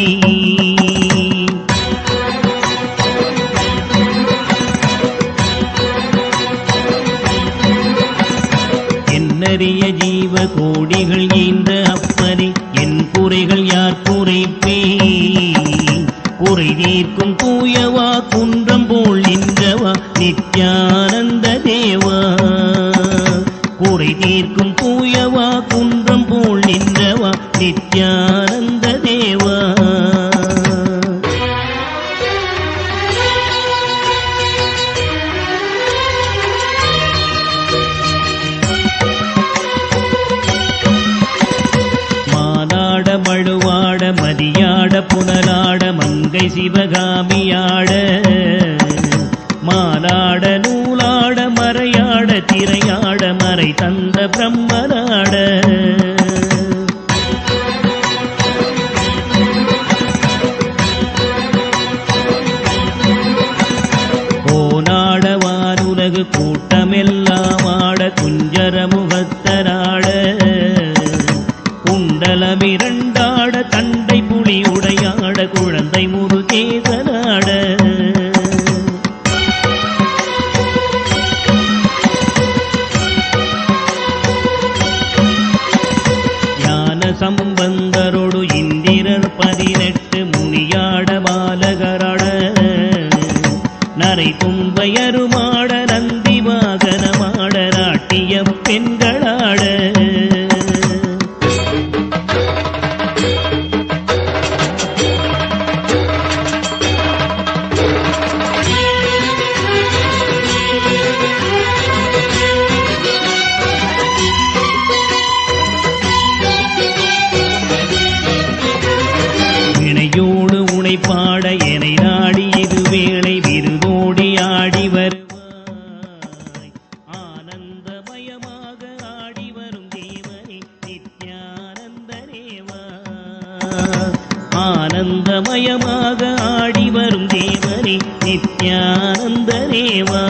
S14: என்னறிய ஜீவ கோடிகள் ஈந்த அப்பனே என் குறைகள் யார் குறைப்பே குறை தீர்க்கும் தூயவா குன்றம் போல் நின்றவா நித்யானந்த தேவா. குறை தீர்க்கும் தூயவா குன்றம் போல் நின்றவா நித்யானந்த தேவா. மானாட மழுவாட மதியாட புனலாட மங்கை சிவகாமியாட மாலாட நூலாட மறையாட திரையாட மறை தந்த பிரம்மனாட கோனாட வானுலகு கூட்டமெல்லாம் ஆட குஞ்சர முகத்தனாட குண்டலமிரண்டாட தண்டை புலி உடையாட குழந்தை முருகேசனாட சம்பந்தரோடு இந்திரர் 18 முனியாட பாலகராட நரை தும்பையருமாட நந்தி வாகனமாட நாட்டிய பெண்களாட பாட எனை நாடி இது வேளை விருதோடி ஆடி வருவாய். ஆனந்தமயமாக ஆடி வரும் தேவனே நித்யானந்த தேவா. ஆனந்தமயமாக ஆடி வரும் தேவனே நித்யானந்த தேவா.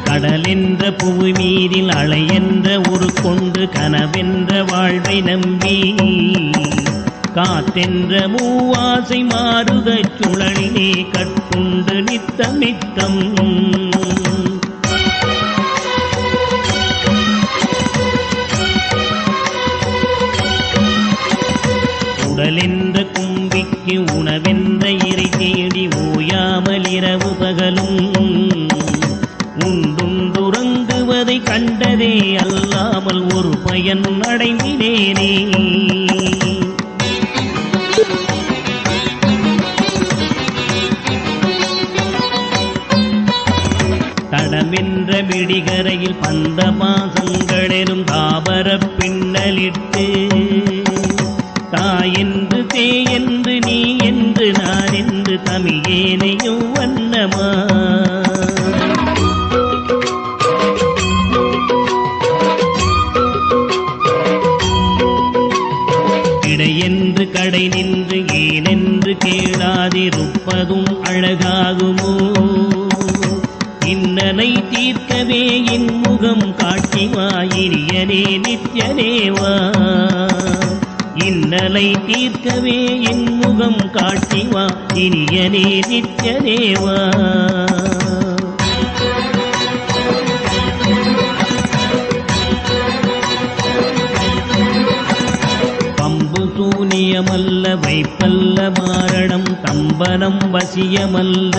S14: கடலென்ற புவி மீதில் அலை என்ற ஒரு கொண்டு கனவென்ற வாழ்வை நம்பி காத்தென்ற மூவாசை மாறுதச் சுழலிலே கட்டுண்டு நித்தமித்தம் உடலென்ற கும்பிக்கு உணவென்ற இறை தேடி ஓயாமல் இரவு பகலும் உண்டுறங்குவதை கண்டதே அல்லாமல் ஒரு பயன் அடைந்தினேனே. தடமென்ற மிடிகரையில் பந்த மாசங்களெனும் தாபர பின்னலிட்டு தாயென்று தேயென்று நீ என்று நான் என்று தமிழேனையும் வண்ணமா இடையென்று கடை நின்று ஏனென்று கேளாதிருப்பதும் அழகாகுமோ. இன்னலை தீர்க்கவே என் முகம் காட்டிவா இனியனே நித்யனேவா. இன்னலை தீர்க்கவே என் முகம் காட்டிவா இனியனே நித்யனேவா. பம்பு சூனியமல்ல வைப்பல்ல மாரணம் தம்பனம் வசியமல்ல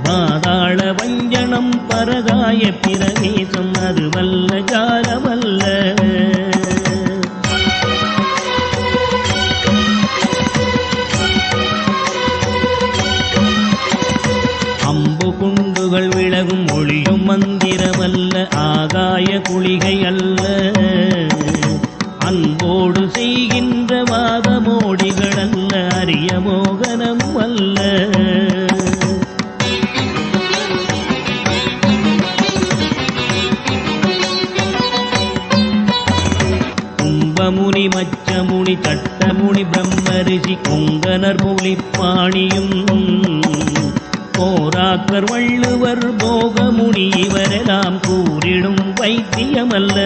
S14: பாதாள வஞ்சனம் பரகாய பிரவேசம் அதுவல்ல ஜாலமல்ல. அம்பு குண்டுகள் விலகும் ஒளியும் மந்திரமல்ல ஆகாய குளிகை அல்ல. அன்போடு செய்கின்ற வாதமோடிகள் அல்ல அரிய மோகனம் அல்ல. கும்பமுனி மச்சமுனி தட்டமுனி பிரம்மரிஷி கொங்கனர் புலிப்பாணியும் போராக்கர் வள்ளுவர் போகமுனி இவரெல்லாம் கூறிடும் வைத்தியமல்ல.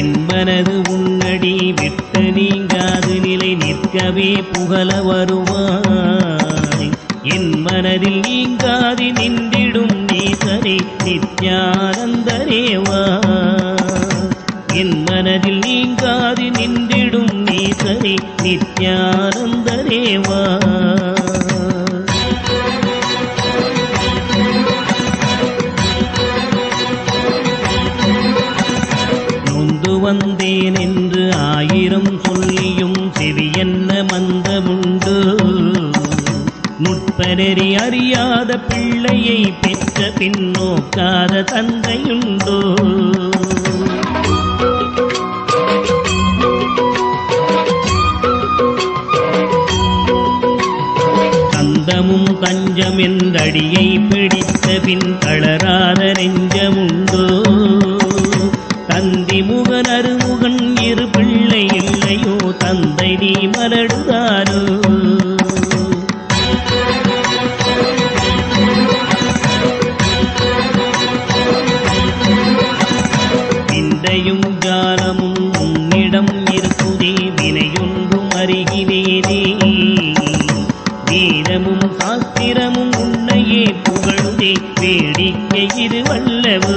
S14: என்பனது உன்னடி விட்டு நீங்காது நிலை நிற்கவே புகழ வருவாய். என் மனதில் நீங்காதி நின்றிடும் நேசரே நித்யானந்தரேவா. என் மனதில் நீங்காதி நின்றிடும் நேசரே நித்யானந்தரேவா. நொந்து வந்தேன் என்று 1000 சொல்லியும் செவியென்ன மந்தமுண்டு. நுட்பநெறி அறியாத பிள்ளையை பெற்ற பின்னோக்காத தந்தையுண்டோ. கந்தமும் தஞ்சம் என்றடியை பிடித்த பின் தளராத நெஞ்சமுண்டோ. தந்தி முகன் அருமுகன் இரு பிள்ளை இல்லையோ தந்தை நீ மலடுதாரோ. விந்தையும் ஜாலமும் உன்னிடம் இருக்குதே வினையொன்றும் அறிகினேனே. வேதமும் சாஸ்திரமும் உன்னையே புகழுதே வேடிக்கை இது வல்லவோ.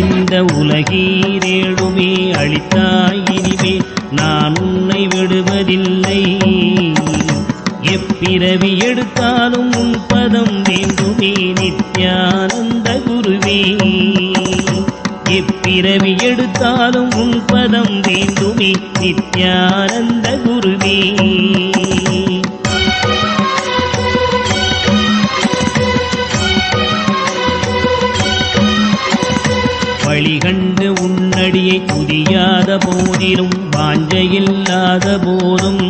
S14: இந்த உலகீரேழுமே அளித்தாய் இனிமே நான் உன்னை விடுவதில்லை. எப்பிறவி எடுத்தாலும் உன் பதம் வேண்டுமே நித்யானந்த குருவே. எப்பிறவி எடுத்தாலும் உன் பதம் வேண்டுமே நித்யானந்த குருவே. வழிகண்டு உன்னடியை துதியாத போதிலும் வாஞ்சையில்லாத போதும்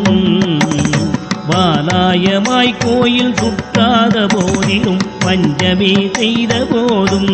S14: வாலாயமாய் கோயில் சுற்றாத போதிலும் பஞ்சமே செய்த போதும்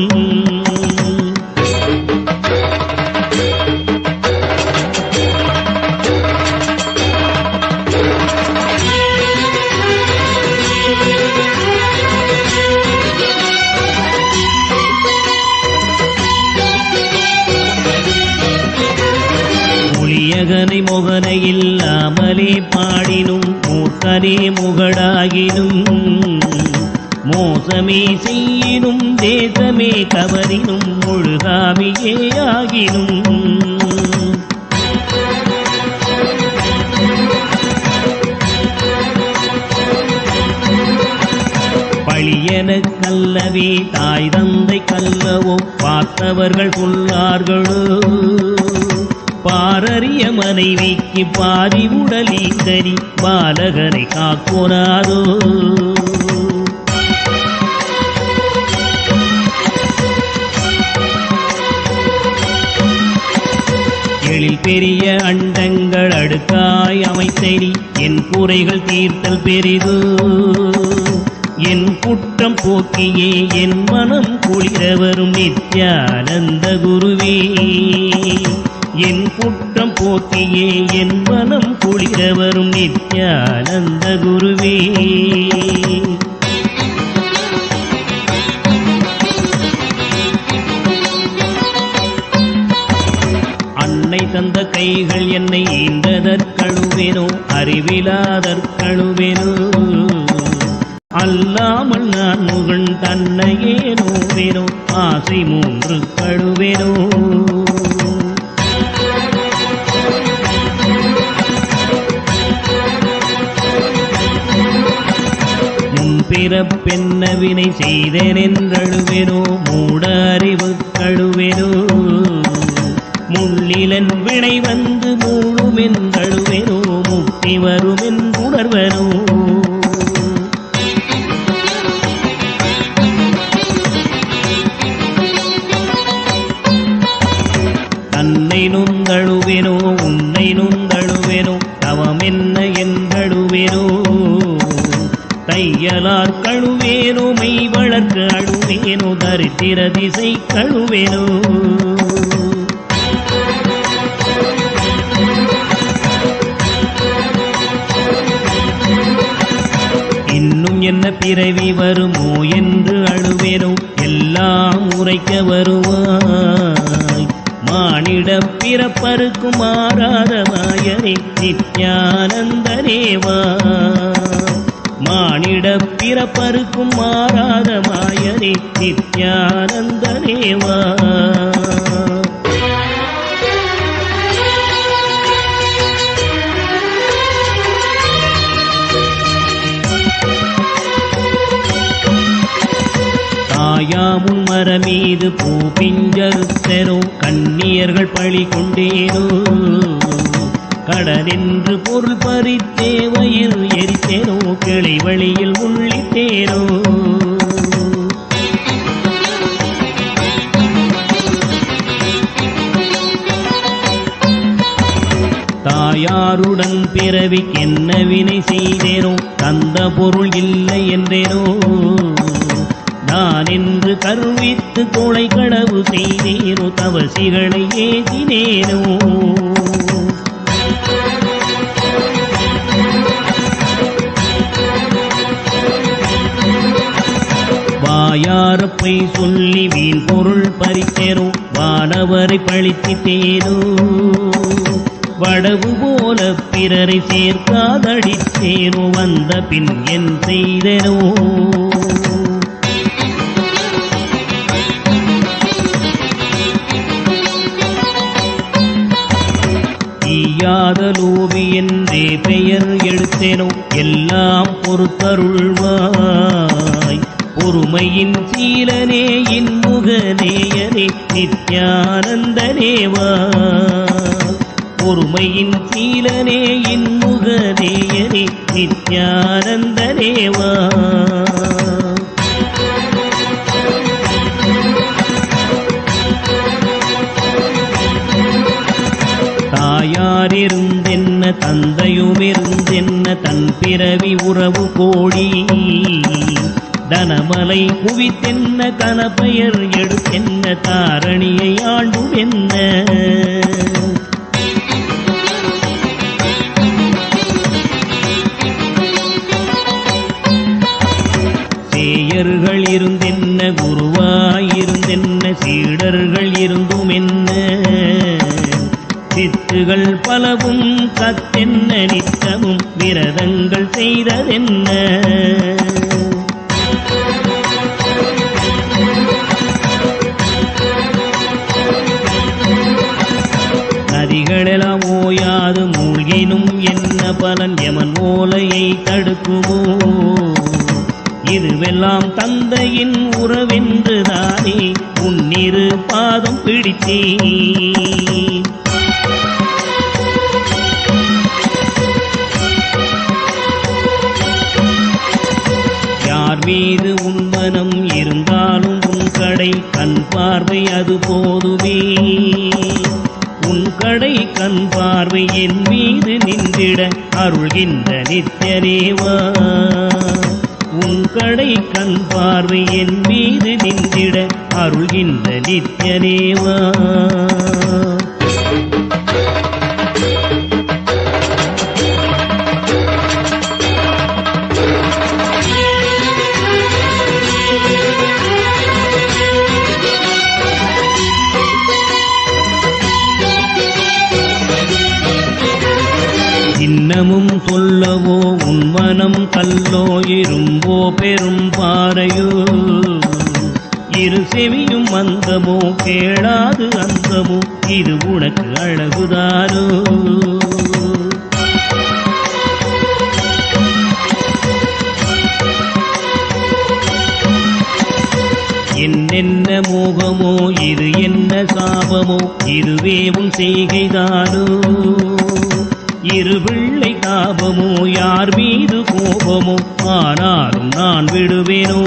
S14: ஒளியகனை முகனை இல்லாமலே பாடினும் மூர்க்கனே முகடாகினும் மோசமே செய்யினும் தேசமே கவரினும் முழுகாமியே ஆகினும் பழியன கல்லவே தாய் தந்தை கல்லவோ பார்த்தவர்கள் சொல்லார்களோ. பாரறிய மனைவிக்கு பாதி உடலீதறி பாலகனை காக்கோனாதோ. எழில் பெரிய அண்டங்கள் அடுக்காய் அமைத்தறி என் குறைகள் தீர்த்தல் பெரிதோ. என் குற்றம் போக்கியே என் மனம் குளிர வரும் நித்யானந்த குருவே. என் குற்றம் போக்கியே என் மனம் குளிர வரும் நித்யானந்த குருவே. அன்னை தந்த கைகள் என்னை ஈந்ததற்கழுவேனோ அறிவிலாதற்கழுவேனோ. அல்லாமல் நான் முகன் தன்னையே நோவேனோ ஆசை 3 கழுவேனோ. பிறப்பென்ன வினை செய்தேன் என்றழுவேனோ மூட அறிவு கழுவேனோ. முள்ளிலன் வினை வந்து மூழும் என்றழுவேனோ முக்தி வரும் என்றுணர்வனோ. தன்னை நொந்தழுவேனோ உன்னை நொந்தழுவேனோ தவம் என்ன என்றழுவேனோ. தையலார் கழுவேனோ மெய் வளர்க்க அழுவேனோ தரித்திர திசை கழுவேனோ. இன்னும் என்ன பிறவி வருமோ என்று அழுவேனோ எல்லாம் உரைக்க வருவாய். மானிட பிறப்பருக்கும் மாறாத மாயனே நித்யானந்தனேவா. மானிட பிறப்பருக்கும் மாறாத மாயனே நித்யானந்தனேவா. தாயாமுன் மரமீது பூ பிஞ்சறுத்தனோ கண்ணியர்கள் பழி கொண்டேனோ. கடனென்று பொருள் பறித்தே வயிறு எரித்தேனோ கிளை வழியில் உள்ளிட்டேனோ. தாயாருடன் பிறவிக்கென்ன வினை செய்தேனோ தந்த பொருள் இல்லை என்றேனோ. நான் என்று கருவித்து கொலை களவு செய்தேனோ தவசிகளை ஏதினேனோ. வாயாரப்பை சொல்லி வீண் பொருள் பறித்தேனோ வானவரை பழித்திட்டேனோ. வடவு போல பிறரை சேர்க்காதடித்தேனோ வந்த பின் என் செய்தேனோ. ஈயாத லோபி என்றே பெயர் எடுத்தேனோ எல்லாம் பொறுத்தருள்வாய். பொறுமையின் சீலனே இன்முகநேயனே நித்யானந்தனேவா. பொறுமையின் சீலனே இன்முகநேயனே நித்யானந்தனேவா. தாயாரிருந்தென்ன தந்தையுமிருந்தென்ன தன் பிறவி உறவு கோடி. தனமலை குவித்தென்ன கனப்பெயர் எடுத்தென்ன தாரணியை ஆண்டும் என்ன. சேயர்கள் இருந்தென்ன குருவாயிருந்தென்ன சீடர்கள் இருந்தும் என்ன. சித்துகள் பலவும் கத்தென்ன நித்தமும் விரதங்கள் செய்ததென்ன. நதிகளெல்லாம் ஓயாது மூழ்கினும் என்ன பலன் யமன் ஓலையை தடுக்குமோ. இதுவெல்லாம் தந்தையின் உறவென்றுதானே உன்னிரு பாதம் பிடித்தேன். யார் மீது உன் மனம் இருந்தாலும் உன் கடை கண் பார்வை அது போதுமே. உன் கடை கண் பார்வை என் மீது நின்றிட அருள்கின்ற நித்யனேவா. உன் கடை கண் பார்வை என் மீது நின்றிட அருள்கின்ற நித்யனேவா. இன்னமும் சொல்லவோ உன் மனம் கல்லோ இரும்போ பெரும் பாறையோ. இரு செவியும் மந்தமோ கேளாது அந்தமோ இது உனக்கு அழகுதானோ. என்னென்ன மோகமோ இது என்ன சாபமோ இதுவே உன் செய்கைதானோ. இரு பிள்ளை தாபமோ யார் மீது கோபமோ ஆனாலும் நான் விடுவேனோ.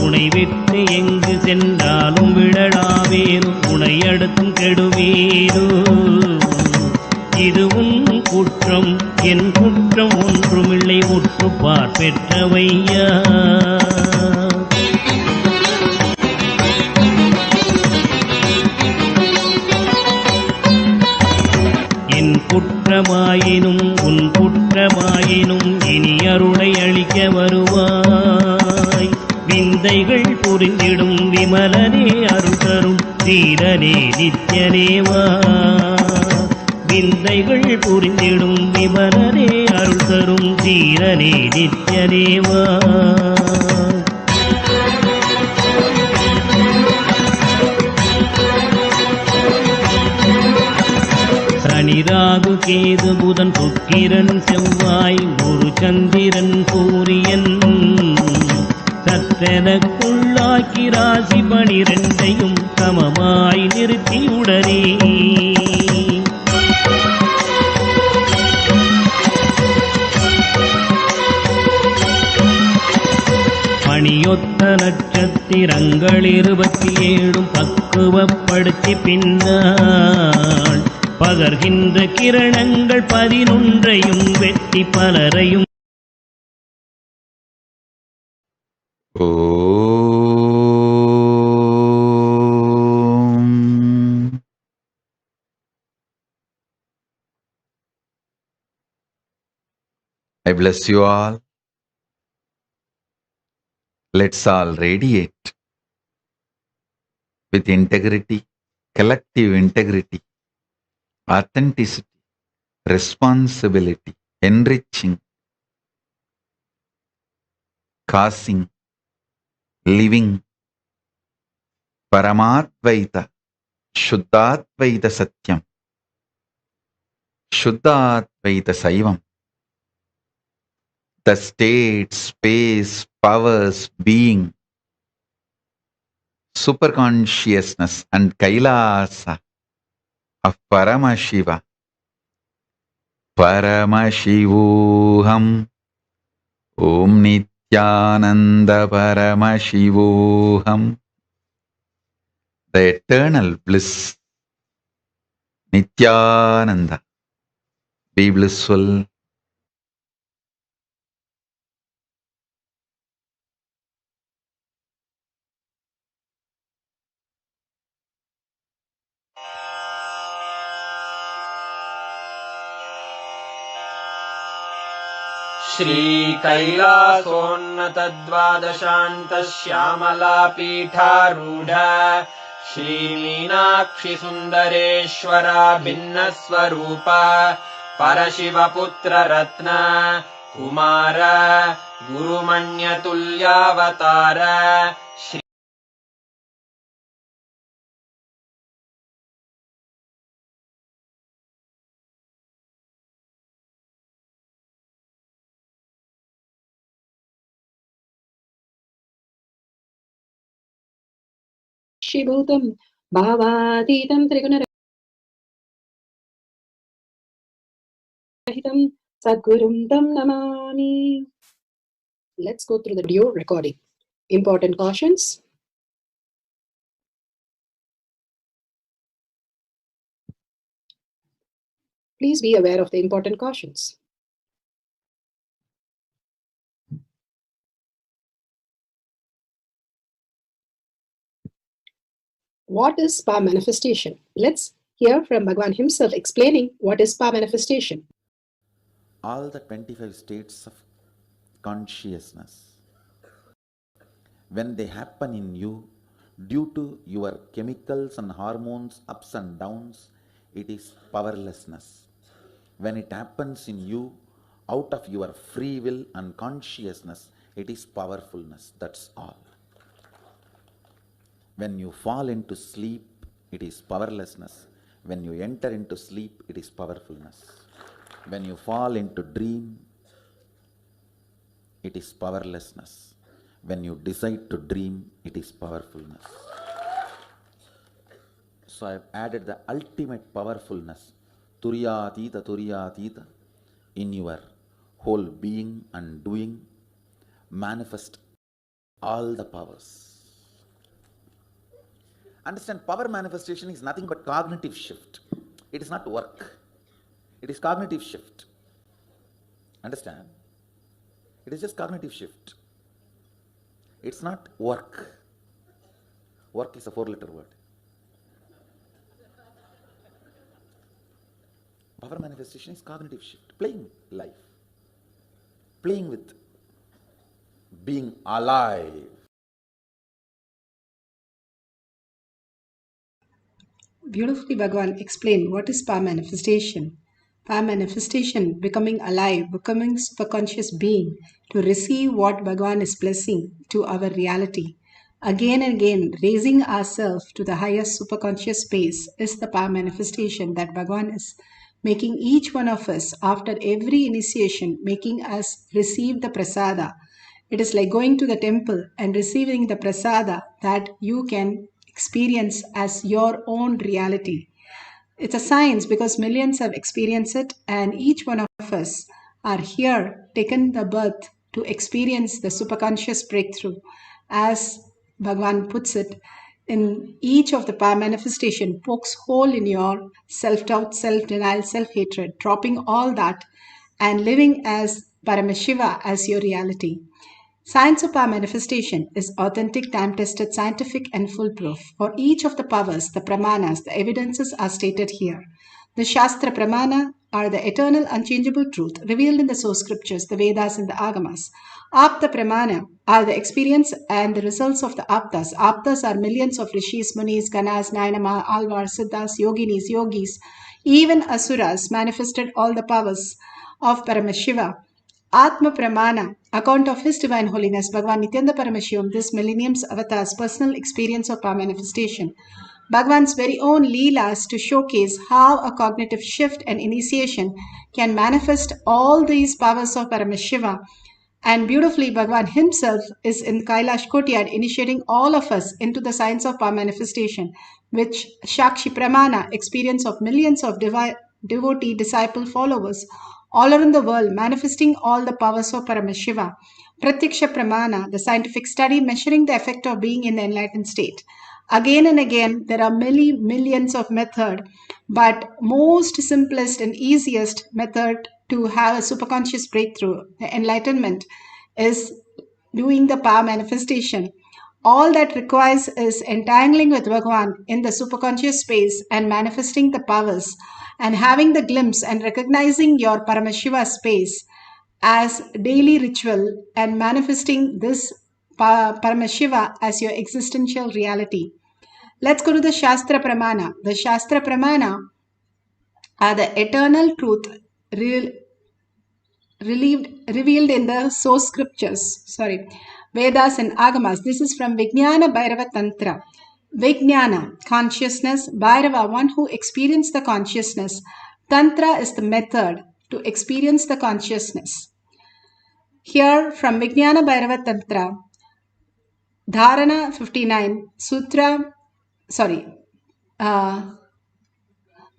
S14: உனை விட்டு எங்கு சென்றாலும் விடலாவேனோ உனை அடுத்தும் கெடுவேனோ. இது உன் குற்றம் என் குற்றம் ஒன்றுமில்லை உற்று பார் பெற்றவையா. குற்றமாயினும் உன் குற்ற தோற்றமாயினும் இனி அருளை அளிக்க வருவாய். விந்தைகள் புரிந்திடும் விமலனே அருள் தரும் தீரனே நித்யனேவா. விந்தைகள் புரிந்திடும் விமலனே அருள் தரும் தீரனே நித்யனேவா. சனி ராகு கேது புதன் சுக்கிரன் செவ்வாய் குரு சந்திரன் சூரியன் சற்றெனக்குள்ளாக்கி ராசி 12ஐயும் சமமாய் நிறுத்தியுடனே மணியொத்த நட்சத்திரங்கள் 27 பக்குவப்படுத்தி பின்னால் பகர்கின்ற கிரணங்கள் 11ஐயும் வெட்டி பலரையும்
S2: I bless you all. Let's all radiate with integrity, collective integrity, authenticity, responsibility, enriching, causing, living, Paramadvaita, Shuddhadvaita Satyam, Shuddhadvaita Saivam, the state, space, powers, being, superconsciousness and Kailasa of Paramashiva, Paramashivoham, Om Nithyananda Paramashivoham, the eternal bliss, Nithyananda, be blissful.
S15: Shri कैलासोन्नतद्वादशान्त Shyamala पीठारूढ Shri Meenakshi सुन्दरेश्वरा भिन्न स्वरूप परशिवपुत्र रत्न कुमार गुरुमण्यतुल्यावतार श्री
S16: शिभूतं भावातीतं त्रिगुणरहितं सद्गुरुं तं Namami. Let's go through the video recording. Important cautions. Please be aware of the important cautions. What is spa manifestation? Let's hear from Bhagwan himself explaining what is spa manifestation.
S2: All the 25 states of consciousness, when they happen in you, due to your chemicals and hormones ups and downs, it is powerlessness. When it happens in you, out of your free will and consciousness, it is powerfulness. That's all. When you fall into sleep, it is powerlessness. When you enter into sleep, it is powerfulness. When you fall into dream, it is powerlessness. When you decide to dream, it is powerfulness. So I have added the ultimate powerfulness, Turyatita, in your whole being and doing, manifest all the powers. Understand, power manifestation is nothing but cognitive shift. It is not work. It is cognitive shift. Understand? It is just cognitive shift. It's not work. Work is a 4-letter word. Power manifestation is cognitive shift, playing life. playing with being alive.
S16: Beautifully, Bhagavan explained what is power manifestation. Power manifestation, becoming alive, becoming superconscious being to receive what Bhagavan is blessing to our reality. Again and again, raising ourselves to the highest superconscious space is the power manifestation that Bhagavan is making each one of us after every initiation, making us receive the prasada. It is like going to the temple and receiving the prasada that you can experience as your own reality. It's a science because millions have experienced it, and each one of us are here, taken the birth to experience the superconscious breakthrough. As Bhagavan puts it, in each of the power manifestation pokes hole in your self-doubt, self-denial, self-hatred, dropping all that and living as Paramashiva as your reality. Science of power manifestation is authentic, time-tested, scientific, and foolproof. For each of the powers, the pramanas, the evidences are stated here. The Shastra Pramana are the eternal, unchangeable truth revealed in the source scriptures, the Vedas, and the Agamas. Apta Pramana are the experience and the results of the Aptas. Aptas are millions of rishis, munis, ganas, nayanama, alvars, siddhas, yoginis, yogis, even asuras manifested all the powers of Paramashiva. Atma Pramana, account of His Divine Holiness, Bhagavan Nithyananda Paramashivam, this millennium's avatar's personal experience of power manifestation. Bhagavan's very own Leelas to showcase how a cognitive shift and initiation can manifest all these powers of Paramashiva. And beautifully, Bhagavan himself is in Kailash Kotyad initiating all of us into the science of power manifestation, which Shakshi Pramana, experience of millions of devotee, disciple, followers all around the world, manifesting all the powers of Paramashiva. Pratyaksha Pramana, the scientific study measuring the effect of being in the enlightened state. Again and again, there are many millions of methods, but most simplest and easiest method to have a superconscious breakthrough, the enlightenment, is doing the power manifestation. All that requires is entangling with Bhagavan in the superconscious space and manifesting the powers and having the glimpse and recognizing your Paramashiva space as daily ritual and manifesting this Paramashiva as your existential reality. Let's go to the Shastra Pramana. The Shastra Pramana are the eternal truth revealed in the source scriptures, Vedas and Agamas. This is from Vijnana Bhairava Tantra. Vijnana, consciousness. Bhairava, one who experienced the consciousness. Tantra is the method to experience the consciousness. Here from Vijnana Bhairava Tantra, Dharana 59,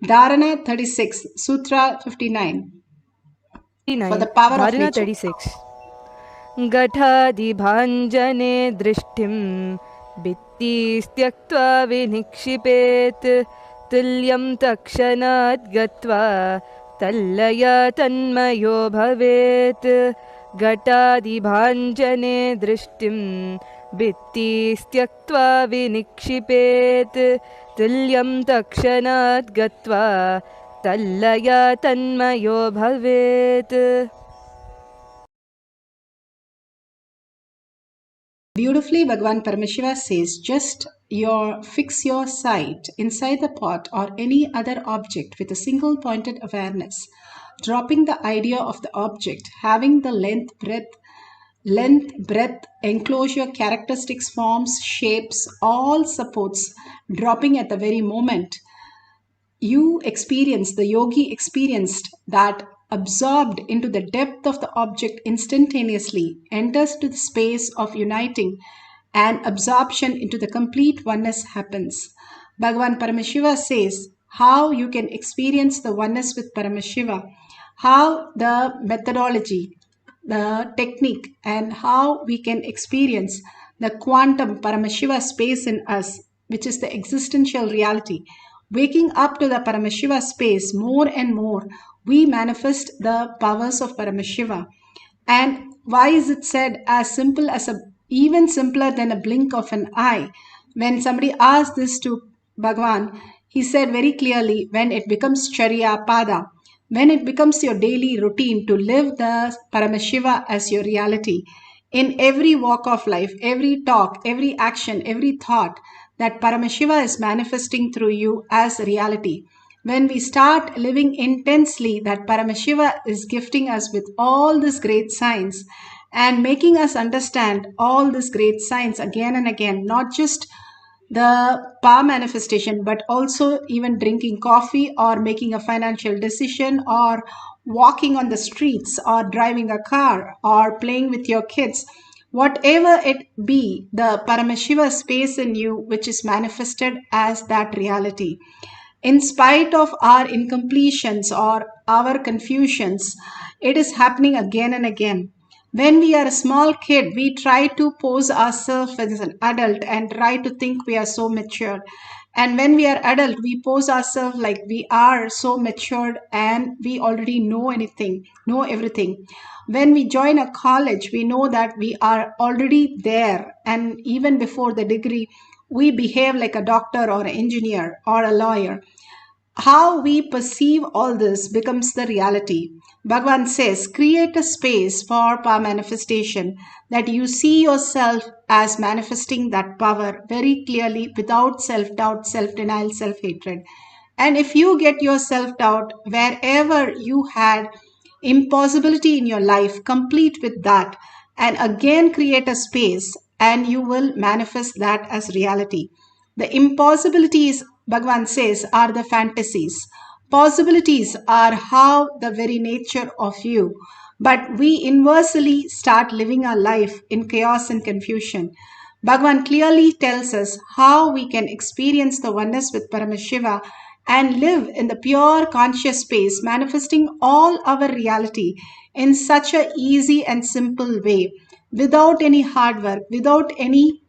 S16: Dharana 36, Sutra 59. For the power of
S17: Dharana 36. Gatadibhanjane drishtim bittistyakta vinikshipet tulyam takshanat gatva tallaya tanmayo bhavet. Gatadibhanjane drishtim bittistyakta vinikshipet tulyam takshanat gatva tallaya tanmayo bhavet.
S16: Beautifully, Bhagavan Paramashiva says, just fix your sight inside the pot or any other object with a single pointed awareness, dropping the idea of the object, having the length, breadth, enclosure, characteristics, forms, shapes, all supports, dropping at the very moment. You experienced, the yogi experienced that absorbed into the depth of the object instantaneously, enters to the space of uniting, and absorption into the complete oneness happens. Bhagavan Paramashiva says how you can experience the oneness with Paramashiva, how the methodology, the technique, and how we can experience the quantum Paramashiva space in us, which is the existential reality. Waking up to the Paramashiva space more and more, we manifest the powers of Paramashiva. And why is it said as simple as even simpler than a blink of an eye? When somebody asked this to Bhagavan, he said very clearly, when it becomes Charya Pada, when it becomes your daily routine to live the Paramashiva as your reality in every walk of life, every talk, every action, every thought, that Paramashiva is manifesting through you as reality. When we start living intensely, that Paramashiva is gifting us with all these great signs and making us understand all these great signs again and again, not just the power manifestation, but also even drinking coffee or making a financial decision or walking on the streets or driving a car or playing with your kids. Whatever it be, the Paramashiva space in you, which is manifested as that reality. In spite of our incompletions or our confusions, it is happening again and again. When we are a small kid, we try to pose ourselves as an adult and try to think we are so mature. And when we are adult, we pose ourselves like we are so matured and we already know anything, know everything. When we join a college, we know that we are already there. And even before the degree, we behave like a doctor or an engineer or a lawyer. How we perceive all this becomes the reality. Bhagavan says, create a space for power manifestation, that you see yourself as manifesting that power very clearly without self-doubt, self-denial, self-hatred. And if you get your self-doubt wherever you had impossibility in your life, complete with that and again create a space and you will manifest that as reality. The impossibilities, Bhagavan says, are the fantasies. Possibilities are how the very nature of you. But we inversely start living our life in chaos and confusion. Bhagavan clearly tells us how we can experience the oneness with Paramashiva and live in the pure conscious space, manifesting all our reality in such a easy and simple way, without any hard work, without any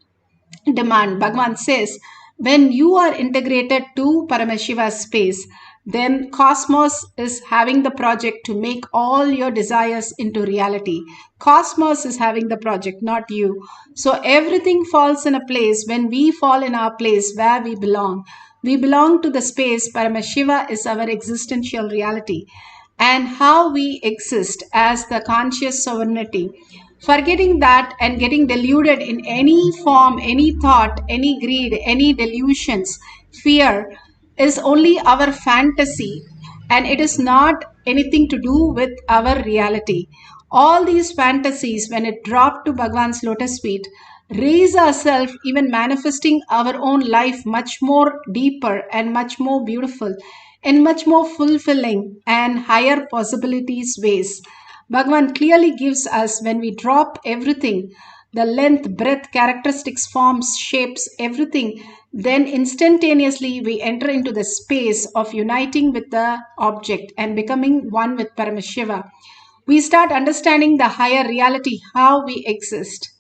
S16: demand. Bhagavan says, when you are integrated to Paramashiva's space, then Cosmos is having the project to make all your desires into reality. Cosmos is having the project, not you. So everything falls in a place when we fall in our place where we belong. We belong to the space. Paramashiva is our existential reality. And how we exist as the conscious sovereignty. Forgetting that and getting deluded in any form, any thought, any greed, any delusions, fear is only our fantasy and it is not anything to do with our reality. All these fantasies, when it dropped to Bhagavan's lotus feet, raise ourselves, even manifesting our own life much more deeper and much more beautiful in much more fulfilling and higher possibilities ways. Bhagavan clearly gives us when we drop everything, the length, breadth, characteristics, forms, shapes, everything, then instantaneously we enter into the space of uniting with the object and becoming one with Paramashiva. We start understanding the higher reality, how we exist.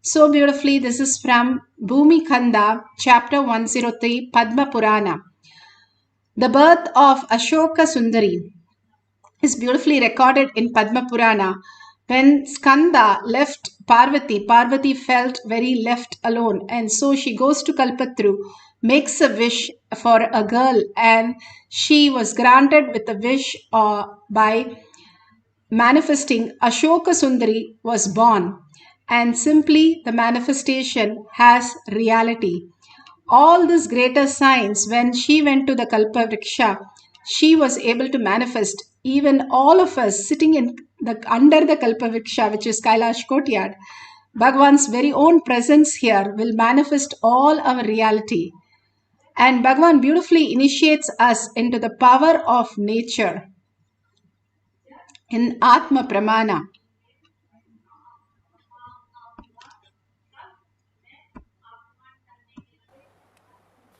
S16: So beautifully, this is from Bhumi Kanda, chapter 103, Padma Purana. The birth of Ashoka Sundari is beautifully recorded in Padma Purana. When Skanda left Parvati, Parvati felt very left alone, and so she goes to Kalpatru, makes a wish for a girl, and she was granted with a wish by manifesting. Ashoka Sundari was born, and simply the manifestation has reality. All these greater signs, when she went to the Kalpavriksha, she was able to manifest. Even all of us sitting in the under the Kalpavriksha, which is Kailash Kotyad, Bhagavan's very own presence here will manifest all our reality. And Bhagavan beautifully initiates us into the power of nature in Atma Pramana.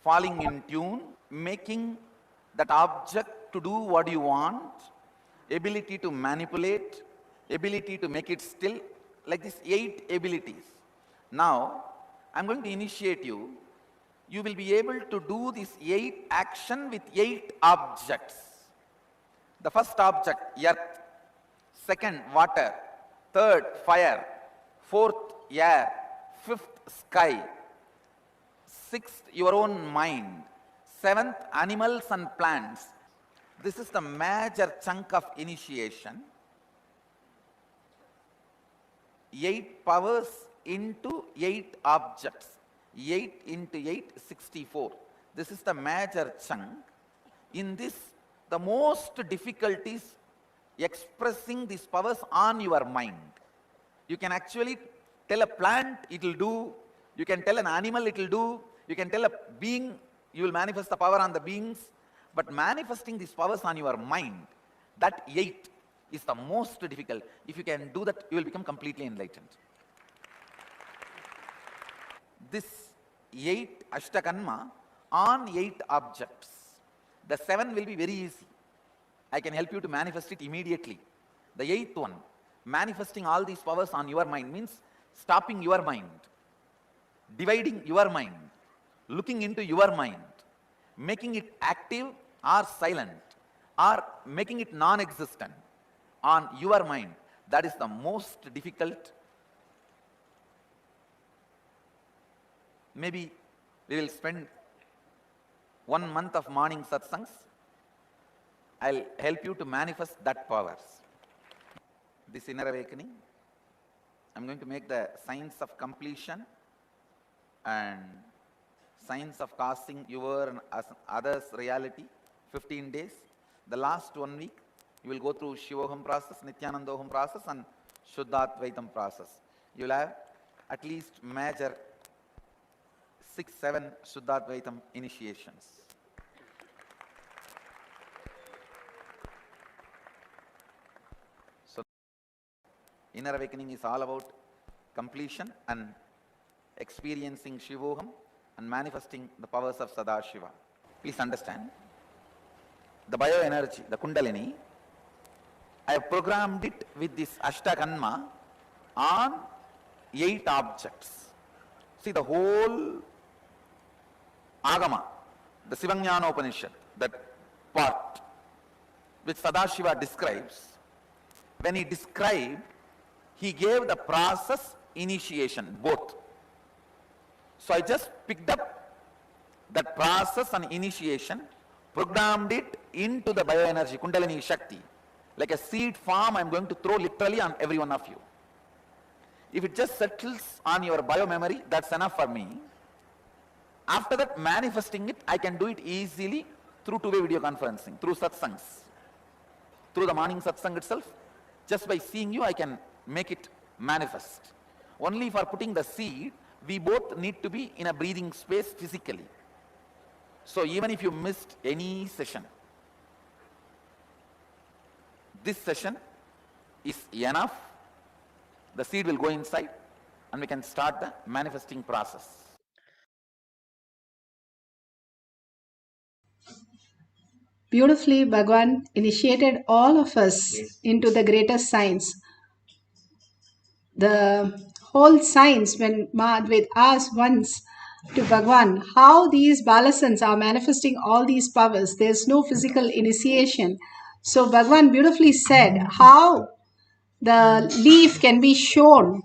S2: Falling in tune, making that object to do what you want, ability to manipulate, ability to make it still, like these 8 abilities. Now, I'm going to initiate you. You will be able to do this 8 action with 8 objects. The first object, earth. Second, water. Third, fire. Fourth, air. Fifth, sky. Sixth, your own mind. Seventh, animals and plants. This is the major chunk of initiation. 8 powers into 8 objects. 8 into 8, 64. This is the major chunk. In this, the most difficult is expressing these powers on your mind. You can actually tell a plant, it will do. You can tell an animal, it will do. You can tell a being, you will manifest the power on the beings. But manifesting these powers on your mind, that 8 is the most difficult. If you can do that, you will become completely enlightened. This 8 Ashtakanma on 8 objects. The 7 will be very easy. I can help you to manifest it immediately. The 8th one, manifesting all these powers on your mind, means stopping your mind, dividing your mind, looking into your mind, making it active or silent, or making it non-existent on your mind. That is the most difficult. Maybe we will spend 1 month of morning satsangs. I'll help you to manifest that powers. This inner awakening, I'm going to make the signs of completion and signs of causing your and others reality, 15 days. The last 1 week, you will go through Shivoham process, Nithyanandoham process and Shuddhatvaitam process. You will have at least major 6-7 Shuddhatvaitam initiations. So, inner awakening is all about completion and experiencing Shivoham and manifesting the powers of Sadashiva. Please understand, the bioenergy, the Kundalini, I have programmed it with this Ashtakanma on 8 objects. See, the whole Agama, the Sivajnana Upanishad, that part which Sadashiva describes, when he described, he gave the process initiation, both. So I just picked up that process and initiation, programmed it into the bioenergy, Kundalini Shakti. Like a seed farm, I am going to throw literally on every one of you. If it just settles on your bio-memory, that's enough for me. After that, manifesting it, I can do it easily through two-way video conferencing, through satsangs. Through the morning satsang itself, just by seeing you, I can make it manifest. Only for putting the seed, we both need to be in a breathing space physically. So even if you missed any session, this session is enough. The seed will go inside and we can start the manifesting process.
S16: Beautifully, Bhagwan initiated all of us into the greater science. The whole science, when Madhved asked once to Bhagwan how these balasans are manifesting all these powers, there's no physical initiation. So Bhagwan beautifully said how the leaf can be shown.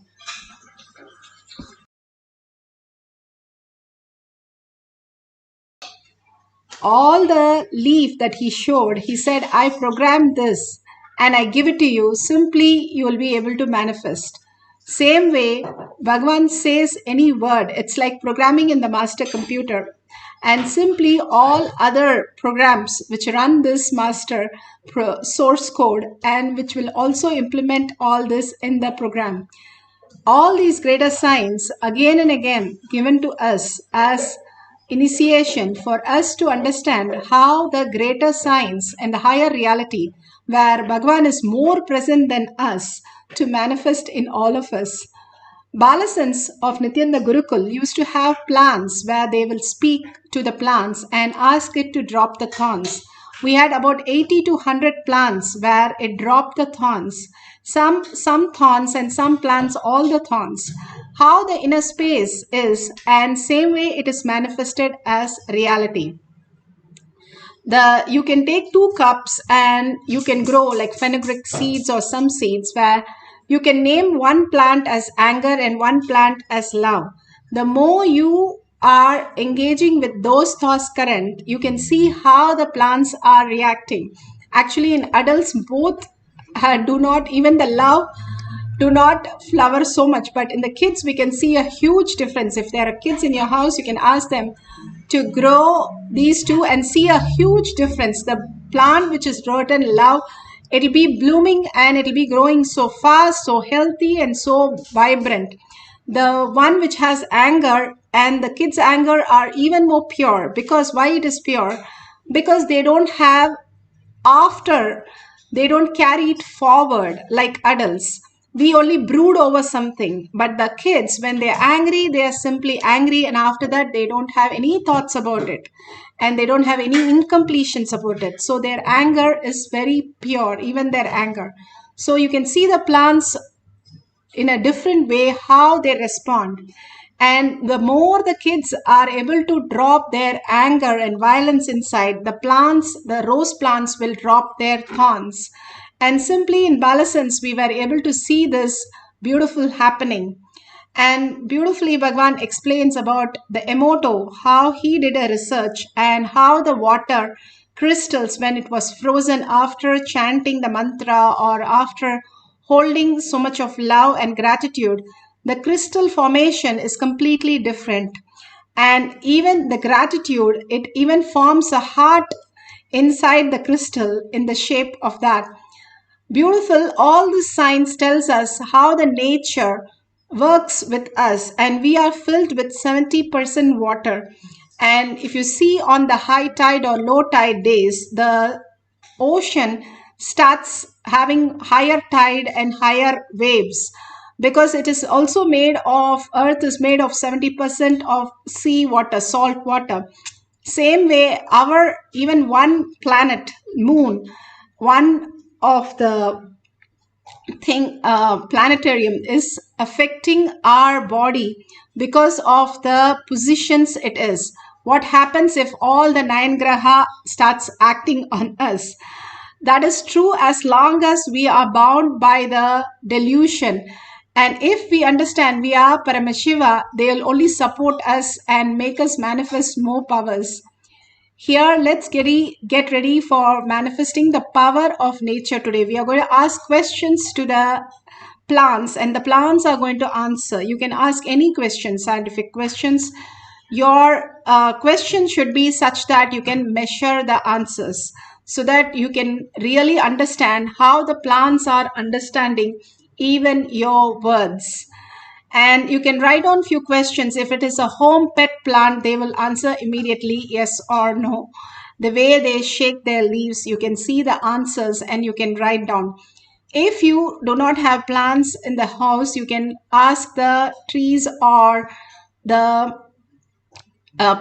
S16: All the leaf that he showed, he said, I programmed this and I give it to you. Simply, you will be able to manifest. Same way, Bhagavan says any word, it's like programming in the master computer. And simply all other programs which run this master source code and which will also implement all this in the program. All these greater signs again and again given to us as initiation for us to understand how the greater science and the higher reality where Bhagavan is more present than us to manifest in all of us. Balasans of Nityananda Gurukul used to have plants where they will speak to the plants and ask it to drop the thorns. We had about 80 to 100 plants where it dropped the thorns. Some thorns and some plants all the thorns. How the inner space is, and same way it is manifested as reality. You can take 2 cups and you can grow like fenugreek seeds or some seeds where you can name one plant as anger and one plant as love. The more you are engaging with those thoughts current, you can see how the plants are reacting. Actually, in adults, both do not, even the love do not flower so much, but in the kids we can see a huge difference. If there are kids in your house, you can ask them to grow these two and see a huge difference. The plant which is written love, it'll be blooming and it'll be growing so fast, so healthy and so vibrant. The one which has anger, and the kids anger are even more pure. Because why it is pure? Because they don't have after, they don't carry it forward like adults. We only brood over something, but the kids, when they're angry, they are simply angry, and after that they don't have any thoughts about it, and they don't have any incompletions about it. So their anger is very pure, even their anger. So you can see the plants in a different way how they respond. And the more the kids are able to drop their anger and violence inside, the plants, the rose plants will drop their thorns. And simply in Balasans, we were able to see this beautiful happening. And beautifully, Bhagwan explains about the Emoto, how he did a research and how the water crystals, when it was frozen after chanting the mantra or after holding so much of love and gratitude, the crystal formation is completely different. And even the gratitude, it even forms a heart inside the crystal in the shape of that. Beautiful, all this science tells us how the nature works with us, and we are filled with 70% water. And if you see on the high tide or low tide days, the ocean starts having higher tide and higher waves, because it is also made of, earth is made of 70% of sea water, salt water. Same way, our even one planet, moon, one of the planetarium is affecting our body because of the positions it is. What happens if all the 9 graha starts acting on us? That is true as long as we are bound by the delusion. And if we understand we are Paramashiva, they will only support us and make us manifest more powers. Here, let's get ready for manifesting the power of nature today. We are going to ask questions to the plants, and the plants are going to answer. You can ask any questions, scientific questions. Your question should be such that you can measure the answers, so that you can really understand how the plants are understanding even your words. And you can write down few questions. If it is a home pet plant, they will answer immediately yes or no. The way they shake their leaves, you can see the answers and you can write down. If you do not have plants in the house, you can ask the trees or the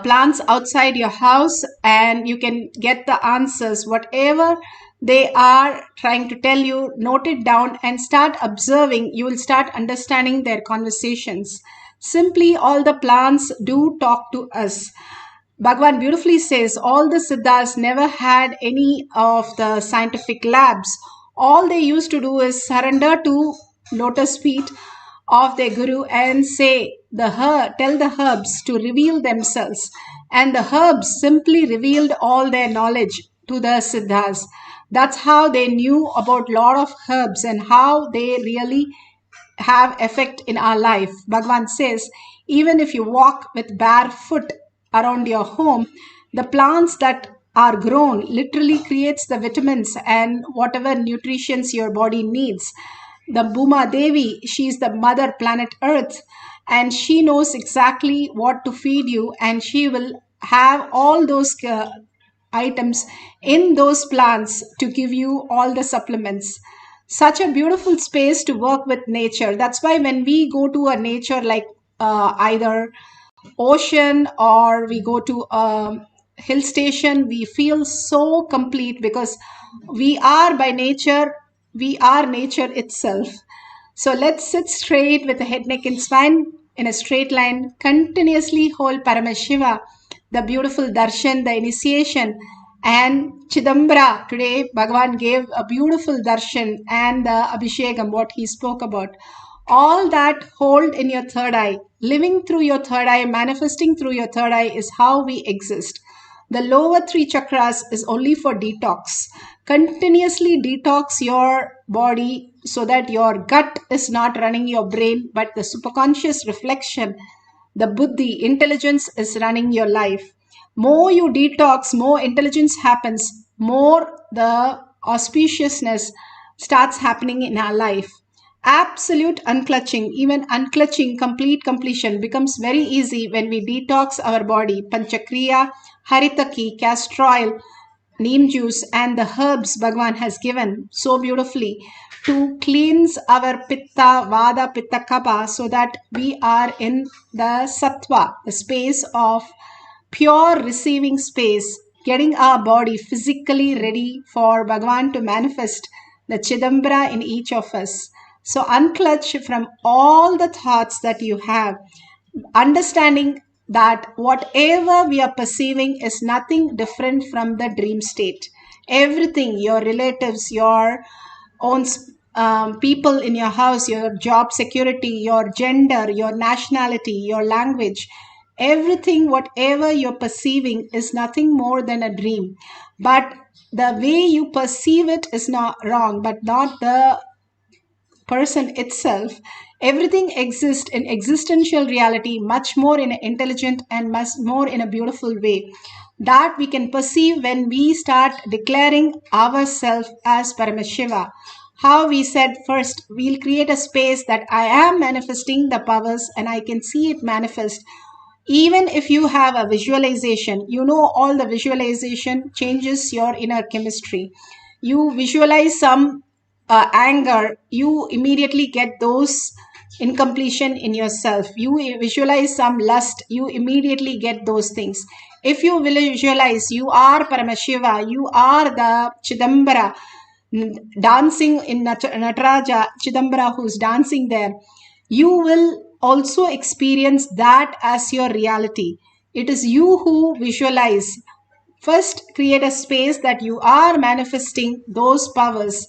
S16: plants outside your house, and you can get the answers. Whatever they are trying to tell you, note it down and start observing. You will start understanding their conversations. Simply, all the plants do talk to us. Bhagwan beautifully says all the Siddhas never had any of the scientific labs. All they used to do is surrender to lotus feet of their guru and say tell the herbs to reveal themselves, and the herbs simply revealed all their knowledge to the Siddhas. That's how they knew about lot of herbs and how they really have effect in our life. Bhagwan says even if you walk with bare foot around your home, the plants that are grown literally creates the vitamins and whatever nutritions your body needs. The Bhuma Devi, she is the mother planet Earth, and she knows exactly what to feed you, and she will have all those items in those plants to give you all the supplements. Such a beautiful space to work with nature. That's why when we go to a nature like either ocean or we go to a hill station, we feel so complete, because we are by nature, we are nature itself. So let's sit straight with the head, neck and spine in a straight line. Continuously hold Paramashiva, the beautiful Darshan, the initiation, and Chidambara. Today Bhagavan gave a beautiful Darshan and the Abhishekam, what he spoke about. All that hold in your third eye, living through your third eye, manifesting through your third eye is how we exist. The lower three chakras is only for detox. Continuously detox your body so that your gut is not running your brain, but the superconscious reflection, the buddhi, intelligence is running your life. More you detox, more intelligence happens, more the auspiciousness starts happening in our life. Absolute unclutching, even unclutching, complete completion becomes very easy when we detox our body. Panchakriya, Haritaki, castor oil, neem juice, and the herbs Bhagwan has given so beautifully to cleanse our pitta, vada, pitta, kapha, so that we are in the sattva, the space of pure receiving space, getting our body physically ready for Bhagwan to manifest the Chidambara in each of us. So unclutch from all the thoughts that you have, understanding that whatever we are perceiving is nothing different from the dream state. Everything, your relatives, your own people in your house, your job security, your gender, your nationality, your language, everything, whatever you're perceiving is nothing more than a dream. But the way you perceive it is not wrong, but not the person itself. Everything exists in existential reality much more in an intelligent and much more in a beautiful way that we can perceive when we start declaring ourselves as Paramashiva. How we said first, we'll create a space that I am manifesting the powers and I can see it manifest. Even if you have a visualization, you know all the visualization changes your inner chemistry. You visualize some anger, you immediately get those incompletion in yourself. You visualize some lust, you immediately get those things. If you visualize you are Paramashiva, you are the Chidambara, dancing in Nataraja Chidambara who's dancing there, you will also experience that as your reality. It is you who visualize. First, create a space that you are manifesting those powers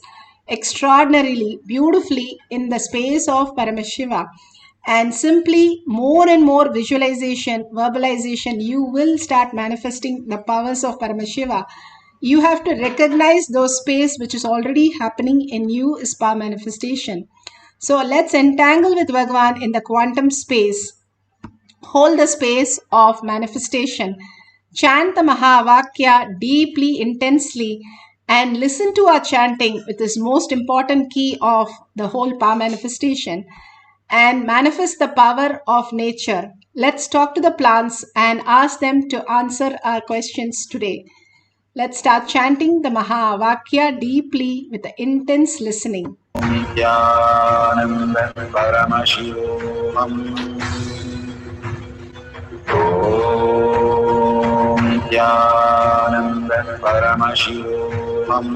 S16: extraordinarily, beautifully in the space of Paramashiva. And simply more and more visualization, verbalization, you will start manifesting the powers of Paramashiva. You have to recognize those space which is already happening in you is power manifestation. So let's entangle with Bhagwan in the quantum space. Hold the space of manifestation. Chant the Mahavakya deeply, intensely, and listen to our chanting with this most important key of the whole power manifestation, and manifest the power of nature. Let's talk to the plants and ask them to answer our questions today. Let's start chanting the Mahavakya deeply with the intense listening.
S5: Nithyananda Paramashivoham. Om Nithyananda Paramashivoham.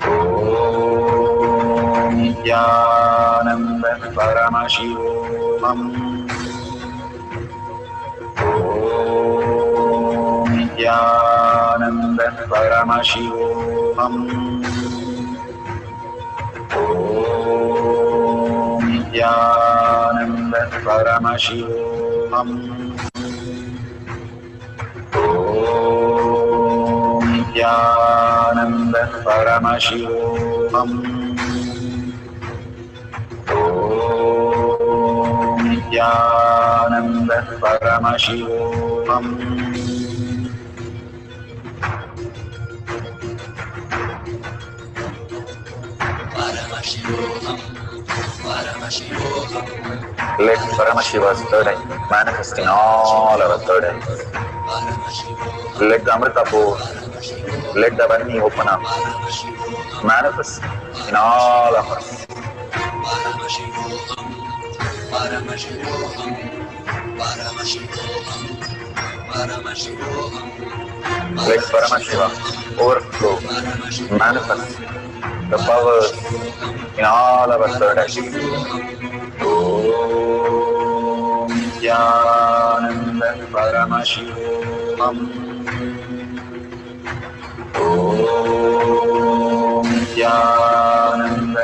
S5: Om Nithyananda Paramashivoham. Om Nithyananda Paramashivoham. Om Nithyananda Paramashivoham. Om Nithyananda Paramashivoham. Om Nithyananda Paramashivoham. Let Paramashiva's third eye manifest in all our third eyes. Let the Amrita pour, let the Vani open up, manifest in all of us. Let Paramashiva overflow, manifest the powers in all our third eyes. Om Nithyananda Paramashivoham. Om Nithyananda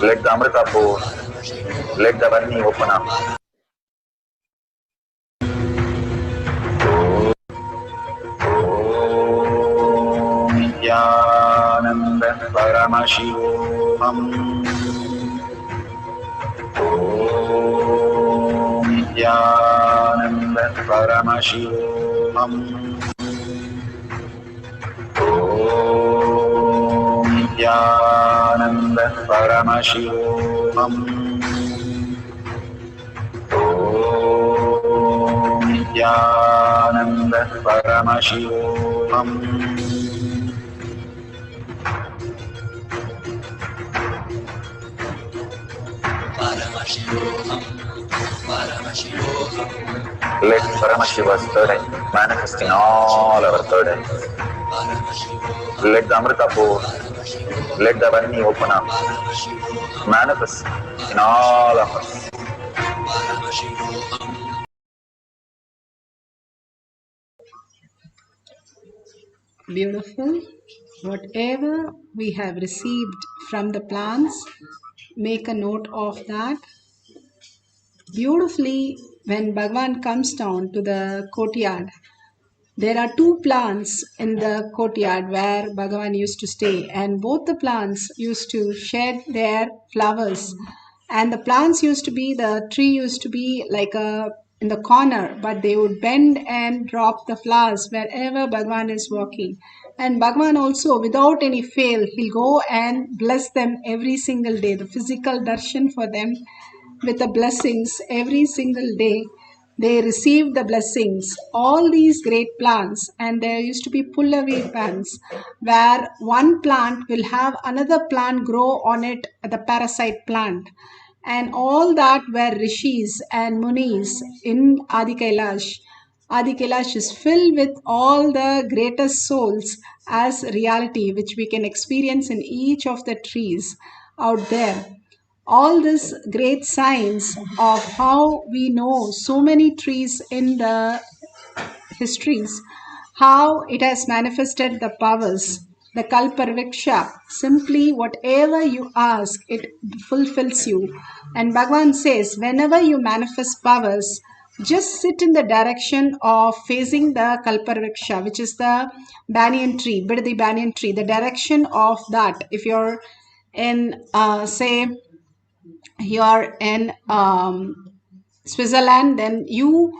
S2: Let the Amrita pour. Let the Varni open up. Nithyananda Paramashivoham. Nithyananda Paramashivoham. Nithyananda Paramashivoham. Nithyananda Paramashivoham. Paramashivoham. Paramashivoham. Let Paramashiva's third eye manifest in all our third eyes. Let the Amrita pour. Let the Varni open up. Manifest in all of us.
S16: Beautiful. Whatever we have received from the plants, make a note of that. Beautifully, when Bhagavan comes down to the courtyard, there are two plants in the courtyard where Bhagavan used to stay, and both the plants used to shed their flowers. And the plants used to be, the tree used to be like in the corner, but they would bend and drop the flowers wherever Bhagavan is walking. And Bhagavan also, without any fail, he'll go and bless them every single day. The physical darshan for them with the blessings every single day. They received the blessings, all these great plants, and there used to be pull-away plants where one plant will have another plant grow on it, the parasite plant. And all that were rishis and munis in Adi Kailash. Adi Kailash is filled with all the greatest souls as reality, which we can experience in each of the trees out there. All this great science of how we know so many trees in the histories, how it has manifested the powers. The Kalparviksha, simply whatever you ask, it fulfills you. And Bhagavan says, whenever you manifest powers, just sit in the direction of facing the Kalparviksha, which is the banyan tree, Bidadi banyan tree, the direction of that. If you're in, say, you're in Switzerland, then you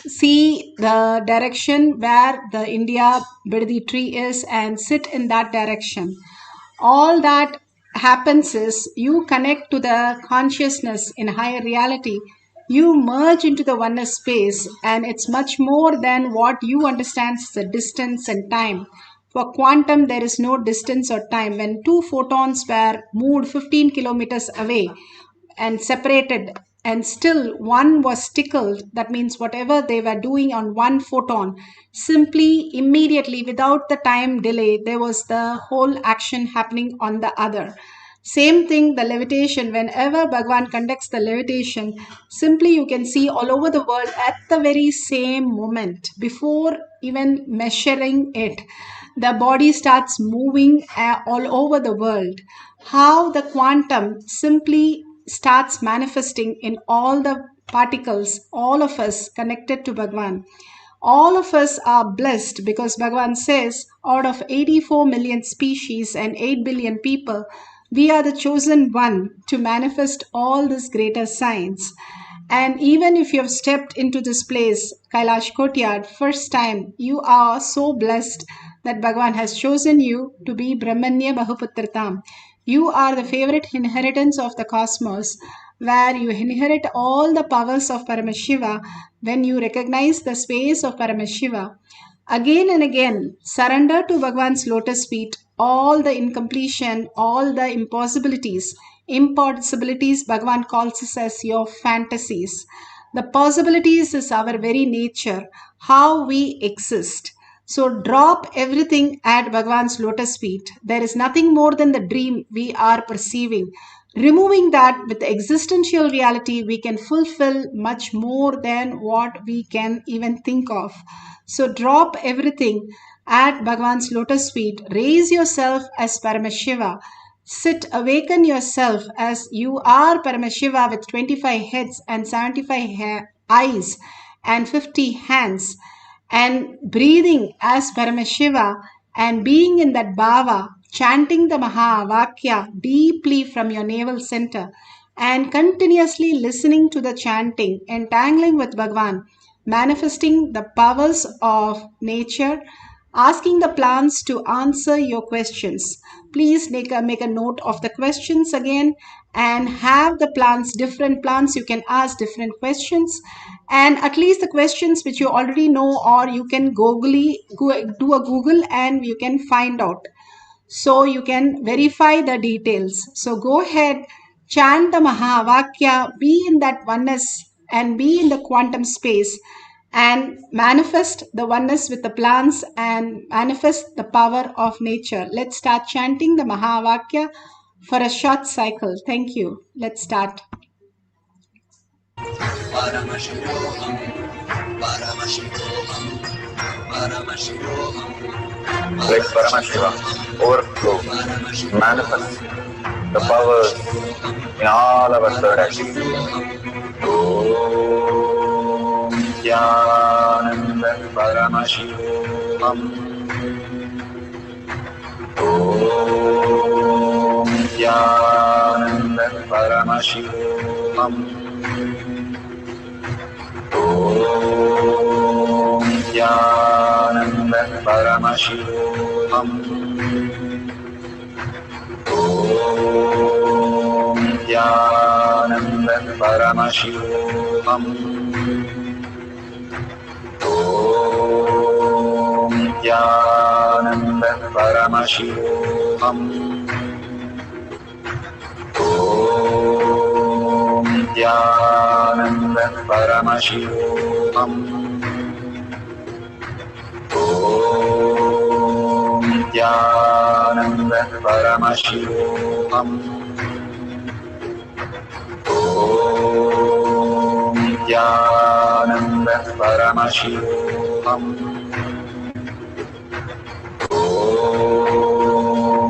S16: see the direction where the India Bidadi tree is and sit in that direction. All that happens is you connect to the consciousness in higher reality. You merge into the oneness space, and it's much more than what you understand as the distance and time. For quantum, there is no distance or time. When two photons were moved 15 kilometers away and separated, and still one was tickled, that means whatever they were doing on one photon, simply immediately without the time delay, there was the whole action happening on the other. Same thing, the levitation, whenever Bhagavan conducts the levitation, simply you can see all over the world at the very same moment, before even measuring it, the body starts moving all over the world. How the quantum simply starts manifesting in all the particles, all of us connected to Bhagavan. All of us are blessed because Bhagavan says, out of 84 million species and 8 billion people, we are the chosen one to manifest all this greater science. And even if you have stepped into this place, Kailash Courtyard, first time, you are so blessed that Bhagavan has chosen you to be Brahmanya Bahuputratam. You are the favorite inheritance of the cosmos, where you inherit all the powers of Paramashiva when you recognize the space of Paramashiva. Again and again, surrender to Bhagavan's lotus feet all the incompletion, all the impossibilities. Impossibilities, Bhagavan calls us as your fantasies. The possibilities is our very nature, how we exist. So drop everything at Bhagavan's lotus feet. There is nothing more than the dream we are perceiving. Removing that with the existential reality, we can fulfill much more than what we can even think of. So drop everything at Bhagavan's lotus feet. Raise yourself as Paramashiva. Sit, awaken yourself as you are Paramashiva with 25 heads and 75 eyes and 50 hands, and breathing as Paramashiva and being in that bhava, chanting the Mahavakya deeply from your navel center and continuously listening to the chanting, entangling with Bhagavan, manifesting the powers of nature, asking the plants to answer your questions. Please make a note of the questions again and have the plants, different plants, you can ask different questions, and at least the questions which you already know, or you can do a Google and you can find out. So you can verify the details. So go ahead, chant the Mahavakya, be in that oneness and be in the quantum space and manifest the oneness with the plants and manifest the power of nature. Let's start chanting the Mahavakya for a short cycle. Thank you. Let's start.
S12: Paramashivoham, Paramashivoham, Paramashivoham.
S2: Let Paramashiva overflow, manifest the powers in all our third activities. Om Nithyananda Paramashivoham. Om Nithyananda Paramashivoham. Om Nithyananda Paramashivoham. Om Nithyananda Paramashivoham. Om Nithyananda Paramashivoham. Om Nithyananda Paramashivoham. Om Nithyananda Paramashivoham. Om Nithyananda Paramashivoham. Om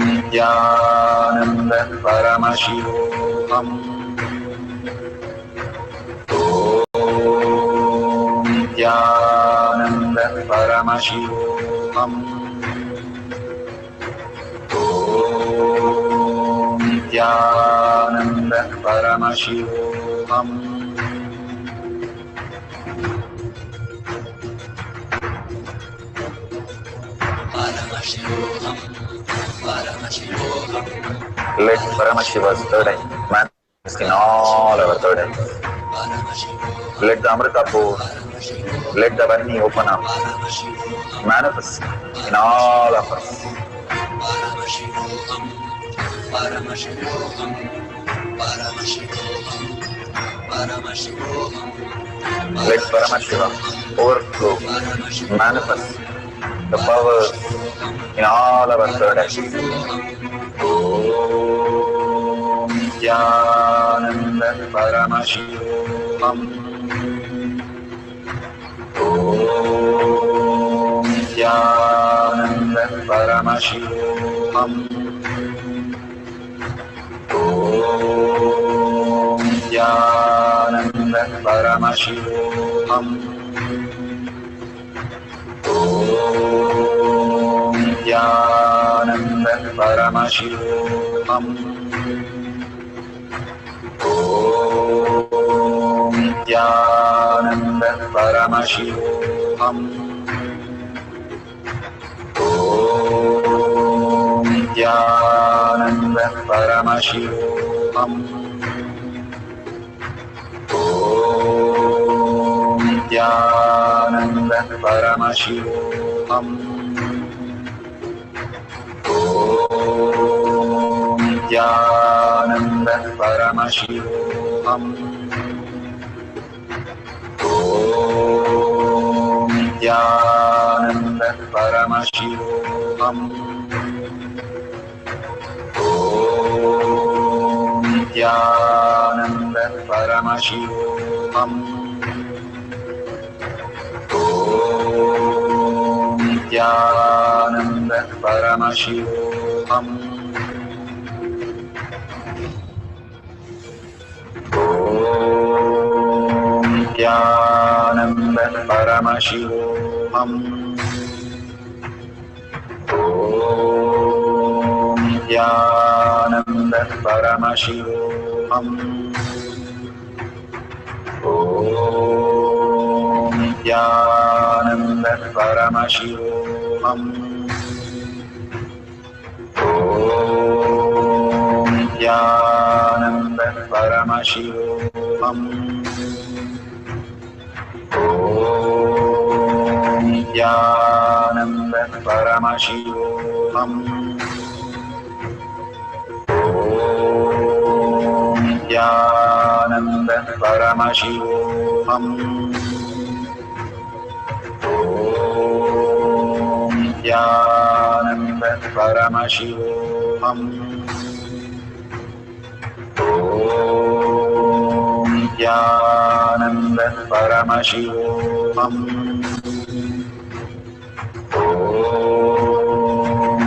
S2: Nithyananda Paramashivoham. Om Nithyananda Paramashivoham. Om Nithyananda Paramashivoham.
S12: Paramashivoham, Paramashivoham.
S2: Let Paramashiva's third eye manifest in all our third eyes. Let the Amrita pour, let the Varni open up, manifest in all of us.
S12: Paramashivoham, Paramashivoham, Paramashivoham, Paramashivoham.
S2: Let Paramashiva overflow, manifest the powers in all our third activities. Om Nithyananda Paramashivoham. Om Nithyananda Paramashivoham. Om Nithyananda Paramashivoham. Om Nithyananda Paramashivoham. Om Nithyananda Paramashivoham. Om Nithyananda Paramashivoham. Om Nithyananda Paramashivoham. Om Nithyananda Paramashivoham. Om Nithyananda Paramashivoham. Om Nithyananda Paramashivoham. Om Nithyananda Paramashivoham. Nithyananda Paramashivoham. Om Nithyananda Paramashivoham. Om Nithyananda Paramashivoham. Om Nithyananda Paramashivoham. Om Nithyananda Paramashivoham. Om Nithyananda Paramashivoham. Om Nithyananda Paramashivoham. Om Nithyananda Paramashivoham. Om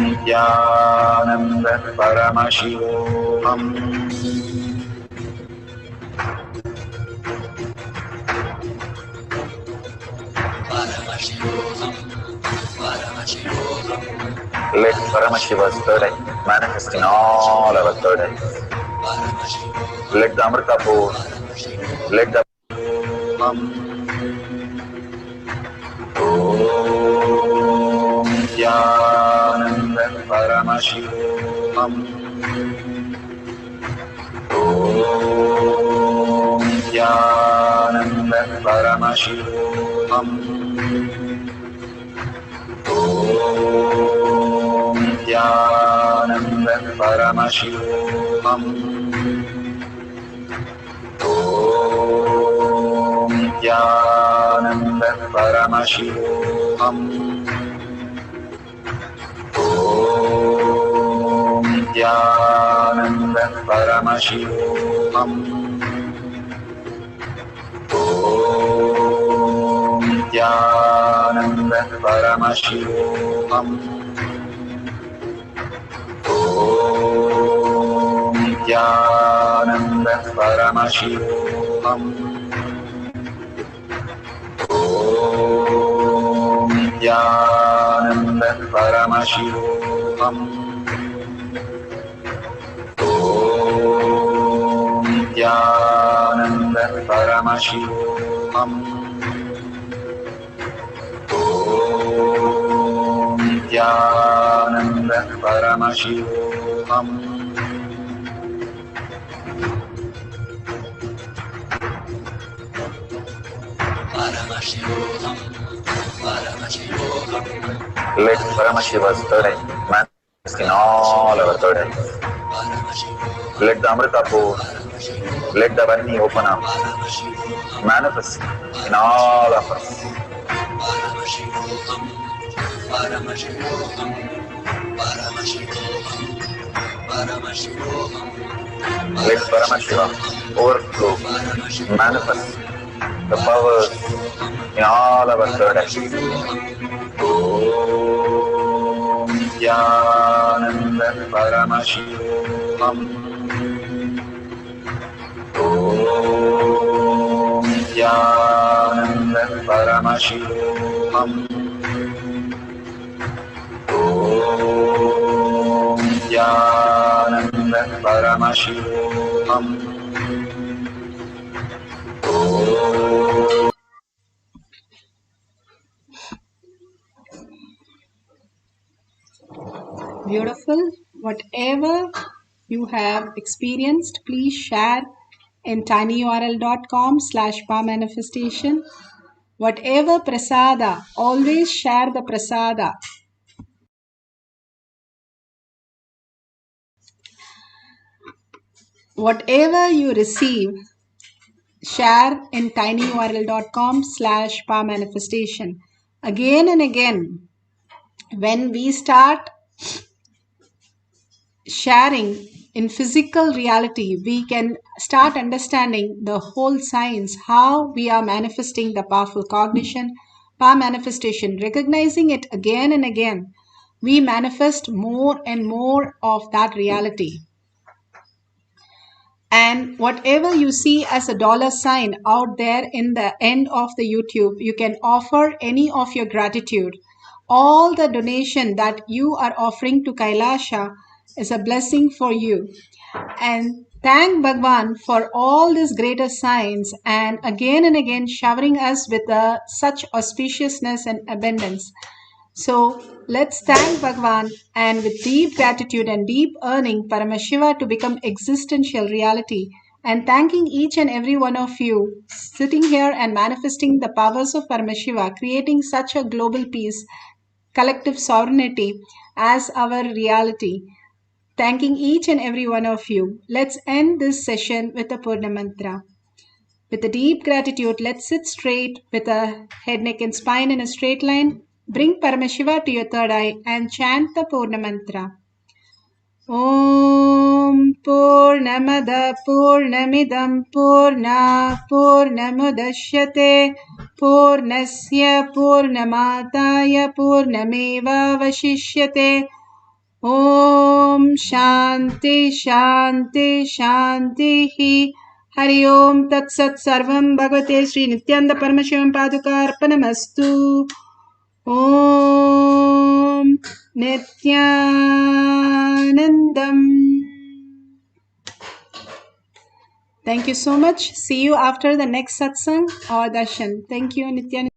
S2: Nithyananda Paramashivoham. Let Paramashiva's third eye manifest in all our third eyes. Let the Amrita pour, let the Om Nithyananda Paramashivoham. Om Nithyananda Paramashivoham. Om Nithyananda Paramashivoham. Om Nithyananda Paramashivoham. Om Nithyananda Paramashivoham. Om Nithyananda Paramashivoham. Om Nithyananda Paramashivoham. Om Nithyananda Paramashivoham. Om Nithyananda Paramashivoham. Om Nithyananda Paramashivoham. Let Paramashiva's third eye manifest in all our third eyes. Let the Amrita pour, let the Varni open up, manifest in all of us. Let Paramashiva overflow, manifest the powers in all our third eyes. Om Nithyananda Paramashivoham. Om Nithyananda Paramashivoham. Om Nithyananda Paramashivoham.
S16: Beautiful. Whatever you have experienced, please share in tinyurl.com/powermanifestation. Whatever prasada, always share the prasada. Whatever you receive, share in tinyurl.com/powermanifestation. Again and again, when we start sharing in physical reality, we can start understanding the whole science, how we are manifesting the powerful cognition, power manifestation, recognizing it again and again. We manifest more and more of that reality. And whatever you see as a $sign out there in the end of the YouTube, you can offer any of your gratitude. All the donation that you are offering to Kailasa is a blessing for you. And thank Bhagwan for all these greater signs and again showering us with such auspiciousness and abundance. So let's thank Bhagwan and with deep gratitude and deep earning Paramashiva to become existential reality, and thanking each and every one of you sitting here and manifesting the powers of Paramashiva, creating such a global peace, collective sovereignty as our reality. Thanking each and every one of you. Let's end this session with a Purna Mantra. With a deep gratitude, let's sit straight with a head, neck and spine in a straight line. Bring Paramashiva to your third eye and chant the Purna Mantra. Om Purnamada Purnamidam Purna Purnamudashyate Purnasya Purnamataya Purnameva Vashishyate. Om Shanti Shanti Shanti Hi. Hari Om Tat Sat Sarvam Bhagavate Sri Nithyananda Paramashivam Padukarpanamastu. Om Nithyanandam. Thank you so much. See you after the next satsang or darshan. Thank you, Nithyananda.